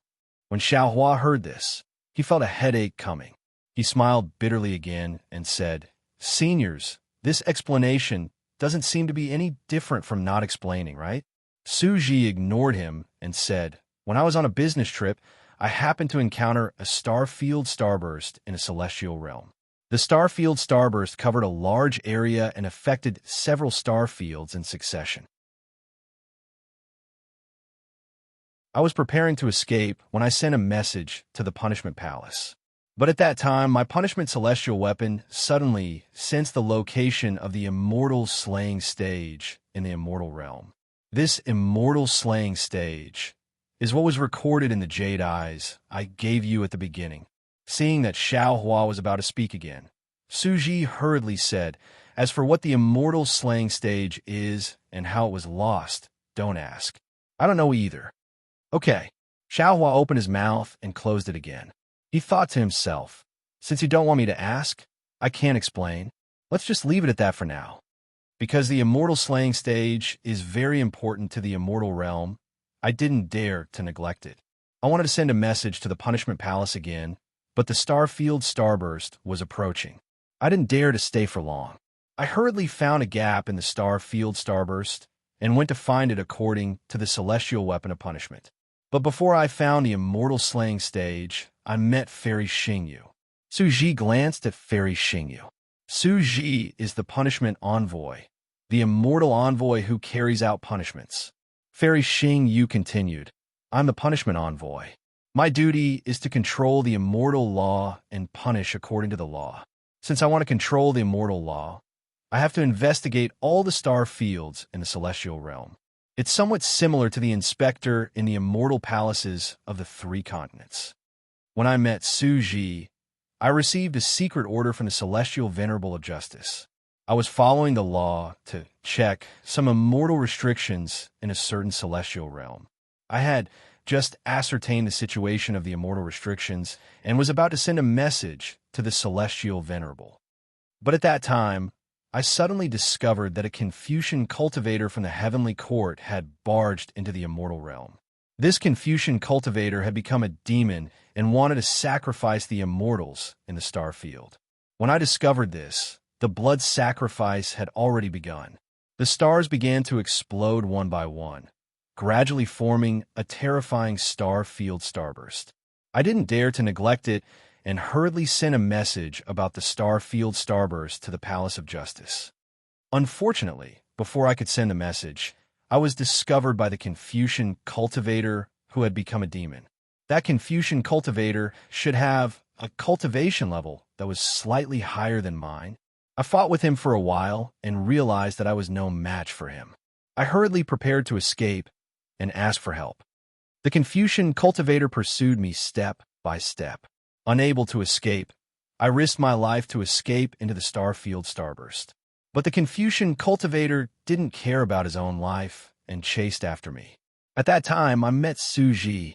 When Xiaohua heard this, he felt a headache coming. He smiled bitterly again and said, Seniors, this explanation doesn't seem to be any different from not explaining, right? Su Ji ignored him and said, when I was on a business trip, I happened to encounter a starfield starburst in a celestial realm. The starfield starburst covered a large area and affected several starfields in succession. I was preparing to escape when I sent a message to the punishment palace. But at that time, my punishment celestial weapon suddenly sensed the location of the immortal slaying stage in the immortal realm. This immortal slaying stage is what was recorded in the jade eyes I gave you at the beginning. Seeing that Xiaohua was about to speak again, Su Ji hurriedly said, as for what the immortal slaying stage is and how it was lost, don't ask. I don't know either. Okay. Xiaohua opened his mouth and closed it again. He thought to himself, since you don't want me to ask, I can't explain. Let's just leave it at that for now. Because the immortal slaying stage is very important to the immortal realm, I didn't dare to neglect it. I wanted to send a message to the punishment palace again, but the starfield starburst was approaching. I didn't dare to stay for long. I hurriedly found a gap in the star field starburst and went to find it according to the celestial weapon of punishment. But before I found the immortal slaying stage, I met Fairy Xingyu. Suji glanced at Fairy Xingyu. Suji is the punishment envoy, the immortal envoy who carries out punishments. Fairy Xingyu continued, I'm the punishment envoy. My duty is to control the immortal law and punish according to the law. Since I want to control the immortal law, I have to investigate all the star fields in the celestial realm. It's somewhat similar to the inspector in the immortal palaces of the three continents. When I met Suji, I received a secret order from the celestial venerable of justice. I was following the law to check some immortal restrictions in a certain celestial realm. I had just ascertained the situation of the immortal restrictions and was about to send a message to the celestial venerable. But at that time, I suddenly discovered that a Confucian cultivator from the heavenly court had barged into the immortal realm. This Confucian cultivator had become a demon and wanted to sacrifice the immortals in the star field. When I discovered this, the blood sacrifice had already begun. The stars began to explode one by one, gradually forming a terrifying star field starburst. I didn't dare to neglect it and hurriedly sent a message about the star field starburst to the Palace of Justice. Unfortunately, before I could send the message, I was discovered by the Confucian cultivator who had become a demon. That Confucian cultivator should have a cultivation level that was slightly higher than mine. I fought with him for a while and realized that I was no match for him. I hurriedly prepared to escape and asked for help. The Confucian cultivator pursued me step by step. Unable to escape, I risked my life to escape into the star field starburst. But the Confucian cultivator didn't care about his own life and chased after me. At that time, I met Suji.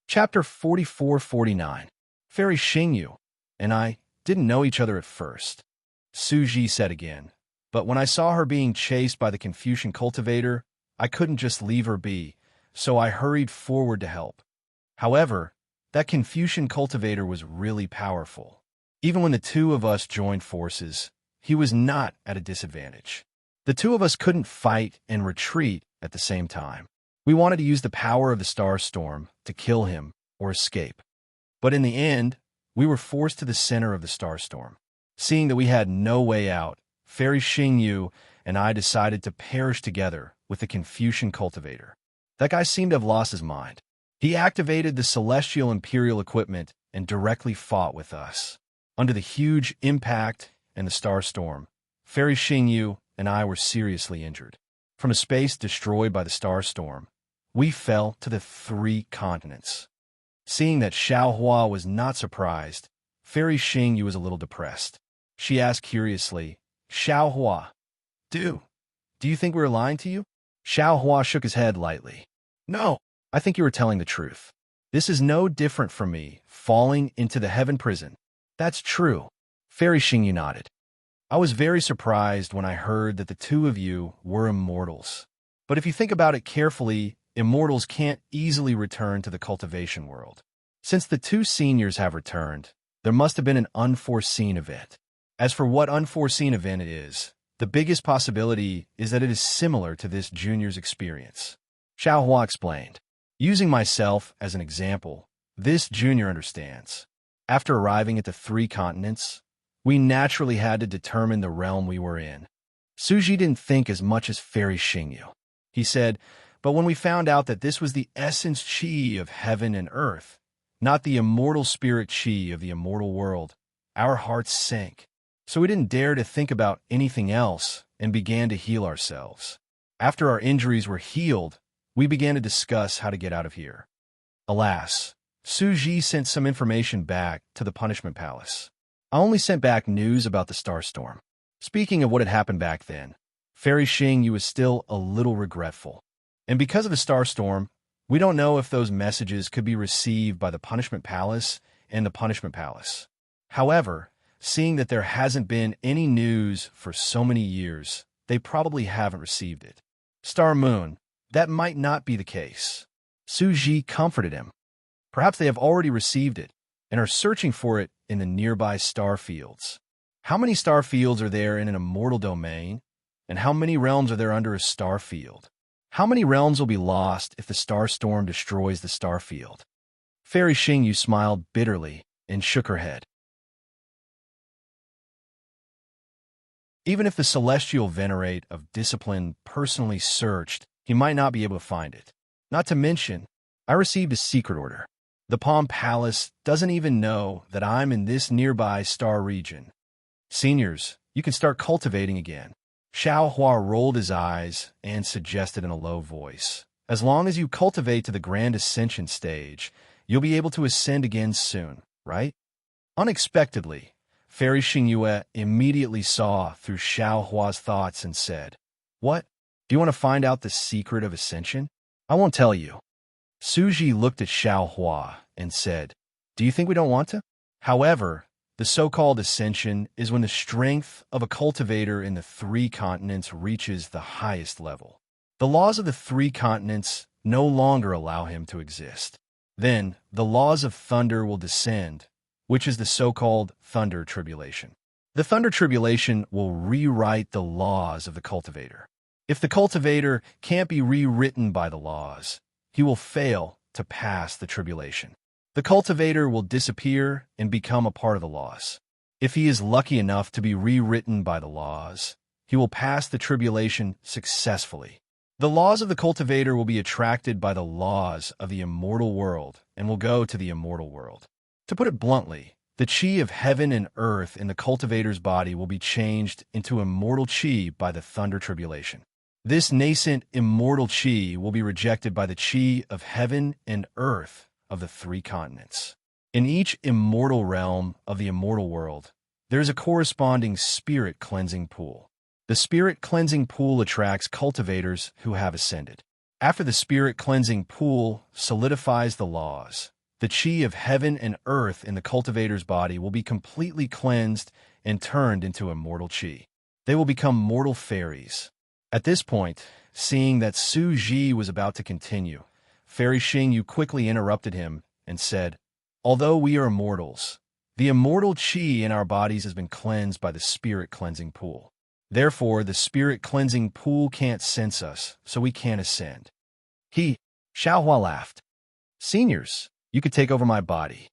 Chapter 44-49. Fairy Xingyu and I didn't know each other at first. Suji said again, but when I saw her being chased by the Confucian cultivator, I couldn't just leave her be, so I hurried forward to help. However, that Confucian cultivator was really powerful. Even when the two of us joined forces, he was not at a disadvantage. The two of us couldn't fight and retreat at the same time. We wanted to use the power of the star storm to kill him or escape. But in the end, we were forced to the center of the star storm. Seeing that we had no way out, Fairy Xingyu and I decided to perish together with the Confucian cultivator. That guy seemed to have lost his mind. He activated the celestial imperial equipment and directly fought with us. Under the huge impact and the star storm, Fairy Xingyu and I were seriously injured. From a space destroyed by the star storm, we fell to the three continents. Seeing that Xiaohua was not surprised, Fairy Xingyu was a little depressed. She asked curiously, Xiaohua, do you think we were lying to you? Xiaohua shook his head lightly. No, I think you were telling the truth. This is no different from me falling into the heaven prison. That's true. Fairy Xingyu nodded. I was very surprised when I heard that the two of you were immortals. But if you think about it carefully, immortals can't easily return to the cultivation world. Since the two seniors have returned, there must have been an unforeseen event. As for what unforeseen event it is, the biggest possibility is that it is similar to this junior's experience. Xiaohua explained. Using myself as an example, this junior understands. After arriving at the three continents, we naturally had to determine the realm we were in. Suji didn't think as much as Fairy Xingyu. He said, but when we found out that this was the essence chi of heaven and earth, not the immortal spirit chi of the immortal world, our hearts sank. So we didn't dare to think about anything else and began to heal ourselves. After our injuries were healed, we began to discuss how to get out of here. Alas, Suji sent some information back to the punishment palace. I only sent back news about the star storm. Speaking of what had happened back then, Fairy Xingyu was still a little regretful. And because of the star storm, we don't know if those messages could be received by the punishment palace and the punishment palace. However, seeing that there hasn't been any news for so many years, they probably haven't received it. Star Moon, that might not be the case. Suji comforted him. Perhaps they have already received it and are searching for it in the nearby star fields. How many star fields are there in an immortal domain? And how many realms are there under a star field? How many realms will be lost if the star storm destroys the star field? Fairy Xingyu smiled bitterly and shook her head. Even if the celestial venerate of discipline personally searched, he might not be able to find it. Not to mention, I received a secret order. The Palm Palace doesn't even know that I'm in this nearby star region. Seniors, you can start cultivating again. Xiao Hua rolled his eyes and suggested in a low voice, as long as you cultivate to the Grand Ascension stage, you'll be able to ascend again soon, right? Unexpectedly, Fairy Xingyue immediately saw through Xiao Hua's thoughts and said, "What? Do you want to find out the secret of ascension? I won't tell you." Suji looked at Xiao Hua and said, "Do you think we don't want to?" However, the so-called ascension is when the strength of a cultivator in the 3 continents reaches the highest level. The laws of the 3 continents no longer allow him to exist. Then, the laws of thunder will descend, which is the so-called thunder tribulation. The thunder tribulation will rewrite the laws of the cultivator. If the cultivator can't be rewritten by the laws, he will fail to pass the tribulation. The cultivator will disappear and become a part of the laws. If he is lucky enough to be rewritten by the laws, he will pass the tribulation successfully. The laws of the cultivator will be attracted by the laws of the immortal world and will go to the immortal world. To put it bluntly, the chi of heaven and earth in the cultivator's body will be changed into immortal chi by the thunder tribulation. This nascent immortal chi will be rejected by the chi of heaven and earth of the 3 continents. In each immortal realm of the immortal world, there is a corresponding spirit cleansing pool. The spirit cleansing pool attracts cultivators who have ascended. After the spirit cleansing pool solidifies the laws, the chi of heaven and earth in the cultivator's body will be completely cleansed and turned into immortal chi. They will become mortal fairies. At this point, seeing that Su Ji was about to continue, Fairy Xingyu quickly interrupted him and said, "Although we are immortals, the immortal chi in our bodies has been cleansed by the spirit cleansing pool. Therefore, the spirit cleansing pool can't sense us, so we can't ascend." Xiao Hua laughed. "Seniors, you could take over my body."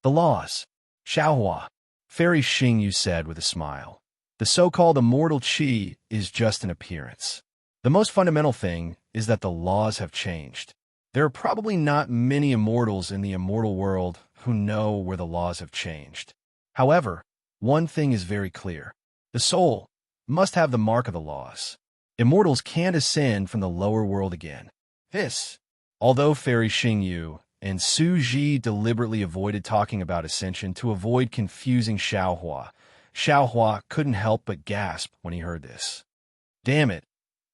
"The laws." Xiao Hua, Fairy Xingyu said with a smile. "The so-called immortal chi is just an appearance. The most fundamental thing is that the laws have changed. There are probably not many immortals in the immortal world who know where the laws have changed. However, one thing is very clear. The soul must have the mark of the laws. Immortals can't ascend from the lower world again." Although Fairy Xingyu and Su Ji deliberately avoided talking about ascension to avoid confusing Xiao Hua couldn't help but gasp when he heard this. "Damn it,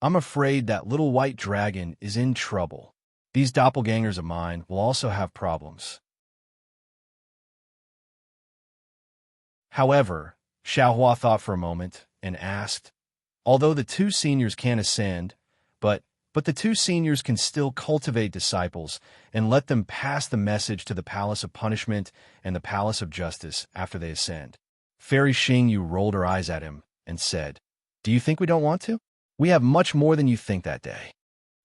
I'm afraid that little white dragon is in trouble. These doppelgangers of mine will also have problems." However, Xiao Hua thought for a moment and asked, "Although the 2 seniors can't ascend, but the 2 seniors can still cultivate disciples and let them pass the message to the Palace of Punishment and the Palace of Justice after they ascend." Fairy Xingyu rolled her eyes at him and said, "Do you think we don't want to? We have much more than you think that day."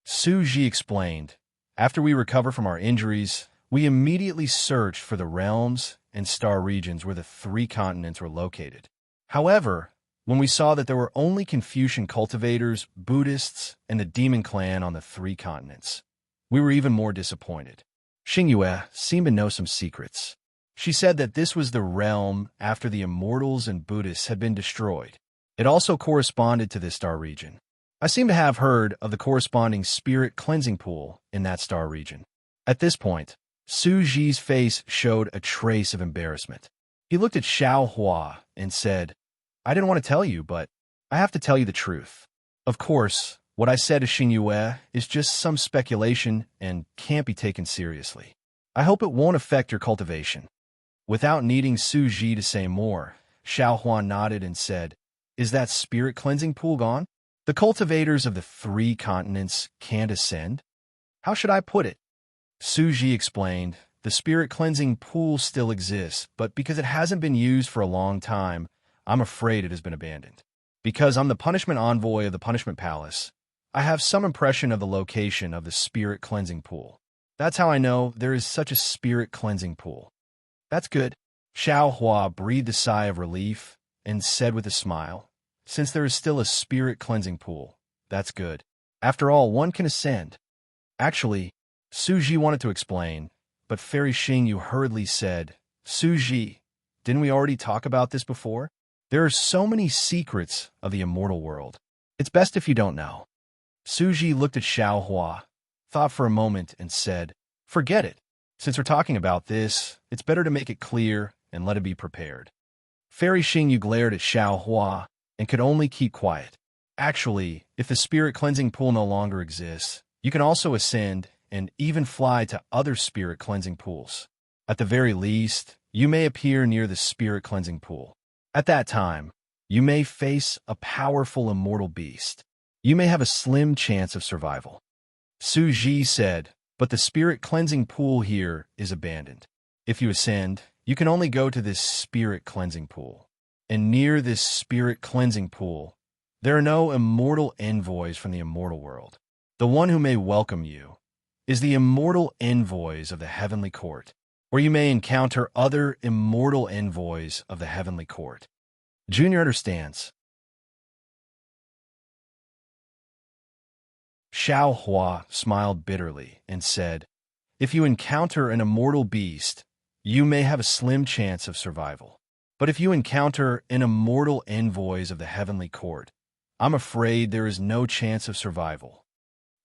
Su Ji explained, "After we recover from our injuries, we immediately searched for the realms and star regions where the 3 continents were located. However, when we saw that there were only Confucian cultivators, Buddhists, and the demon clan on the 3 continents, we were even more disappointed." Xingyue seemed to know some secrets. She said that this was the realm after the immortals and Buddhists had been destroyed. It also corresponded to this star region. I seem to have heard of the corresponding spirit cleansing pool in that star region. At this point, Su Ji's face showed a trace of embarrassment. He looked at Xiao Hua and said, "I didn't want to tell you, but I have to tell you the truth. Of course, what I said to Xingyue is just some speculation and can't be taken seriously. I hope it won't affect your cultivation." Without needing Su Ji to say more, Xiao Hua nodded and said, "Is that spirit cleansing pool gone? The cultivators of the 3 continents can't ascend?" "How should I put it?" Su Ji explained, the spirit cleansing pool still exists, but because it hasn't been used for a long time, I'm afraid it has been abandoned. Because I'm the punishment envoy of the punishment palace, I have some impression of the location of the spirit cleansing pool. That's how I know there is such a spirit cleansing pool. That's good. Xiao Hua breathed a sigh of relief and said with a smile, since there is still a spirit cleansing pool, that's good. After all, one can ascend. Actually, Suji wanted to explain, but Fairy Xingyu hurriedly said, Suji, didn't we already talk about this before? There are so many secrets of the immortal world. It's best if you don't know. Suji looked at Xiao Hua, thought for a moment, and said, forget it. Since we're talking about this, it's better to make it clear and let it be prepared. Fairy Xingyu glared at Xiao Hua and could only keep quiet. Actually, if the spirit cleansing pool no longer exists, you can also ascend and even fly to other spirit cleansing pools. At the very least, you may appear near the spirit cleansing pool. At that time, you may face a powerful immortal beast. You may have a slim chance of survival. Su Ji said, but the spirit cleansing pool here is abandoned. If you ascend, you can only go to this spirit cleansing pool. And near this spirit cleansing pool, there are no immortal envoys from the immortal world. The one who may welcome you is the immortal envoys of the heavenly court, where you may encounter other immortal envoys of the heavenly court. Junior understands. Xiao Hua smiled bitterly and said, if you encounter an immortal beast, you may have a slim chance of survival. But if you encounter an immortal envoys of the heavenly court, I'm afraid there is no chance of survival.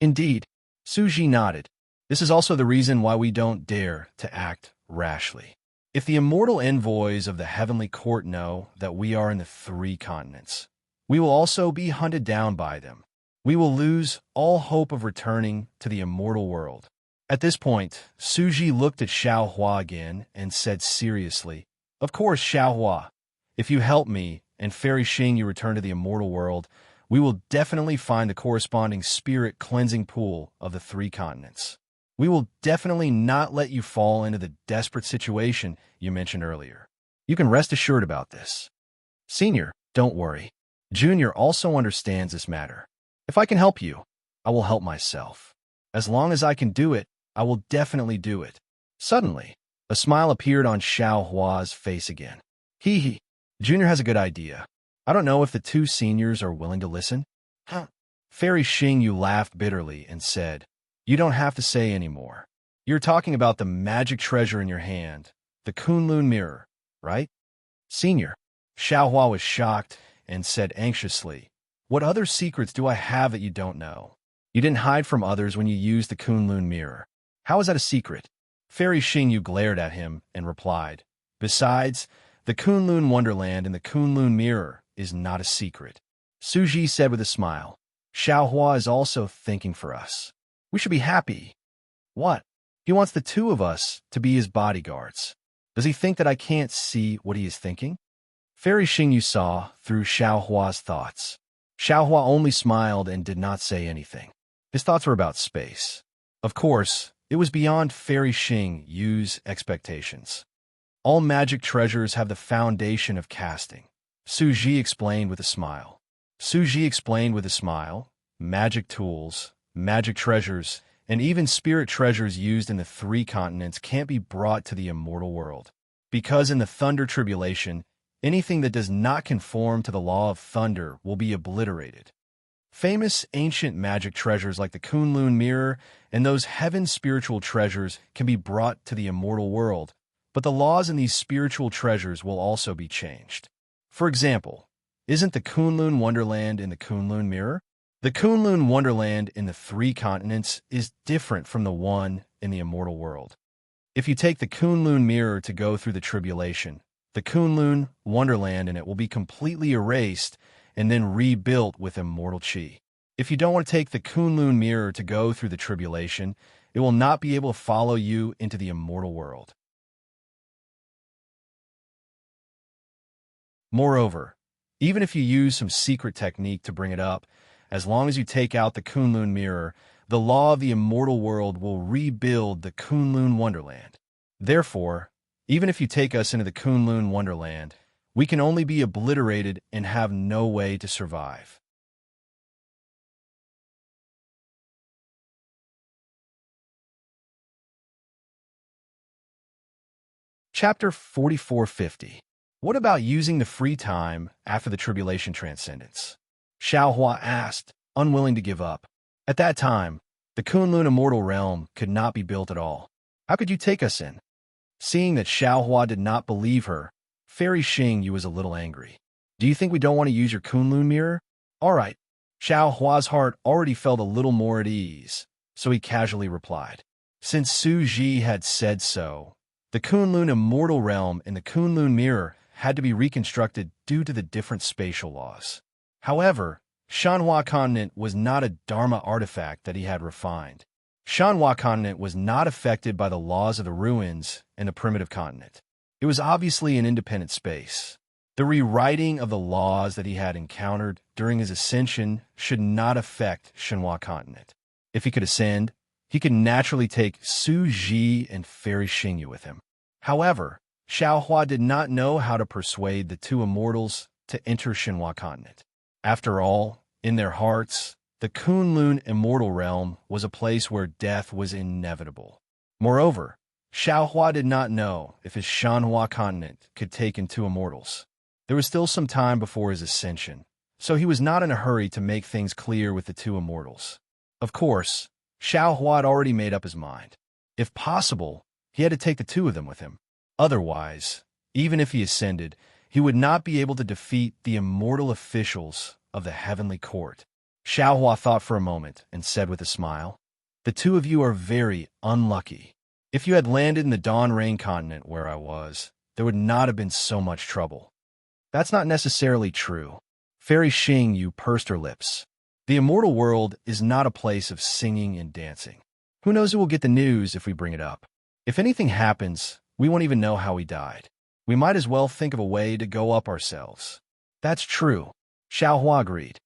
Indeed, Suji nodded. This is also the reason why we don't dare to act rashly. If the immortal envoys of the heavenly court know that we are in the 3 continents, we will also be hunted down by them. We will lose all hope of returning to the immortal world. At this point, Suji looked at Xiao Hua again and said seriously, of course, Xiao Hua, if you help me and Fairy Xingyu return to the immortal world, we will definitely find the corresponding spirit cleansing pool of the 3 continents. We will definitely not let you fall into the desperate situation you mentioned earlier. You can rest assured about this. Senior, don't worry. Junior also understands this matter. If I can help you, I will help myself. As long as I can do it, I will definitely do it. Suddenly, a smile appeared on Xiao Hua's face again. Hee hee. Junior has a good idea. I don't know if the 2 seniors are willing to listen. Huh? Fairy Xingyu laughed bitterly and said, you don't have to say any more. You're talking about the magic treasure in your hand, the Kunlun mirror, right? Senior. Xiao Hua was shocked and said anxiously, what other secrets do I have that you don't know? You didn't hide from others when you used the Kunlun mirror. How is that a secret? Fairy Xingyu glared at him and replied, besides, the Kunlun Wonderland and the Kunlun mirror is not a secret. Suji said with a smile, Xiao Hua is also thinking for us. We should be happy. What? He wants the 2 of us to be his bodyguards. Does he think that I can't see what he is thinking? Fairy Xingyu saw through Xiao Hua's thoughts. Xiao Hua only smiled and did not say anything. His thoughts were about space. Of course, it was beyond Fairy Xingyu's expectations. All magic treasures have the foundation of casting. Suji explained with a smile. Suji explained with a smile, magic tools, magic treasures, and even spirit treasures used in the 3 continents can't be brought to the immortal world. Because in the Thunder Tribulation, anything that does not conform to the law of thunder will be obliterated. Famous ancient magic treasures like the Kunlun mirror and those heaven spiritual treasures can be brought to the immortal world, but the laws in these spiritual treasures will also be changed. For example, isn't the Kunlun Wonderland in the Kunlun mirror? The Kunlun Wonderland in the 3 continents is different from the one in the immortal world. If you take the Kunlun mirror to go through the tribulation, the Kunlun Wonderland in it will be completely erased and then rebuilt with immortal chi. If you don't want to take the Kunlun mirror to go through the tribulation, it will not be able to follow you into the immortal world. Moreover, even if you use some secret technique to bring it up, as long as you take out the Kunlun mirror, the law of the immortal world will rebuild the Kunlun Wonderland. Therefore, even if you take us into the Kunlun Wonderland, we can only be obliterated and have no way to survive. Chapter 4450. What about using the free time after the tribulation transcendence? Xiaohua asked, unwilling to give up. At that time, the Kunlun immortal realm could not be built at all. How could you take us in? Seeing that Xiaohua did not believe her, Fairy Xingyu was a little angry. Do you think we don't want to use your Kunlun mirror? All right. Xiaohua's heart already felt a little more at ease, so he casually replied. Since Su Ji had said so, the Kunlun immortal realm and the Kunlun mirror had to be reconstructed due to the different spatial laws. However, Shanhua continent was not a Dharma artifact that he had refined. Shanhua continent was not affected by the laws of the ruins and the primitive continent. It was obviously an independent space. The rewriting of the laws that he had encountered during his ascension should not affect Shanhua continent. If he could ascend, he could naturally take Su Ji and Fairy Xingyu with him. However, Xiaohua did not know how to persuade the two immortals to enter Shanhua continent. After all, in their hearts, the Kunlun immortal realm was a place where death was inevitable. Moreover, Xiaohua did not know if his Shanhua continent could take in two immortals. There was still some time before his ascension, so he was not in a hurry to make things clear with the two immortals. Of course, Xiaohua had already made up his mind. If possible, he had to take the two of them with him. Otherwise, even if he ascended, he would not be able to defeat the immortal officials of the heavenly court. Xiaohua thought for a moment and said with a smile, "The two of you are very unlucky. If you had landed in the Dawn Rain continent where I was, there would not have been so much trouble." That's not necessarily true. Fairy Xingyu pursed her lips. The immortal world is not a place of singing and dancing. Who knows who will get the news if we bring it up? If anything happens, we won't even know how he died. We might as well think of a way to go up ourselves. That's true. Xiaohua agreed.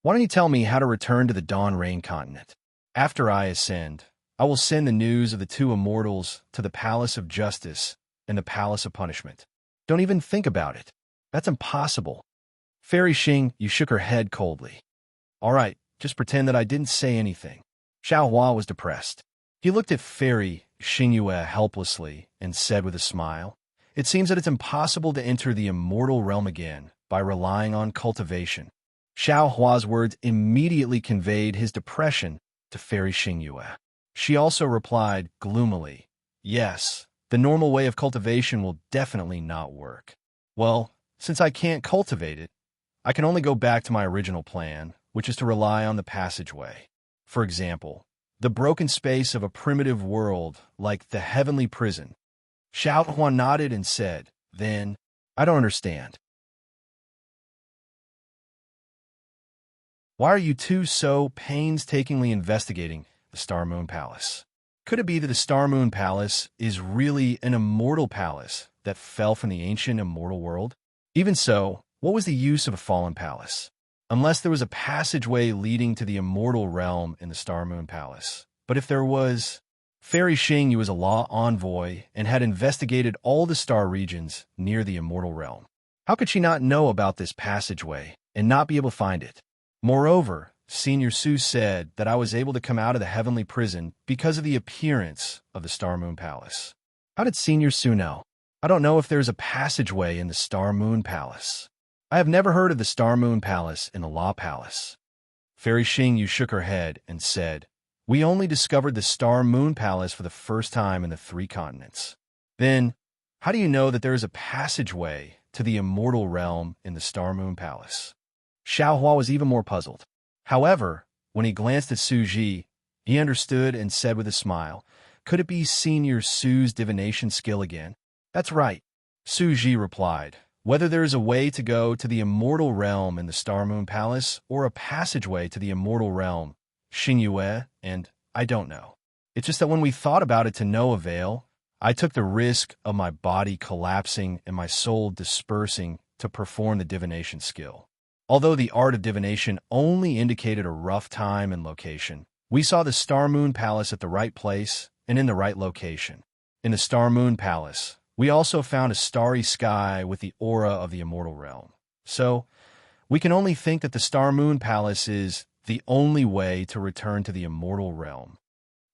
Why don't you tell me how to return to the Dawn Rain continent? After I ascend, I will send the news of the two immortals to the Palace of Justice and the Palace of Punishment. Don't even think about it. That's impossible. Fairy Xingyu shook her head coldly. All right, just pretend that I didn't say anything. Xiaohua was depressed. He looked at Fairy Xingyu helplessly and said with a smile, "It seems that it's impossible to enter the immortal realm again by relying on cultivation." Xiaohua's words immediately conveyed his depression to Fairy Xingyu. She also replied gloomily, "Yes, the normal way of cultivation will definitely not work. Well, since I can't cultivate it, I can only go back to my original plan, which is to rely on the passageway. For example, the broken space of a primitive world like the heavenly prison." Xiaohua nodded and said, "Then, I don't understand. Why are you two so painstakingly investigating the Star Moon Palace? Could it be that the Star Moon Palace is really an immortal palace that fell from the ancient immortal world? Even so, what was the use of a fallen palace? Unless there was a passageway leading to the immortal realm in the Star Moon Palace. But if there was, Fairy Xingyu was a law envoy and had investigated all the star regions near the immortal realm. How could she not know about this passageway and not be able to find it? Moreover, Senior Su said that I was able to come out of the heavenly prison because of the appearance of the Star Moon Palace. How did Senior Su know? I don't know if there's a passageway in the Star Moon Palace. I have never heard of the Star Moon Palace in the Law Palace. Fairy Xingyu shook her head and said, "We only discovered the Star Moon Palace for the first time in the 3 continents. Then, how do you know that there is a passageway to the immortal realm in the Star Moon Palace?" Xiaohua was even more puzzled. However, when he glanced at Su Ji, he understood and said with a smile, "Could it be Senior Su's divination skill again?" "That's right," Su Ji replied. "Whether there is a way to go to the immortal realm in the Star Moon Palace or a passageway to the immortal realm, Xingyue, and I don't know. It's just that when we thought about it to no avail, I took the risk of my body collapsing and my soul dispersing to perform the divination skill. Although the art of divination only indicated a rough time and location, we saw the Star Moon Palace at the right place and in the right location. In the Star Moon Palace, we also found a starry sky with the aura of the immortal realm. So, we can only think that the Star Moon Palace is the only way to return to the immortal realm.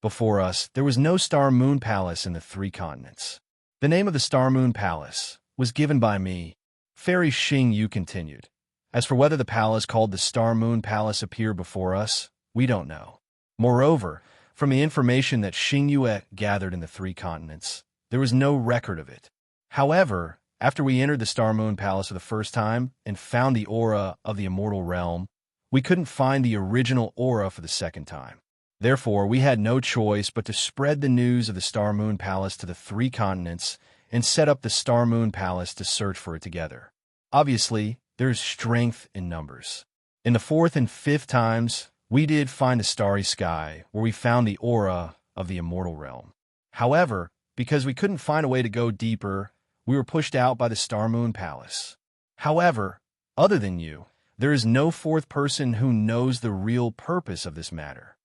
Before us, there was no Star Moon Palace in the three continents. The name of the Star Moon Palace was given by me. Fairy Xing Yu continued. As for whether the palace called the Star Moon Palace appeared before us, we don't know. Moreover, from the information that Xing Yue gathered in the three continents, there was no record of it. However, after we entered the Star Moon Palace for the first time and found the aura of the immortal realm, we couldn't find the original aura for the second time. Therefore, we had no choice but to spread the news of the Star Moon Palace to the three continents and set up the Star Moon Palace to search for it together. Obviously, there is strength in numbers. In the fourth and fifth times, we did find a starry sky where we found the aura of the immortal realm. However, because we couldn't find a way to go deeper, we were pushed out by the Star Moon Palace. However, other than you, there is no fourth person who knows the real purpose of this matter.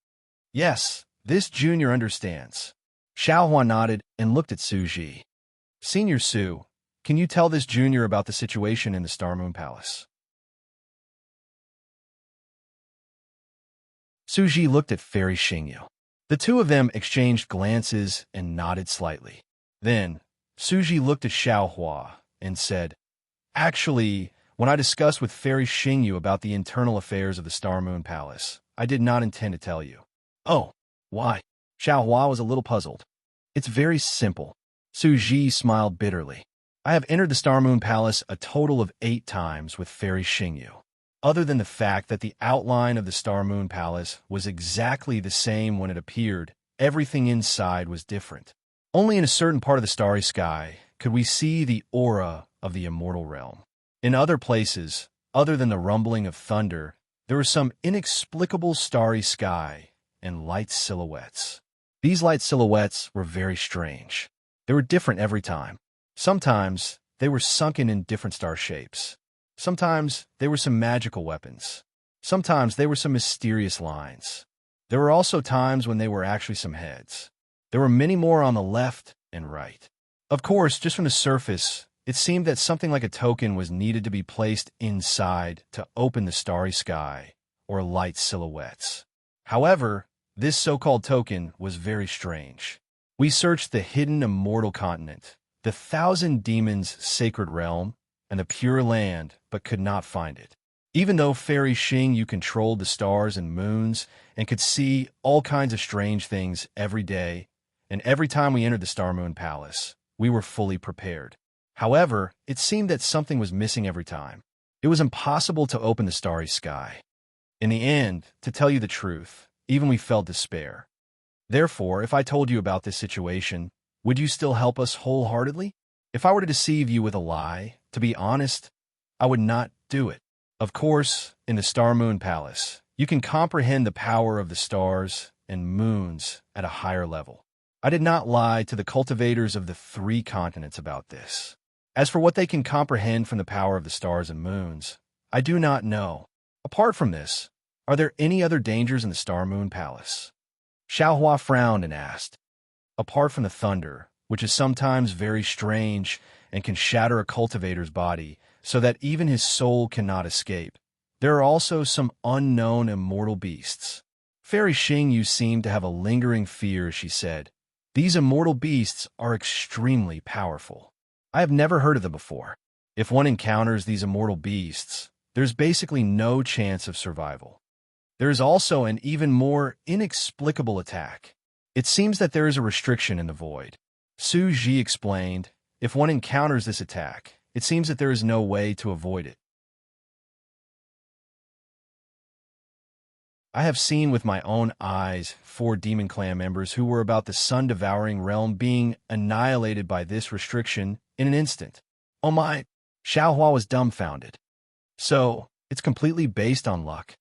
Yes, this junior understands. Xiaohua nodded and looked at Su Ji. Senior Su, can you tell this junior about the situation in the Star Moon Palace? Su Ji looked at Fairy Xingyu. The two of them exchanged glances and nodded slightly. Then, Su Ji looked at Xiaohua and said, Actually, when I discussed with Fairy Xingyu about the internal affairs of the Star Moon Palace, I did not intend to tell you. Oh, why? Xiaohua was a little puzzled. It's very simple. Su Ji smiled bitterly. I have entered the Star Moon Palace a total of 8 times with Fairy Xingyu. Other than the fact that the outline of the Star Moon Palace was exactly the same when it appeared, everything inside was different. Only in a certain part of the starry sky could we see the aura of the immortal realm. In other places, other than the rumbling of thunder, there was some inexplicable starry sky and light silhouettes. These light silhouettes were very strange. They were different every time. Sometimes they were sunken in different star shapes. Sometimes they were some magical weapons. Sometimes they were some mysterious lines. There were also times when they were actually some heads. There were many more on the left and right. Of course, just from the surface, it seemed that something like a token was needed to be placed inside to open the starry sky or light silhouettes. However, this so-called token was very strange. We searched the hidden immortal continent, the Thousand Demons' sacred realm, and the Pure Land, but could not find it. Even though Fairy Xing Yu controlled the stars and moons and could see all kinds of strange things every day, and every time we entered the Star Moon Palace, we were fully prepared. However, it seemed that something was missing every time. It was impossible to open the starry sky. In the end, to tell you the truth, even we felt despair. Therefore, if I told you about this situation, would you still help us wholeheartedly? If I were to deceive you with a lie, to be honest, I would not do it. Of course, in the Star Moon Palace, you can comprehend the power of the stars and moons at a higher level. I did not lie to the cultivators of the 3 continents about this. As for what they can comprehend from the power of the stars and moons, I do not know. Apart from this, are there any other dangers in the Star Moon Palace? Xiaohua frowned and asked. Apart from the thunder, which is sometimes very strange and can shatter a cultivator's body so that even his soul cannot escape, there are also some unknown immortal beasts. Fairy Xing Yu seemed to have a lingering fear as she said, These immortal beasts are extremely powerful. I have never heard of them before. If one encounters these immortal beasts, there's basically no chance of survival. There is also an even more inexplicable attack. It seems that there is a restriction in the void. Su Ji explained, if one encounters this attack, it seems that there is no way to avoid it. I have seen with my own eyes 4 Demon Clan members who were about the sun-devouring realm being annihilated by this restriction in an instant. Oh my! Xiaohua was dumbfounded. So, it's completely based on luck.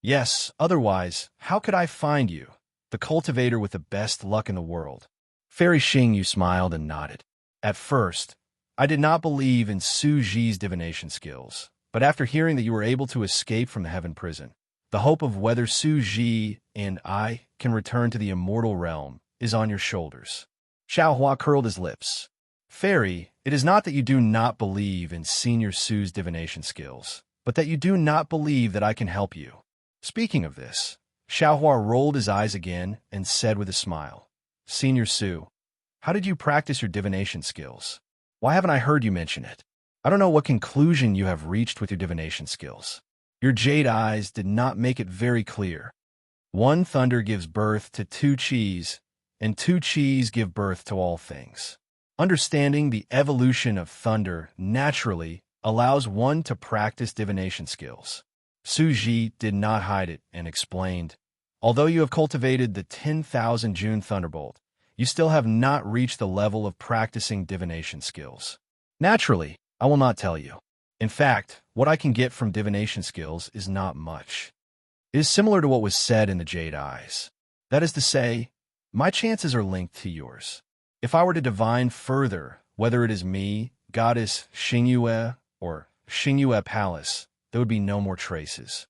Yes, otherwise, how could I find you, the cultivator with the best luck in the world? Fairy Xing Yu smiled and nodded. At first, I did not believe in Su Ji's divination skills, but after hearing that you were able to escape from the heaven prison, the hope of whether Su Ji and I can return to the immortal realm is on your shoulders. Xiaohua curled his lips. Fairy, it is not that you do not believe in Senior Su's divination skills, but that you do not believe that I can help you. Speaking of this, Xiaohua rolled his eyes again and said with a smile, Senior Su, how did you practice your divination skills? Why haven't I heard you mention it? I don't know what conclusion you have reached with your divination skills. Your jade eyes did not make it very clear. One thunder gives birth to two cheese, and two cheese give birth to all things. Understanding the evolution of thunder naturally allows one to practice divination skills. Su Ji did not hide it and explained, although you have cultivated the 10,000 June Thunderbolt, you still have not reached the level of practicing divination skills. Naturally, I will not tell you. In fact, what I can get from divination skills is not much. It is similar to what was said in the Jade Eyes. That is to say, my chances are linked to yours. If I were to divine further, whether it is me, goddess Xingyue, or Xingyue Palace, there would be no more traces.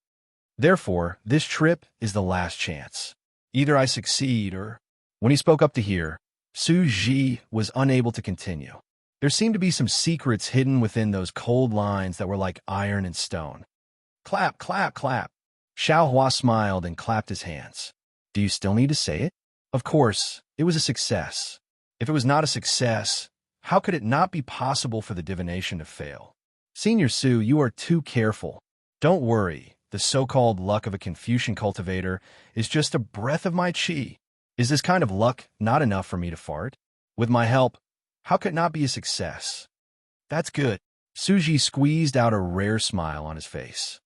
Therefore, this trip is the last chance. Either I succeed or... When he spoke up to here, Su Ji was unable to continue. There seemed to be some secrets hidden within those cold lines that were like iron and stone. Clap, clap, clap. Xiaohua smiled and clapped his hands. Do you still need to say it? Of course, it was a success. If it was not a success, how could it not be possible for the divination to fail? Senior Su, you are too careful. Don't worry, the so-called luck of a Confucian cultivator is just a breath of my qi. Is this kind of luck not enough for me to fart? With my help, how could it not be a success? That's good. Su Ji squeezed out a rare smile on his face.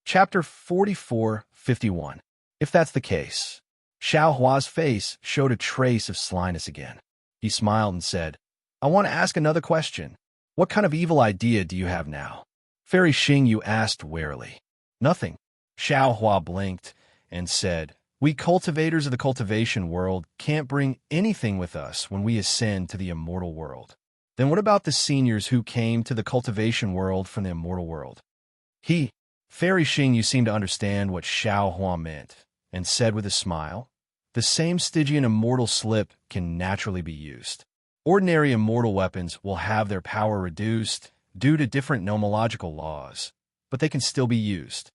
Chapter 44:51. If that's the case. Xiaohua's face showed a trace of slyness again. He smiled and said, I want to ask another question. What kind of evil idea do you have now? Fairy Xingyu asked warily. Nothing. Xiaohua blinked and said, We cultivators of the cultivation world can't bring anything with us when we ascend to the immortal world. Then what about the seniors who came to the cultivation world from the immortal world? Fairy Xingyu seemed to understand what Xiaohua meant and said with a smile, The same Stygian immortal slip can naturally be used. Ordinary immortal weapons will have their power reduced due to different nomological laws, but they can still be used.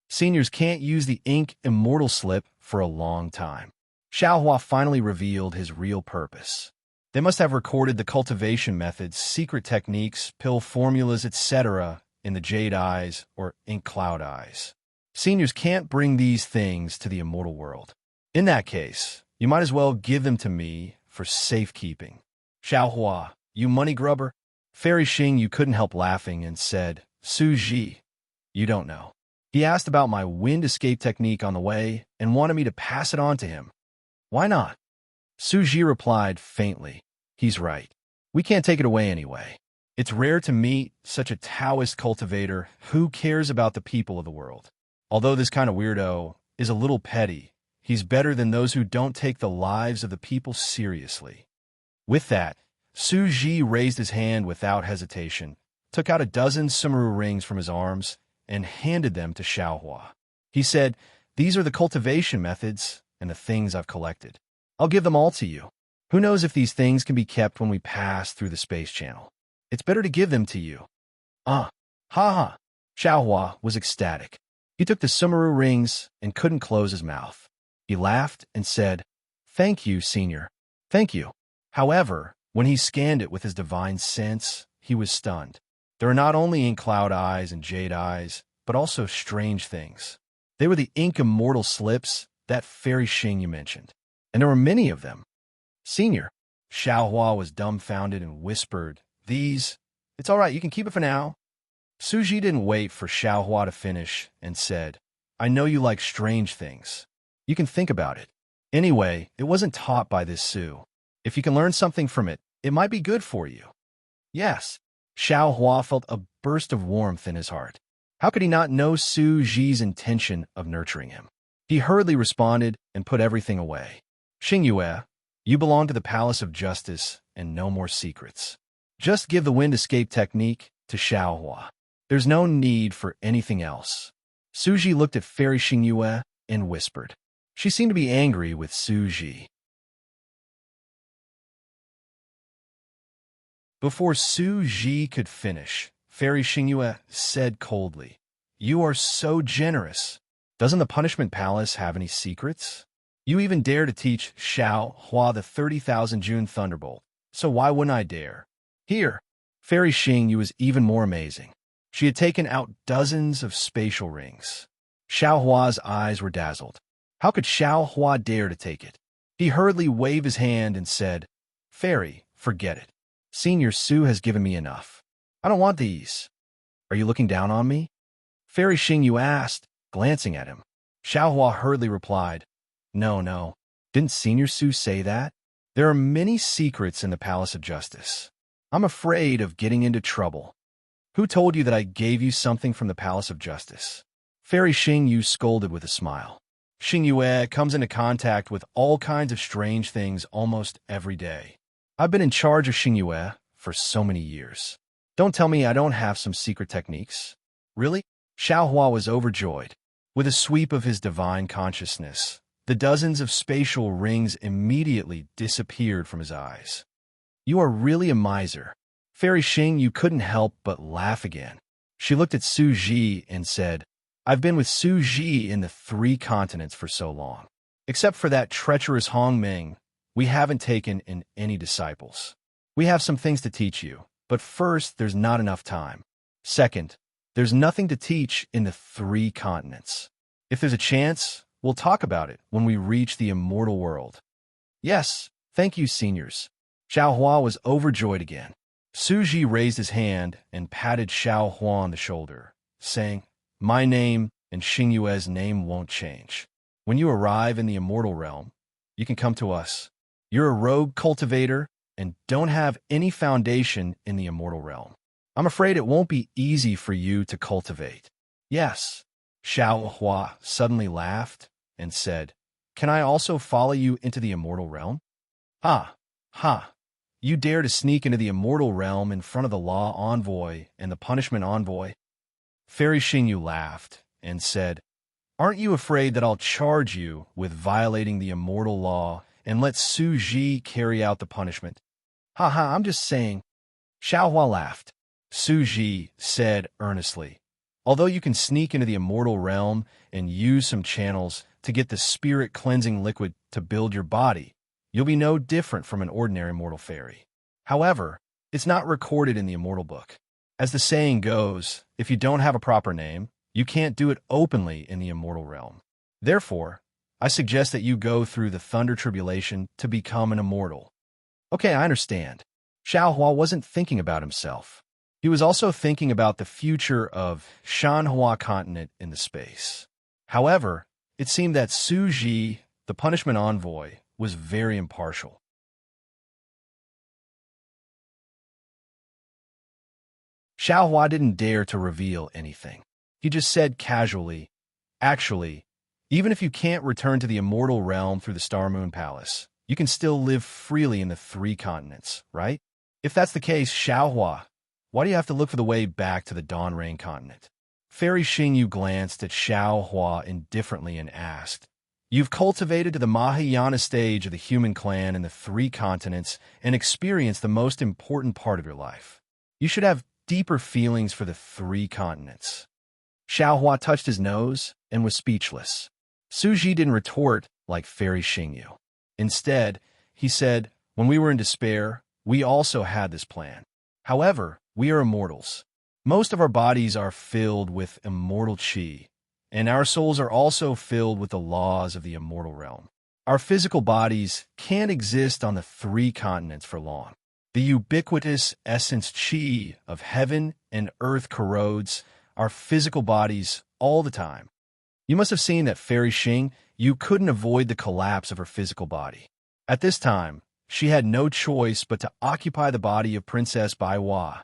Seniors can't use the ink immortal slip for a long time. Xiaohua finally revealed his real purpose. They must have recorded the cultivation methods, secret techniques, pill formulas, etc. in the Jade Eyes or Ink Cloud Eyes. Seniors can't bring these things to the immortal world. In that case, you might as well give them to me for safekeeping. Xiaohua, you money grubber. Fairy Xingyu couldn't help laughing and said, Su Ji, you don't know. He asked about my wind escape technique on the way and wanted me to pass it on to him. Why not? Su Ji replied faintly, He's right. We can't take it away anyway. It's rare to meet such a Taoist cultivator who cares about the people of the world. Although this kind of weirdo is a little petty, he's better than those who don't take the lives of the people seriously. With that, Su Ji raised his hand without hesitation, took out a dozen sumaru rings from his arms, and handed them to Xiaohua. He said, These are the cultivation methods and the things I've collected. I'll give them all to you. Who knows if these things can be kept when we pass through the space channel. It's better to give them to you. Ha ha. Xiaohua was ecstatic. He took the sumaru rings and couldn't close his mouth. He laughed and said, Thank you, Senior. Thank you. However, when he scanned it with his divine sense, he was stunned. There were not only ink cloud eyes and jade eyes, but also strange things. They were the ink immortal slips that Fairy Xingyu mentioned, and there were many of them. Senior, Xiaohua was dumbfounded and whispered, These, it's all right, you can keep it for now. Su Ji didn't wait for Xiaohua to finish and said, I know you like strange things. You can think about it. Anyway, it wasn't taught by this Su. If you can learn something from it, it might be good for you. Yes. Xiaohua felt a burst of warmth in his heart. How could he not know Su Ji's intention of nurturing him? He hurriedly responded and put everything away. Xingyue, you belong to the Palace of Justice and no more secrets. Just give the wind escape technique to Xiaohua. There's no need for anything else. Suji looked at Fairy Xingyue and whispered. She seemed to be angry with Suji. Before Suji could finish, Fairy Xingyue said coldly, "You are so generous. Doesn't the Punishment Palace have any secrets? You even dare to teach Xiao Hua the 30,000 June Thunderbolt, so why wouldn't I dare?" Here, Fairy Xingyue was even more amazing. She had taken out dozens of spatial rings. Xiao Hua's eyes were dazzled. How could Xiao Hua dare to take it? He hurriedly waved his hand and said, "Fairy, forget it. Senior Su has given me enough. I don't want these. Are you looking down on me?" Fairy Xingyue asked, glancing at him. Xiao Hua hurriedly replied, No. Didn't Senior Su say that? There are many secrets in the Palace of Justice. I'm afraid of getting into trouble. Who told you that I gave you something from the Palace of Justice? Fairy Xingyue scolded with a smile. Xingyue comes into contact with all kinds of strange things almost every day. I've been in charge of Xingyue for so many years. Don't tell me I don't have some secret techniques. Really? Xiao Hua was overjoyed. With a sweep of his divine consciousness, the dozens of spatial rings immediately disappeared from his eyes. You are really a miser. Fairy Xingyue couldn't help but laugh again. She looked at Suji and said, I've been with Suji in the 3 continents for so long. Except for that treacherous Hongming, we haven't taken in any disciples. We have some things to teach you, but first, there's not enough time. Second, there's nothing to teach in the 3 continents. If there's a chance, we'll talk about it when we reach the immortal world. Yes, thank you, seniors. Xiao Hua was overjoyed again. Suji raised his hand and patted Xiao Hua on the shoulder, saying, My name and Xingyue's name won't change. When you arrive in the immortal realm, you can come to us. You're a rogue cultivator and don't have any foundation in the immortal realm. I'm afraid it won't be easy for you to cultivate. Yes, Xiao Hua suddenly laughed and said, Can I also follow you into the immortal realm? Ha! You dare to sneak into the immortal realm in front of the law envoy and the punishment envoy? Fairy Xingyue laughed and said, Aren't you afraid that I'll charge you with violating the immortal law and let Suji carry out the punishment? I'm just saying. Xiao Hua laughed. Suji said earnestly, Although you can sneak into the immortal realm and use some channels to get the spirit-cleansing liquid to build your body, you'll be no different from an ordinary mortal fairy. However, it's not recorded in the immortal book. As the saying goes, if you don't have a proper name, you can't do it openly in the immortal realm. Therefore, I suggest that you go through the thunder tribulation to become an immortal. Okay, I understand. Xiao Hua wasn't thinking about himself. He was also thinking about the future of Shanhua continent in the space. However, it seemed that Suji, the punishment envoy, was very impartial. Xiao Hua didn't dare to reveal anything. He just said casually, Actually, even if you can't return to the immortal realm through the Star Moon Palace, you can still live freely in the 3 continents, right? If that's the case, Xiao Hua, why do you have to look for the way back to the Dawn Rain continent? Fairy Xingyue glanced at Xiao Hua indifferently and asked, You've cultivated to the Mahayana stage of the human clan in the 3 continents and experienced the most important part of your life. You should have deeper feelings for the 3 continents. Xiao Hua touched his nose and was speechless. Suji didn't retort like Fairy Xingyue. Instead, he said, When we were in despair, we also had this plan. However, we are immortals. Most of our bodies are filled with immortal qi, and our souls are also filled with the laws of the immortal realm. Our physical bodies can't exist on the 3 continents for long. The ubiquitous essence qi of heaven and earth corrodes our physical bodies all the time. You must have seen that Fairy Xingyue couldn't avoid the collapse of her physical body. At this time, she had no choice but to occupy the body of Princess Baihua.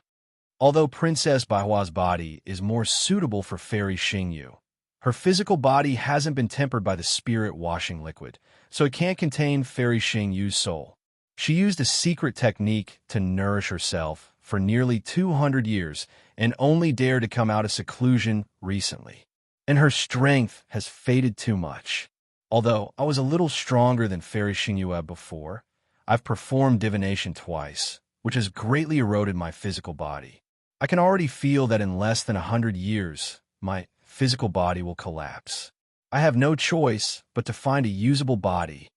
Although Princess Baihua's body is more suitable for Fairy Xingyue, her physical body hasn't been tempered by the spirit washing liquid, so it can't contain Fairy Xingyue's soul. She used a secret technique to nourish herself for nearly 200 years and only dared to come out of seclusion recently. And her strength has faded too much. Although I was a little stronger than Fairy Xingyue before, I've performed divination twice, which has greatly eroded my physical body. I can already feel that in less than 100 years, my physical body will collapse. I have no choice but to find a usable body.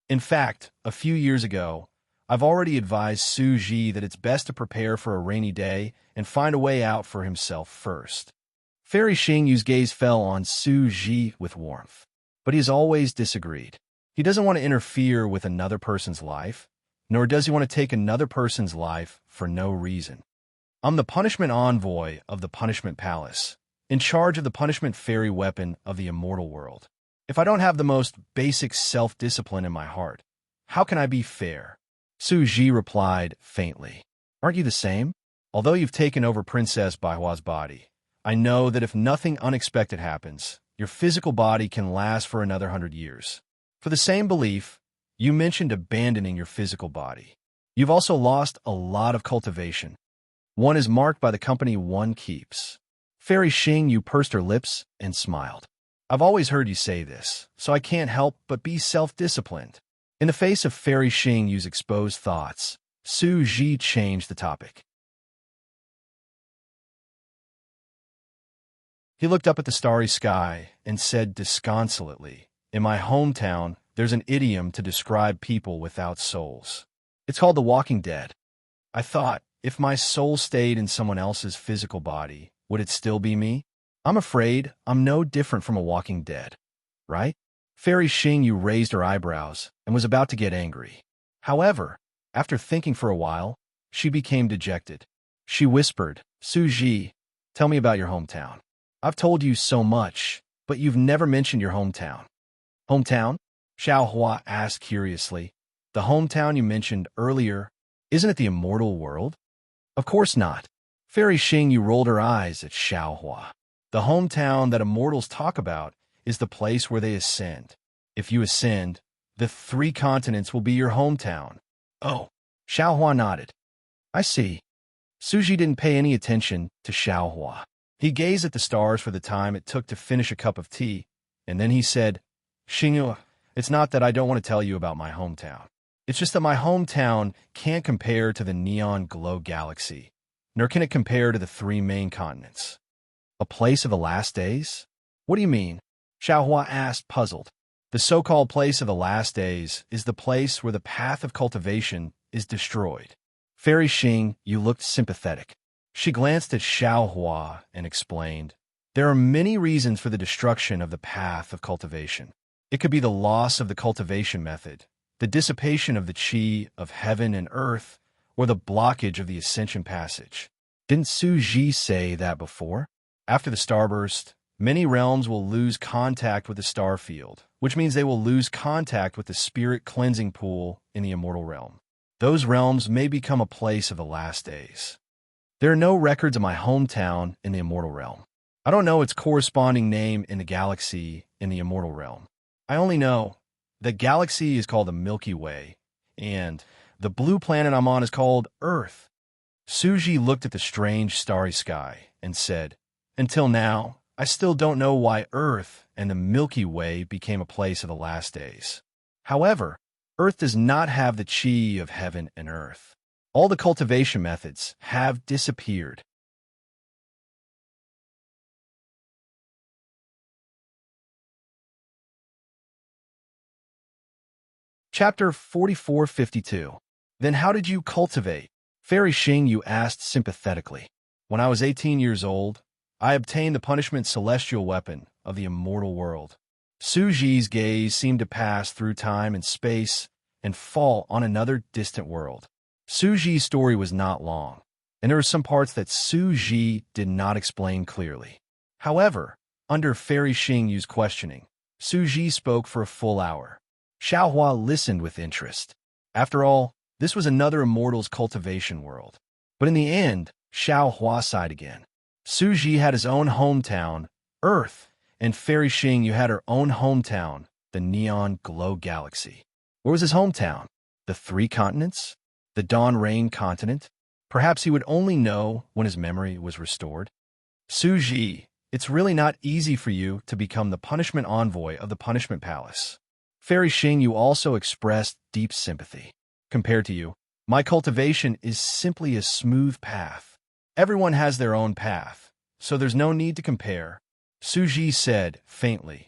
In fact, a few years ago, I've already advised Su Ji that it's best to prepare for a rainy day and find a way out for himself first. Fairy Xingyu's gaze fell on Su Ji with warmth, but he has always disagreed. He doesn't want to interfere with another person's life, nor does he want to take another person's life for no reason. I'm the punishment envoy of the Punishment Palace, in charge of the punishment fairy weapon of the immortal world. If I don't have the most basic self-discipline in my heart, how can I be fair? Su Ji replied faintly. Aren't you the same? Although you've taken over Princess Baihua's body, I know that if nothing unexpected happens, your physical body can last for another 100 years. For the same belief, you mentioned abandoning your physical body. You've also lost a lot of cultivation. One is marked by the company one keeps. Fairy Xingyu pursed her lips and smiled. I've always heard you say this, so I can't help but be self-disciplined. In the face of Fairy Xingyu's exposed thoughts, Su Ji changed the topic. He looked up at the starry sky and said disconsolately, in my hometown, there's an idiom to describe people without souls. It's called the walking dead. I thought, if my soul stayed in someone else's physical body, would it still be me? I'm afraid I'm no different from a walking dead, right? Fairy Xingyu raised her eyebrows and was about to get angry. However, after thinking for a while, she became dejected. She whispered, Su Ji, tell me about your hometown. I've told you so much, but you've never mentioned your hometown. Hometown? Xiao Hua asked curiously. The hometown you mentioned earlier, isn't it the immortal world? Of course not. Fairy Xingyu rolled her eyes at Xiao Hua. The hometown that immortals talk about is the place where they ascend. If you ascend, the 3 continents will be your hometown. Oh, Xiao Hua nodded. I see. Su Ji didn't pay any attention to Xiao Hua. He gazed at the stars for the time it took to finish a cup of tea, and then he said, Xingyu, it's not that I don't want to tell you about my hometown. It's just that my hometown can't compare to the neon glow galaxy, nor can it compare to the 3 main continents. A place of the last days? What do you mean? Xiao Hua asked, puzzled. The so-called place of the last days is the place where the path of cultivation is destroyed. Fairy Xing, you looked sympathetic. She glanced at Xiao Hua and explained, there are many reasons for the destruction of the path of cultivation. It could be the loss of the cultivation method, the dissipation of the qi of heaven and earth, or the blockage of the ascension passage. Didn't Su Ji say that before? After the starburst, many realms will lose contact with the star field, which means they will lose contact with the spirit cleansing pool in the immortal realm. Those realms may become a place of the last days. There are no records of my hometown in the immortal realm. I don't know its corresponding name in the galaxy in the immortal realm. I only know the galaxy is called the Milky Way, and the blue planet I'm on is called Earth. Su Ji looked at the strange starry sky and said, until now, I still don't know why Earth and the Milky Way became a place of the last days. However, Earth does not have the qi of heaven and earth. All the cultivation methods have disappeared. Chapter 4452. Then how did you cultivate? Fairy Xingyu asked sympathetically. When I was 18 years old, I obtained the punishment celestial weapon of the immortal world. Su Ji's gaze seemed to pass through time and space and fall on another distant world. Su Ji's story was not long, and there were some parts that Su Ji did not explain clearly. However, under Fairy Xingyu's questioning, Su Ji spoke for a full hour. Xiao Hua listened with interest. After all, this was another immortal's cultivation world. But in the end, Xiao Hua sighed again. Su Ji had his own hometown, Earth, and Fairy Xingyu had her own hometown, the Neon Glow Galaxy. Where was his hometown? The 3 continents? The Dawn Rain continent? Perhaps he would only know when his memory was restored. Suji, it's really not easy for you to become the punishment envoy of the Punishment Palace. Fairy Xingyu also expressed deep sympathy. Compared to you, my cultivation is simply a smooth path. Everyone has their own path, so there's no need to compare. Suji said, faintly,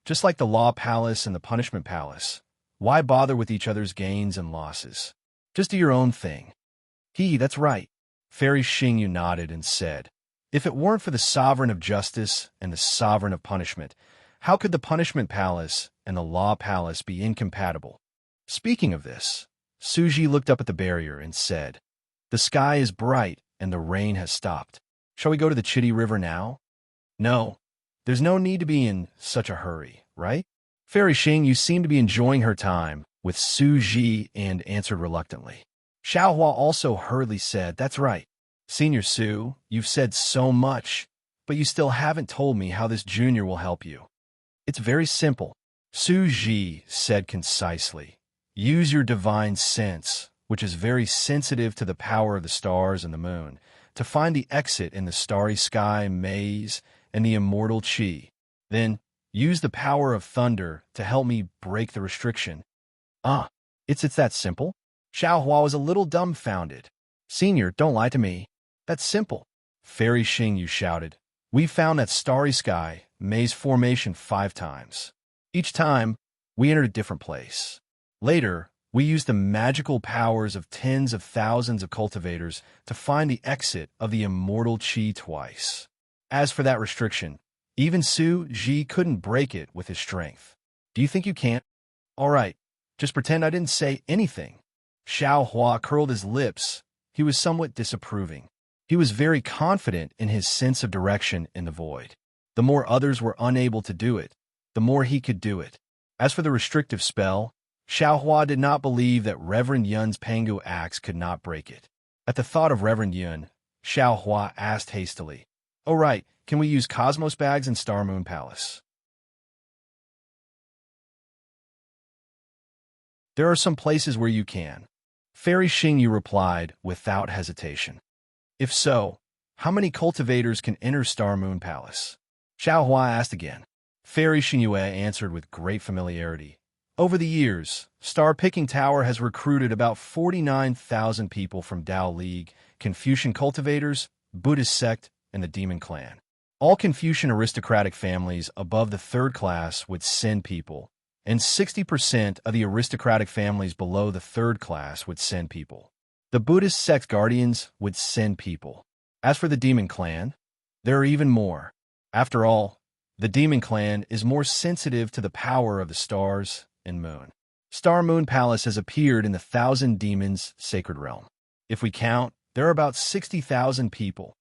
just like the Law Palace and the Punishment Palace, why bother with each other's gains and losses? Just do your own thing. That's right. Fairy Xingyu nodded and said, if it weren't for the Sovereign of Justice and the Sovereign of Punishment, how could the Punishment Palace and the Law Palace be incompatible? Speaking of this, Suji looked up at the barrier and said, the sky is bright and the rain has stopped. Shall we go to the Chitty River now? No, there's no need to be in such a hurry, right? Fairy Xingyu seemed to be enjoying her time with Suji and answered reluctantly. Xiaohua also hurriedly said, that's right. Senior Su, you've said so much, but you still haven't told me how this junior will help you. It's very simple. Suji said concisely, use your divine sense, which is very sensitive to the power of the stars and the moon, to find the exit in the starry sky maze and the immortal Qi. Then, use the power of thunder to help me break the restriction. It's that simple? Xiaohua was a little dumbfounded. Senior, don't lie to me. That's simple. Fairy Xingyu shouted. We found that starry sky maze formation 5 times. Each time, we entered a different place. Later, we used the magical powers of tens of thousands of cultivators to find the exit of the immortal Qi twice. As for that restriction, even Su Ji couldn't break it with his strength. Do you think you can't? All right, just pretend I didn't say anything. Xiaohua curled his lips. He was somewhat disapproving. He was very confident in his sense of direction in the void. The more others were unable to do it, the more he could do it. As for the restrictive spell, Xiaohua did not believe that Reverend Yun's Pangu axe could not break it. At the thought of Reverend Yun, Xiaohua asked hastily, "Oh right, can we use Cosmos bags in Star Moon Palace?" There are some places where you can. Fairy Xingyu replied without hesitation. If so, how many cultivators can enter Star Moon Palace? Xiaohua asked again. Fairy Xingyu answered with great familiarity. Over the years, Star Picking Tower has recruited about 49,000 people from Tao League, Confucian cultivators, Buddhist sect, and the Demon Clan. All Confucian aristocratic families above the 3rd class would send people, and 60% of the aristocratic families below the 3rd class would send people. The Buddhist sect guardians would send people. As for the Demon Clan, there are even more. After all, the Demon Clan is more sensitive to the power of the stars and moon. Star Moon Palace has appeared in the 1,000 Demons sacred realm. If we count, there are about 60,000 people.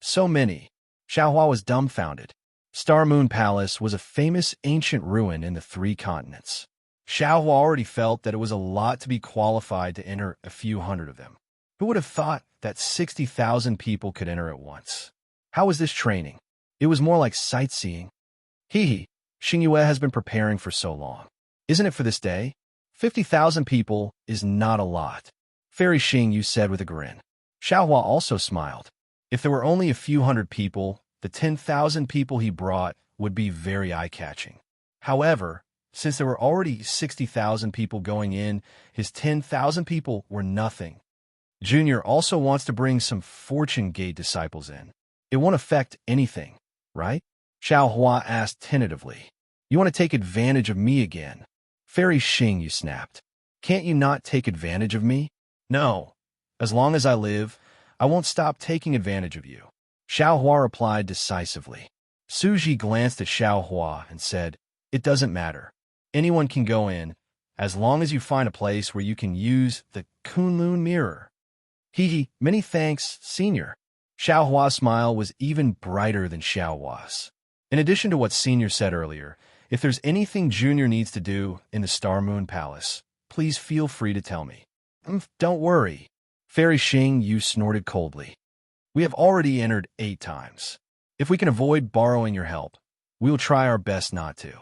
So many. Xiaohua was dumbfounded. Star Moon Palace was a famous ancient ruin in the 3 continents. Xiaohua already felt that it was a lot to be qualified to enter a few hundred of them. Who would have thought that 60,000 people could enter at once? How was this training? It was more like sightseeing. Xingyu has been preparing for so long. Isn't it for this day? 50,000 people is not a lot, Fairy Xingyu said with a grin. Xiaohua also smiled. If there were only a few hundred people, the 10,000 people he brought would be very eye-catching. However, since there were already 60,000 people going in, his 10,000 people were nothing. Junior also wants to bring some Fortune Gate disciples in. It won't affect anything, right? Xiaohua asked tentatively. You want to take advantage of me again? Fairy Xingyu snapped. Can't you not take advantage of me? No. As long as I live, I won't stop taking advantage of you. Xiaohua replied decisively. Suji glanced at Xiaohua and said, It doesn't matter. Anyone can go in, as long as you find a place where you can use the Kunlun mirror. Many thanks, Senior. Xiaohua's smile was even brighter than Xiaohua's. In addition to what Senior said earlier, if there's anything Junior needs to do in the Star Moon Palace, please feel free to tell me. Don't worry. Fairy Xingyu snorted coldly. We have already entered 8 times. If we can avoid borrowing your help, we will try our best not to.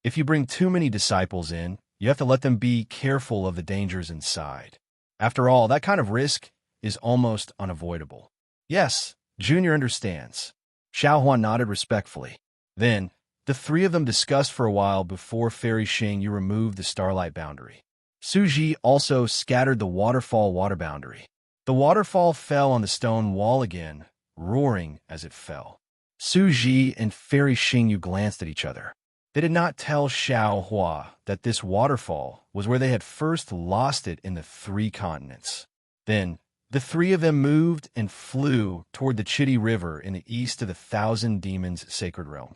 If you bring too many disciples in, you have to let them be careful of the dangers inside. After all, that kind of risk is almost unavoidable. Yes, Junior understands. Xiaohuan nodded respectfully. Then, the three of them discussed for a while before Fairy Xingyu removed the starlight boundary. Suji also scattered the waterfall water boundary. The waterfall fell on the stone wall again, roaring as it fell. Suji and Fairy Xingyu glanced at each other. They did not tell Xiaohua that this waterfall was where they had first lost it in the 3 continents. Then, the three of them moved and flew toward the Chitty River in the east of the 1,000 Demons' sacred realm.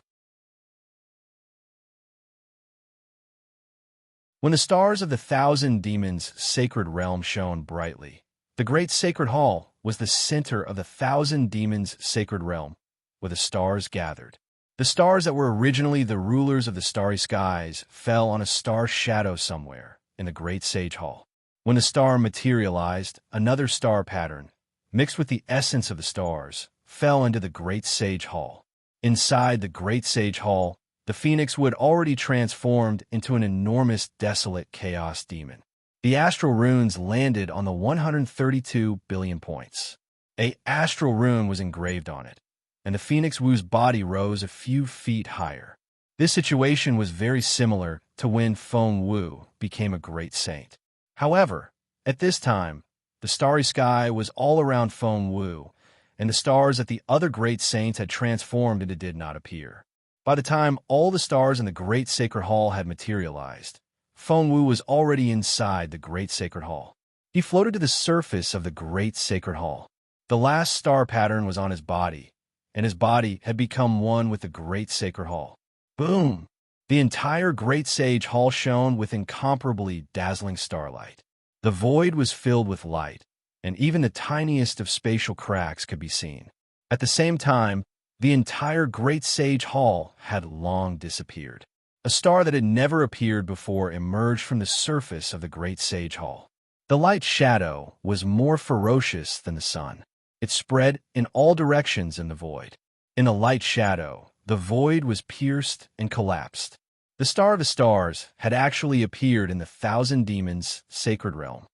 When the stars of the 1,000 Demons' sacred realm shone brightly, the great sacred hall was the center of the 1,000 Demons' sacred realm, where the stars gathered. The stars that were originally the rulers of the starry skies fell on a star shadow somewhere in the great sage hall. When the star materialized, another star pattern, mixed with the essence of the stars, fell into the great sage hall. Inside the great sage hall, the phoenix wood already transformed into an enormous desolate chaos demon. The astral runes landed on the 132 billion points. A astral rune was engraved on it, and the phoenix wu's body rose a few feet higher. This situation was very similar to when Feng Wu became a great saint. However, at this time, the starry sky was all around Feng Wu, and the stars that the other great saints had transformed into did not appear. By the time all the stars in the great sacred hall had materialized, Feng Wu was already inside the great sacred hall. He floated to the surface of the great sacred hall. The last star pattern was on his body, and his body had become one with the great sacred hall. Boom! The entire great sage hall shone with incomparably dazzling starlight. The void was filled with light, and even the tiniest of spatial cracks could be seen. At the same time, the entire great sage hall had long disappeared. A star that had never appeared before emerged from the surface of the great sage hall. The light shadow was more ferocious than the sun. It spread in all directions in the void. In the light shadow, the void was pierced and collapsed. The star of the stars had actually appeared in the 1,000 Demons' sacred realm.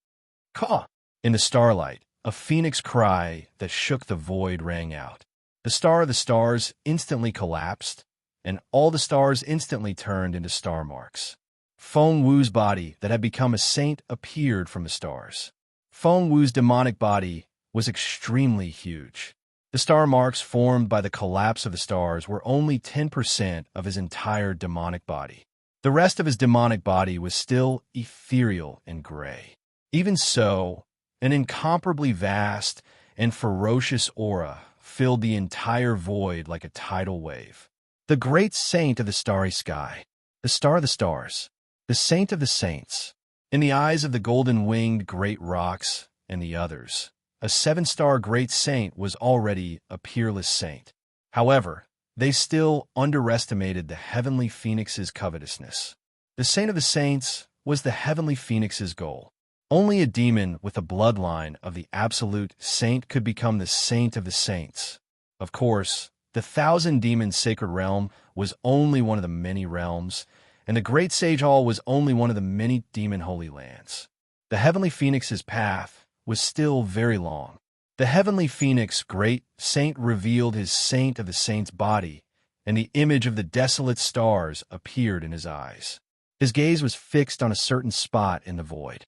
Caw! In the starlight, a phoenix cry that shook the void rang out. The star of the stars instantly collapsed, and all the stars instantly turned into star marks. Feng Wu's body that had become a saint appeared from the stars. Feng Wu's demonic body was extremely huge. The star marks formed by the collapse of the stars were only 10% of his entire demonic body. The rest of his demonic body was still ethereal and gray. Even so, an incomparably vast and ferocious aura filled the entire void like a tidal wave. The great saint of the starry sky, the star of the stars, the saint of the saints, in the eyes of the golden-winged great rocks and the others, a 7-star great saint was already a peerless saint. However, they still underestimated the heavenly phoenix's covetousness. The saint of the saints was the heavenly phoenix's goal. Only a demon with a bloodline of the absolute saint could become the saint of the saints. Of course, the 1,000 Demons' sacred realm was only one of the many realms, and the Great Sage Hall was only one of the many demon holy lands. The heavenly phoenix's path was still very long. The heavenly phoenix, great saint, revealed his saint of the saint's body, and the image of the desolate stars appeared in his eyes. His gaze was fixed on a certain spot in the void.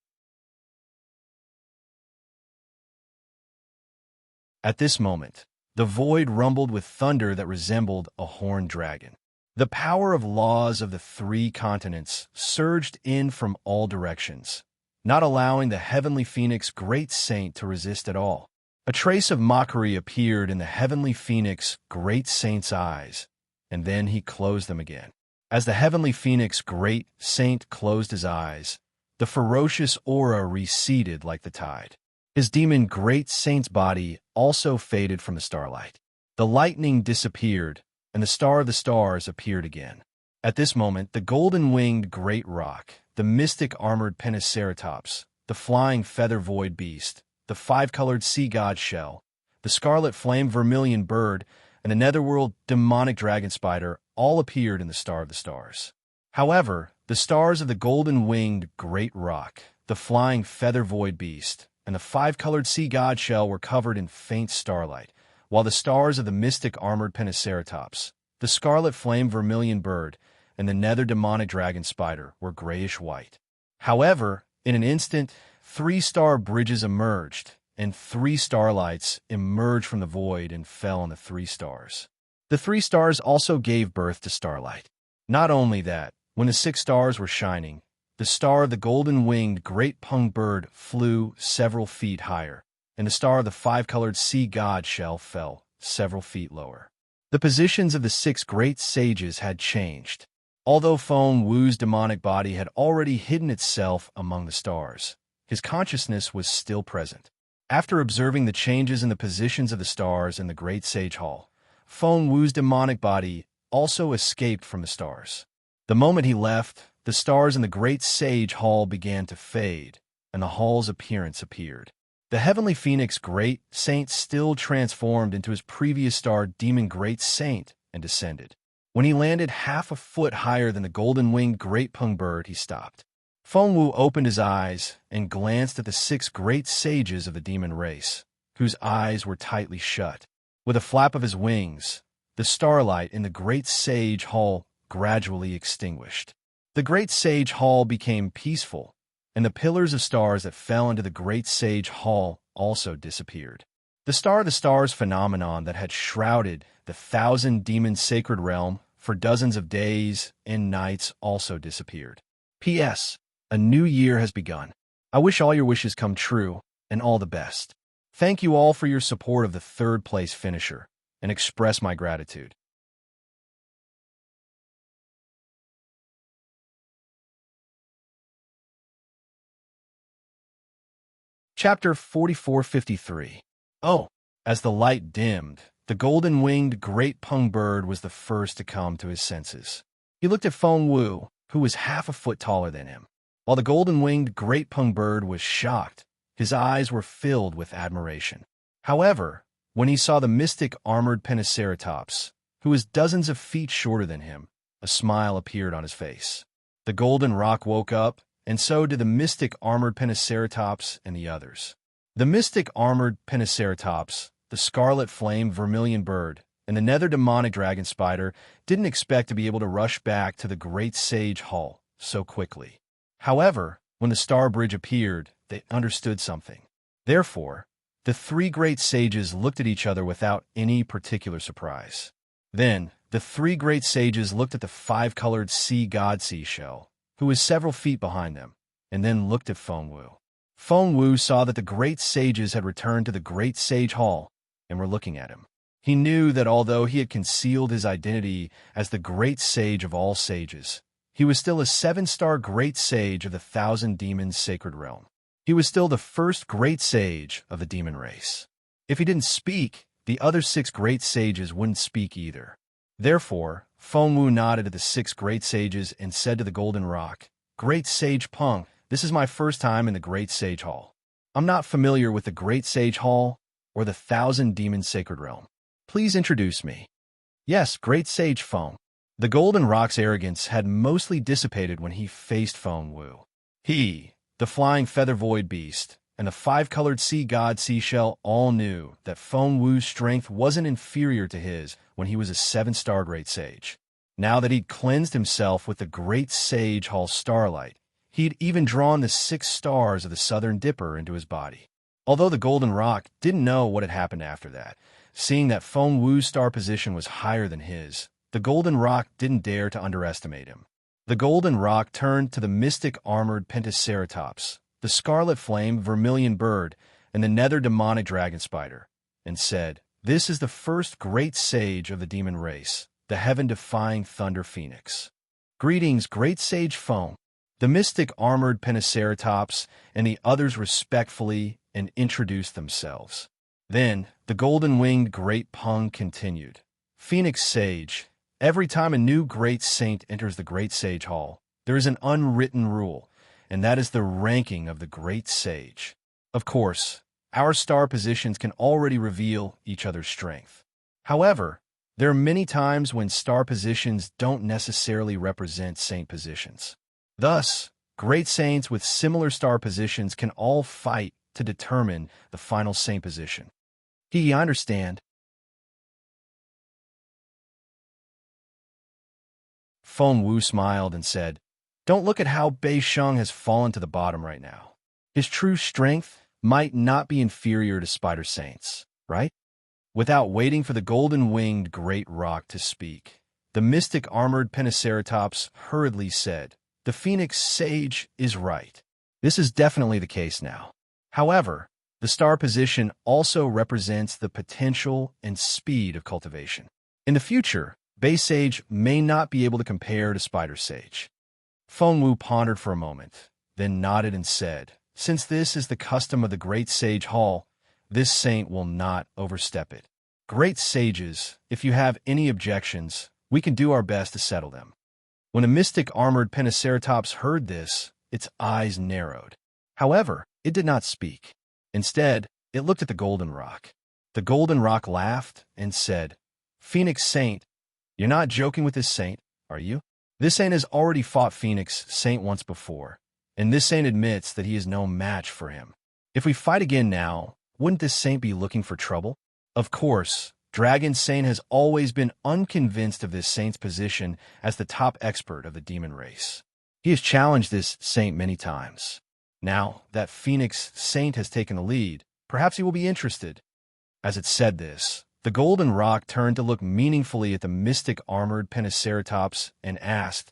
At this moment, the void rumbled with thunder that resembled a horned dragon. The power of laws of the 3 continents surged in from all directions, not allowing the heavenly phoenix great saint to resist at all. A trace of mockery appeared in the heavenly phoenix great saint's eyes, and then he closed them again. As the heavenly phoenix great saint closed his eyes, the ferocious aura receded like the tide. His demon great saint's body also faded from the starlight. The lightning disappeared, and the star of the stars appeared again. At this moment, the golden-winged great rock, the mystic armored Pentaceratops, the flying feather void beast, the 5-colored sea god shell, the scarlet flame vermilion bird, and the netherworld demonic dragon spider all appeared in the star of the stars. However, the stars of the golden-winged great rock, the flying feather void beast, and the five-colored sea god shell were covered in faint starlight, while the stars of the mystic armored Pentaceratops, the scarlet flame vermilion bird, and the nether demonic dragon spider were grayish-white. However, in an instant, 3 star bridges emerged, and 3 starlights emerged from the void and fell on the 3 stars. The 3 stars also gave birth to starlight. Not only that, when the 6 stars were shining, the star of the golden-winged great pung bird flew several feet higher, and the star of the five-colored sea god shell fell several feet lower. The positions of the 6 great sages had changed. Although Feng Wu's demonic body had already hidden itself among the stars, his consciousness was still present. After observing the changes in the positions of the stars in the Great Sage Hall, Feng Wu's demonic body also escaped from the stars. The moment he left, the stars in the Great Sage Hall began to fade, and the hall's appearance appeared. The heavenly phoenix Great Saint still transformed into his previous star demon Great Saint and descended. When he landed half a foot higher than the golden-winged great pung bird, he stopped. Feng Wu opened his eyes and glanced at the 6 great sages of the demon race, whose eyes were tightly shut. With a flap of his wings, the starlight in the Great Sage Hall gradually extinguished. The Great Sage Hall became peaceful, and the pillars of stars that fell into the Great Sage Hall also disappeared. The Star of the Stars phenomenon that had shrouded the 1,000-demon sacred realm for dozens of days and nights also disappeared. P.S. A new year has begun. I wish all your wishes come true, and all the best. Thank you all for your support of the 3rd place finisher, and express my gratitude. Chapter 4453. Oh, as the light dimmed, the golden-winged great pung bird was the first to come to his senses. He looked at Feng Wu, who was half a foot taller than him. While the golden-winged great pung bird was shocked, his eyes were filled with admiration. However, when he saw the mystic armored Pentaceratops, who was dozens of feet shorter than him, a smile appeared on his face. The golden rock woke up, and so did the mystic armored Pentaceratops and the others. The mystic armored Pentaceratops, the scarlet flame vermilion bird, and the nether demonic dragon spider didn't expect to be able to rush back to the Great Sage Hall so quickly. However, when the star bridge appeared, they understood something. Therefore, the 3 great sages looked at each other without any particular surprise. Then, the 3 great sages looked at the 5-colored sea god seashell, who was several feet behind them, and then looked at Feng Wu. Feng Wu saw that the great sages had returned to the Great Sage Hall and were looking at him. He knew that although he had concealed his identity as the great sage of all sages, he was still a 7-star great sage of the 1,000-demon sacred realm. He was still the first great sage of the demon race. If he didn't speak, the other 6 great sages wouldn't speak either. Therefore, Feng Wu nodded at the 6 great sages and said to the golden rock, "Great Sage Pung, this is my first time in the Great Sage Hall. I'm not familiar with the Great Sage Hall or the 1,000-demon sacred realm. Please introduce me." "Yes, Great Sage Feng." The golden rock's arrogance had mostly dissipated when he faced Feng Wu. He, the flying feather void beast, and the 5-colored sea god seashell all knew that Feng Wu's strength wasn't inferior to his when he was a 7-star great sage. Now that he'd cleansed himself with the Great Sage Hall starlight, he'd even drawn the 6 stars of the Southern Dipper into his body. Although the golden rock didn't know what had happened after that, seeing that Feng Wu's star position was higher than his, the golden rock didn't dare to underestimate him. The golden rock turned to the mystic armored Pentaceratops, the scarlet flame vermilion bird, and the nether demonic dragon spider, and said, "This is the first great sage of the demon race, the heaven-defying thunder phoenix. Greetings, great sage Feng." The mystic armored Pentaceratops and the others respectfully and introduced themselves. Then, the golden-winged great pung continued, "Phoenix Sage, every time a new great saint enters the Great Sage Hall, there is an unwritten rule, and that is the ranking of the great sage. Of course, our star positions can already reveal each other's strength. However, there are many times when star positions don't necessarily represent saint positions. Thus, great saints with similar star positions can all fight to determine the final saint position. I understand. Feng Wu smiled and said, don't look at how Bei Sheng has fallen to the bottom right now. His true strength might not be inferior to Spider Saints, right? Without waiting for the golden-winged great rock to speak, the mystic armored Pentaceratops hurriedly said, the Phoenix Sage is right. This is definitely the case now. However, the star position also represents the potential and speed of cultivation. In the future, Bei Sage may not be able to compare to Spider Sage. Feng Wu pondered for a moment, then nodded and said, since this is the custom of the Great Sage Hall, this saint will not overstep it. Great sages, if you have any objections, we can do our best to settle them. When a mystic armored Pentaceratops heard this, its eyes narrowed. However, it did not speak. Instead, it looked at the golden rock. The golden rock laughed and said, Phoenix Saint, you're not joking with this saint, are you? This saint has already fought Phoenix Saint once before, and this saint admits that he is no match for him. If we fight again now, wouldn't this saint be looking for trouble? Of course, Dragon Saint has always been unconvinced of this saint's position as the top expert of the demon race. He has challenged this saint many times. Now that Phoenix Saint has taken the lead, perhaps he will be interested. As it said this, the golden rock turned to look meaningfully at the mystic armored Pentaceratops and asked,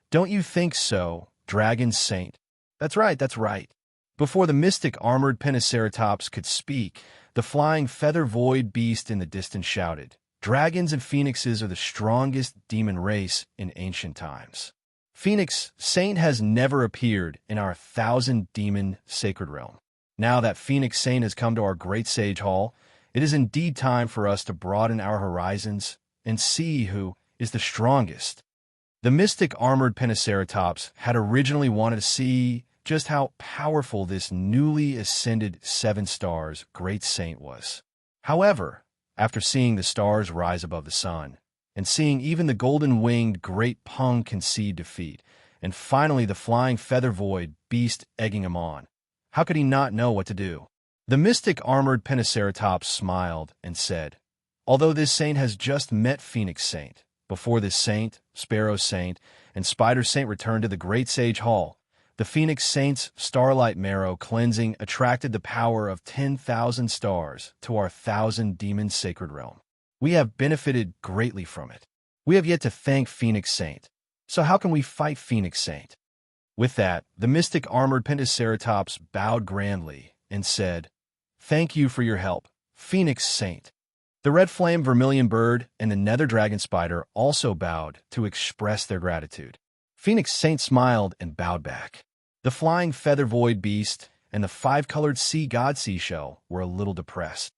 don't you think so, Dragon Saint? That's right, that's right. Before the mystic armored Pentaceratops could speak, the flying feather void beast in the distance shouted, dragons and phoenixes are the strongest demon race in ancient times. Phoenix Saint has never appeared in our 1,000-demon sacred realm. Now that Phoenix Saint has come to our great sage hall, it is indeed time for us to broaden our horizons and see who is the strongest. The mystic armored Pentaceratops had originally wanted to see just how powerful this newly ascended 7 stars great saint was. However, after seeing the stars rise above the sun, and seeing even the golden-winged great Peng concede defeat, and finally the flying feather void beast egging him on, how could he not know what to do? The mystic armored Pentaceratops smiled and said, although this saint has just met Phoenix Saint, before this saint, Sparrow Saint, and Spider Saint returned to the Great Sage Hall, the Phoenix Saint's starlight marrow cleansing attracted the power of 10,000 stars to our 1,000-demon sacred realm. We have benefited greatly from it. We have yet to thank Phoenix Saint. So how can we fight Phoenix Saint? With that, the mystic armored Pentaceratops bowed grandly and said, thank you for your help, Phoenix Saint. The red flame vermilion bird and the nether dragon spider also bowed to express their gratitude. Phoenix Saint smiled and bowed back. The flying feather void beast and the 5-colored sea god seashell were a little depressed.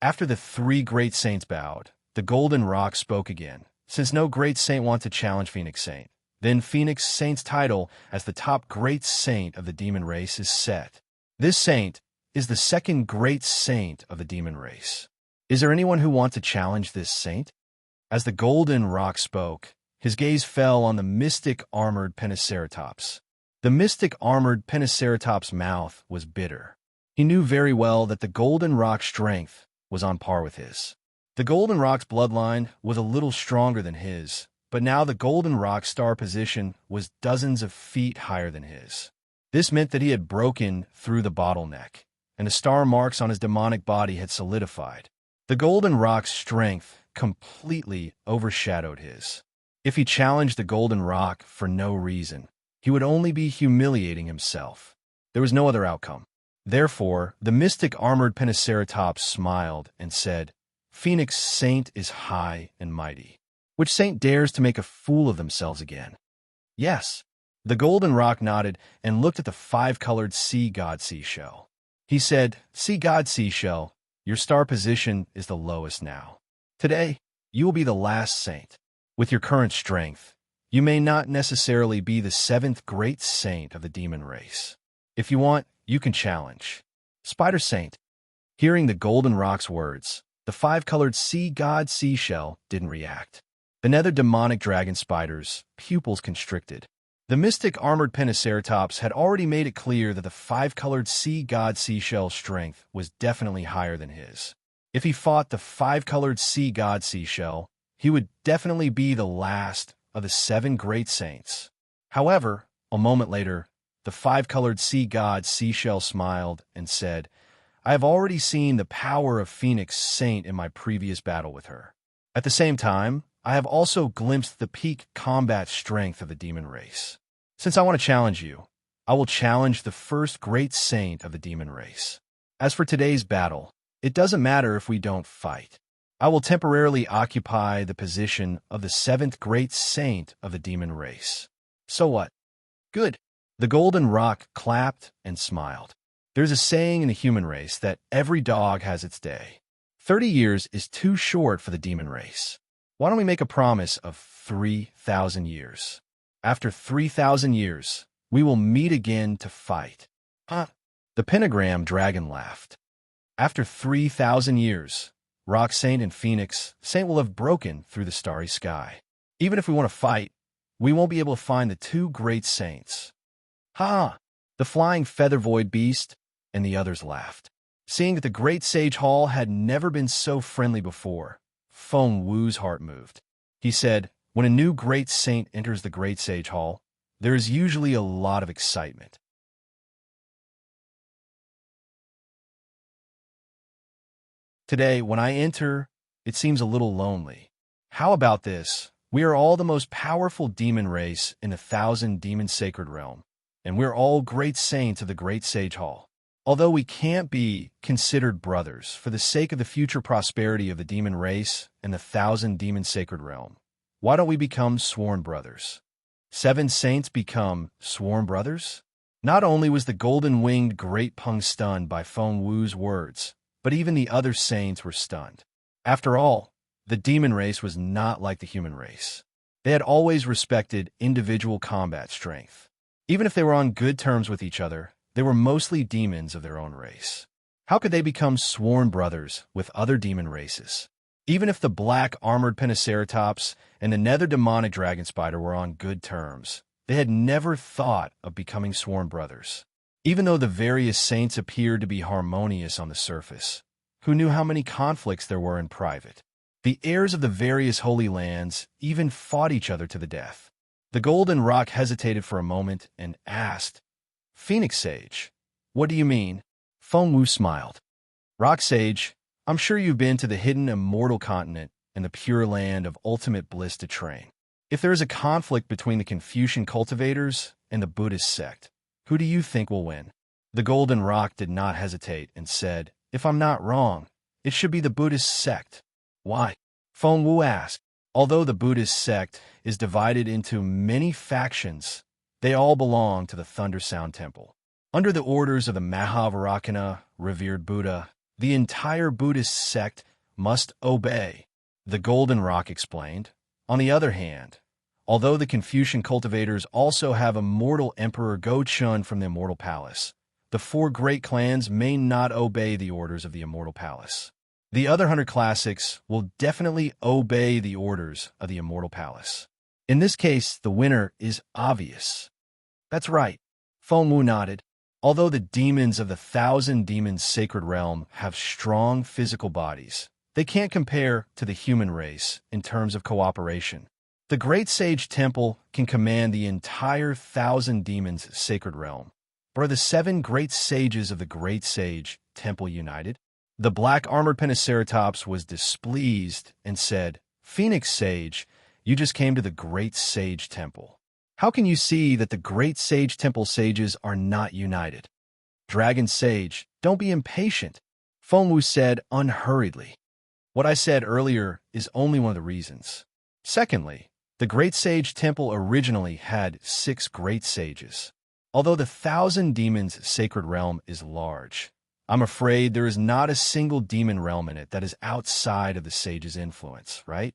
After the 3 great saints bowed, the golden rock spoke again. Since no great saint wants to challenge Phoenix Saint, then Phoenix Saint's title as the top great saint of the demon race is set. This saint is the 2nd great saint of the demon race. Is there anyone who wants to challenge this saint? As the golden rock spoke, his gaze fell on the mystic armored Pentaceratops. The mystic armored Pentaceratops' mouth was bitter. He knew very well that the golden rock's strength was on par with his. The golden rock's bloodline was a little stronger than his, but now the golden rock's star position was dozens of feet higher than his. This meant that he had broken through the bottleneck, and the star marks on his demonic body had solidified. The golden rock's strength completely overshadowed his. If he challenged the golden rock for no reason, he would only be humiliating himself. There was no other outcome. Therefore, the mystic armored Pentaceratops smiled and said, Phoenix Saint is high and mighty. Which saint dares to make a fool of themselves again? Yes. The golden rock nodded and looked at the 5-colored sea god seashell. He said, Sea god seashell, your star position is the lowest now. Today, you will be the last saint. With your current strength, you may not necessarily be the 7th great saint of the demon race. If you want, you can challenge Spider Saint. Hearing the golden rock's words, the 5-colored sea god seashell didn't react. The nether demonic dragon spider's pupils constricted. The mystic armored Pentaceratops had already made it clear that the five-colored sea god seashell's strength was definitely higher than his. If he fought the five-colored sea god seashell, he would definitely be the last of the seven great saints. However, a moment later, the five-colored sea god seashell smiled and said, "I have already seen the power of Phoenix Saint in my previous battle with her. At the same time, I have also glimpsed the peak combat strength of the demon race. Since I want to challenge you, I will challenge the first great saint of the demon race. As for today's battle, it doesn't matter if we don't fight. I will temporarily occupy the position of the seventh great saint of the demon race. So what? Good." The golden rock clapped and smiled. There's a saying in the human race that every dog has its day. 30 years is too short for the demon race. Why don't we make a promise of 3,000 years? After 3,000 years, we will meet again to fight. Huh? The pentagram dragon laughed. After 3,000 years, Rock Saint and Phoenix Saint will have broken through the starry sky. Even if we want to fight, we won't be able to find the two great saints. Ha! The flying feather void beast and the others laughed. Seeing that the great sage hall had never been so friendly before, Feng Wu's heart moved. He said, "When a new great saint enters the great sage hall, there is usually a lot of excitement. Today, when I enter, it seems a little lonely. How about this? We are all the most powerful demon race in 1,000 demon sacred realm, and we're all great saints of the great sage hall. Although we can't be considered brothers for the sake of the future prosperity of the demon race and the 1,000 demon sacred realm, why don't we become sworn brothers?" 7 saints become sworn brothers? Not only was the golden-winged Great Peng stunned by Feng Wu's words, but even the other saints were stunned. After all, the demon race was not like the human race. They had always respected individual combat strength. Even if they were on good terms with each other, they were mostly demons of their own race. How could they become sworn brothers with other demon races? Even if the black armored Pentaceratops and the nether demonic dragon spider were on good terms, they had never thought of becoming sworn brothers. Even though the various saints appeared to be harmonious on the surface, who knew how many conflicts there were in private? The heirs of the various holy lands even fought each other to the death. The golden rock hesitated for a moment and asked, "Phoenix Sage, what do you mean?" Feng Wu smiled. "Rock Sage, I'm sure you've been to the hidden immortal continent and the pure land of ultimate bliss to train. If there is a conflict between the Confucian cultivators and the Buddhist sect, who do you think will win?" The golden rock did not hesitate and said, "If I'm not wrong, it should be the Buddhist sect." "Why?" Feng Wu asked. Although the Buddhist sect is divided into many factions, they all belong to the Thunder Sound Temple. Under the orders of the Mahavairakana, revered Buddha, the entire Buddhist sect must obey, the Golden Rock explained. On the other hand, although the Confucian cultivators also have immortal Emperor Go-Chun from the Immortal Palace, the 4 great clans may not obey the orders of the Immortal Palace. The other 100 classics will definitely obey the orders of the Immortal Palace. In this case, the winner is obvious. That's right. Feng Wu nodded. Although the demons of the 1,000 demons sacred realm have strong physical bodies, they can't compare to the human race in terms of cooperation. The Great Sage Temple can command the entire 1,000 demons sacred realm. But are the 7 great sages of the Great Sage Temple united? The black armored Pentaceratops was displeased and said, "Phoenix Sage, you just came to the Great Sage Temple. How can you see that the Great Sage Temple sages are not united?" "Dragon Sage, don't be impatient," Feng Wu said unhurriedly. "What I said earlier is only one of the reasons. Secondly, the Great Sage Temple originally had 6 great sages. Although the 1,000 demons sacred realm is large, I'm afraid there is not a single demon realm in it that is outside of the sage's influence, right?"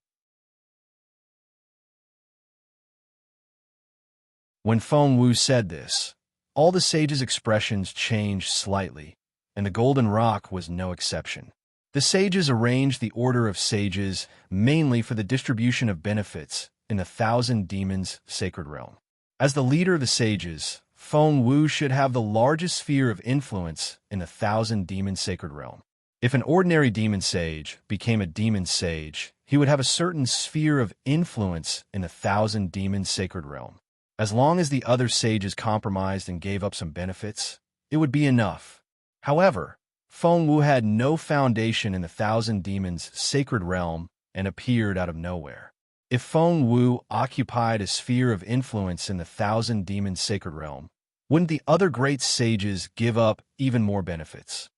When Feng Wu said this, all the sages' expressions changed slightly, and the golden rock was no exception. The sages arranged the order of sages mainly for the distribution of benefits in the 1,000 demons sacred realm. As the leader of the sages, Feng Wu should have the largest sphere of influence in the Thousand Demon Sacred Realm. If an ordinary demon sage became a demon sage, he would have a certain sphere of influence in the Thousand Demon Sacred Realm. As long as the other sages compromised and gave up some benefits, it would be enough. However, Feng Wu had no foundation in the Thousand Demons Sacred Realm and appeared out of nowhere. If Feng Wu occupied a sphere of influence in the Thousand Demons Sacred Realm, wouldn't the other great sages give up even more benefits?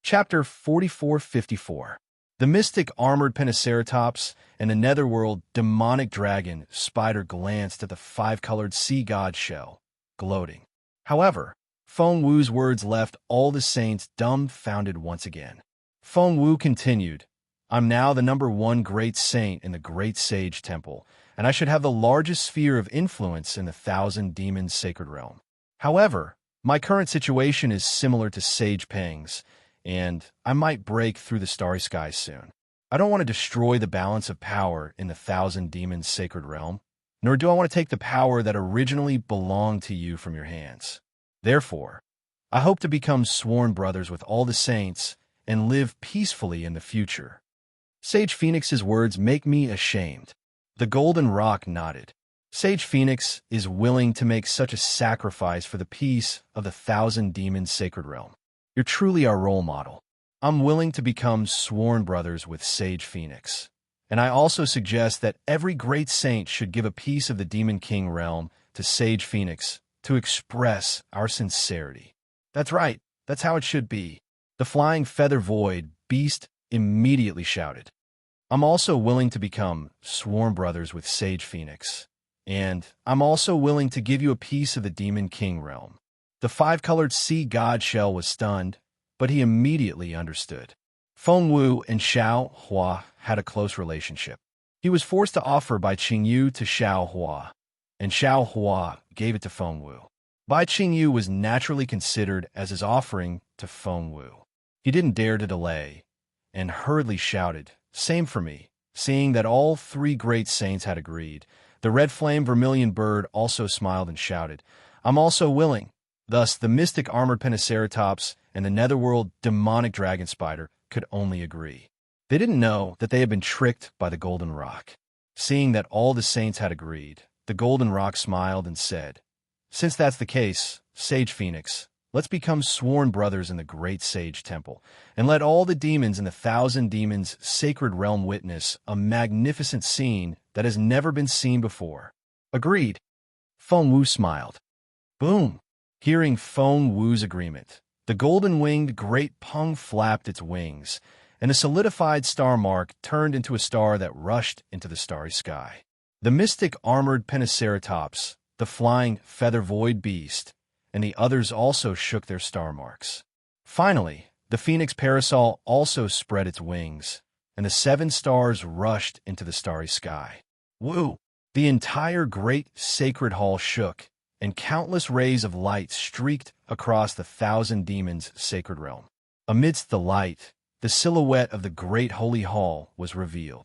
Chapter 4454. The mystic armored Pentaceratops and the netherworld demonic dragon spider glanced at the five-colored sea god shell, gloating. However, Feng Wu's words left all the saints dumbfounded once again. Feng Wu continued, I'm now the #1 great saint in the Great Sage Temple, and I should have the largest sphere of influence in the Thousand Demons Sacred Realm. However, my current situation is similar to Sage Peng's, and I might break through the starry skies soon. I don't want to destroy the balance of power in the Thousand Demons Sacred Realm, nor do I want to take the power that originally belonged to you from your hands. Therefore, I hope to become sworn brothers with all the saints and live peacefully in the future. Sage Phoenix's words make me ashamed. The Golden Rock nodded. Sage Phoenix is willing to make such a sacrifice for the peace of the Thousand Demons Sacred Realm. You're truly our role model. I'm willing to become sworn brothers with Sage Phoenix. And I also suggest that every great saint should give a piece of the Demon King realm to Sage Phoenix to express our sincerity. That's right. That's how it should be. The flying feather void beast immediately shouted. I'm also willing to become sworn brothers with Sage Phoenix. And I'm also willing to give you a piece of the Demon King realm. The five-colored sea god shell was stunned, but he immediately understood. Feng Wu and Xiao Hua had a close relationship. He was forced to offer Bai Qingyu to Xiao Hua, and Xiao Hua gave it to Feng Wu. Bai Qingyu was naturally considered as his offering to Feng Wu. He didn't dare to delay, and hurriedly shouted, Same for me. Seeing that all three great saints had agreed, the red flame vermilion bird also smiled and shouted, I'm also willing. Thus, the mystic armored Pentaceratops and the netherworld demonic dragon spider could only agree. They didn't know that they had been tricked by the Golden Rock. Seeing that all the saints had agreed, the Golden Rock smiled and said, Since that's the case, Sage Phoenix, let's become sworn brothers in the Great Sage Temple, and let all the demons in the Thousand Demons Sacred Realm witness a magnificent scene that has never been seen before. Agreed. Feng Wu smiled. Boom! Hearing Feng Wu's agreement, the golden-winged great Peng flapped its wings, and the solidified star mark turned into a star that rushed into the starry sky. The mystic armored Pentaceratops, the flying feather void beast, and the others also shook their star marks. Finally, the phoenix parasol also spread its wings, and the 7 stars rushed into the starry sky. Woo! The entire great sacred hall shook, and countless rays of light streaked across the Thousand Demons Sacred Realm. Amidst the light, the silhouette of the Great Holy Hall was revealed.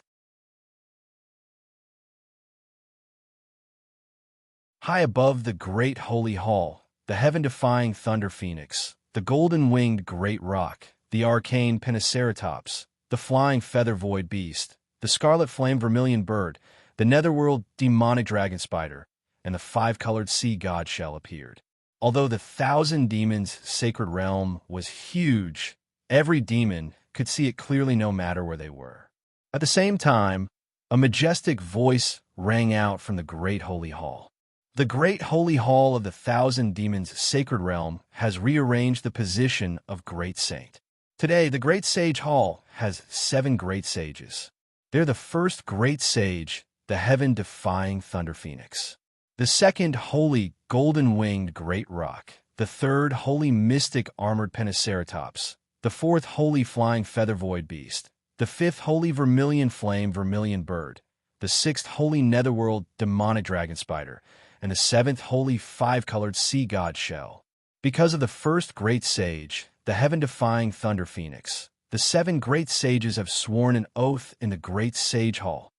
High above the Great Holy Hall, the heaven-defying Thunder Phoenix, the golden-winged Great Rock, the arcane Pentaceratops, the flying feather void beast, the scarlet flame vermilion bird, the netherworld demonic dragon spider, and the 5-colored sea god shell appeared. Although the Thousand Demons Sacred Realm was huge, every demon could see it clearly no matter where they were. At the same time, a majestic voice rang out from the Great Holy Hall. The Great Holy Hall of the Thousand Demons Sacred Realm has rearranged the position of Great Saint. Today, the Great Sage Hall has 7 great sages. They're the first great sage, the heaven-defying Thunder Phoenix. The second holy golden-winged Great Rock, the third holy mystic armored Pentaceratops, the fourth holy flying feather void beast, the fifth holy vermilion flame vermilion bird, the sixth holy netherworld demonic dragon spider, and the 7th holy 5-colored sea god shell. Because of the first great sage, the heaven-defying Thunder Phoenix, the 7 great sages have sworn an oath in the Great Sage Hall.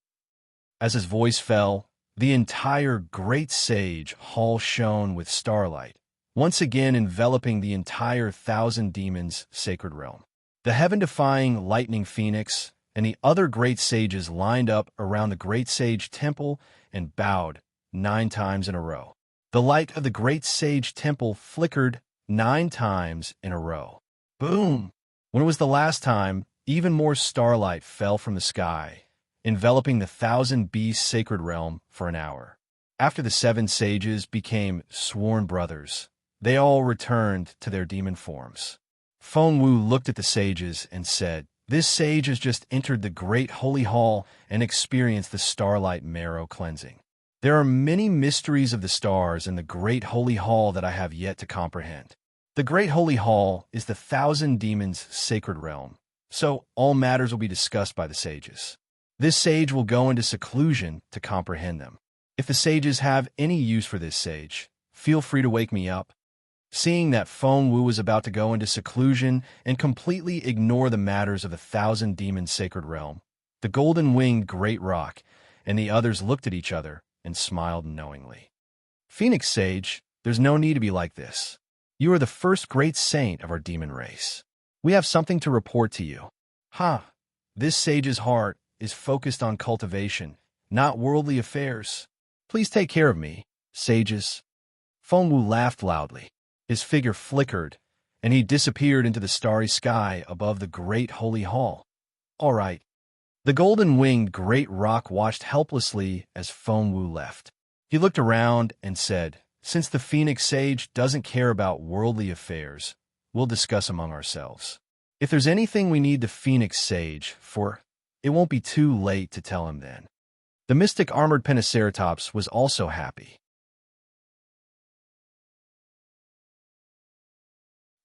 As his voice fell, the entire Great Sage Hall shone with starlight, once again enveloping the entire 1,000 Demons' sacred realm. The heaven-defying Lightning Phoenix and the other great sages lined up around the Great Sage Temple and bowed 9 times in a row. The light of the Great Sage Temple flickered 9 times in a row. Boom! When it was the last time, even more starlight fell from the sky, enveloping the 1,000 Beasts' sacred realm for an hour. After the 7 sages became sworn brothers, they all returned to their demon forms. Feng Wu looked at the sages and said, "This sage has just entered the Great Holy Hall and experienced the starlight marrow cleansing. There are many mysteries of the stars in the Great Holy Hall that I have yet to comprehend. The Great Holy Hall is the 1,000 Demons' sacred realm, so all matters will be discussed by the sages. This sage will go into seclusion to comprehend them. If the sages have any use for this sage, feel free to wake me up." Seeing that Feng Wu was about to go into seclusion and completely ignore the matters of the 1,000 Demons' sacred realm, the golden-winged Great Rock and the others looked at each other and smiled knowingly. "Phoenix Sage, there's no need to be like this. You are the first great saint of our demon race. We have something to report to you." This sage's heart is focused on cultivation, not worldly affairs. Please take care of me, sages." Feng Wu laughed loudly. His figure flickered, and he disappeared into the starry sky above the Great Holy Hall. "All right." The golden-winged Great Rock watched helplessly as Feng Wu left. He looked around and said, "Since the Phoenix Sage doesn't care about worldly affairs, we'll discuss among ourselves. If there's anything we need the Phoenix Sage for, it won't be too late to tell him then." The mystic armored Pentaceratops was also happy.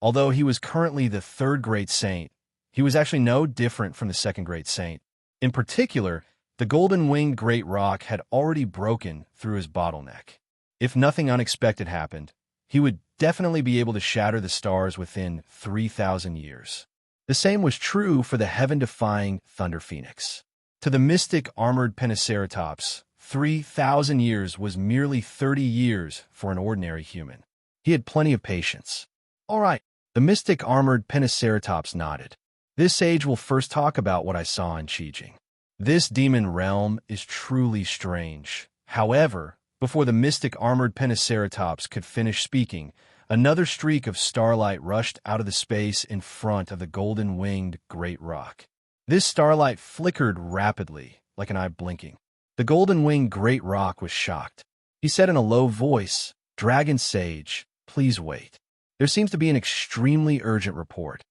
Although he was currently the 3rd great saint, he was actually no different from the 2nd great saint. In particular, the golden-winged Great Rock had already broken through his bottleneck. If nothing unexpected happened, he would definitely be able to shatter the stars within 3,000 years. The same was true for the heaven-defying Thunder Phoenix. To the mystic armored Pentaceratops, 3,000 years was merely 30 years for an ordinary human. He had plenty of patience. "All right." The mystic armored Pentaceratops nodded. "This sage will first talk about what I saw in Qijing. This demon realm is truly strange." However, before the mystic armored Pentaceratops could finish speaking, another streak of starlight rushed out of the space in front of the golden-winged Great Rock. This starlight flickered rapidly, like an eye blinking. The golden-winged Great Rock was shocked. He said in a low voice, "Dragon Sage, please wait. There seems to be an extremely urgent report."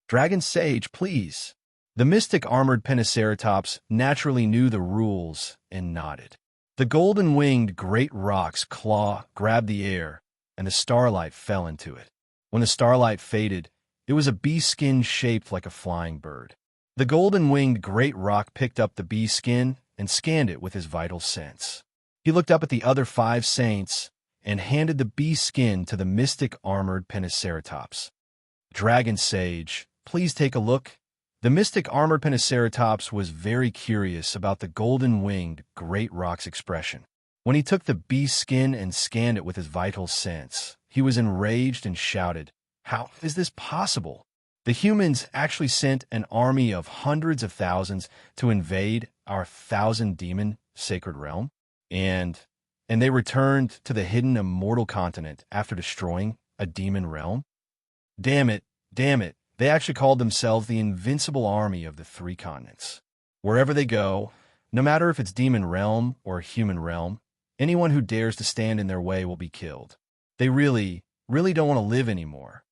"Dragon Sage, please." The mystic armored Pentaceratops naturally knew the rules and nodded. The golden-winged Great Rock's claw grabbed the air, and the starlight fell into it. When the starlight faded, it was a bee skin shaped like a flying bird. The golden-winged Great Rock picked up the bee skin and scanned it with his vital sense. He looked up at the other 5 saints and handed the bee skin to the mystic armored Pentaceratops. "Dragon Sage, please take a look." The mystic armored Pentaceratops was very curious about the golden-winged Great Rock's expression. When he took the bee skin and scanned it with his vital sense, he was enraged and shouted, "How is this possible? The humans actually sent an army of hundreds of thousands to invade our 1,000 demon sacred realm? And they returned to the hidden immortal continent after destroying a demon realm? Damn it, they actually called themselves the invincible army of the 3 continents. Wherever they go, no matter if it's demon realm or human realm, anyone who dares to stand in their way will be killed. They really don't want to live anymore.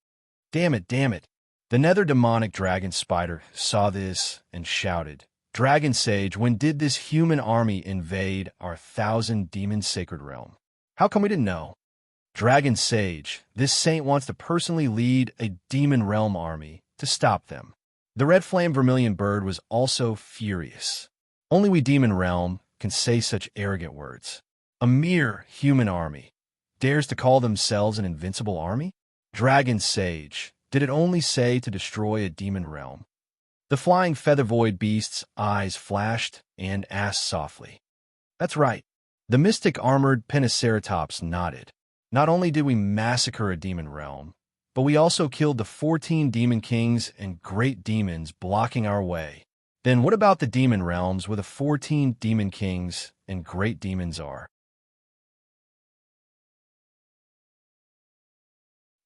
Damn it. The nether demonic dragon spider saw this and shouted, "Dragon Sage, when did this human army invade our 1,000 demon sacred realm? How come we didn't know?" "Dragon Sage, this saint wants to personally lead a demon realm army to stop them." The red flame vermilion bird was also furious. "Only we demon realm can say such arrogant words. A mere human army dares to call themselves an invincible army? Dragon Sage, Did it only say to destroy a demon realm? The flying feather void beast's eyes flashed and asked softly. That's right. The mystic armored Pentaceratops nodded. Not only did we massacre a demon realm, but we also killed the 14 demon kings and great demons blocking our way. Then what about the demon realms where the 14 demon kings and great demons are?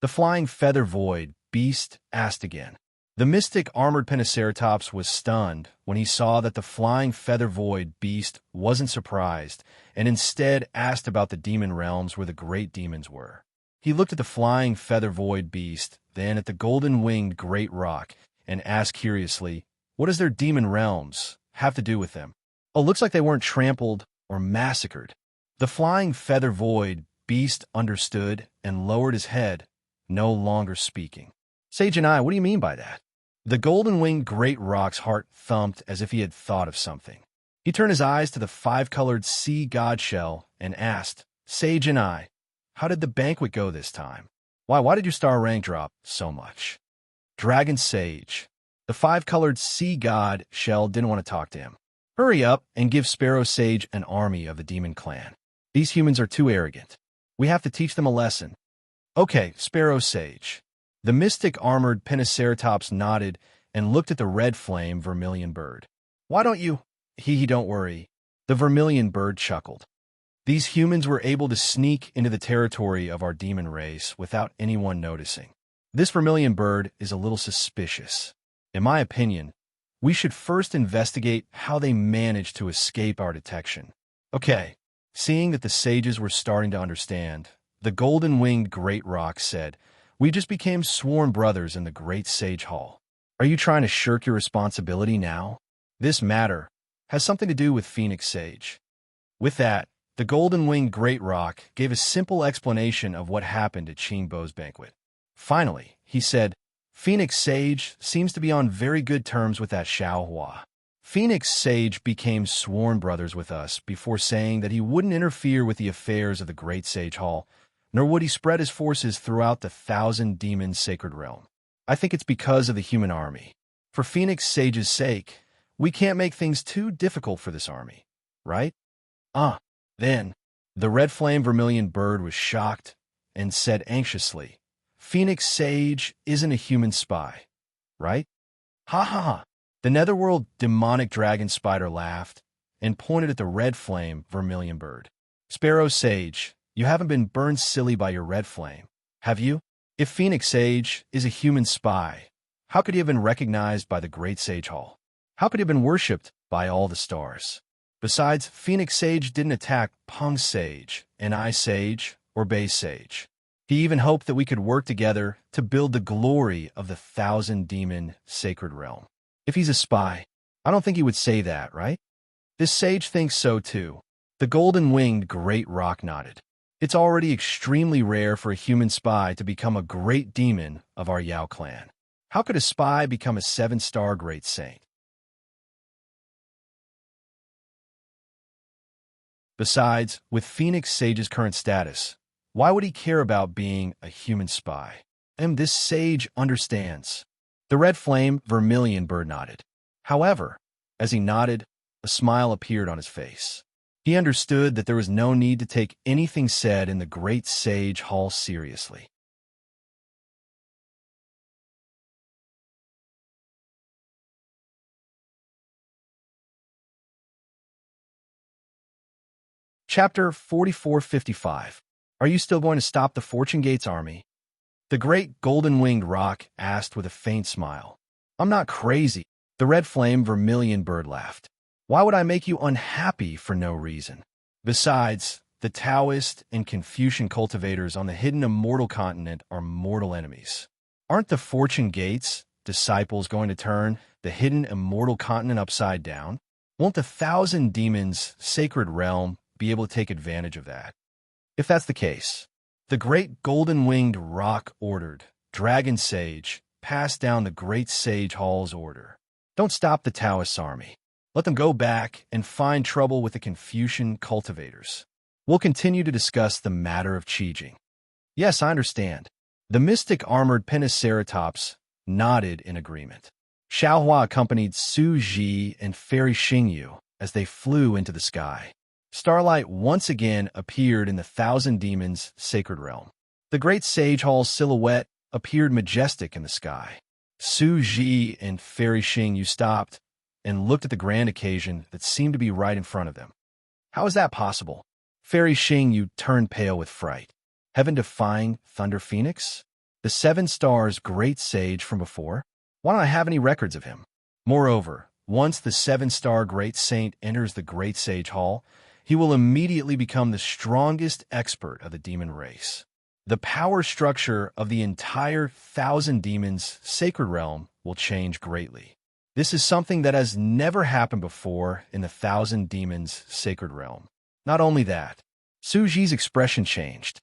The flying feather void beast asked again. The mystic armored Pentaceratops was stunned when he saw that the flying feather void beast wasn't surprised and instead asked about the demon realms where the great demons were. He looked at the flying feather void beast, then at the golden-winged great rock, and asked curiously, what does their demon realms have to do with them? Oh, looks like they weren't trampled or massacred. The flying feather void beast understood and lowered his head, no longer speaking. Sage and I, what do you mean by that? The golden-winged great rock's heart thumped as if he had thought of something. He turned his eyes to the five-colored sea god shell and asked, Sage and I, how did the banquet go this time? Why did your star rank drop so much? Dragon Sage. The five-colored sea god shell didn't want to talk to him. Hurry up and give Sparrow Sage an army of the demon clan. These humans are too arrogant. We have to teach them a lesson. Okay, Sparrow Sage. The mystic armored Pentaceratops nodded and looked at the red flame vermilion bird. Why don't you? Don't worry. The vermilion bird chuckled. These humans were able to sneak into the territory of our demon race without anyone noticing. This vermilion bird is a little suspicious. In my opinion, we should first investigate how they managed to escape our detection. Okay, seeing that the sages were starting to understand, the golden-winged great rock said, we just became sworn brothers in the Great Sage Hall. Are you trying to shirk your responsibility now? This matter has something to do with Phoenix Sage. With that, the golden-winged great rock gave a simple explanation of what happened at Qingbo's banquet. Finally, he said, Phoenix Sage seems to be on very good terms with that Xiaohua. Phoenix Sage became sworn brothers with us before saying that he wouldn't interfere with the affairs of the Great Sage Hall, nor would he spread his forces throughout the 1,000-demon sacred realm. I think it's because of the human army. For Phoenix Sage's sake, we can't make things too difficult for this army, right? Then, the red flame vermilion bird was shocked and said anxiously, Phoenix Sage isn't a human spy, right? Ha ha ha. The netherworld demonic dragon spider laughed and pointed at the red flame vermilion bird. Sparrow Sage, you haven't been burned silly by your red flame, have you? If Phoenix Sage is a human spy, how could he have been recognized by the Great Sage Hall? How could he have been worshipped by all the stars? Besides, Phoenix Sage didn't attack Peng Sage, and I Sage, or Bay Sage. He even hoped that we could work together to build the glory of the 1,000-demon sacred realm. If he's a spy, I don't think he would say that, right? This sage thinks so too. The golden-winged great rock nodded. It's already extremely rare for a human spy to become a great demon of our Yao clan. How could a spy become a 7-star great saint? Besides, with Phoenix Sage's current status, why would he care about being a human spy? And this sage understands. The red flame vermilion bird nodded. However, as he nodded, a smile appeared on his face. He understood that there was no need to take anything said in the Great Sage Hall seriously. Chapter 4455. Are you still going to stop the Fortune Gates army? The great golden-winged rock asked with a faint smile. I'm not crazy. The red flame vermilion bird laughed. Why would I make you unhappy for no reason? Besides, the Taoist and Confucian cultivators on the hidden immortal continent are mortal enemies. Aren't the Fortune Gates disciples going to turn the hidden immortal continent upside down? Won't the 1,000 demons' sacred realm be able to take advantage of that? If that's the case, the great golden-winged rock ordered, Dragon Sage, pass down the Great Sage Hall's order. Don't stop the Taoist army. Let them go back and find trouble with the Confucian cultivators. We'll continue to discuss the matter of Qijing. Yes, I understand. The mystic armored Peniceratops nodded in agreement. Xiaohua accompanied Su Ji and Fairy Xingyu as they flew into the sky. Starlight once again appeared in the Thousand Demons' sacred realm. The great sage hall's silhouette appeared majestic in the sky. Su Ji and Fairy Xingyu stopped and looked at the grand occasion that seemed to be right in front of them. How is that possible? Fairy Xingyu turned pale with fright. Heaven-defying Thunder Phoenix? The Seven Stars' great sage from before? Why don't I have any records of him? Moreover, once the Seven-Star Great Saint enters the Great Sage Hall, he will immediately become the strongest expert of the demon race. The power structure of the entire Thousand Demons' sacred realm will change greatly. This is something that has never happened before in the Thousand Demons' sacred realm. Not only that, Su Ji's expression changed.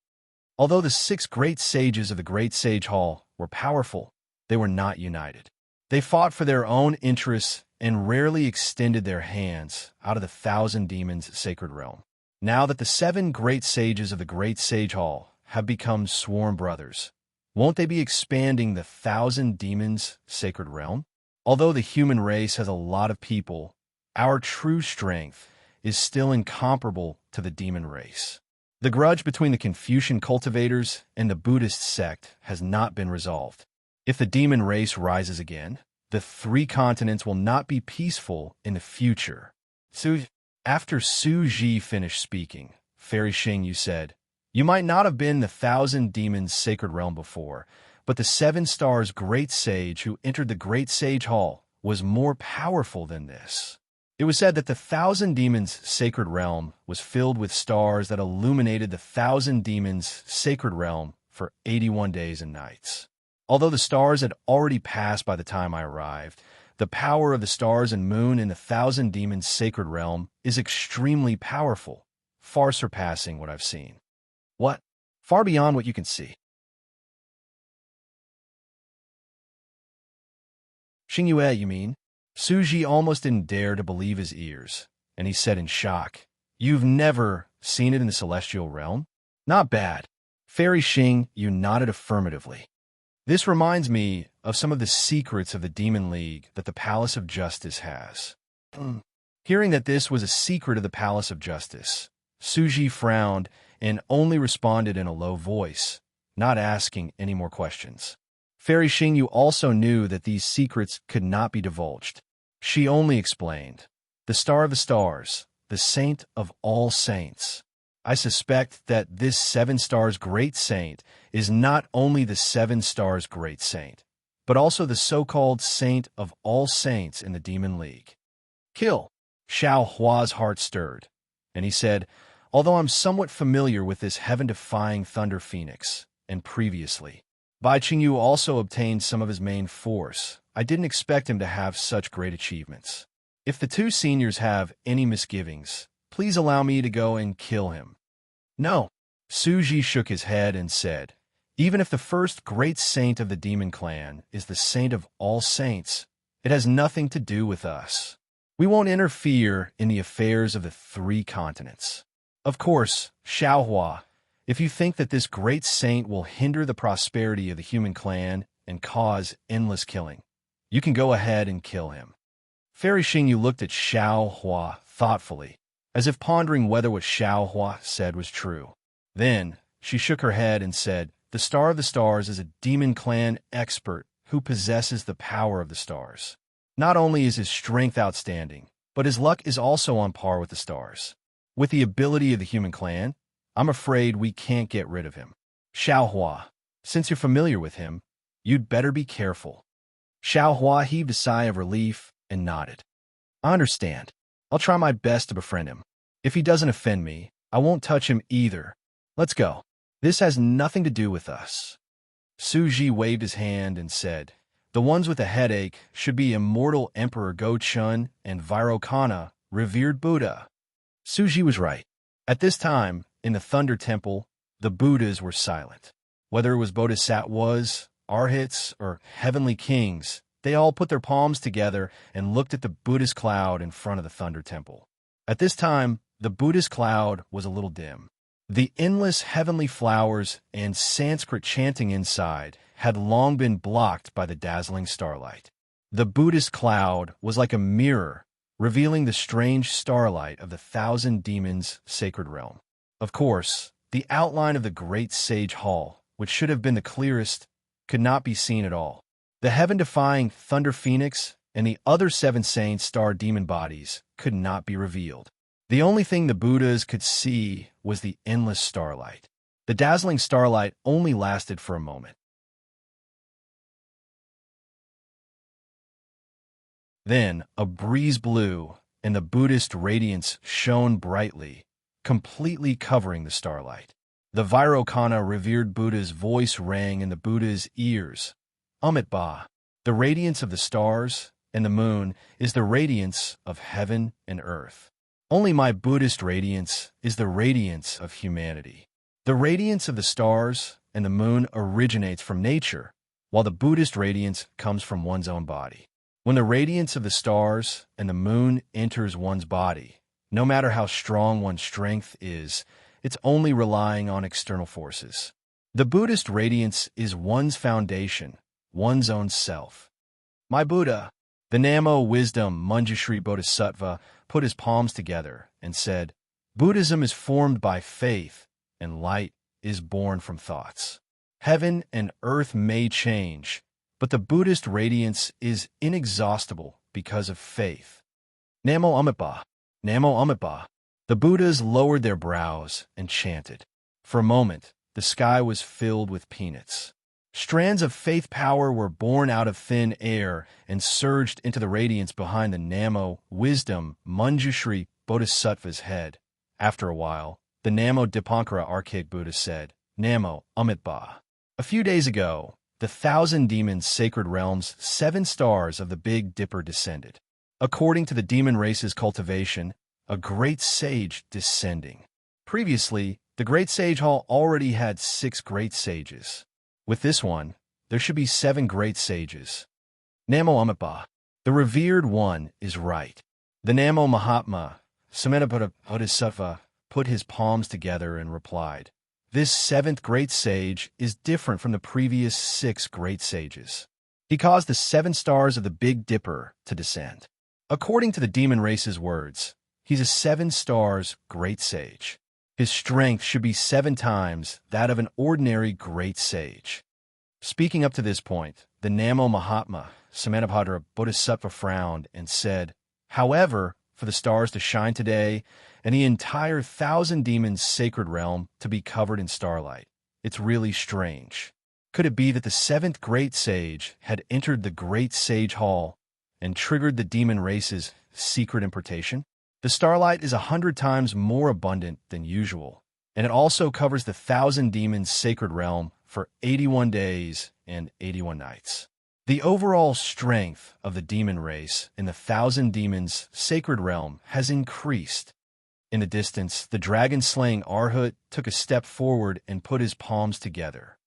Although the 6 great sages of the Great Sage Hall were powerful, they were not united. They fought for their own interests and rarely extended their hands out of the Thousand Demons' sacred realm. Now that the 7 great sages of the Great Sage Hall have become sworn brothers, won't they be expanding the Thousand Demons' sacred realm? Although the human race has a lot of people, our true strength is still incomparable to the demon race. The grudge between the Confucian cultivators and the Buddhist sect has not been resolved. If the demon race rises again, the 3 continents will not be peaceful in the future. After Su Ji finished speaking, Fairy Xingyu said, "You might not have been the Thousand Demons' sacred realm before, but the 7 Stars' great sage who entered the Great Sage Hall was more powerful than this." It was said that the Thousand Demons' sacred realm was filled with stars that illuminated the Thousand Demons' sacred realm for 81 days and nights. Although the stars had already passed by the time I arrived, the power of the stars and moon in the Thousand Demons' sacred realm is extremely powerful, far surpassing what I've seen. What? Far beyond what you can see. Xingyue, you mean? Su Ji almost didn't dare to believe his ears, and he said in shock, "You've never seen it in the celestial realm? Not bad." Fairy Xingyu nodded affirmatively. This reminds me of some of the secrets of the Demon League that the Palace of Justice has. Hearing that this was a secret of the Palace of Justice, Su Ji frowned and only responded in a low voice, not asking any more questions. Fairy Xingyu also knew that these secrets could not be divulged. She only explained, "The Star of the Stars, the Saint of all Saints. I suspect that this 7 Stars Great Saint is not only the 7 Stars Great Saint, but also the so-called Saint of all Saints in the Demon League." Kill. Xiao Hua's heart stirred, and he said, "Although I'm somewhat familiar with this heaven-defying Thunder Phoenix, and previously, Bai Qingyu also obtained some of his main force, I didn't expect him to have such great achievements. If the 2 seniors have any misgivings, please allow me to go and kill him." "No." Su Ji shook his head and said, "Even if the first great saint of the demon clan is the saint of all saints, it has nothing to do with us. We won't interfere in the affairs of the 3 continents. Of course, Xiaohua, if you think that this great saint will hinder the prosperity of the human clan and cause endless killing, you can go ahead and kill him." Fairy Xingyu looked at Xiaohua thoughtfully, as if pondering whether what Xiaohua said was true. Then, she shook her head and said, "The Star of the Stars is a demon clan expert who possesses the power of the stars. Not only is his strength outstanding, but his luck is also on par with the stars. With the ability of the human clan, I'm afraid we can't get rid of him. Xiaohua, since you're familiar with him, you'd better be careful." Xiaohua heaved a sigh of relief and nodded. "I understand. I'll try my best to befriend him. If he doesn't offend me, I won't touch him either. Let's go. This has nothing to do with us." Su Ji waved his hand and said, "The ones with a headache should be immortal Emperor Go-chun and Vairocana, revered Buddha." Su Ji was right. At this time, in the Thunder Temple, the Buddhas were silent. Whether it was bodhisattvas, arhats, or heavenly kings, they all put their palms together and looked at the Buddhist cloud in front of the Thunder Temple. At this time, the Buddhist cloud was a little dim. The endless heavenly flowers and Sanskrit chanting inside had long been blocked by the dazzling starlight. The Buddhist cloud was like a mirror, revealing the strange starlight of the thousand demons' sacred realm. Of course, the outline of the great sage hall, which should have been the clearest, could not be seen at all. The heaven-defying Thunder Phoenix and the other seven saints' star demon bodies could not be revealed. The only thing the Buddhas could see was the endless starlight. The dazzling starlight only lasted for a moment. Then a breeze blew, and the Buddhist radiance shone brightly, completely covering the starlight. The Vairocana revered Buddha's voice rang in the Buddha's ears. Amitabha, the radiance of the stars and the moon is the radiance of heaven and earth. Only my Buddhist radiance is the radiance of humanity. The radiance of the stars and the moon originates from nature, while the Buddhist radiance comes from one's own body. When the radiance of the stars and the moon enters one's body, no matter how strong one's strength is, it's only relying on external forces. The Buddhist radiance is one's foundation, one's own self. My Buddha, the Namo Wisdom Manjushri Bodhisattva, put his palms together and said, Buddhism is formed by faith, and light is born from thoughts. Heaven and earth may change, but the Buddhist radiance is inexhaustible because of faith. Namo Amitabha, Namo Amitabha. The Buddhas lowered their brows and chanted. For a moment, the sky was filled with peanuts. Strands of faith power were born out of thin air and surged into the radiance behind the Namo Wisdom Manjushri Bodhisattva's head. After a while, the Namo Dipankara archaic Buddha said, Namo Amitabha. A few days ago, the thousand demons' sacred realms, 7 stars of the Big Dipper descended. According to the demon race's cultivation, a great sage descending. Previously, the great sage hall already had 6 great sages. With this one, there should be 7 great sages. Namo Amitabha, the revered one, is right. The Namo Mahatma, Samantabhutta Bodhisattva, put his palms together and replied, This 7th great sage is different from the previous 6 great sages. He caused the 7 stars of the Big Dipper to descend. According to the demon race's words, he's a 7 stars great sage. His strength should be 7 times that of an ordinary great sage. Speaking up to this point, the Namo Mahatma, Samantabhutta Bodhisattva, frowned and said, However, for the stars to shine today and the entire 1,000 demons' sacred realm to be covered in starlight, it's really strange. Could it be that the 7th great sage had entered the great sage hall and triggered the demon race's secret importation? The starlight is 100 times more abundant than usual, and it also covers the 1,000 demons' sacred realm for 81 days and 81 nights. The overall strength of the demon race in the 1,000 demons' sacred realm has increased. In the distance, the dragon-slaying Arhat took a step forward and put his palms together.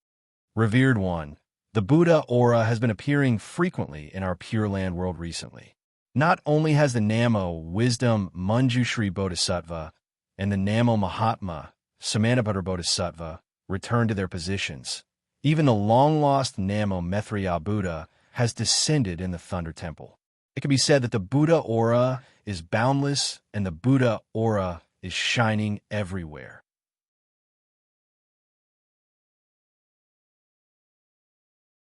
Revered one, the Buddha aura has been appearing frequently in our Pure Land world recently. Not only has the Namo Wisdom Manjushri Bodhisattva and the Namo Mahatma Samantabhutta Bodhisattva returned to their positions, even the long-lost Namo Maitreya Buddha has descended in the Thunder Temple. It can be said that the Buddha aura is boundless and the Buddha aura is shining everywhere.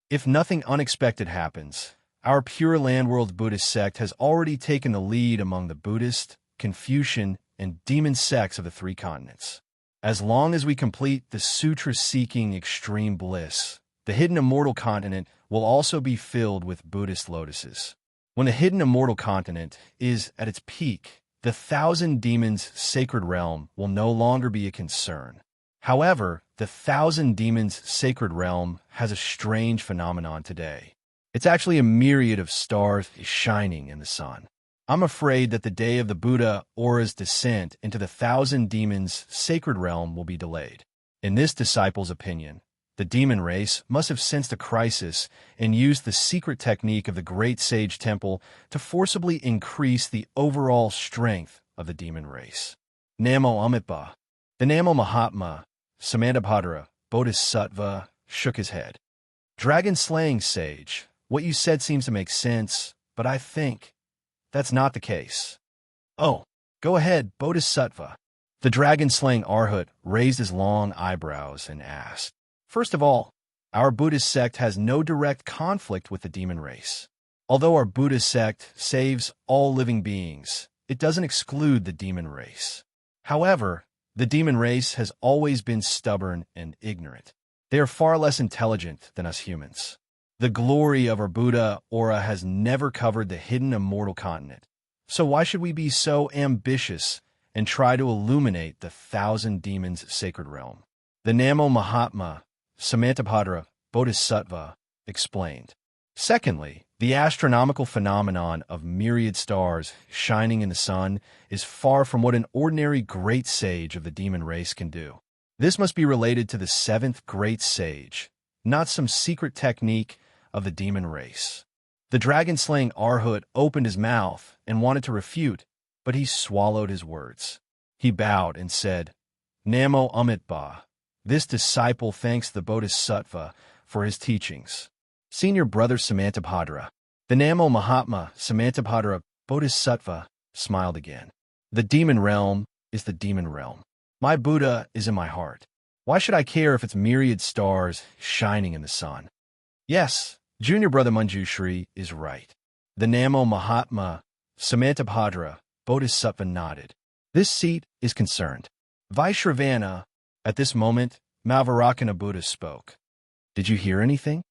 If nothing unexpected happens, our Pure Land World Buddhist sect has already taken the lead among the Buddhist, Confucian, and demon sects of the 3 continents. As long as we complete the sutra-seeking extreme bliss, the hidden immortal continent will also be filled with Buddhist lotuses. When the hidden immortal continent is at its peak, the 1,000 demons' sacred realm will no longer be a concern. However, the 1,000 demons' sacred realm has a strange phenomenon today. It's actually a myriad of stars shining in the sun. I'm afraid that the day of the Buddha aura's descent into the 1,000 demons' sacred realm will be delayed. In this disciple's opinion, the demon race must have sensed a crisis and used the secret technique of the Great Sage Temple to forcibly increase the overall strength of the demon race. Namo Amitabha. The Namo Mahatma, Samantabhadra Bodhisattva, shook his head. Dragon-slaying sage, what you said seems to make sense, but I think that's not the case. Oh, go ahead, Bodhisattva. The dragon-slaying Arhat raised his long eyebrows and asked, First of all, our Buddhist sect has no direct conflict with the demon race. Although our Buddhist sect saves all living beings, it doesn't exclude the demon race. However, the demon race has always been stubborn and ignorant. They are far less intelligent than us humans. The glory of our Buddha aura has never covered the hidden immortal continent. So why should we be so ambitious and try to illuminate the 1,000 demons' sacred realm? The Namo Mahatma, Samantabhadra Bodhisattva, explained. Secondly, the astronomical phenomenon of myriad stars shining in the sun is far from what an ordinary great sage of the demon race can do. This must be related to the 7th great sage, not some secret technique of the demon race. The dragon-slaying Arhat opened his mouth and wanted to refute, but he swallowed his words. He bowed and said, Namo Amitba, this disciple thanks the Bodhisattva for his teachings. Senior brother Samantabhadra. The Namo Mahatma, Samantabhadra Bodhisattva, smiled again. The demon realm is the demon realm. My Buddha is in my heart. Why should I care if it's myriad stars shining in the sun? Yes, junior brother Manjushri is right. The Namo Mahatma, Samantabhadra Bodhisattva nodded. This seat is concerned. Vaishravana. At this moment, Malvarakana Buddha spoke. Did you hear anything?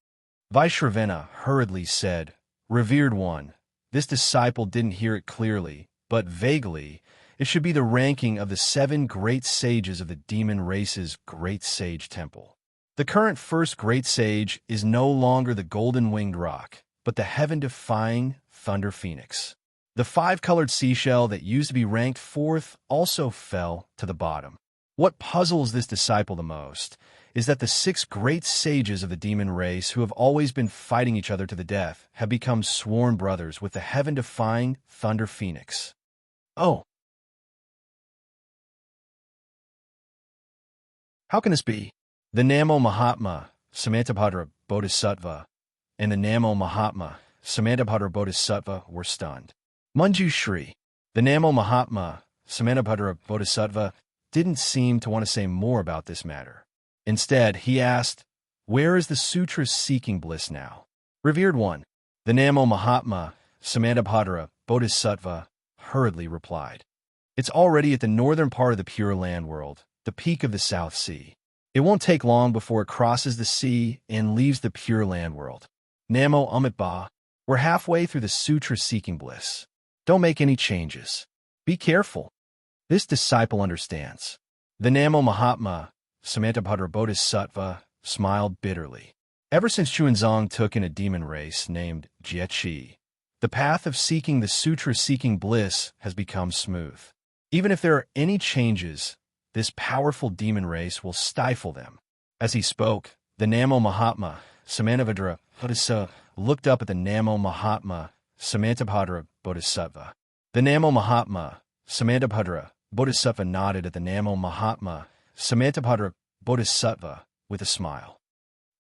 Vaishravana hurriedly said, Revered one, this disciple didn't hear it clearly, but vaguely. It should be the ranking of the 7 great sages of the demon race's great sage temple. The current first great sage is no longer the golden-winged rock, but the heaven-defying thunder phoenix. The 5-colored seashell that used to be ranked 4th also fell to the bottom. What puzzles this disciple the most is that the 6 great sages of the demon race who have always been fighting each other to the death have become sworn brothers with the heaven-defying thunder phoenix. Oh! How can this be? The Namo Mahatma, Samantabhadra Bodhisattva, and the Namo Mahatma, Samantabhadra Bodhisattva were stunned. Manjushri, the Namo Mahatma, Samantabhadra Bodhisattva, didn't seem to want to say more about this matter. Instead, he asked, Where is the sutra seeking bliss now? Revered one, the Namo Mahatma, Samantabhadra Bodhisattva, hurriedly replied. It's already at the northern part of the Pure Land world, the peak of the South Sea. It won't take long before it crosses the sea and leaves the Pure Land world. Namo Amitba, we're halfway through the sutra seeking bliss. Don't make any changes. Be careful. This disciple understands. The Namo Mahatma, Samantabhadra Bodhisattva, smiled bitterly. Ever since Chuanzong took in a demon race named Jiechi, the path of seeking the sutra-seeking bliss has become smooth. Even if there are any changes, this powerful demon race will stifle them. As he spoke, the Namo Mahatma, Samantabhadra Bodhisattva, looked up at the Namo Mahatma, Samantabhadra Bodhisattva. The Namo Mahatma, Samantabhadra Bodhisattva nodded at the Namo Mahatma, Samantabhadra Bodhisattva with a smile.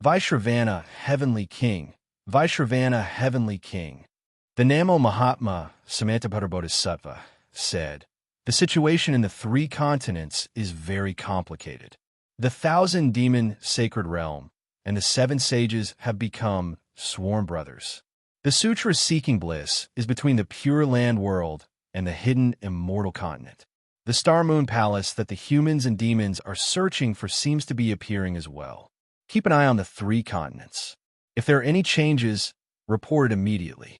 Vaishravana, Heavenly King, Vaishravana, Heavenly King. The Namo Mahatma, Samantabhadra Bodhisattva, said, The situation in the 3 continents is very complicated. The 1,000 demon sacred realm and the 7 sages have become sworn brothers. The sutra seeking bliss is between the Pure Land world and the hidden immortal continent. The Star Moon Palace that the humans and demons are searching for seems to be appearing as well. Keep an eye on the 3 continents. If there are any changes, report it immediately.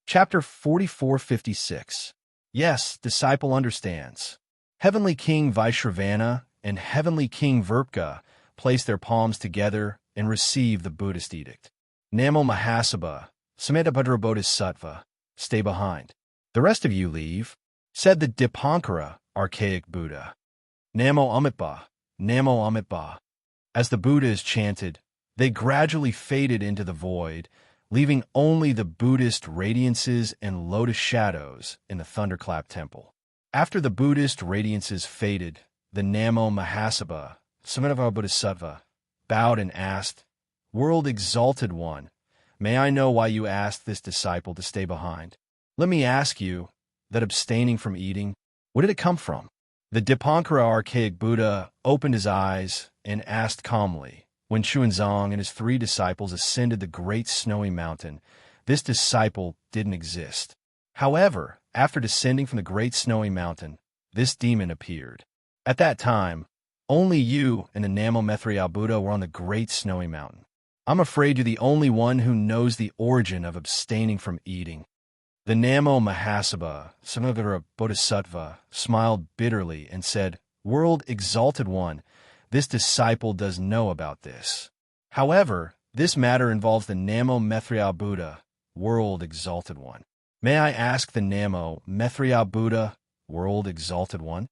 Chapter 4456. Yes, disciple understands. Heavenly King Vaishravana and Heavenly King Verpka place their palms together and receive the Buddhist edict. Namo Mahasabha, Samantabhadra Bodhisattva, stay behind. The rest of you leave, said the Dipankara, archaic Buddha. Namo Amitba, Namo Amitba. As the Buddha is chanted, They gradually faded into the void, leaving only the Buddhist radiances and lotus shadows in the Thunderclap Temple. After the Buddhist radiances faded, the Namo Mahasabha, Samanava Bodhisattva, bowed and asked, "World Exalted One, may I know why you asked this disciple to stay behind? Let me ask you, that abstaining from eating, where did it come from?" The Dipankara archaic Buddha opened his eyes and asked calmly, "When Xuanzang and his 3 disciples ascended the great snowy mountain, this disciple didn't exist. However, after descending from the great snowy mountain, this demon appeared. At that time, only you and the Namo Methriya Buddha were on the great snowy mountain. I'm afraid you're the only one who knows the origin of abstaining from eating." The Namo Mahasabha, Samavara Bodhisattva, smiled bitterly and said, "World Exalted One, this disciple does know about this. However, this matter involves the Namo Methriya Buddha, World Exalted One. May I ask the Namo Methriya Buddha, World Exalted One?"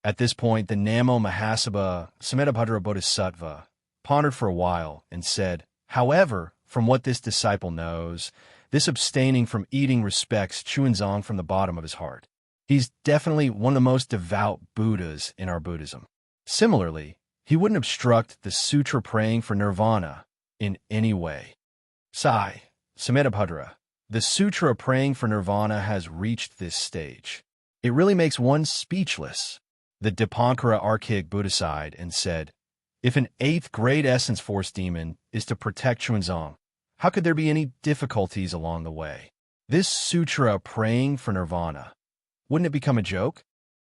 At this point, the Namo Mahasabha, Samantabhadra Bodhisattva, pondered for a while and said, "However, from what this disciple knows, this abstaining from eating respects Xuanzang from the bottom of his heart. He's definitely one of the most devout Buddhas in our Buddhism. Similarly, he wouldn't obstruct the sutra praying for nirvana in any way. Sai, Samantabhadra, the sutra praying for nirvana has reached this stage. It really makes one speechless." The Dipankara archaic Buddha sighed and said, "If an 8th grade essence force demon is to protect Xuanzang, how could there be any difficulties along the way? This sutra praying for nirvana, wouldn't it become a joke?"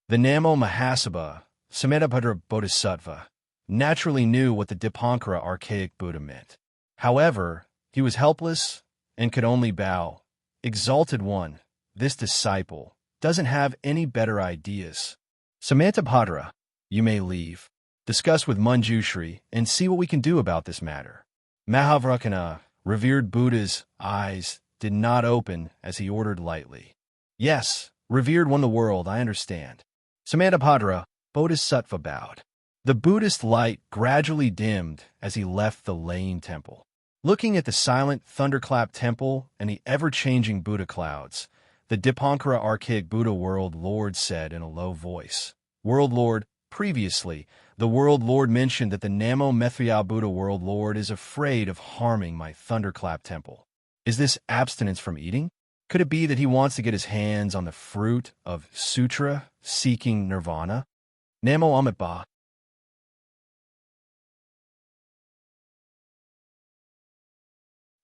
The Namo Mahasabha, Samantabhadra Bodhisattva, naturally knew what the Dipankara archaic Buddha meant. However, he was helpless and could only bow. "Exalted One, this disciple doesn't have any better ideas. Samantabhadra, you may leave. Discuss with Manjushri and see what we can do about this matter." Mahavrakana, revered Buddha's eyes did not open as he ordered lightly. "Yes, revered one the world, I understand." Samantabhadra, Bodhisattva bowed. The Buddhist light gradually dimmed as he left the laying temple. Looking at the silent thunderclap temple and the ever-changing Buddha clouds, the Dipankara archaic Buddha World Lord said in a low voice, "World Lord, previously, the World Lord mentioned that the Namo Methriya Buddha World Lord is afraid of harming my thunderclap temple. Is this abstinence from eating? Could it be that he wants to get his hands on the fruit of sutra seeking nirvana? Namo Amitabha."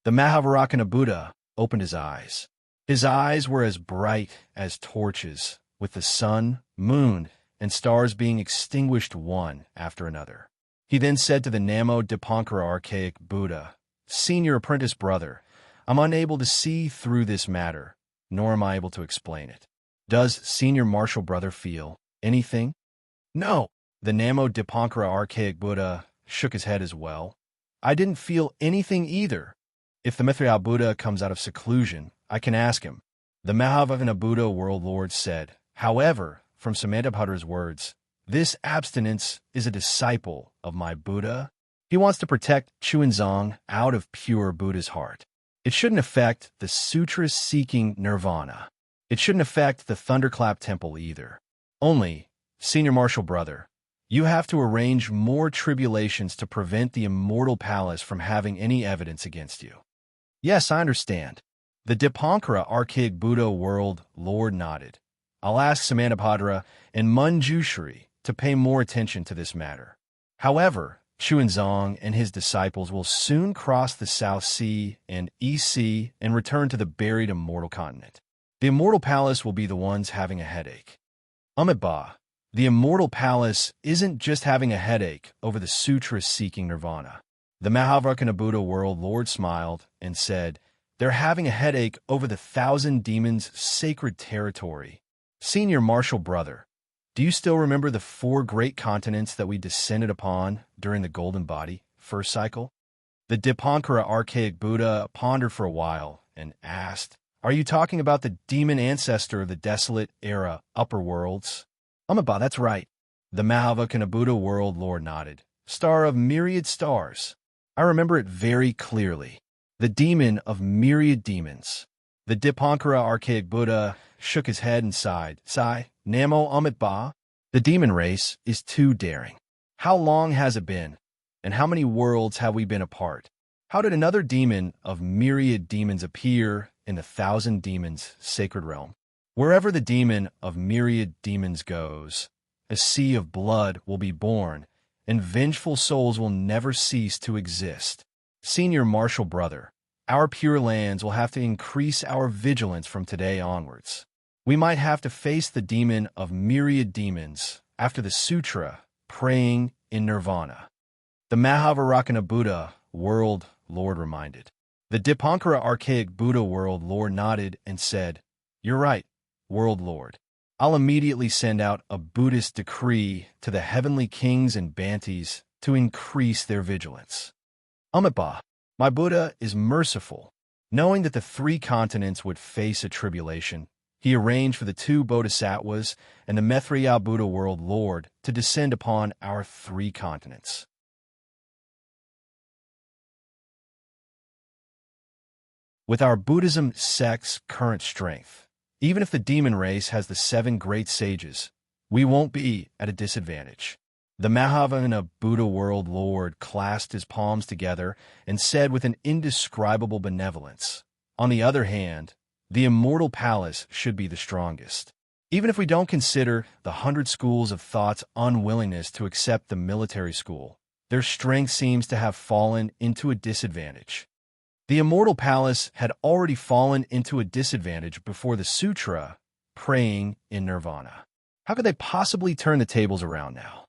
The Mahavrakana Buddha opened his eyes. His eyes were as bright as torches, with the sun, moon, and stars being extinguished one after another. He then said to the Namo Dipankara archaic Buddha, "Senior apprentice brother, I'm unable to see through this matter, nor am I able to explain it. Does senior martial brother feel anything?" "No." The Namo Dipankara archaic Buddha shook his head as well. "I didn't feel anything either. If the Mithriya Buddha comes out of seclusion, I can ask him." The Mahavakana Buddha World Lord said, "However, from Samantabhadra's words, this abstinence is a disciple of my Buddha. He wants to protect Xuanzang out of pure Buddha's heart. It shouldn't affect the sutra-seeking nirvana. It shouldn't affect the Thunderclap Temple either. Only, senior martial brother, you have to arrange more tribulations to prevent the immortal palace from having any evidence against you." "Yes, I understand." The Dipankara archaic Buddha World Lord nodded. "I'll ask Samantabhadra and Manjushri to pay more attention to this matter. However, Xuanzang and his disciples will soon cross the South Sea and East Sea and return to the buried immortal continent. The immortal palace will be the ones having a headache." Amitabha, the immortal palace isn't just having a headache over the sutra-seeking nirvana. The Mahavrakana Buddha World Lord smiled and said, "They're having a headache over the 1,000 demons' sacred territory. Senior martial brother, do you still remember the 4 great continents that we descended upon during the Golden Body first cycle?" The Dipankara archaic Buddha pondered for a while and asked, "Are you talking about the demon ancestor of the desolate era upper worlds?" Amitabha, that's right. The Mahavakana Buddha World Lord nodded. "Star of myriad stars. I remember it very clearly. The demon of myriad demons. The Dipankara archaic Buddha shook his head and sighed. Sigh, Namo Amit Ba. The demon race is too daring. How long has it been? And how many worlds have we been apart? How did another demon of myriad demons appear in the thousand demons sacred realm? Wherever the demon of myriad demons goes, a sea of blood will be born, and vengeful souls will never cease to exist. Senior Marshal Brother, our Pure Lands will have to increase our vigilance from today onwards. We might have to face the demon of myriad demons after the sutra, praying in nirvana. The Mahavarakana Buddha World Lord reminded. The Dipankara archaic Buddha World Lord nodded and said, "You're right, World Lord. I'll immediately send out a Buddhist decree to the heavenly kings and Bantis to increase their vigilance." Amitabha, my Buddha is merciful. Knowing that the three continents would face a tribulation, he arranged for the two Bodhisattvas and the Maitreya Buddha World Lord to descend upon our three continents. With our Buddhism sect's current strength, even if the demon race has the 7 great sages, we won't be at a disadvantage. The Mahavana Buddha World Lord clasped his palms together and said with an indescribable benevolence, "On the other hand, the immortal palace should be the strongest. Even if we don't consider the 100 schools of thought's unwillingness to accept the military school, their strength seems to have fallen into a disadvantage. The immortal palace had already fallen into a disadvantage before the sutra, praying in nirvana. How could they possibly turn the tables around now?"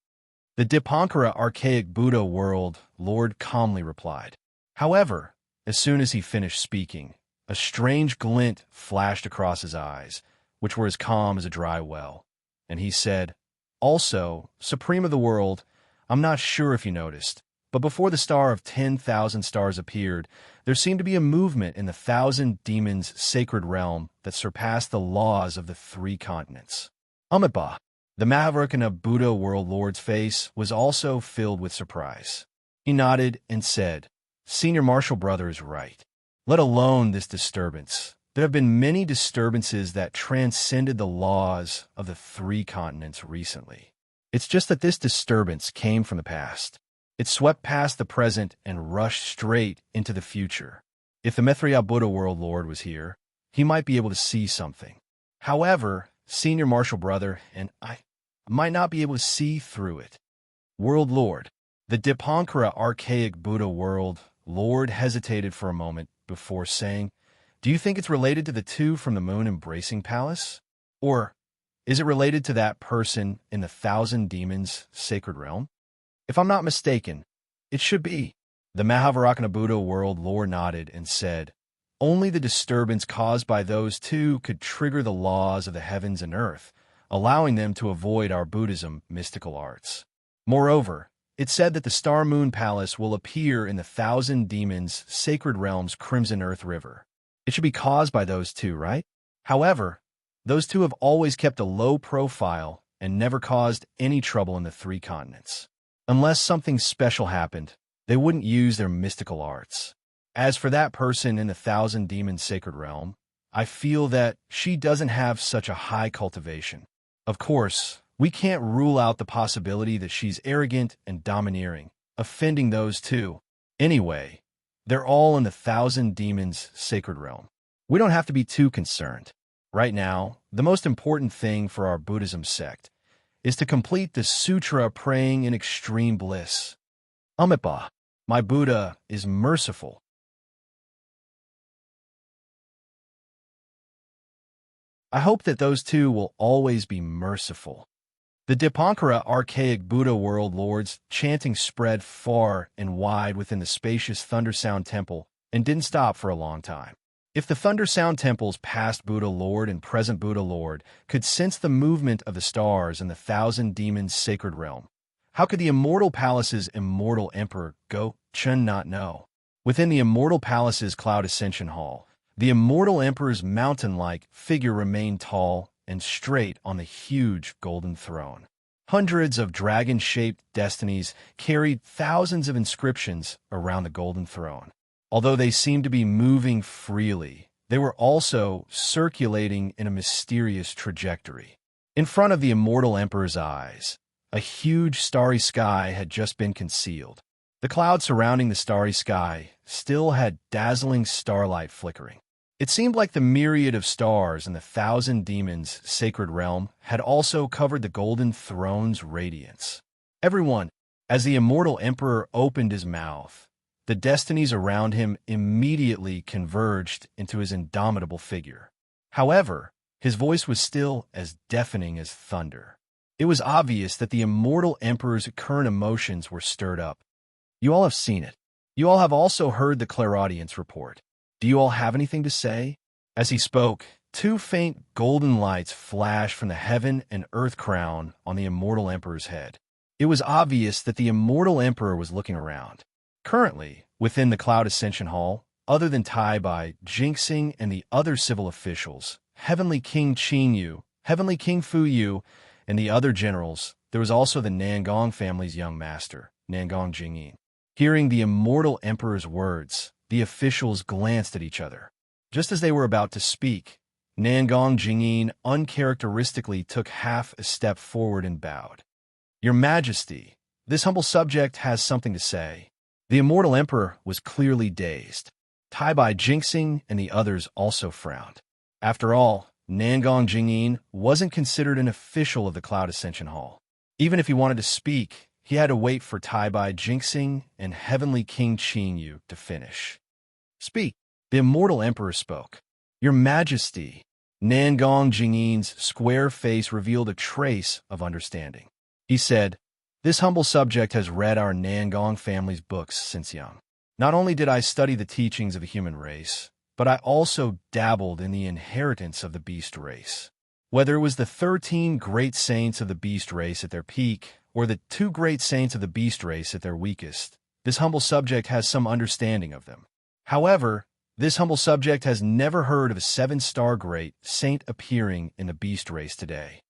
The Dipankara archaic Buddha World Lord calmly replied. However, as soon as he finished speaking, a strange glint flashed across his eyes, which were as calm as a dry well, and he said, "Also, Supreme of the World, I'm not sure if you noticed, but before the star of 10,000 stars appeared, there seemed to be a movement in the 1,000 demons' sacred realm that surpassed the laws of the 3 continents." Amitabha, the Mahavarakana Buddha World Lord's face was also filled with surprise. He nodded and said, "Senior Marshal Brother is right. Let alone this disturbance, there have been many disturbances that transcended the laws of the 3 continents recently. It's just that this disturbance came from the past. It swept past the present and rushed straight into the future. If the Maitreya Buddha World Lord was here, he might be able to see something. However, Senior Marshal Brother and I might not be able to see through it." World Lord, the Dipankara archaic Buddha World Lord hesitated for a moment before saying, "Do you think it's related to the 2 from the moon embracing palace? Or is it related to that person in the 1,000 demons sacred realm? If I'm not mistaken, it should be." The Mahavarakana Buddha World Lord nodded and said, "Only the disturbance caused by those 2 could trigger the laws of the heavens and earth, allowing them to avoid our Buddhism mystical arts. Moreover, it said that the Star Moon Palace will appear in the 1,000 demons sacred realm's Crimson Earth River. It should be caused by those 2, right? However, those 2 have always kept a low profile and never caused any trouble in the 3 continents. Unless something special happened, they wouldn't use their mystical arts. As for that person in the 1,000 demons sacred realm, I feel that she doesn't have such a high cultivation. Of course, we can't rule out the possibility that she's arrogant and domineering, offending those 2. Anyway, they're all in the 1,000 demons sacred realm. We don't have to be too concerned. Right now, the most important thing for our Buddhism sect is to complete the sutra praying in extreme bliss. Amitabha, my Buddha is merciful." I hope that those 2 will always be merciful. The Dipankara archaic Buddha World Lord's chanting spread far and wide within the spacious Thunder Sound Temple and didn't stop for a long time. If the Thunder Sound Temple's past Buddha Lord and present Buddha Lord could sense the movement of the stars in the 1,000 demons sacred realm, how could the Immortal Palace's immortal emperor Go Chun not know? Within the Immortal Palace's Cloud Ascension Hall, the immortal emperor's mountain-like figure remained tall and straight on the huge golden throne. Hundreds of dragon-shaped destinies carried thousands of inscriptions around the golden throne. Although they seemed to be moving freely, they were also circulating in a mysterious trajectory. In front of the immortal emperor's eyes, a huge starry sky had just been concealed. The clouds surrounding the starry sky still had dazzling starlight flickering. It seemed like the myriad of stars in the thousand demons' sacred realm had also covered the golden throne's radiance. Everyone, as the immortal emperor opened his mouth, the destinies around him immediately converged into his indomitable figure. However, his voice was still as deafening as thunder. It was obvious that the immortal emperor's current emotions were stirred up. You all have seen it. You all have also heard the clairaudience report. Do you all have anything to say? As he spoke, two faint golden lights flashed from the heaven and earth crown on the immortal emperor's head. It was obvious that the immortal emperor was looking around. Currently, within the Cloud Ascension Hall, other than Tai Bai, Jinxing, and the other civil officials, Heavenly King Qin Yu, Heavenly King Fu Yu, and the other generals, there was also the Nangong family's young master, Nangong Jingyin. Hearing the immortal emperor's words, the officials glanced at each other. Just as they were about to speak, Nangong Jingyin uncharacteristically took half a step forward and bowed. Your Majesty, this humble subject has something to say. The immortal emperor was clearly dazed. Tai Bai, Jinxing, and the others also frowned. After all, Nangong Jingyin wasn't considered an official of the Cloud Ascension Hall. Even if he wanted to speak, he had to wait for Tai Bai, Jinxing, and Heavenly King Qin Yu to finish. Speak. The immortal emperor spoke. Your Majesty. Nangong Jingyin's square face revealed a trace of understanding. He said, this humble subject has read our Nangong family's books since young. Not only did I study the teachings of the human race, but I also dabbled in the inheritance of the beast race. Whether it was the 13 great saints of the beast race at their peak, or the 2 great saints of the beast race at their weakest, this humble subject has some understanding of them. However, this humble subject has never heard of a 7-star great saint appearing in the beast race today.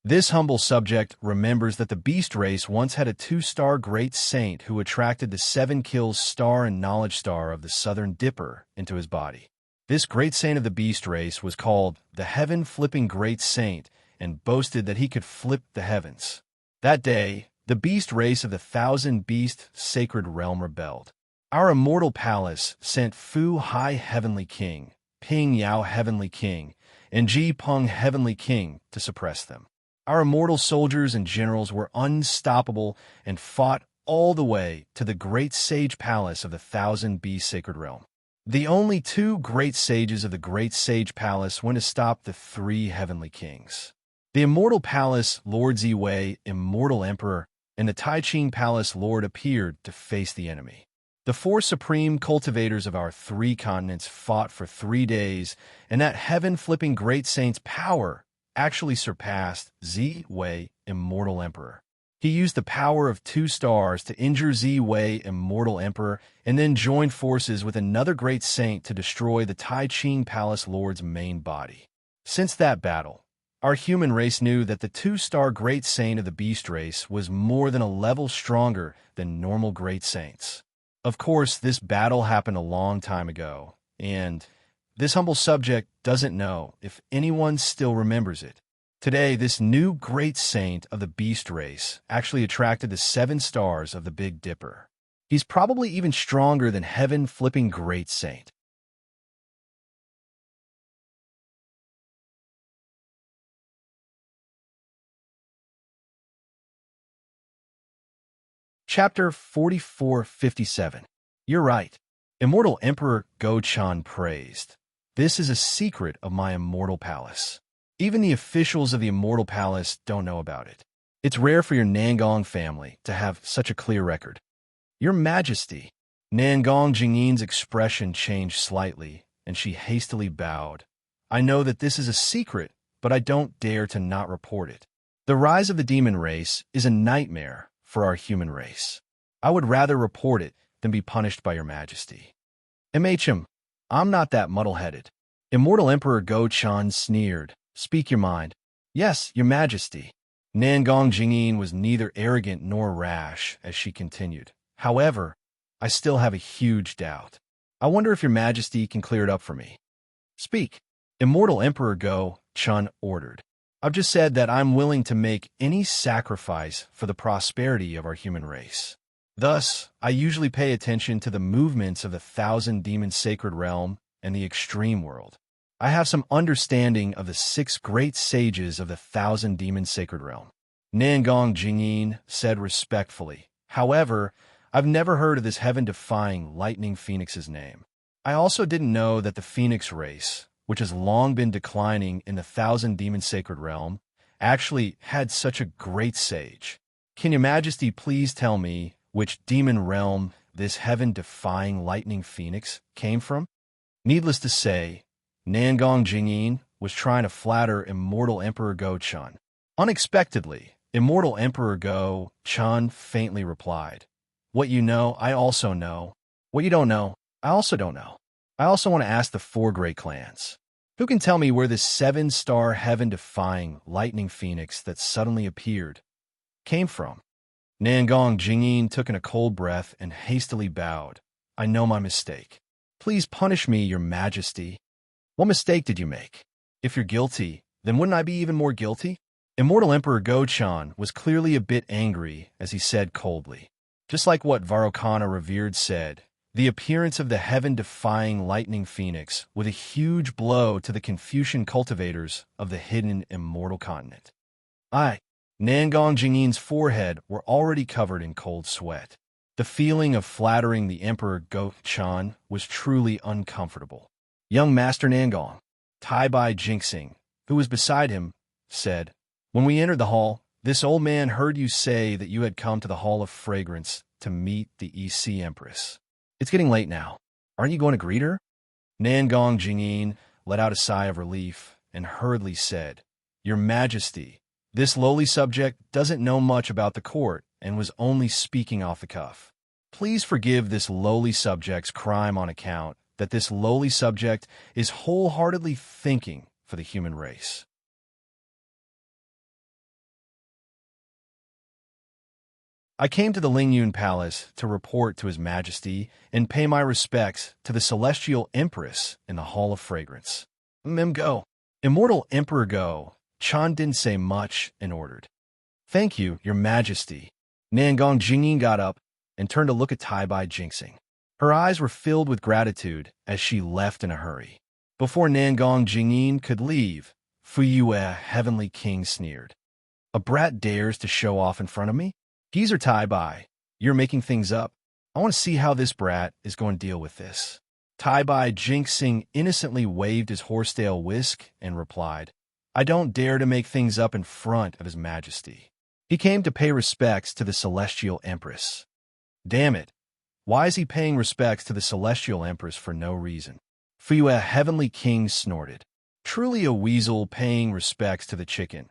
This humble subject remembers that the beast race once had a 2-star great saint who attracted the 7 kills star and knowledge star of the Southern Dipper into his body. This great saint of the beast race was called the Heaven-Flipping Great Saint and boasted that he could flip the heavens. That day, the beast race of the 1,000 Beast Sacred Realm rebelled. Our immortal palace sent Fu Hai Heavenly King, Ping Yao Heavenly King, and Ji Peng Heavenly King to suppress them. Our immortal soldiers and generals were unstoppable and fought all the way to the great sage palace of the 1,000 Beast Sacred Realm. The only 2 great sages of the great sage palace went to stop the 3 heavenly kings. The immortal palace Lord Ziwei, immortal emperor, and the Taiqing palace lord appeared to face the enemy. The 4 supreme cultivators of our 3 continents fought for 3 days, and that heaven-flipping great saint's power actually surpassed Ziwei, immortal emperor. He used the power of 2 stars to injure Ziwei, immortal emperor, and then joined forces with another great saint to destroy the Taiqing palace lord's main body. Since that battle, our human race knew that the 2-star great saint of the beast race was more than a level stronger than normal great saints. Of course, this battle happened a long time ago, and this humble subject doesn't know if anyone still remembers it. Today, this new great saint of the beast race actually attracted the 7 stars of the Big Dipper. He's probably even stronger than heaven-flipping great saint. Chapter 4457. You're right. Immortal Emperor Go-chan praised. This is a secret of my immortal palace. Even the officials of the immortal palace don't know about it. It's rare for your Nangong family to have such a clear record. Your Majesty. Nangong Jingyin's expression changed slightly, and she hastily bowed. I know that this is a secret, but I don't dare to not report it. The rise of the demon race is a nightmare for our human race. I would rather report it than be punished by your Majesty. I'm not that muddle-headed. Immortal Emperor Go-chan sneered. Speak your mind. Yes, your majesty. Nangong Jingyin was neither arrogant nor rash as she continued. However, I still have a huge doubt. I wonder if your majesty can clear it up for me. Speak. Immortal Emperor Go-chan ordered. I've just said that I'm willing to make any sacrifice for the prosperity of our human race. Thus, I usually pay attention to the movements of the Thousand Demon Sacred Realm and the extreme world. I have some understanding of the 6 great sages of the Thousand Demon Sacred Realm. Nangong Jingyin said respectfully. However, I've never heard of this heaven-defying Lightning Phoenix's name. I also didn't know that the Phoenix race, which has long been declining in the Thousand Demon Sacred Realm, actually had such a great sage. Can your majesty please tell me which demon realm this heaven-defying Lightning Phoenix came from? Needless to say, Nangong Jingyin was trying to flatter Immortal Emperor Go-chan. Unexpectedly, Immortal Emperor Go-chan faintly replied, What you know, I also know. What you don't know, I also don't know. I also want to ask the 4 great clans. Who can tell me where this 7-star heaven-defying Lightning Phoenix that suddenly appeared came from? Nangong Jingyin took in a cold breath and hastily bowed. I know my mistake. Please punish me, your majesty. What mistake did you make? If you're guilty, then wouldn't I be even more guilty? Immortal Emperor Go-chan was clearly a bit angry as he said coldly. Just like what Varokana Revered said, the appearance of the heaven-defying Lightning Phoenix was a huge blow to the Confucian cultivators of the hidden immortal continent. Nangong Jingyin's forehead were already covered in cold sweat. The feeling of flattering the Emperor Go-chan was truly uncomfortable. Young Master Nangong, Tai Bai Jinxing, who was beside him, said, When we entered the hall, this old man heard you say that you had come to the Hall of Fragrance to meet the EC Empress. It's getting late now. Aren't you going to greet her? Nangong Jingyin let out a sigh of relief and hurriedly said, Your Majesty, this lowly subject doesn't know much about the court and was only speaking off the cuff. Please forgive this lowly subject's crime on account that this lowly subject is wholeheartedly thinking for the human race. I came to the Lingyun Palace to report to His Majesty and pay my respects to the Celestial Empress in the Hall of Fragrance. Go. Immortal Emperor Go-chan didn't say much and ordered. Thank you, Your Majesty. Nangong Jingyin got up and turned to look at Tai Bai Jinxing. Her eyes were filled with gratitude as she left in a hurry. Before Nangong Jingyin could leave, Fuyue, Heavenly King, sneered. A brat dares to show off in front of me? Geezer Tai Bai, you're making things up. I want to see how this brat is going to deal with this. Tai Bai Jinxing innocently waved his horsetail whisk and replied, I don't dare to make things up in front of His Majesty. He came to pay respects to the Celestial Empress. Damn it. Why is he paying respects to the Celestial Empress for no reason? Fuyue, Heavenly King, snorted. Truly a weasel paying respects to the chicken.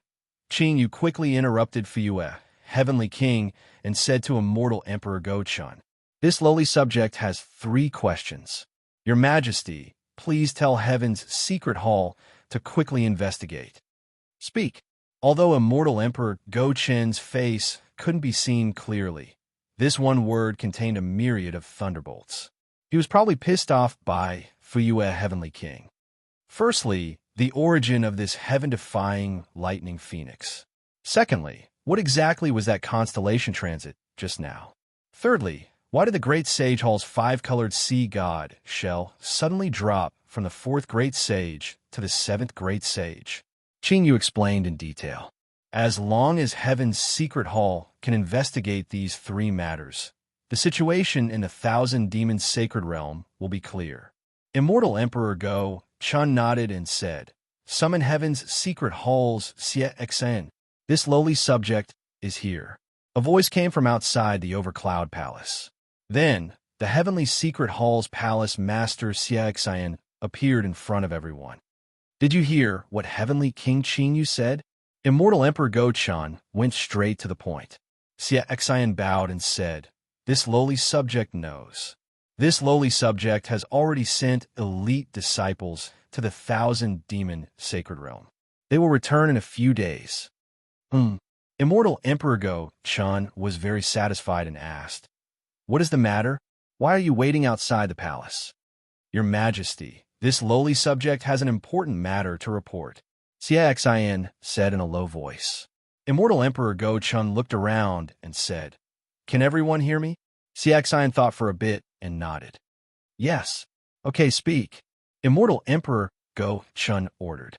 Qing Yu quickly interrupted Fuyue, Heavenly King, and said to Immortal Emperor Go-chan, This lowly subject has 3 questions. Your Majesty, please tell Heaven's secret hall to quickly investigate. Speak. Although Immortal Emperor Go-chan's face couldn't be seen clearly, this one word contained a myriad of thunderbolts. He was probably pissed off by Fuyue, Heavenly King. Firstly, the origin of this heaven-defying Lightning Phoenix. Secondly, what exactly was that constellation transit just now? Thirdly, why did the Great Sage Hall's 5-colored sea god shell suddenly drop from the 4th Great Sage to the 7th Great Sage? Qing Yu explained in detail. As long as Heaven's secret hall can investigate these 3 matters, the situation in the Thousand Demons Sacred Realm will be clear. Immortal Emperor Go-chan nodded and said, Summon Heaven's secret hall's Xie Xen. This lowly subject is here. A voice came from outside the Overcloud Palace. Then, the Heavenly Secret Hall's Palace Master Xie Xen appeared in front of everyone. Did you hear what Heavenly King Qing Yu said? Immortal Emperor Go-chan went straight to the point. Xie Xen bowed and said, This lowly subject knows. This lowly subject has already sent elite disciples to the 1,000-demon sacred realm. They will return in a few days. Immortal Emperor Go-Chun was very satisfied and asked, "What is the matter? Why are you waiting outside the palace?" "Your Majesty, this lowly subject has an important matter to report," Xiaoxian said in a low voice. Immortal Emperor Go-Chun looked around and said, "Can everyone hear me?" Xiaoxian thought for a bit and nodded. "Yes. Okay, speak." Immortal Emperor Go-Chun ordered.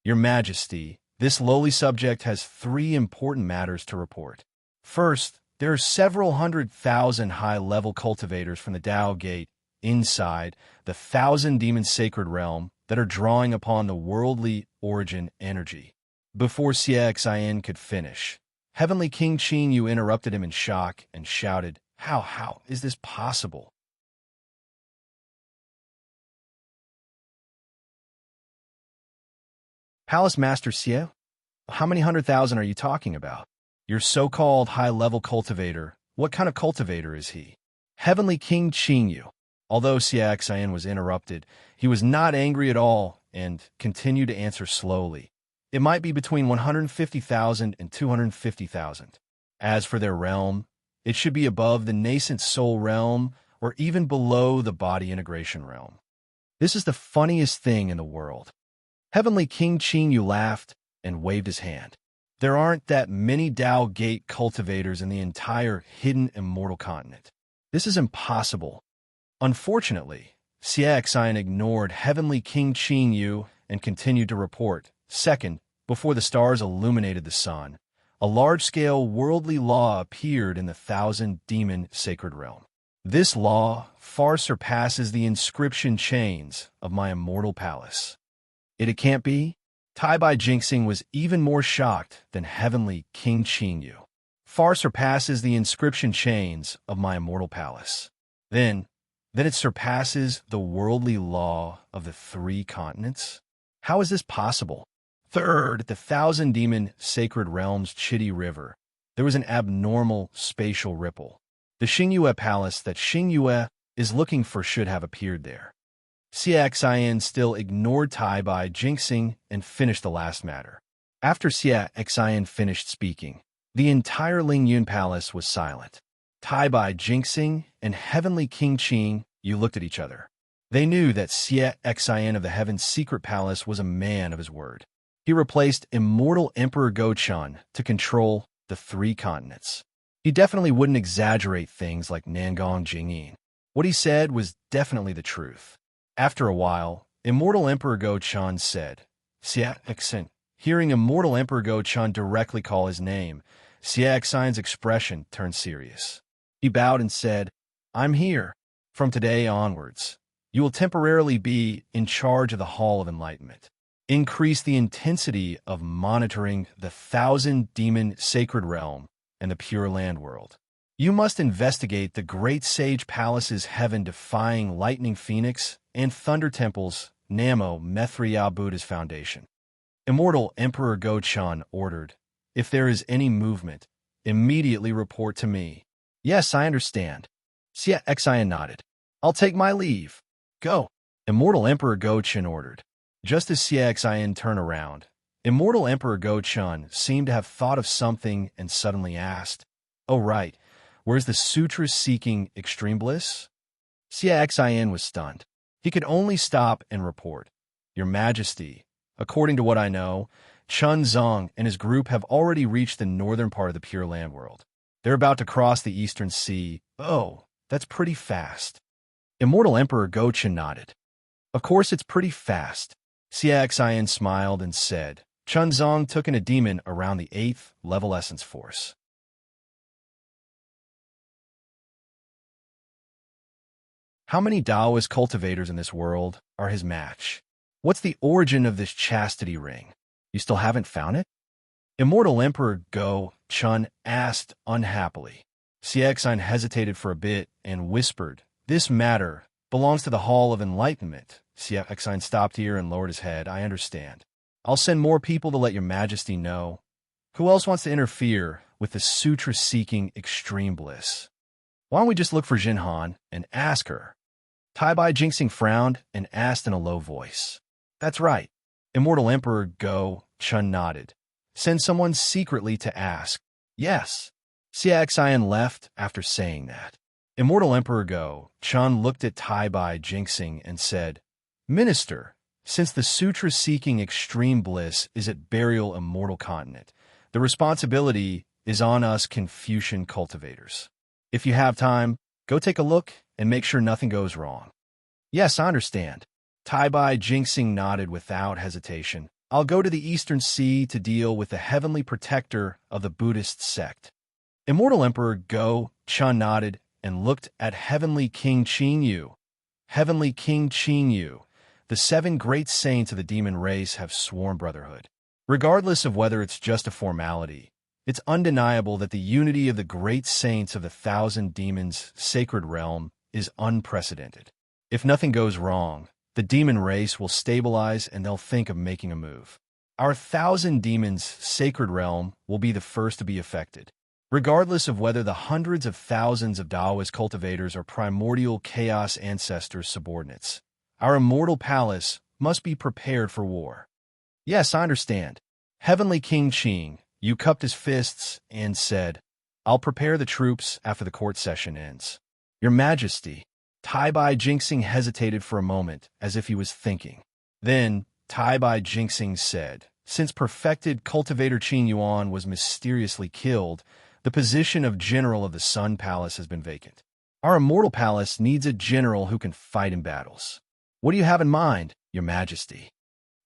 "Your Majesty, this lowly subject has 3 important matters to report. First, there are several 100,000 high-level cultivators from the Tao Gate inside the 1,000-demon sacred realm that are drawing upon the worldly origin energy." Before Xiaoxian could finish, Heavenly King Qin Yu interrupted him in shock and shouted, How is this possible?" "Palace Master Xie, how many 100,000 are you talking about? Your so-called high-level cultivator, what kind of cultivator is he?" Heavenly King Qin Yu. Although Xiaoxian was interrupted, he was not angry at all and continued to answer slowly. "It might be between 150,000 and 250,000. As for their realm, it should be above the nascent soul realm or even below the body integration realm. This is the funniest thing in the world." Heavenly King Qin Yu laughed and waved his hand. "There aren't that many Tao Gate cultivators in the entire hidden immortal continent. This is impossible." Unfortunately, Xiaoxian ignored Heavenly King Qin Yu and continued to report. Second, before the stars illuminated the sun, a large-scale worldly law appeared in the 1,000-demon sacred realm. This law far surpasses the inscription chains of my immortal palace. It can't be? Tai Bai Jinxing was even more shocked than Heavenly King Qin Yu. Far surpasses the inscription chains of my immortal palace. Then it surpasses the worldly law of the 3 continents? How is this possible? Third, at the 1,000-demon sacred realm's Chitty River, there was an abnormal spatial ripple. The Xingyue Palace that Xingyue is looking for should have appeared there. Xiaoxian still ignored Tai Bai Jinxing and finished the last matter. After Xiaoxian finished speaking, the entire Lingyun Palace was silent. Tai Bai Jinxing and Heavenly King Qin Yu looked at each other. They knew that Xiaoxian of the Heaven's Secret Palace was a man of his word. He replaced Immortal Emperor Go-Chun to control the 3 continents. He definitely wouldn't exaggerate things like Nangong Jingyin. What he said was definitely the truth. After a while, Immortal Emperor Go-Chun said, "Xiaoxian." Hearing Immortal Emperor Go-Chun directly call his name, Xiaoxian's expression turned serious. He bowed and said, "I'm here. From today onwards, you will temporarily be in charge of the Hall of Enlightenment. Increase the intensity of monitoring the 1,000-demon sacred realm and the Pure Land world. You must investigate the Great Sage Palace's heaven-defying Lightning Phoenix and Thunder Temple's Namo Methriya Buddha's foundation." Immortal Emperor Go-Chun ordered, "If there is any movement, immediately report to me." "Yes, I understand." Xiaoxian nodded. "I'll take my leave. Go." Immortal Emperor Go-Chun ordered. Just as Xiaoxian turned around, Immortal Emperor Go-Chun seemed to have thought of something and suddenly asked, "Oh right, where's the sutra-seeking extreme bliss?" Xiaoxian was stunned. He could only stop and report, "Your Majesty, according to what I know, Chun Zong and his group have already reached the northern part of the Pure Land world. They're about to cross the Eastern Sea." "Oh, that's pretty fast." Immortal Emperor Go-Chun nodded. "Of course it's pretty fast." Xiaoxian smiled and said, "Chun Zong took in a demon around the 8th level essence force." How many Taoist cultivators in this world are his match? What's the origin of this chastity ring? You still haven't found it? Immortal Emperor Go-Chun asked unhappily. Xiaoxian hesitated for a bit and whispered, "This matter belongs to the Hall of Enlightenment." Xiaoxian stopped here and lowered his head. "I understand. I'll send more people to let your Majesty know. Who else wants to interfere with the sutra-seeking extreme bliss?" Why don't we just look for Jinhan and ask her? Tai Bai Jinxing frowned and asked in a low voice. That's right. Immortal Emperor Go Chun nodded. Send someone secretly to ask. Yes. Xia Xian left after saying that. Immortal Emperor Go Chun looked at Tai Bai Jinxing and said, Minister, since the sutra-seeking extreme bliss is at burial immortal continent, the responsibility is on us Confucian cultivators. If you have time, go take a look and make sure nothing goes wrong. Yes, I understand. Tai Bai Jinxing nodded without hesitation. I'll go to the Eastern Sea to deal with the heavenly protector of the Buddhist sect. Immortal Emperor Go Chun nodded and looked at Heavenly King Qing Yu. Heavenly King Qing Yu, the 7 great saints of the demon race have sworn brotherhood. Regardless of whether it's just a formality, it's undeniable that the unity of the great saints of the 1,000 demons' sacred realm is unprecedented. If nothing goes wrong, the demon race will stabilize and they'll think of making a move. Our 1,000 demons' sacred realm will be the first to be affected. Regardless of whether the hundreds of thousands of Taoist cultivators are primordial chaos ancestors' subordinates, our immortal palace must be prepared for war. Yes, I understand. Heavenly King Qing, you cupped his fists and said, I'll prepare the troops after the court session ends. Your Majesty. Tai Bai Jinxing hesitated for a moment, as if he was thinking. Then, Tai Bai Jinxing said, since perfected cultivator Qin Yuan was mysteriously killed, the position of general of the Sun Palace has been vacant. Our immortal palace needs a general who can fight in battles. What do you have in mind, Your Majesty?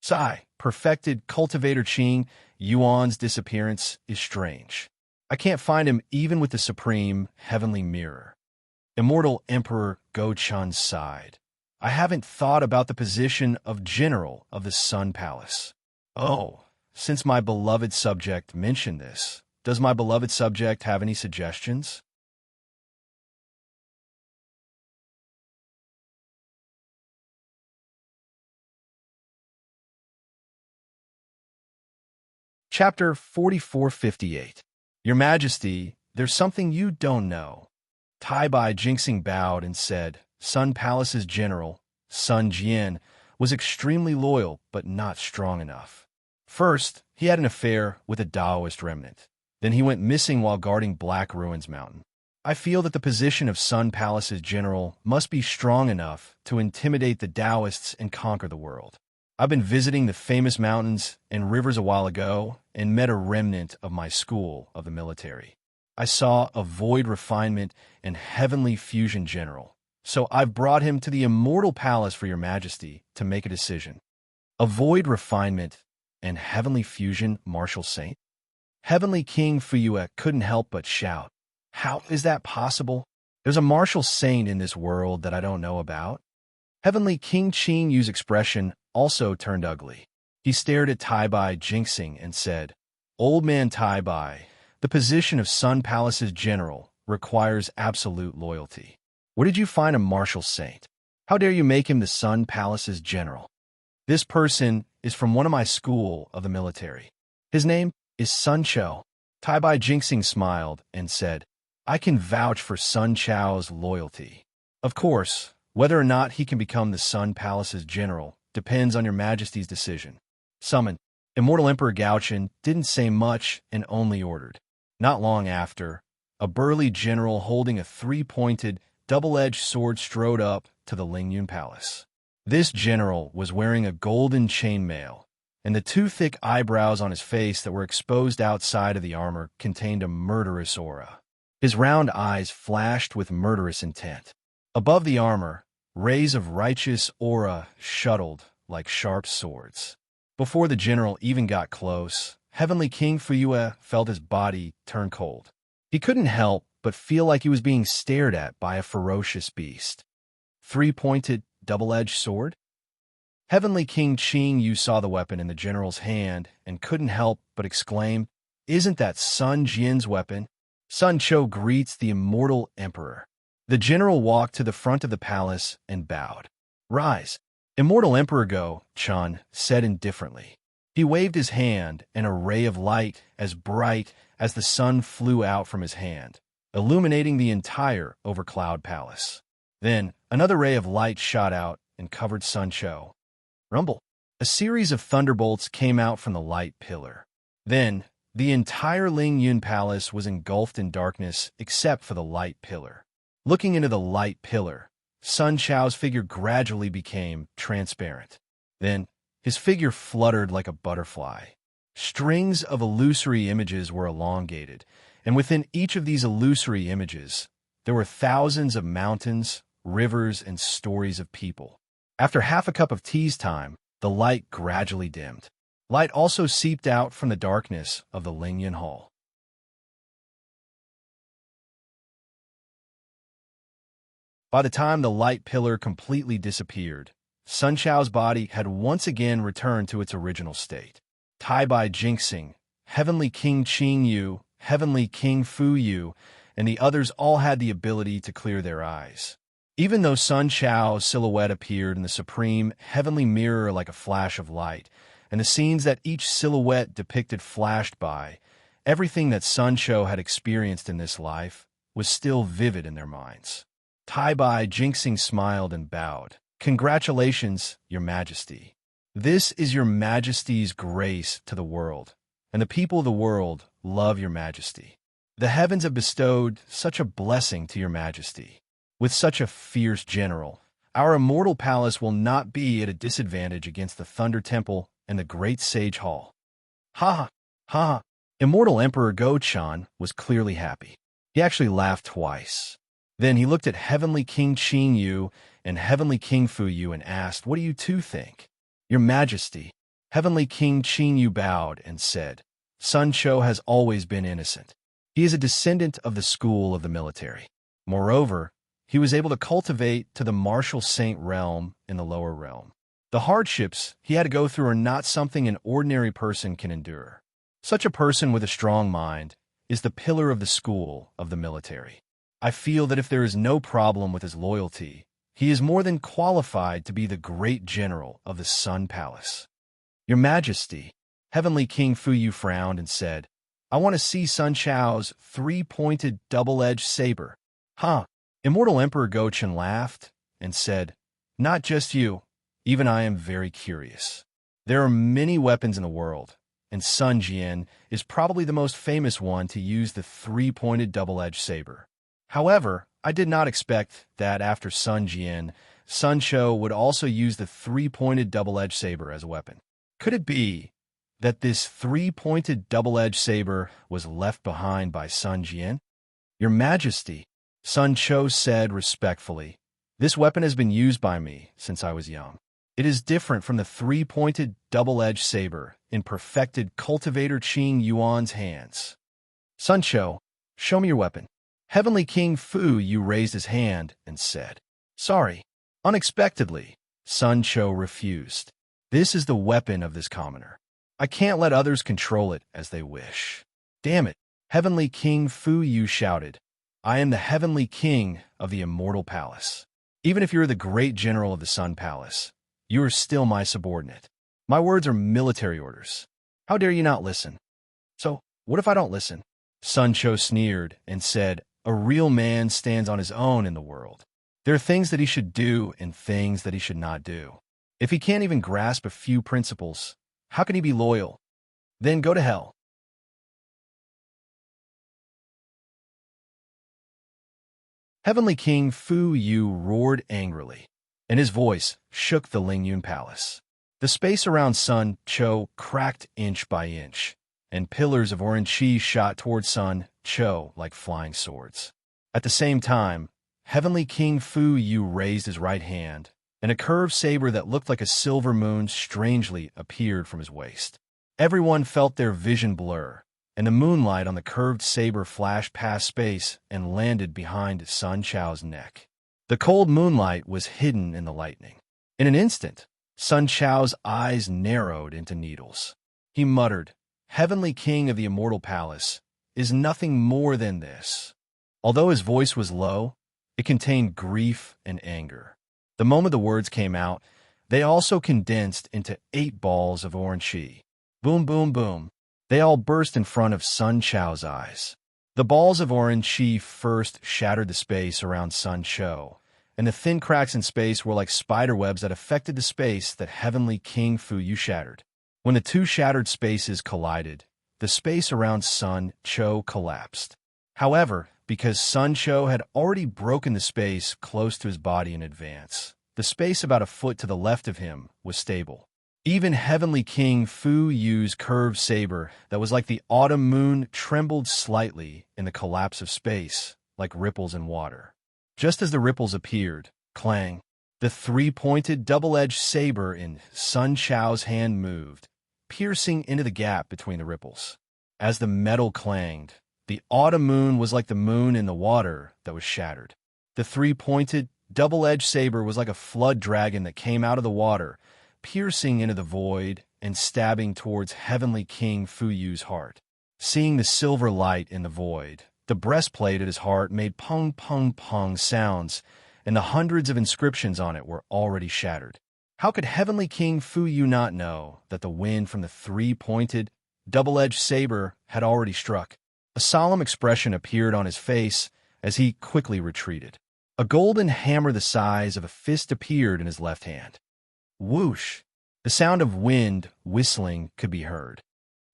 Sigh, perfected cultivator Qing Yuan's disappearance is strange. I can't find him even with the supreme heavenly mirror. Immortal Emperor Go Chun sighed. I haven't thought about the position of general of the Sun Palace. Oh, since my beloved subject mentioned this, does my beloved subject have any suggestions? Chapter 4458. Your Majesty, there's something you don't know. Tai Bai Jinxing bowed and said, Sun Palace's general, Sun Jian, was extremely loyal but not strong enough. First, he had an affair with a Taoist remnant. Then he went missing while guarding Black Ruins Mountain. I feel that the position of Sun Palace's general must be strong enough to intimidate the Taoists and conquer the world. I've been visiting the famous mountains and rivers a while ago and met a remnant of my school of the military. I saw a void refinement and heavenly fusion general, so I've brought him to the immortal palace for your Majesty to make a decision. A void refinement and heavenly fusion martial saint? Heavenly King Fuyue couldn't help but shout, how is that possible? There's a martial saint in this world that I don't know about. Heavenly King Qing Yu's expression also turned ugly. He stared at Tai Bai Jinxing and said, Old man Tai Bai, the position of Sun Palace's general requires absolute loyalty. Where did you find a martial saint? How dare you make him the Sun Palace's general? This person is from one of my school of the military. His name is Sun Chou. Tai Bai Jinxing smiled and said, I can vouch for Sun Chou's loyalty. Of course, whether or not he can become the Sun Palace's general depends on your Majesty's decision. Summon. Immortal Emperor Gaochen didn't say much and only ordered. Not long after, a burly general holding a 3-pointed, double-edged sword strode up to the Lingyun Palace. This general was wearing a golden chainmail, and the 2 thick eyebrows on his face that were exposed outside of the armor contained a murderous aura. His round eyes flashed with murderous intent. Above the armor, rays of righteous aura shuttled like sharp swords. Before the general even got close, Heavenly King Fuyue felt his body turn cold. He couldn't help but feel like he was being stared at by a ferocious beast. 3-pointed, double-edged sword? Heavenly King Qing Yu saw the weapon in the general's hand and couldn't help but exclaim, Isn't that Sun Jian's weapon? Sun Chou greets the immortal emperor. The general walked to the front of the palace and bowed. Rise. Immortal Emperor Go Chun said indifferently. He waved his hand, and a ray of light as bright as the sun flew out from his hand. illuminating the entire overcloud palace. Then, another ray of light shot out and covered Sun Cho. Rumble. A series of thunderbolts came out from the light pillar. Then, the entire Ling Yun Palace was engulfed in darkness except for the light pillar. Looking into the light pillar, Sun Chao's figure gradually became transparent. Then, his figure fluttered like a butterfly. Strings of illusory images were elongated, and within each of these illusory images, there were thousands of mountains, rivers, and stories of people. After half a cup of tea's time, the light gradually dimmed. Light also seeped out from the darkness of the Lingyun Hall. By the time the light pillar completely disappeared, Sun Chao's body had once again returned to its original state. Tai Bai Jinxing, Heavenly King Qing Yu, Heavenly King Fu Yu, and the others all had the ability to clear their eyes. Even though Sun Chao's silhouette appeared in the supreme heavenly mirror like a flash of light, and the scenes that each silhouette depicted flashed by, everything that Sun Cho had experienced in this life was still vivid in their minds. Tai Bai Jinxing smiled and bowed. "Congratulations, Your Majesty. This is Your Majesty's grace to the world, and the people of the world love Your Majesty. The heavens have bestowed such a blessing to Your Majesty. With such a fierce general, our immortal palace will not be at a disadvantage against the Thunder Temple and the Great Sage Hall." Ha ha, ha. Immortal Emperor Go-chan was clearly happy. He actually laughed twice. Then he looked at Heavenly King Qing Yu and Heavenly King Fu Yu and asked, "What do you two think?" "Your Majesty." Heavenly King Qing Yu bowed and said, "Sun Cho has always been innocent. He is a descendant of the school of the military. Moreover, he was able to cultivate to the martial saint realm in the lower realm. The hardships he had to go through are not something an ordinary person can endure. Such a person with a strong mind is the pillar of the school of the military. I feel that if there is no problem with his loyalty, he is more than qualified to be the great general of the Sun Palace." "Your Majesty," Heavenly King Fu Yu frowned and said, "I want to see Sun Chao's three-pointed double-edged saber." "Huh?" Immortal Emperor Go-chan laughed and said, "Not just you. Even I am very curious. There are many weapons in the world, and Sun Jian is probably the most famous one to use the three-pointed double-edged saber. However, I did not expect that after Sun Jian, Sun Cho would also use the three-pointed double-edged saber as a weapon. Could it be that this three-pointed double-edged saber was left behind by Sun Jian?" "Your Majesty," Sun Cho said respectfully, "this weapon has been used by me since I was young. It is different from the three-pointed double-edged saber in perfected cultivator Qing Yuan's hands." "Sun Cho, show me your weapon." Heavenly King Fu Yu raised his hand and said, "Sorry." Unexpectedly, Sun Cho refused. "This is the weapon of this commoner. I can't let others control it as they wish." "Damn it," Heavenly King Fu Yu shouted. "I am the Heavenly King of the Immortal Palace. Even if you're the great general of the Sun Palace, you are still my subordinate. My words are military orders. How dare you not listen?" "So, what if I don't listen?" Sun Cho sneered and said, "A real man stands on his own in the world. There are things that he should do and things that he should not do. If he can't even grasp a few principles, how can he be loyal? Then go to hell." Heavenly King Fu Yu roared angrily, and his voice shook the Lingyun Palace. The space around Sun Cho cracked inch by inch, and pillars of orange chi shot toward Sun Cho like flying swords. At the same time, Heavenly King Fu Yu raised his right hand, and a curved saber that looked like a silver moon strangely appeared from his waist. Everyone felt their vision blur, and the moonlight on the curved saber flashed past space and landed behind Sun Chao's neck. The cold moonlight was hidden in the lightning. In an instant, Sun Chao's eyes narrowed into needles. He muttered, "Heavenly King of the Immortal Palace is nothing more than this." Although his voice was low, it contained grief and anger. The moment the words came out, they also condensed into 8 balls of orange chi. Boom, boom, boom. They all burst in front of Sun Chao's eyes. The balls of orange chi first shattered the space around Sun Cho, and the thin cracks in space were like spiderwebs that affected the space that Heavenly King Fu Yu shattered. When the two shattered spaces collided, the space around Sun Cho collapsed. However, because Sun Cho had already broken the space close to his body in advance, the space about a foot to the left of him was stable. Even Heavenly King Fu Yu's curved saber that was like the autumn moon trembled slightly in the collapse of space, like ripples in water. Just as the ripples appeared, clang, the three-pointed double-edged saber in Sun Cho's hand moved, piercing into the gap between the ripples. As the metal clanged, the autumn moon was like the moon in the water that was shattered. The three-pointed, double-edged saber was like a flood dragon that came out of the water, piercing into the void and stabbing towards Heavenly King Fu Yu's heart. Seeing the silver light in the void, the breastplate at his heart made pung pung pung sounds, and the hundreds of inscriptions on it were already shattered. How could Heavenly King Fu Yu not know that the wind from the three-pointed, double-edged saber had already struck? A solemn expression appeared on his face as he quickly retreated. A golden hammer the size of a fist appeared in his left hand. Whoosh! The sound of wind whistling could be heard.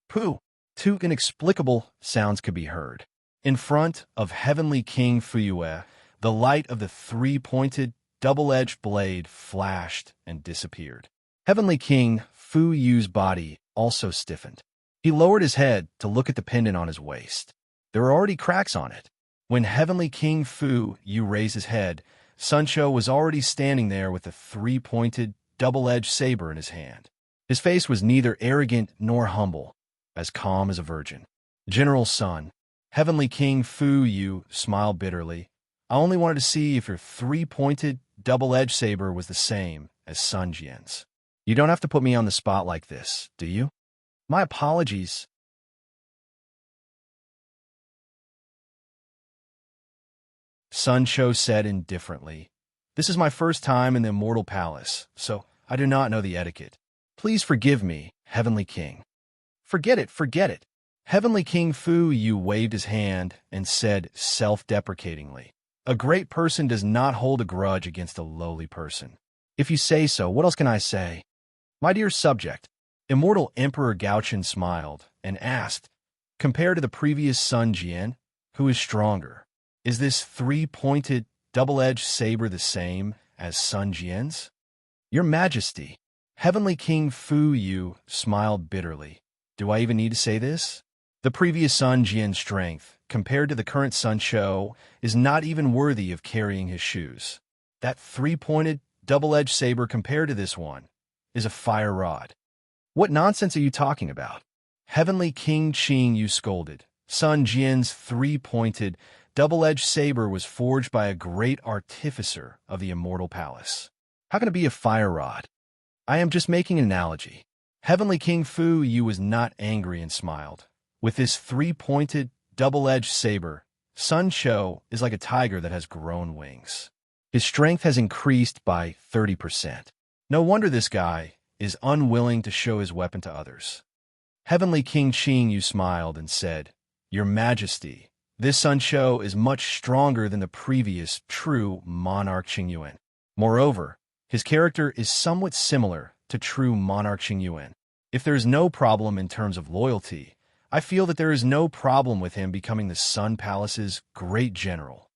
Pooh! Two inexplicable sounds could be heard. In front of Heavenly King Fu Yue, the light of the three-pointed, double-edged blade flashed and disappeared. Heavenly King Fu Yu's body also stiffened. He lowered his head to look at the pendant on his waist. There were already cracks on it. When Heavenly King Fu Yu raised his head, Sun Cho was already standing there with the three-pointed, double-edged saber in his hand. His face was neither arrogant nor humble, as calm as a virgin. General Sun, Heavenly King Fu Yu smiled bitterly. I only wanted to see if your three-pointed, double-edged saber was the same as Sun Jian's. You don't have to put me on the spot like this, do you? My apologies. Sun Cho said indifferently. This is my first time in the Immortal Palace, so I do not know the etiquette. Please forgive me, Heavenly King. Forget it, forget it. Heavenly King Fu Yu waved his hand and said self-deprecatingly, a great person does not hold a grudge against a lowly person. If you say so, what else can I say? My dear subject, Immortal Emperor Gaochen smiled and asked, compared to the previous Sun Jian, who is stronger? Is this three-pointed, double-edged saber the same as Sun Jian's? Your Majesty, Heavenly King Fu Yu smiled bitterly. Do I even need to say this? The previous Sun Jian's strength, compared to the current Sun Cho, is not even worthy of carrying his shoes. That three-pointed, double-edged saber compared to this one is a fire rod. What nonsense are you talking about? Heavenly King Qing Yu scolded. Sun Jian's three-pointed, double-edged saber was forged by a great artificer of the Immortal Palace. How can it be a fire rod? I am just making an analogy. Heavenly King Fu Yu was not angry and smiled. With this three-pointed, double-edged saber, Sun Cho is like a tiger that has grown wings. His strength has increased by 30%. No wonder this guy is unwilling to show his weapon to others. Heavenly King Qing Yu smiled and said, Your Majesty, this Sun Cho is much stronger than the previous true monarch Qing Yuan. Moreover, his character is somewhat similar to true monarch Qing Yuan. If there is no problem in terms of loyalty, I feel that there is no problem with him becoming the Sun Palace's great general.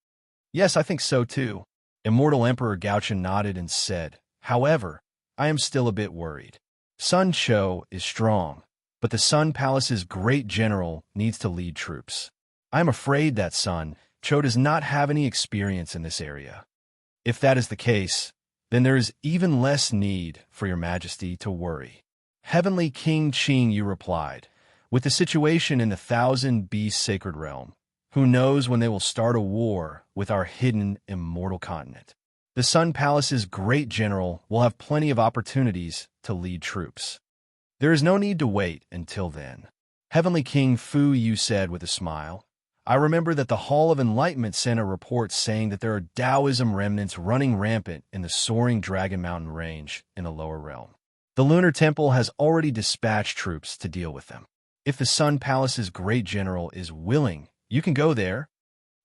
Yes, I think so too. Immortal Emperor Gaochen nodded and said, However, I am still a bit worried. Sun Cho is strong, but the Sun Palace's great general needs to lead troops. I am afraid that Sun Cho does not have any experience in this area. If that is the case, then there is even less need for your Majesty to worry. Heavenly King Qing Yu replied, with the situation in the Thousand Beast Sacred Realm, who knows when they will start a war with our hidden immortal continent? The Sun Palace's great general will have plenty of opportunities to lead troops. There is no need to wait until then. Heavenly King Fu Yu said with a smile, I remember that the Hall of Enlightenment sent a report saying that there are Taoism remnants running rampant in the soaring Dragon Mountain range in the lower realm. The Lunar Temple has already dispatched troops to deal with them. If the Sun Palace's great general is willing You can go there.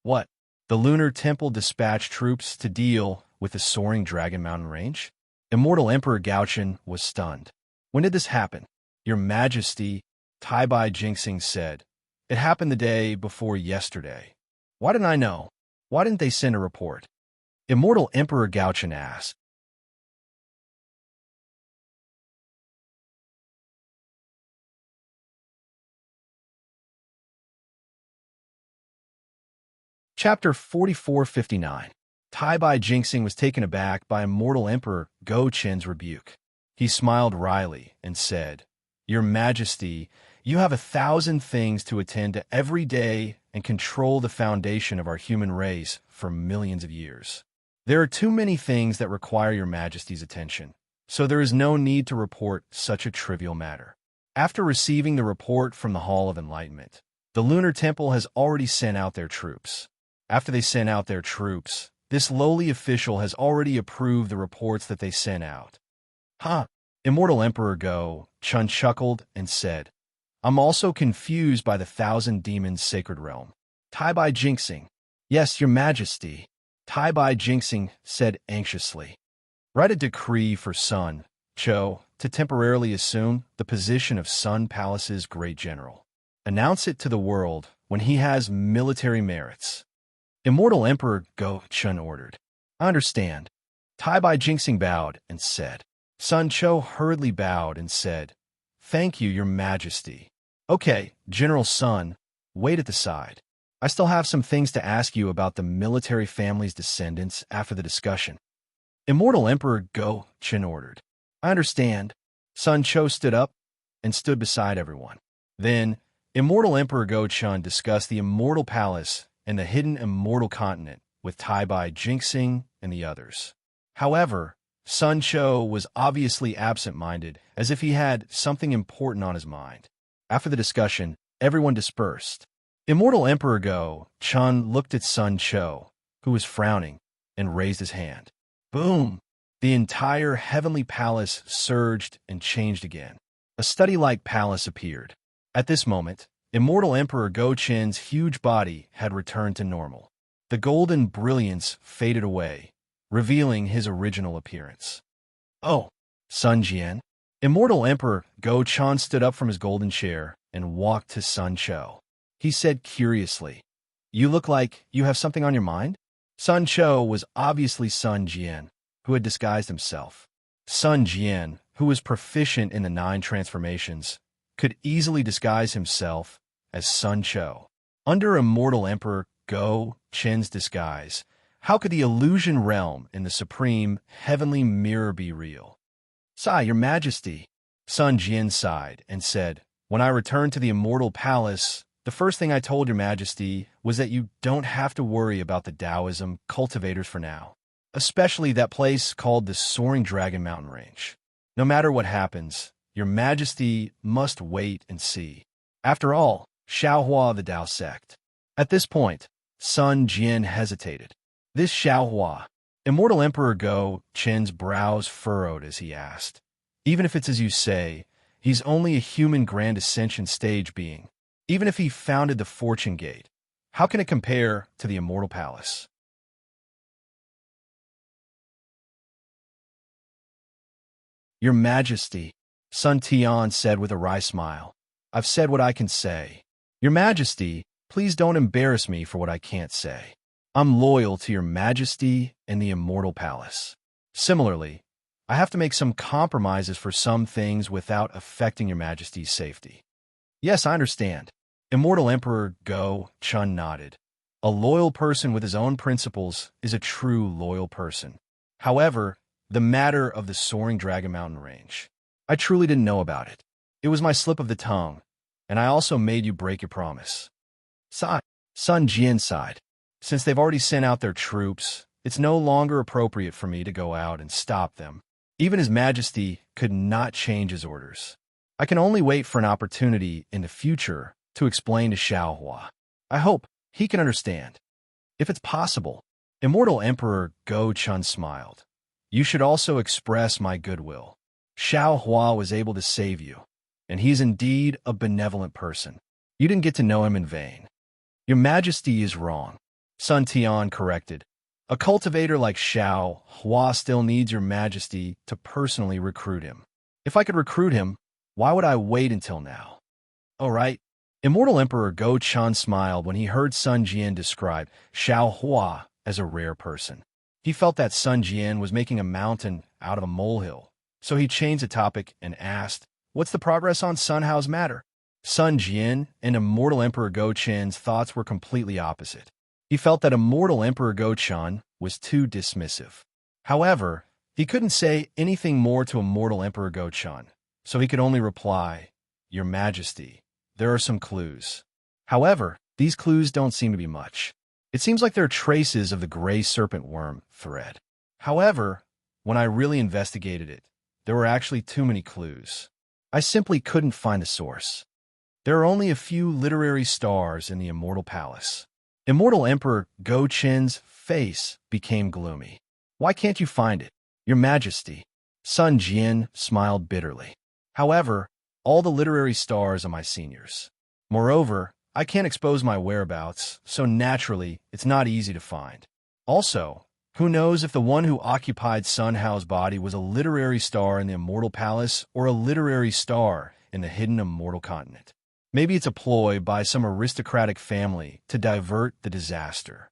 What? The Lunar Temple dispatched troops to deal with the soaring Dragon Mountain range? Immortal Emperor Gaochen was stunned. When did this happen? Your Majesty, Tai Bai Jinxing said. It happened the day before yesterday. Why didn't I know? Why didn't they send a report? Immortal Emperor Gaochen asked. Chapter 4459. Tai Bai Jinxing was taken aback by Immortal Emperor Go Chen's rebuke. He smiled wryly and said, Your Majesty, you have 1,000 things to attend to every day and control the foundation of our human race for millions of years. There are too many things that require your Majesty's attention, so there is no need to report such a trivial matter. After receiving the report from the Hall of Enlightenment, the Lunar Temple has already sent out their troops. After they sent out their troops, this lowly official has already approved the reports that they sent out. Huh? Immortal Emperor Go Chun chuckled and said, I'm also confused by the 1,000 demons sacred realm. Tai Bai Jinxing. Yes, your Majesty. Tai Bai Jinxing said anxiously. Write a decree for Sun Cho to temporarily assume the position of Sun Palace's great general. Announce it to the world when he has military merits. Immortal Emperor Go Chun ordered. I understand. Tai Bai Jinxing bowed and said. Sun Cho hurriedly bowed and said, Thank you, your Majesty. Okay, General Sun, wait at the side. I still have some things to ask you about the military family's descendants after the discussion. Immortal Emperor Go Chun ordered. I understand. Sun Cho stood up and stood beside everyone. Then, Immortal Emperor Go Chun discussed the Immortal Palace and the hidden Immortal Continent with Tai Bai Jinxing and the others. However, Sun Cho was obviously absent-minded, as if he had something important on his mind. After the discussion, everyone dispersed. Immortal Emperor Go Chun looked at Sun Cho, who was frowning, and raised his hand. Boom! The entire heavenly palace surged and changed again. A study-like palace appeared. At this moment, Immortal Emperor Go Chen's huge body had returned to normal. The golden brilliance faded away, revealing his original appearance. Oh, Sun Jian. Immortal Emperor Go Chun stood up from his golden chair and walked to Sun Cho. He said curiously, You look like you have something on your mind? Sun Cho was obviously Sun Jian, who had disguised himself. Sun Jian, who was proficient in the 9 transformations, could easily disguise himself as Sun Cho. Under Immortal Emperor Go Chen's disguise, how could the illusion realm in the supreme heavenly mirror be real? Sigh, your Majesty. Sun Jian sighed and said, When I returned to the Immortal Palace, the first thing I told your Majesty was that you don't have to worry about the Taoism cultivators for now, especially that place called the Soaring Dragon Mountain Range. No matter what happens, your Majesty must wait and see. After all, Xiaohua the Tao sect. At this point, Sun Jian hesitated. This Xiaohua. Immortal Emperor Go Chen's brows furrowed as he asked. Even if it's as you say, he's only a human Grand Ascension stage being. Even if he founded the Fortune Gate, how can it compare to the Immortal Palace? Your Majesty, Sun Tian said with a wry smile. I've said what I can say. Your Majesty, please don't embarrass me for what I can't say. I'm loyal to your Majesty and the Immortal Palace. Similarly, I have to make some compromises for some things without affecting your Majesty's safety. Yes, I understand. Immortal Emperor Go Chun nodded. A loyal person with his own principles is a true loyal person. However, the matter of the Soaring Dragon Mountain Range, I truly didn't know about it. It was my slip of the tongue, and I also made you break your promise. Sigh. Sun Jian sighed. Since they've already sent out their troops, it's no longer appropriate for me to go out and stop them. Even His Majesty could not change his orders. I can only wait for an opportunity in the future to explain to Xiaohua. I hope he can understand. If it's possible, Immortal Emperor Go Chun smiled. You should also express my goodwill. Xiaohua was able to save you, and he's indeed a benevolent person. You didn't get to know him in vain. Your Majesty is wrong, Sun Tian corrected. A cultivator like Xiao Hua still needs Your Majesty to personally recruit him. If I could recruit him, why would I wait until now? Oh, right. Immortal Emperor Go Chan smiled when he heard Sun Jian describe Xiao Hua as a rare person. He felt that Sun Jian was making a mountain out of a molehill, so he changed the topic and asked, "What's the progress on Sun Hao's matter?" Sun Jian and Immortal Emperor Go Chan's thoughts were completely opposite. He felt that Immortal Emperor Go Chan was too dismissive. However, he couldn't say anything more to Immortal Emperor Go Chan, so he could only reply, "Your Majesty, there are some clues. However, these clues don't seem to be much. It seems like there are traces of the gray serpent worm thread. However, when I really investigated it, there were actually too many clues. I simply couldn't find the source. There are only a few literary stars in the Immortal Palace." Immortal Emperor Go Chen's face became gloomy. "Why can't you find it, Your Majesty?" Sun Jian smiled bitterly. "However, all the literary stars are my seniors. Moreover, I can't expose my whereabouts, so naturally, it's not easy to find. Also, who knows if the one who occupied Sun Hao's body was a literary star in the Immortal Palace or a literary star in the hidden Immortal Continent. Maybe it's a ploy by some aristocratic family to divert the disaster.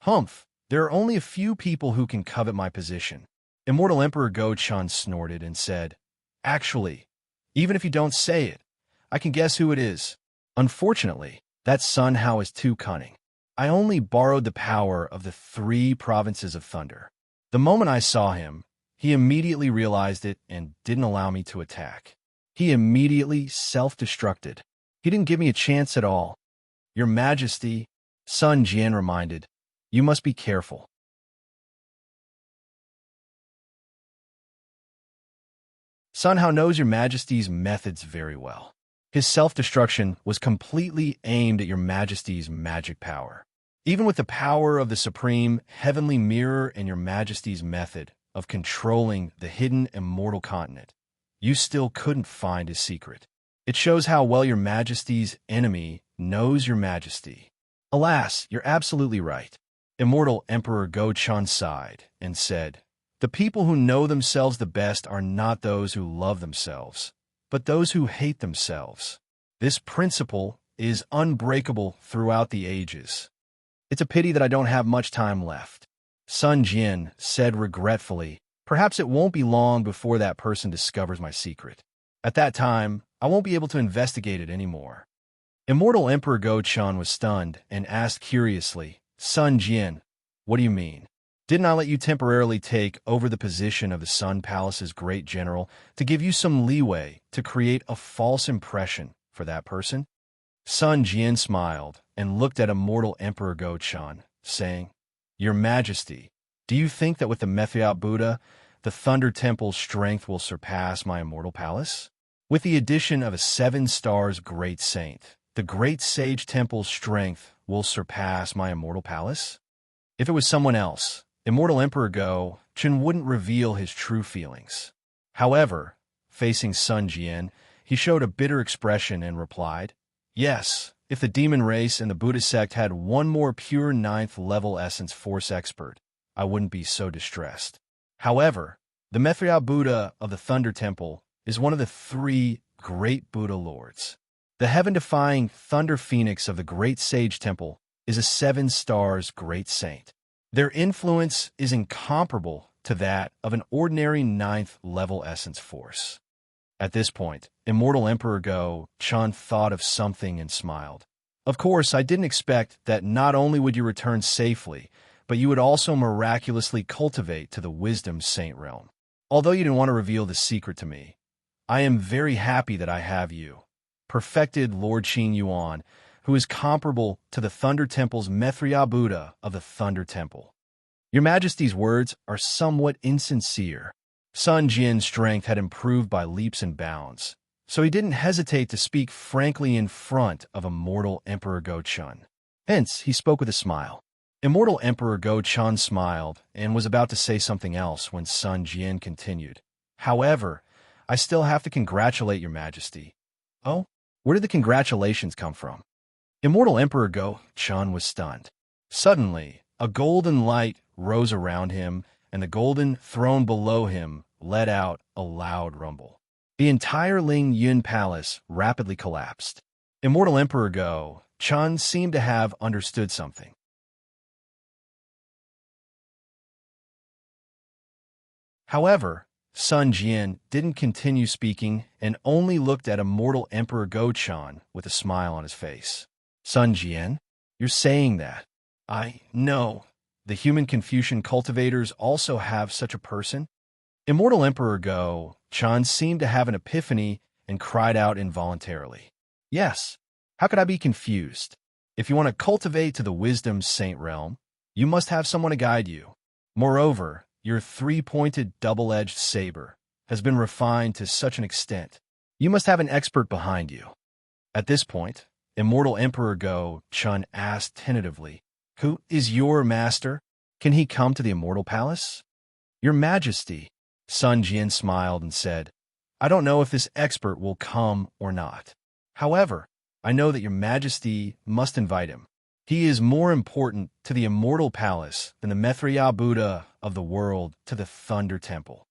Humph, there are only a few people who can covet my position." Immortal Emperor Go Chan snorted and said, "Actually, even if you don't say it, I can guess who it is. Unfortunately, that Sun Hao is too cunning. I only borrowed the power of the 3 provinces of thunder. The moment I saw him, he immediately realized it and didn't allow me to attack. He immediately self-destructed. He didn't give me a chance at all. Your Majesty," Sun Jian reminded, "you must be careful." Sun Hao knows Your Majesty's methods very well. His self-destruction was completely aimed at Your Majesty's magic power. Even with the power of the supreme heavenly mirror and Your Majesty's method of controlling the hidden immortal continent, you still couldn't find his secret. It shows how well Your Majesty's enemy knows Your Majesty. Alas, you're absolutely right. Immortal Emperor Go Chan sighed and said, "The people who know themselves the best are not those who love themselves, but those who hate themselves. This principle is unbreakable throughout the ages. It's a pity that I don't have much time left." Sun Jian said regretfully, "Perhaps it won't be long before that person discovers my secret. At that time, I won't be able to investigate it anymore." Immortal Emperor Go Chan was stunned and asked curiously, "Sun Jian, what do you mean? Didn't I let you temporarily take over the position of the Sun Palace's great general to give you some leeway to create a false impression for that person?" Sun Jian smiled and looked at Immortal Emperor Go Chan, saying, "Your Majesty, do you think that with the Methiot Buddha, the Thunder Temple's strength will surpass my Immortal Palace? With the addition of a 7 stars Great Saint, the Great Sage Temple's strength will surpass my Immortal Palace?" If it was someone else, Immortal Emperor Go Chan wouldn't reveal his true feelings. However, facing Sun Jian, he showed a bitter expression and replied, "Yes, if the demon race and the Buddha sect had one more pure 9th level essence force expert, I wouldn't be so distressed. However, the Methiot Buddha of the Thunder Temple is one of the 3 great Buddha lords. The heaven-defying Thunder Phoenix of the Great Sage Temple is a 7 stars Great Saint. Their influence is incomparable to that of an ordinary 9th level essence force." At this point, Immortal Emperor Go Chan thought of something and smiled. "Of course, I didn't expect that not only would you return safely, but you would also miraculously cultivate to the Wisdom Saint realm. Although you didn't want to reveal the secret to me, I am very happy that I have you, perfected Lord Qin Yuan, who is comparable to the Thunder Temple's Methria Buddha of the Thunder Temple. Your Majesty's words are somewhat insincere." Sun Jian's strength had improved by leaps and bounds, so he didn't hesitate to speak frankly in front of Immortal Emperor Go Chan. Hence, he spoke with a smile. Immortal Emperor Go Chan smiled and was about to say something else when Sun Jian continued, "However, I still have to congratulate Your Majesty." "Oh? Where did the congratulations come from?" Immortal Emperor Go-chun was stunned. Suddenly, a golden light rose around him, and the golden throne below him let out a loud rumble. The entire Ling Yun Palace rapidly collapsed. Immortal Emperor Go-chun seemed to have understood something. However, Sun Jian didn't continue speaking and only looked at Immortal Emperor Go-chun with a smile on his face. Sun Jian, you're saying that? I know. The human Confucian cultivators also have such a person? Immortal Emperor Go-chun seemed to have an epiphany and cried out involuntarily. Yes, how could I be confused? If you want to cultivate to the wisdom saint realm, you must have someone to guide you. Moreover, your three-pointed double-edged saber has been refined to such an extent. You must have an expert behind you. At this point, Immortal Emperor Go-chun asked tentatively, Who is your master? Can he come to the Immortal Palace? Your Majesty, Sun Jian smiled and said, I don't know if this expert will come or not. However, I know that your Majesty must invite him. He is more important to the Immortal Palace than the Mithriya Buddha of the world to the Thunder Temple.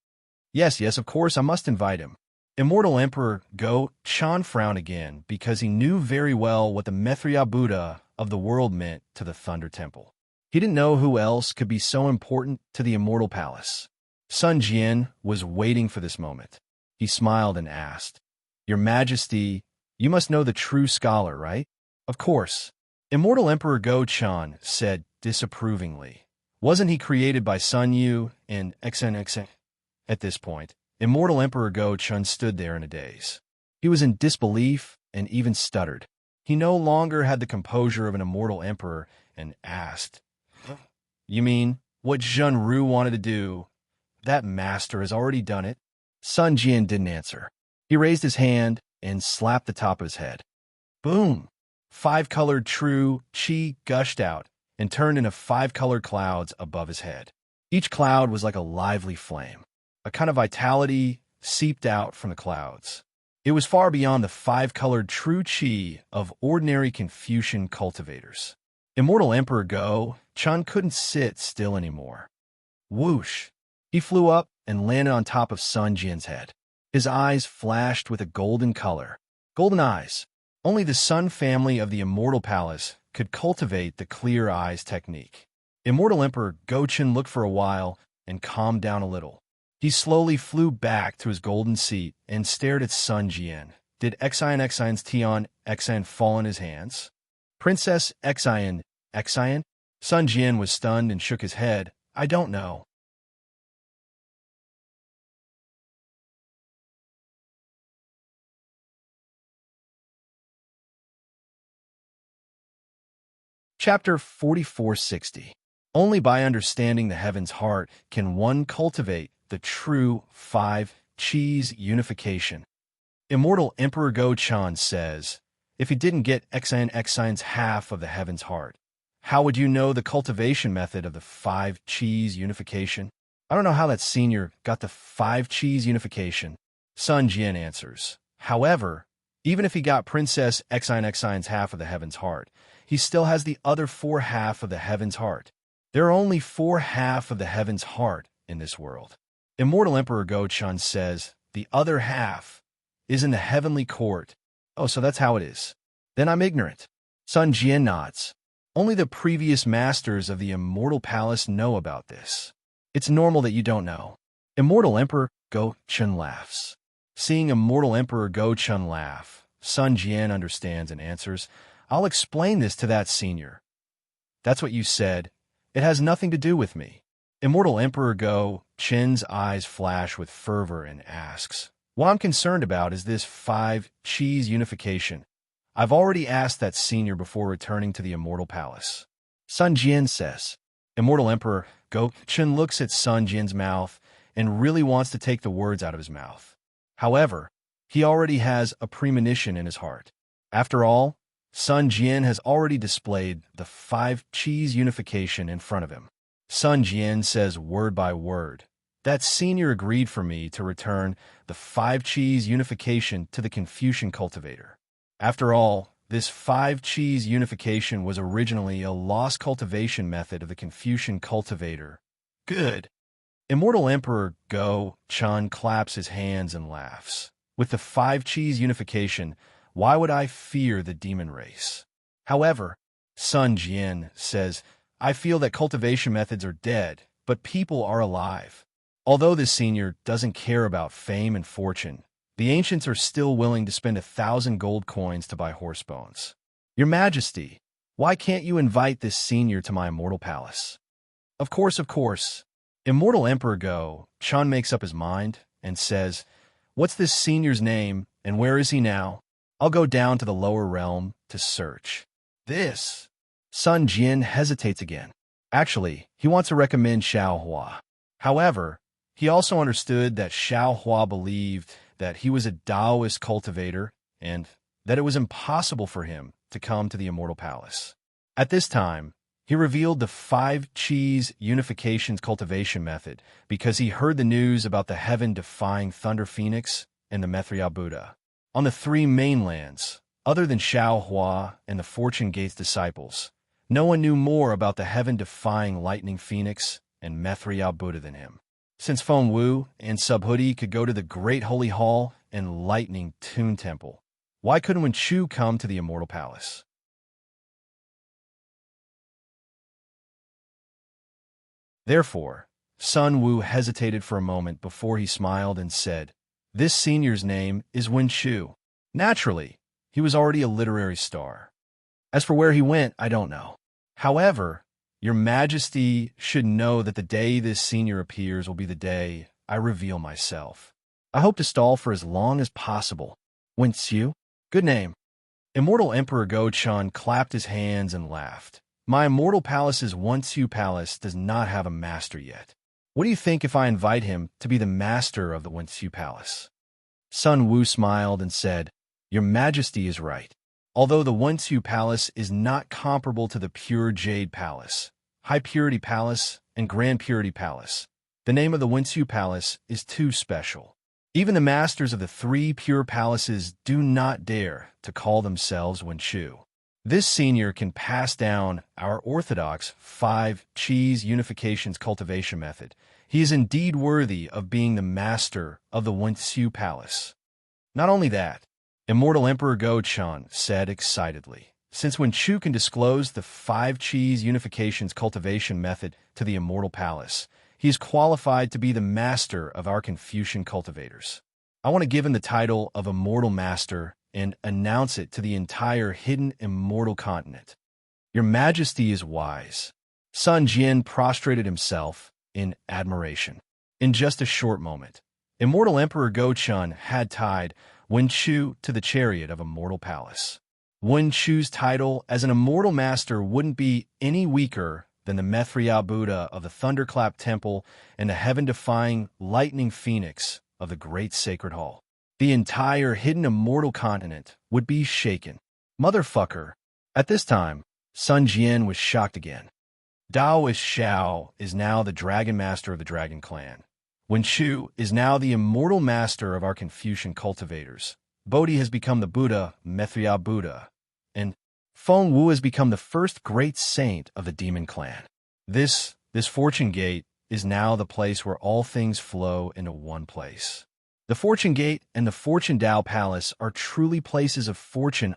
Yes, of course, I must invite him. Immortal Emperor Go-chun frowned again because he knew very well what the Mithriya Buddha of the world meant to the Thunder Temple. He didn't know who else could be so important to the Immortal Palace. Sun Jian was waiting for this moment. He smiled and asked, Your Majesty, you must know the true scholar, right? Of course. Immortal Emperor Go-chun said disapprovingly. Wasn't he created by Sun Yu and XNXN? At this point, Immortal Emperor Go-chun stood there in a daze. He was in disbelief and even stuttered. He no longer had the composure of an immortal emperor and asked, You mean what Zhen Ru wanted to do? That master has already done it? Sun Jian didn't answer. He raised his hand and slapped the top of his head. Boom! 5-colored true qi gushed out and turned into 5-colored clouds above his head. Each cloud was like a lively flame. A kind of vitality seeped out from the clouds. It was far beyond the 5-colored true qi of ordinary Confucian cultivators. Immortal Emperor Go-chun couldn't sit still anymore. Whoosh! He flew up and landed on top of Sun Jian's head. His eyes flashed with a golden color. Golden eyes. Only the Sun family of the Immortal Palace could cultivate the clear eyes technique. Immortal Emperor Go-chun looked for a while and calmed down a little. He slowly flew back to his golden seat and stared at Sun Jian. Did Xion's Tion Xion fall in his hands? Princess Xion? Sun Jian was stunned and shook his head. I don't know. Chapter 4460. Only by understanding the heaven's heart can one cultivate the true 5 Qis unification. Immortal Emperor Go-chun says, if he didn't get Xion's half of the heaven's heart, how would you know the cultivation method of the 5 Qis unification? I don't know how that senior got the 5 Qis unification. Sun Jian answers. However, even if he got Princess Xion's half of the heaven's heart, he still has the other 4 half of the heaven's heart. There are only 4 half of the heaven's heart in this world. Immortal Emperor Go-chun says, the other half is in the heavenly court. Oh, so that's how it is. Then I'm ignorant. Sun Jian nods. Only the previous masters of the Immortal Palace know about this. It's normal that you don't know. Immortal Emperor Go-chun laughs. Seeing Immortal Emperor Go-chun laugh, Sun Jian understands and answers, I'll explain this to that senior. That's what you said. It has nothing to do with me. Immortal Emperor Go-chun's eyes flash with fervor and asks, what I'm concerned about is this 5 Qis unification. I've already asked that senior before returning to the Immortal Palace. Sun Jian says. Immortal Emperor Go-chun looks at Sun Jian's mouth and really wants to take the words out of his mouth. However, he already has a premonition in his heart. After all, Sun Jian has already displayed the 5 Qis unification in front of him. Sun Jian says word by word, that senior agreed for me to return the 5 Qis unification to the Confucian cultivator. After all, this five-cheese unification was originally a lost cultivation method of the Confucian cultivator. Good. Immortal Emperor Go Chun claps his hands and laughs. With the five-cheese unification, why would I fear the demon race? However, Sun Jian says, I feel that cultivation methods are dead, but people are alive. Although this senior doesn't care about fame and fortune, the ancients are still willing to spend 1,000 gold coins to buy horse bones. Your Majesty, why can't you invite this senior to my immortal palace? Of course, of course. Immortal Emperor Go Chun makes up his mind and says, what's this senior's name and where is he now? I'll go down to the lower realm to search. This. Sun Jian hesitates again. Actually, he wants to recommend Xiao Hua. However, he also understood that Xiao Hua believed that he was a Taoist cultivator and that it was impossible for him to come to the Immortal Palace. At this time, he revealed the five-cheese unifications cultivation method because he heard the news about the heaven-defying Thunder Phoenix and the Mithria Buddha. On the three mainlands, other than Xiao Hua and the Fortune Gate's disciples, no one knew more about the heaven-defying Lightning Phoenix and Mithria Buddha than him. Since Feng Wu and Subhoodie could go to the Great Holy Hall and Lightning Toon Temple, why couldn't Wen Chu come to the Immortal Palace? Therefore, Sun Wu hesitated for a moment before he smiled and said, this senior's name is Wen Chu. Naturally, he was already a literary star. As for where he went, I don't know. However, Your Majesty should know that the day this senior appears will be the day I reveal myself. I hope to stall for as long as possible. Wen Chu? Good name. Immortal Emperor Go Chun clapped his hands and laughed. My Immortal Palace's Wen Chu Palace does not have a master yet. What do you think if I invite him to be the master of the Wen Chu Palace? Sun Wu smiled and said, Your Majesty is right. Although the Wen Chu Palace is not comparable to the Pure Jade Palace, High Purity Palace, and Grand Purity Palace, the name of the Wen Chu Palace is too special. Even the masters of the three pure palaces do not dare to call themselves Wen Chu. This senior can pass down our orthodox five-cheese unifications cultivation method. He is indeed worthy of being the master of the Wen Chu Palace. Not only that, Immortal Emperor Go Chun said excitedly, since Wen Chu can disclose the five-cheese unifications cultivation method to the Immortal Palace, he is qualified to be the master of our Confucian cultivators. I want to give him the title of Immortal Master and announce it to the entire hidden immortal continent. Your Majesty is wise. Sun Jian prostrated himself in admiration. In just a short moment, Immortal Emperor Go Chun had tied Wen Chu to the chariot of Immortal Palace. Wen Chu's title as an Immortal Master wouldn't be any weaker than the Mithria Buddha of the Thunderclap Temple and the heaven-defying Lightning Phoenix of the Great Sacred Hall. The entire hidden immortal continent would be shaken. Motherfucker. At this time, Sun Jian was shocked again. Daoist Xiao is now the Dragon Master of the Dragon Clan. Wen Chu is now the Immortal Master of our Confucian cultivators. Bodhi has become the Buddha, Mithria Buddha, and Feng Wu has become the first great saint of the Demon Clan. This Fortune Gate is now the place where all things flow into one place. The Fortune Gate and the Fortune Dao Palace are truly places of fortune.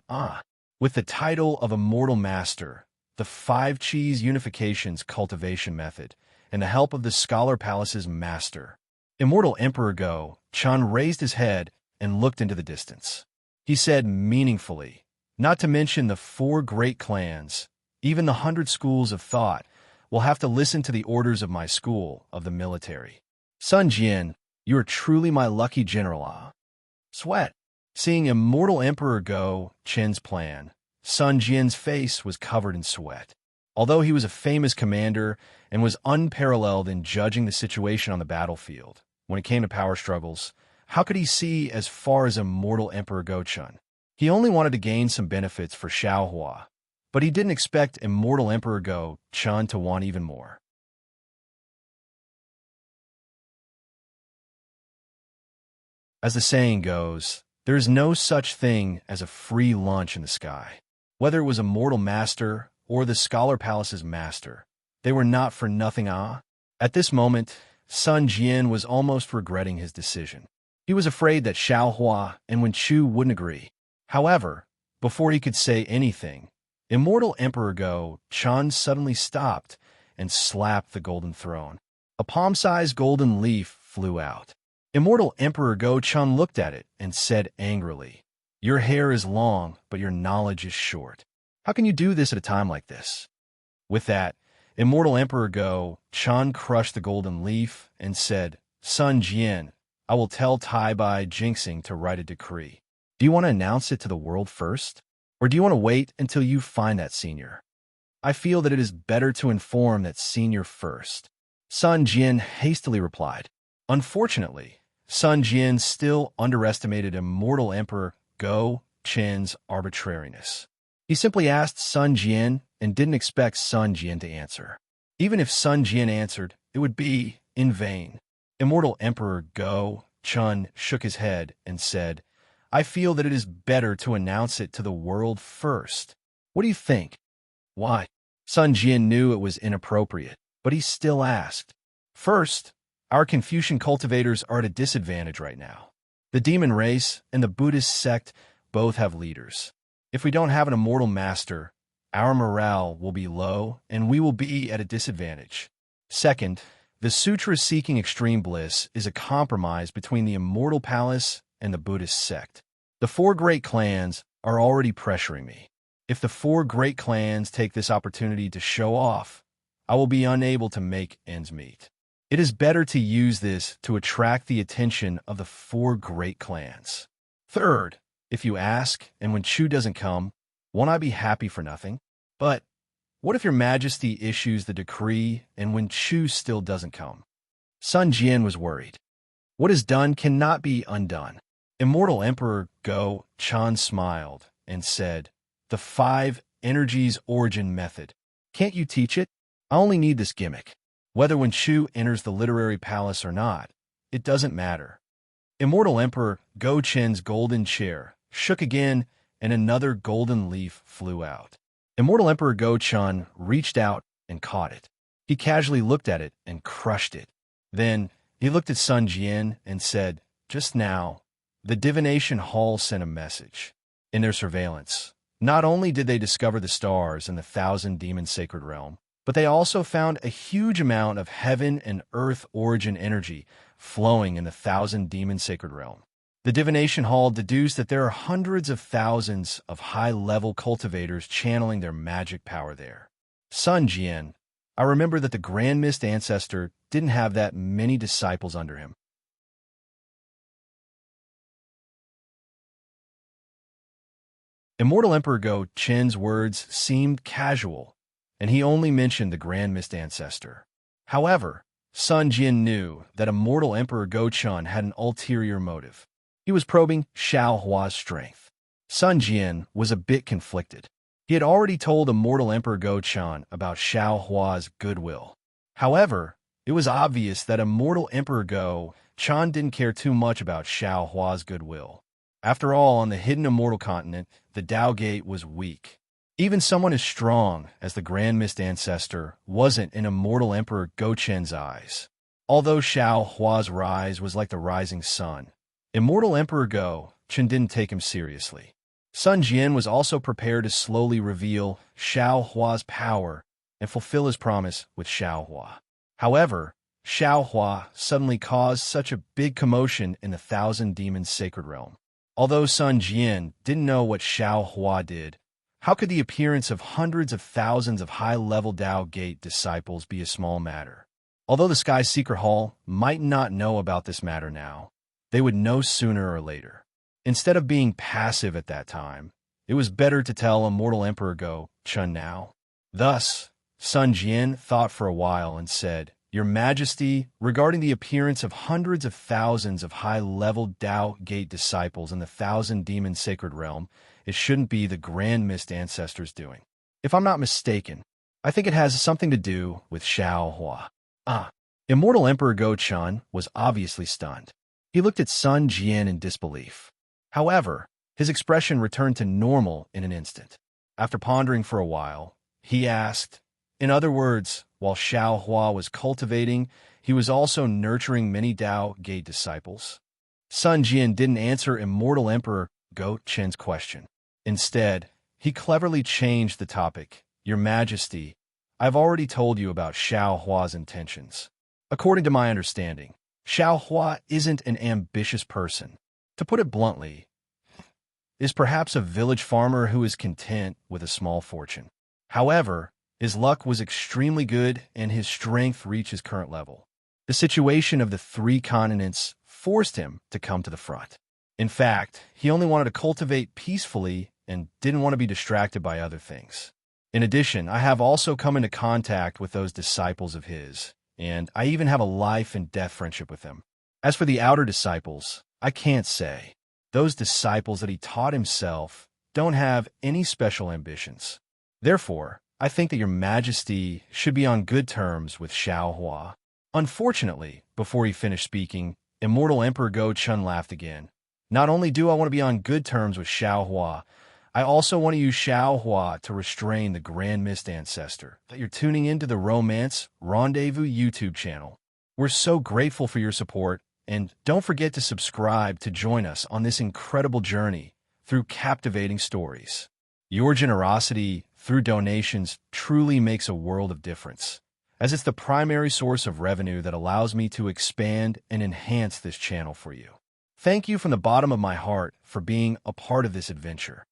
With the title of Immortal Master, the five-cheese unifications cultivation method, and the help of the Scholar Palace's master, Immortal Emperor Go Chun raised his head and looked into the distance. He said meaningfully, not to mention the four great clans, even the 100 schools of thought, will have to listen to the orders of my school of the military. Sun Jian, you are truly my lucky general. Sweat. Seeing Immortal Emperor Go Chen's plan, Sun Jian's face was covered in sweat. Although he was a famous commander and was unparalleled in judging the situation on the battlefield, when it came to power struggles, how could he see as far as Immortal Emperor Go Chun? He only wanted to gain some benefits for Xiao Hua, but he didn't expect Immortal Emperor Go Chun to want even more. As the saying goes, There is no such thing as a free lunch in the sky. Whether it was a mortal master or the Scholar Palace's master, they were not for nothing. At this moment, Sun Jian was almost regretting his decision. He was afraid that Xiao Hua and Wen Chu wouldn't agree. However, before he could say anything, Immortal Emperor Go Chun suddenly stopped and slapped the golden throne. A palm-sized golden leaf flew out. Immortal Emperor Go Chun looked at it and said angrily, "Your hair is long, but your knowledge is short. How can you do this at a time like this?" With that, Immortal Emperor Go Chun crushed the golden leaf and said, "Sun Jian, I will tell Tai Bai Jinxing to write a decree. Do you want to announce it to the world first? Or do you want to wait until you find that senior?" "I feel that it is better to inform that senior first," Sun Jian hastily replied. Unfortunately, Sun Jian still underestimated Immortal Emperor Go Chen's arbitrariness. He simply asked Sun Jian and didn't expect Sun Jian to answer. Even if Sun Jian answered, it would be in vain. Immortal Emperor Go Chun shook his head and said, "I feel that it is better to announce it to the world first. What do you think?" "Why?" Sun Jian knew it was inappropriate, but he still asked. "First, our Confucian cultivators are at a disadvantage right now. The demon race and the Buddhist sect both have leaders. If we don't have an immortal master, our morale will be low and we will be at a disadvantage. Second, the sutra seeking extreme bliss is a compromise between the immortal palace and the Buddhist sect. The four great clans are already pressuring me. If the four great clans take this opportunity to show off, I will be unable to make ends meet. It is better to use this to attract the attention of the four great clans. Third, if you ask, and when Chu doesn't come, won't I be happy for nothing? But what if your majesty issues the decree and when Chu still doesn't come?" Sun Jian was worried. What is done cannot be undone. Immortal Emperor Go Chun smiled and said, "The 5 energies origin method. Can't you teach it? I only need this gimmick. Whether when Chu enters the literary palace or not, it doesn't matter." Immortal Emperor Go Chen's golden chair shook again and another golden leaf flew out. Immortal Emperor Go Chun reached out and caught it. He casually looked at it and crushed it. Then he looked at Sun Jian and said, "Just now, the Divination Hall sent a message. In their surveillance, not only did they discover the stars in the 1,000 Demon Sacred Realm, but they also found a huge amount of heaven and earth origin energy flowing in the 1,000 Demon Sacred Realm. The Divination Hall deduced that there are hundreds of thousands of high-level cultivators channeling their magic power there. Sun Jian, I remember that the Grand Mist Ancestor didn't have that many disciples under him." Immortal Emperor Go Chen's words seemed casual, and he only mentioned the Grand Mist Ancestor. However, Sun Jian knew that Immortal Emperor Go Chun had an ulterior motive. He was probing Xiao Hua's strength. Sun Jian was a bit conflicted. He had already told Immortal Emperor Go Chun about Xiao Hua's goodwill. However, it was obvious that Immortal Emperor Go Chun didn't care too much about Xiao Hua's goodwill. After all, on the hidden immortal continent, the Tao Gate was weak. Even someone as strong as the Grand Mist Ancestor wasn't in Immortal Emperor Go Chen's eyes. Although Xiao Hua's rise was like the rising sun, Immortal Emperor Go Chen didn't take him seriously. Sun Jian was also prepared to slowly reveal Xiao Hua's power and fulfill his promise with Xiao Hua. However, Xiao Hua suddenly caused such a big commotion in the 1,000 Demons Sacred Realm. Although Sun Jian didn't know what Xiao Hua did, how could the appearance of hundreds of thousands of high-level Tao Gate disciples be a small matter? Although the Sky's Secret Hall might not know about this matter now, they would know sooner or later. Instead of being passive at that time, it was better to tell Immortal Emperor Go Chun now. Thus, Sun Jian thought for a while and said, "Your Majesty, regarding the appearance of hundreds of thousands of high-level Tao Gate disciples in the 1,000 Demon Sacred Realm, it shouldn't be the Grand Mist Ancestor's doing. If I'm not mistaken, I think it has something to do with Xiao Hua." Immortal Emperor Go Chun was obviously stunned. He looked at Sun Jian in disbelief. However, his expression returned to normal in an instant. After pondering for a while, he asked, in other words, while Xiao Hua was cultivating, he was also nurturing many Dao Gate disciples? Sun Jian didn't answer Immortal Emperor Go Chen's question. Instead, he cleverly changed the topic. Your Majesty, I've already told you about Xiao Hua's intentions. According to my understanding, Xiao Hua isn't an ambitious person. To put it bluntly, is perhaps a village farmer who is content with a small fortune. However, his luck was extremely good and his strength reached his current level. The situation of the 3 continents forced him to come to the front. In fact, he only wanted to cultivate peacefully and didn't want to be distracted by other things. In addition, I have also come into contact with those disciples of his, and I even have a life and death friendship with them. As for the outer disciples, I can't say. Those disciples that he taught himself don't have any special ambitions. Therefore, I think that your Majesty should be on good terms with Xiao Hua. Unfortunately, before he finished speaking, Immortal Emperor Go Chun laughed again. Not only do I want to be on good terms with Xiao Hua, I also want to use Xiao Hua to restrain the Grand Mist Ancestor. That you're tuning into the Romance Rendezvous YouTube channel. We're so grateful for your support, and don't forget to subscribe to join us on this incredible journey through captivating stories. Your generosity through donations truly makes a world of difference, as it's the primary source of revenue that allows me to expand and enhance this channel for you. Thank you from the bottom of my heart for being a part of this adventure.